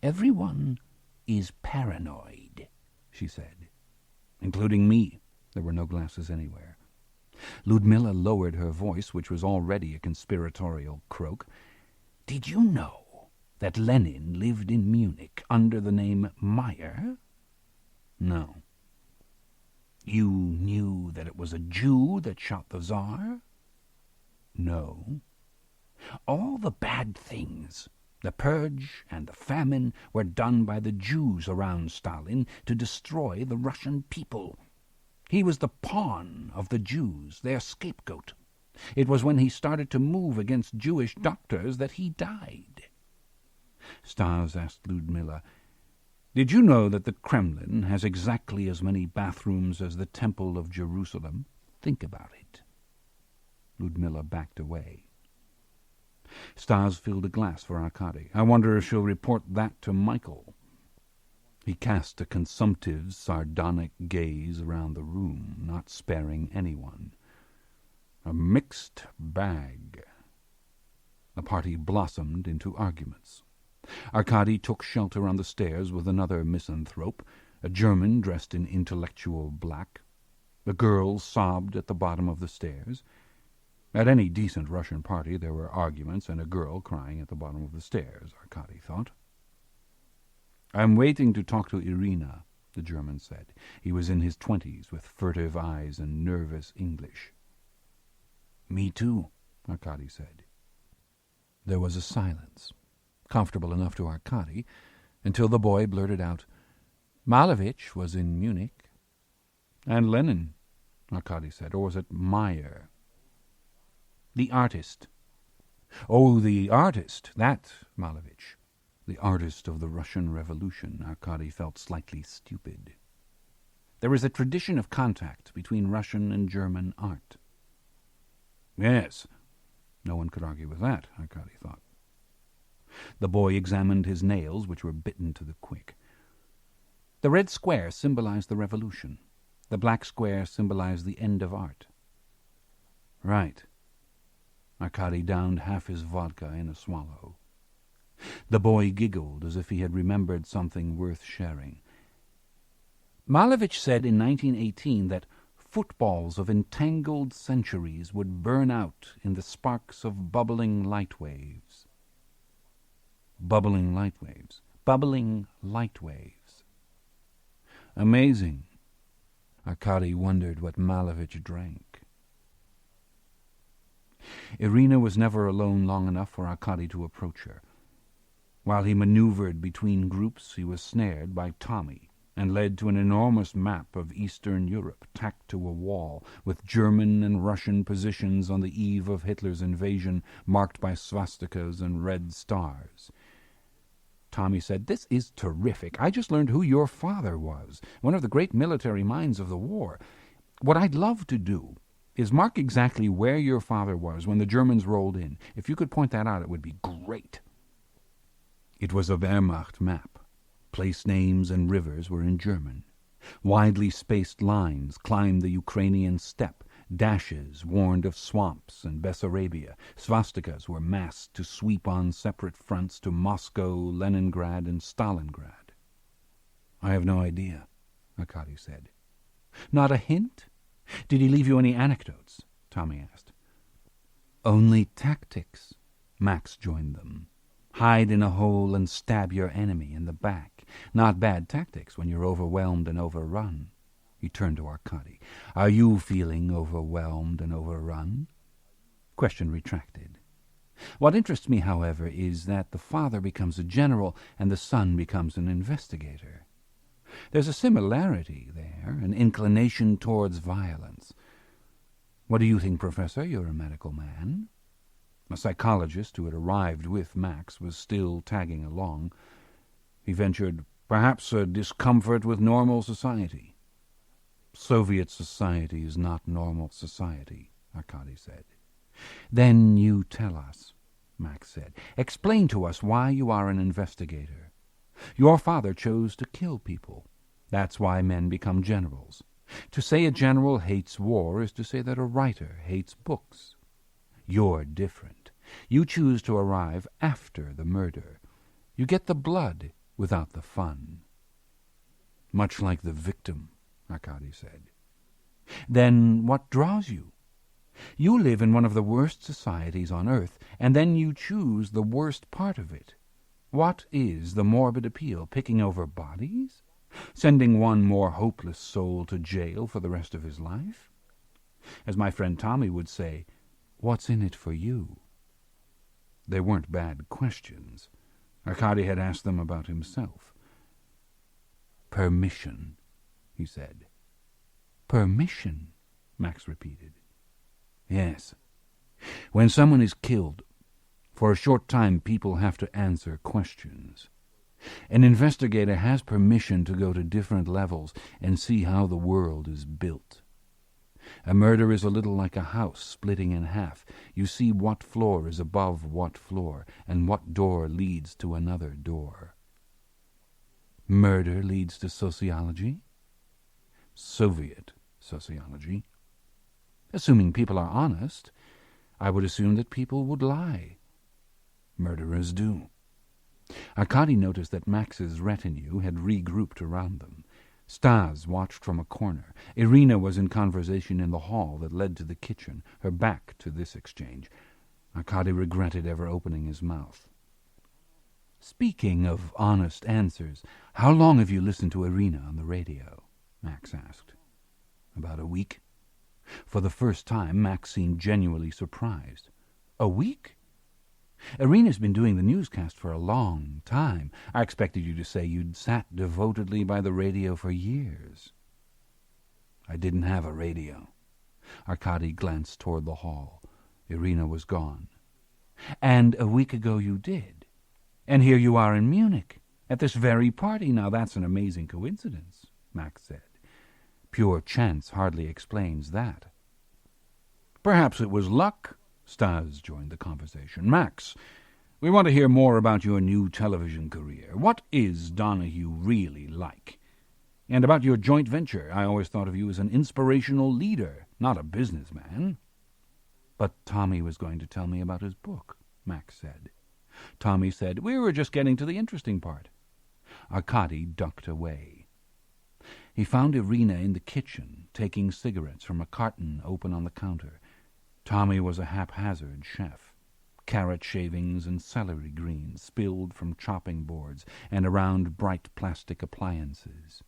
"Everyone is paranoid," she said. "Including me." There were no glasses anywhere. Ludmilla lowered her voice, which was already a conspiratorial croak. "Did you know that Lenin lived in Munich under the name Meyer?" "No." "You knew that it was a Jew that shot the Tsar?" "No." "All the bad things, the purge and the famine, were done by the Jews around Stalin to destroy the Russian people. He was the pawn of the Jews, their scapegoat. It was when he started to move against Jewish doctors that he died." Stas asked Ludmilla, "Did you know that the Kremlin has exactly as many bathrooms as the Temple of Jerusalem? Think about it." Ludmilla backed away. Stas filled a glass for Arkady. "I wonder if she'll report that to Michael." He cast a consumptive, sardonic gaze around the room, not sparing anyone. A mixed bag. The party blossomed into arguments. Arkady took shelter on the stairs with another misanthrope, a German dressed in intellectual black. The girls sobbed at the bottom of the stairs. At any decent Russian party there were arguments and a girl crying at the bottom of the stairs, Arkady thought. "I'm waiting to talk to Irina," the German said. He was in his 20s, with furtive eyes and nervous English. "Me too," Arkady said. There was a silence, comfortable enough to Arkady, until the boy blurted out, "Malevich was in Munich." "And Lenin," Arkady said. "Or was it Meyer?" "The artist." "Oh, the artist, that Malevich." The artist of the Russian Revolution. Arkady felt slightly stupid. There is a tradition of contact between Russian and German art. Yes, no one could argue with that, Arkady thought. The boy examined his nails, which were bitten to the quick. The red square symbolized the revolution. The black square symbolized the end of art. Right. Arkady downed half his vodka in a swallow. The boy giggled as if he had remembered something worth sharing. Malevich said in 1918 that footballs of entangled centuries would burn out in the sparks of bubbling light waves. Bubbling light waves. Bubbling light waves. Amazing. Arkady wondered what Malevich drank. Irina was never alone long enough for Arkady to approach her. While he maneuvered between groups, he was snared by Tommy and led to an enormous map of Eastern Europe tacked to a wall, with German and Russian positions on the eve of Hitler's invasion marked by swastikas and red stars. Tommy said. "This is terrific. I just learned who your father was, one of the great military minds of the war. What I'd love to do is mark exactly where your father was when the Germans rolled in. If you could point that out, it would be great." It was a Wehrmacht map. Place names and rivers were in German. Widely spaced lines climbed the Ukrainian steppe. Dashes warned of swamps and Bessarabia. Swastikas were massed to sweep on separate fronts to Moscow, Leningrad, and Stalingrad. "I have no idea," Arkady said. "Not a hint? Did he leave you any anecdotes?" Tommy asked. "Only tactics," Max joined them. "Hide in a hole and stab your enemy in the back. Not bad tactics when you're overwhelmed and overrun." He turned to Arkady. "Are you feeling overwhelmed and overrun?" Question retracted. "What interests me, however, is that the father becomes a general and the son becomes an investigator. There's a similarity there, an inclination towards violence. What do you think, Professor? You're a medical man." A psychologist who had arrived with Max was still tagging along. He ventured, "Perhaps a discomfort with normal society." "Soviet society is not normal society," Arkady said. "Then you tell us," Max said. "Explain to us why you are an investigator. Your father chose to kill people. That's why men become generals. To say a general hates war is to say that a writer hates books. You're different. You choose to arrive after the murder. You get the blood without the fun." "Much like the victim," Arkady said. "Then what draws you? You live in one of the worst societies on earth, and then you choose the worst part of it. What is the morbid appeal? Picking over bodies? Sending one more hopeless soul to jail for the rest of his life? As my friend Tommy would say, what's in it for you?" They weren't bad questions. Arkady had asked them about himself. "Permission," he said. "Permission," Max repeated. "Yes. When someone is killed, for a short time people have to answer questions. An investigator has permission to go to different levels and see how the world is built. A murder is a little like a house splitting in half. You see what floor is above what floor, and what door leads to another door." "Murder leads to sociology?" "Soviet sociology. Assuming people are honest, I would assume that people would lie. Murderers do." Arkady noticed that Max's retinue had regrouped around them. Stas watched from a corner. Irina was in conversation in the hall that led to the kitchen, her back to this exchange. Arkady regretted ever opening his mouth. "Speaking of honest answers, how long have you listened to Irina on the radio?" Max asked. "About a week." For the first time, Max seemed genuinely surprised. "A week? Irina's been doing the newscast for a long time. I expected you to say you'd sat devotedly by the radio for years." "I didn't have a radio." Arkady glanced toward the hall. Irina was gone. "And a week ago you did. And here you are in Munich, at this very party. Now that's an amazing coincidence," Max said. "Pure chance hardly explains that." "Perhaps it was luck." Stas joined the conversation. "Max, we want to hear more about your new television career. What is Donahue really like? And about your joint venture, I always thought of you as an inspirational leader, not a businessman." "But Tommy was going to tell me about his book," Max said. Tommy said, "We were just getting to the interesting part." Arkady ducked away. He found Irina in the kitchen, taking cigarettes from a carton open on the counter. Tommy was a haphazard chef. Carrot shavings and celery greens spilled from chopping boards and around bright plastic appliances.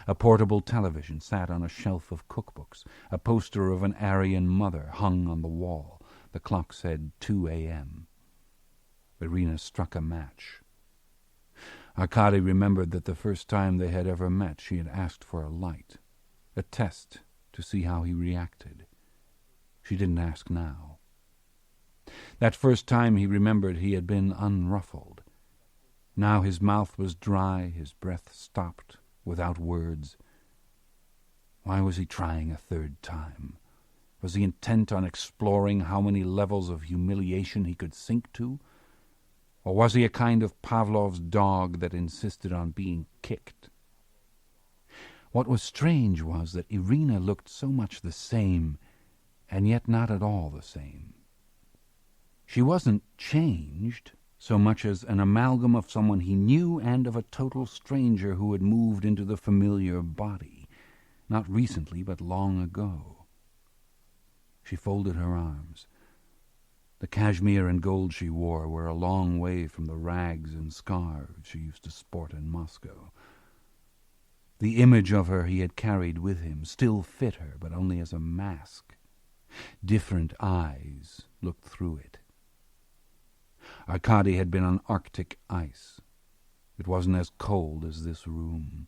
A portable television sat on a shelf of cookbooks. A poster of an Aryan mother hung on the wall. The clock said 2 a.m. Irina struck a match. Arkady remembered that the first time they had ever met she had asked for a light, a test to see how he reacted. She didn't ask now. That first time he remembered he had been unruffled. Now his mouth was dry, his breath stopped, without words. Why was he trying a third time? Was he intent on exploring how many levels of humiliation he could sink to? Or was he a kind of Pavlov's dog that insisted on being kicked? What was strange was that Irina looked so much the same, and yet not at all the same. She wasn't changed so much as an amalgam of someone he knew and of a total stranger who had moved into the familiar body, not recently but long ago. She folded her arms. The cashmere and gold she wore were a long way from the rags and scarves she used to sport in Moscow. The image of her he had carried with him still fit her, but only as a mask. Different eyes looked through it. Arkady had been on Arctic ice. It wasn't as cold as this room.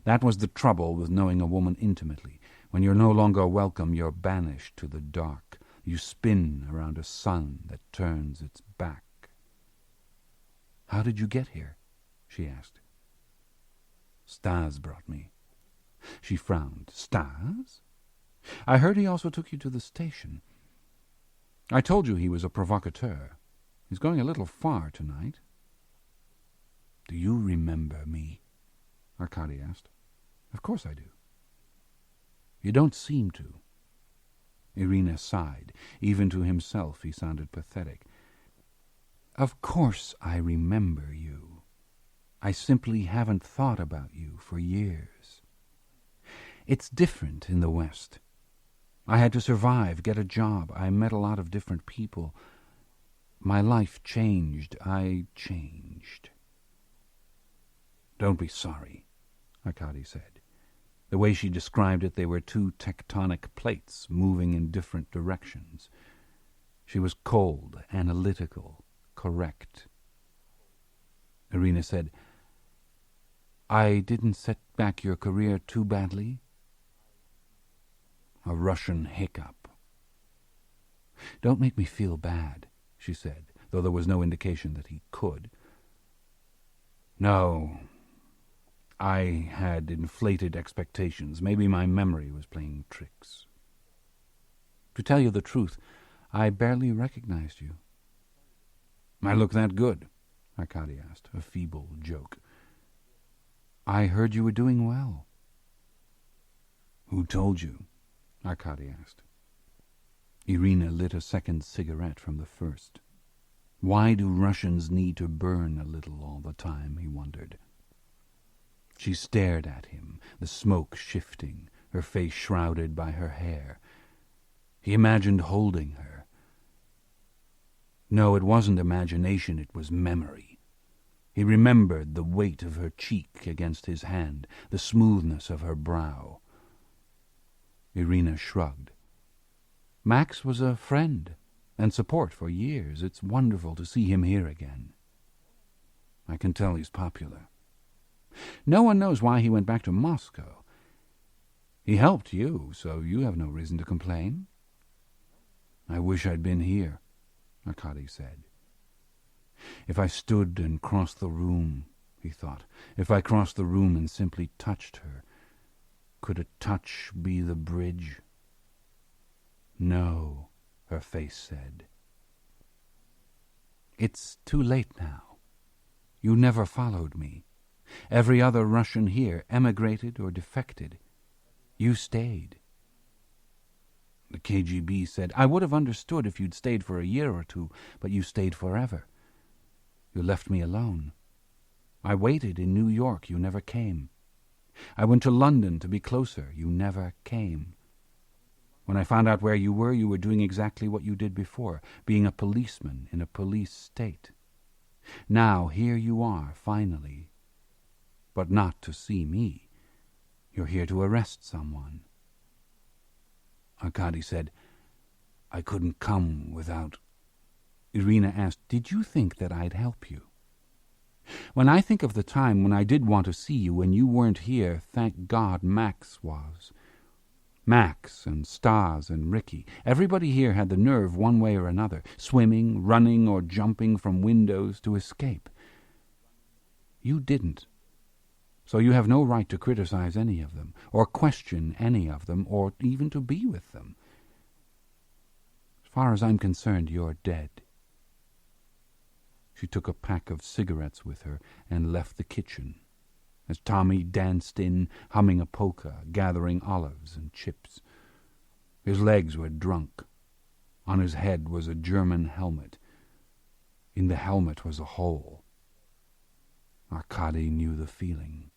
That was the trouble with knowing a woman intimately. When you're no longer welcome, you're banished to the dark. You spin around a sun that turns its back. "How did you get here?" she asked. "Stas brought me." She frowned. "Stas? I heard he also took you to the station. I told you he was a provocateur. He's going a little far tonight." "Do you remember me?" Arkady asked. "Of course I do." "You don't seem to." Irina sighed. Even to himself he sounded pathetic. "Of course I remember you. I simply haven't thought about you for years. It's different in the West. I had to survive, get a job. I met a lot of different people. My life changed. I changed." "Don't be sorry," Arkady said. The way she described it, they were two tectonic plates moving in different directions. She was cold, analytical, correct. Irina said, "I didn't set back your career too badly?" "A Russian hiccup." "Don't make me feel bad," she said, though there was no indication that he could. "No. I had inflated expectations. Maybe my memory was playing tricks. To tell you the truth, I barely recognized you." "I look that good?" Arkady asked, a feeble joke. "I heard you were doing well." "Who told you?" Arkady asked. Irina lit a second cigarette from the first. Why do Russians need to burn a little all the time, he wondered. She stared at him, the smoke shifting, her face shrouded by her hair. He imagined holding her. No, it wasn't imagination, it was memory. He remembered the weight of her cheek against his hand, the smoothness of her brow. Irina shrugged. Max was a friend and support for years. It's wonderful to see him here again. I can tell he's popular. No one knows why he went back to Moscow. He helped you, so you have no reason to complain. I wish I'd been here, Arkady said. If I stood and crossed the room, he thought, if I crossed the room and simply touched her, could a touch be the bridge? No, her face said. It's too late now. You never followed me. Every other Russian here emigrated or defected. You stayed. The KGB said, I would have understood if you'd stayed for a year or two, but you stayed forever. You left me alone. I waited in New York. You never came. I went to London to be closer. You never came. When I found out where you were doing exactly what you did before, being a policeman in a police state. Now here you are, finally. But not to see me. You're here to arrest someone. Arkady said, I couldn't come without... Irina asked, did you think that I'd help you? When I think of the time when I did want to see you, when you weren't here, thank God Max was. Max and Stas and Ricky. Everybody here had the nerve one way or another, swimming, running, or jumping from windows to escape. You didn't. So you have no right to criticize any of them, or question any of them, or even to be with them. As far as I'm concerned, you're dead. She took a pack of cigarettes with her and left the kitchen, as Tommy danced in, humming a polka, gathering olives and chips. His legs were drunk. On his head was a German helmet. In the helmet was a hole. Arkady knew the feeling.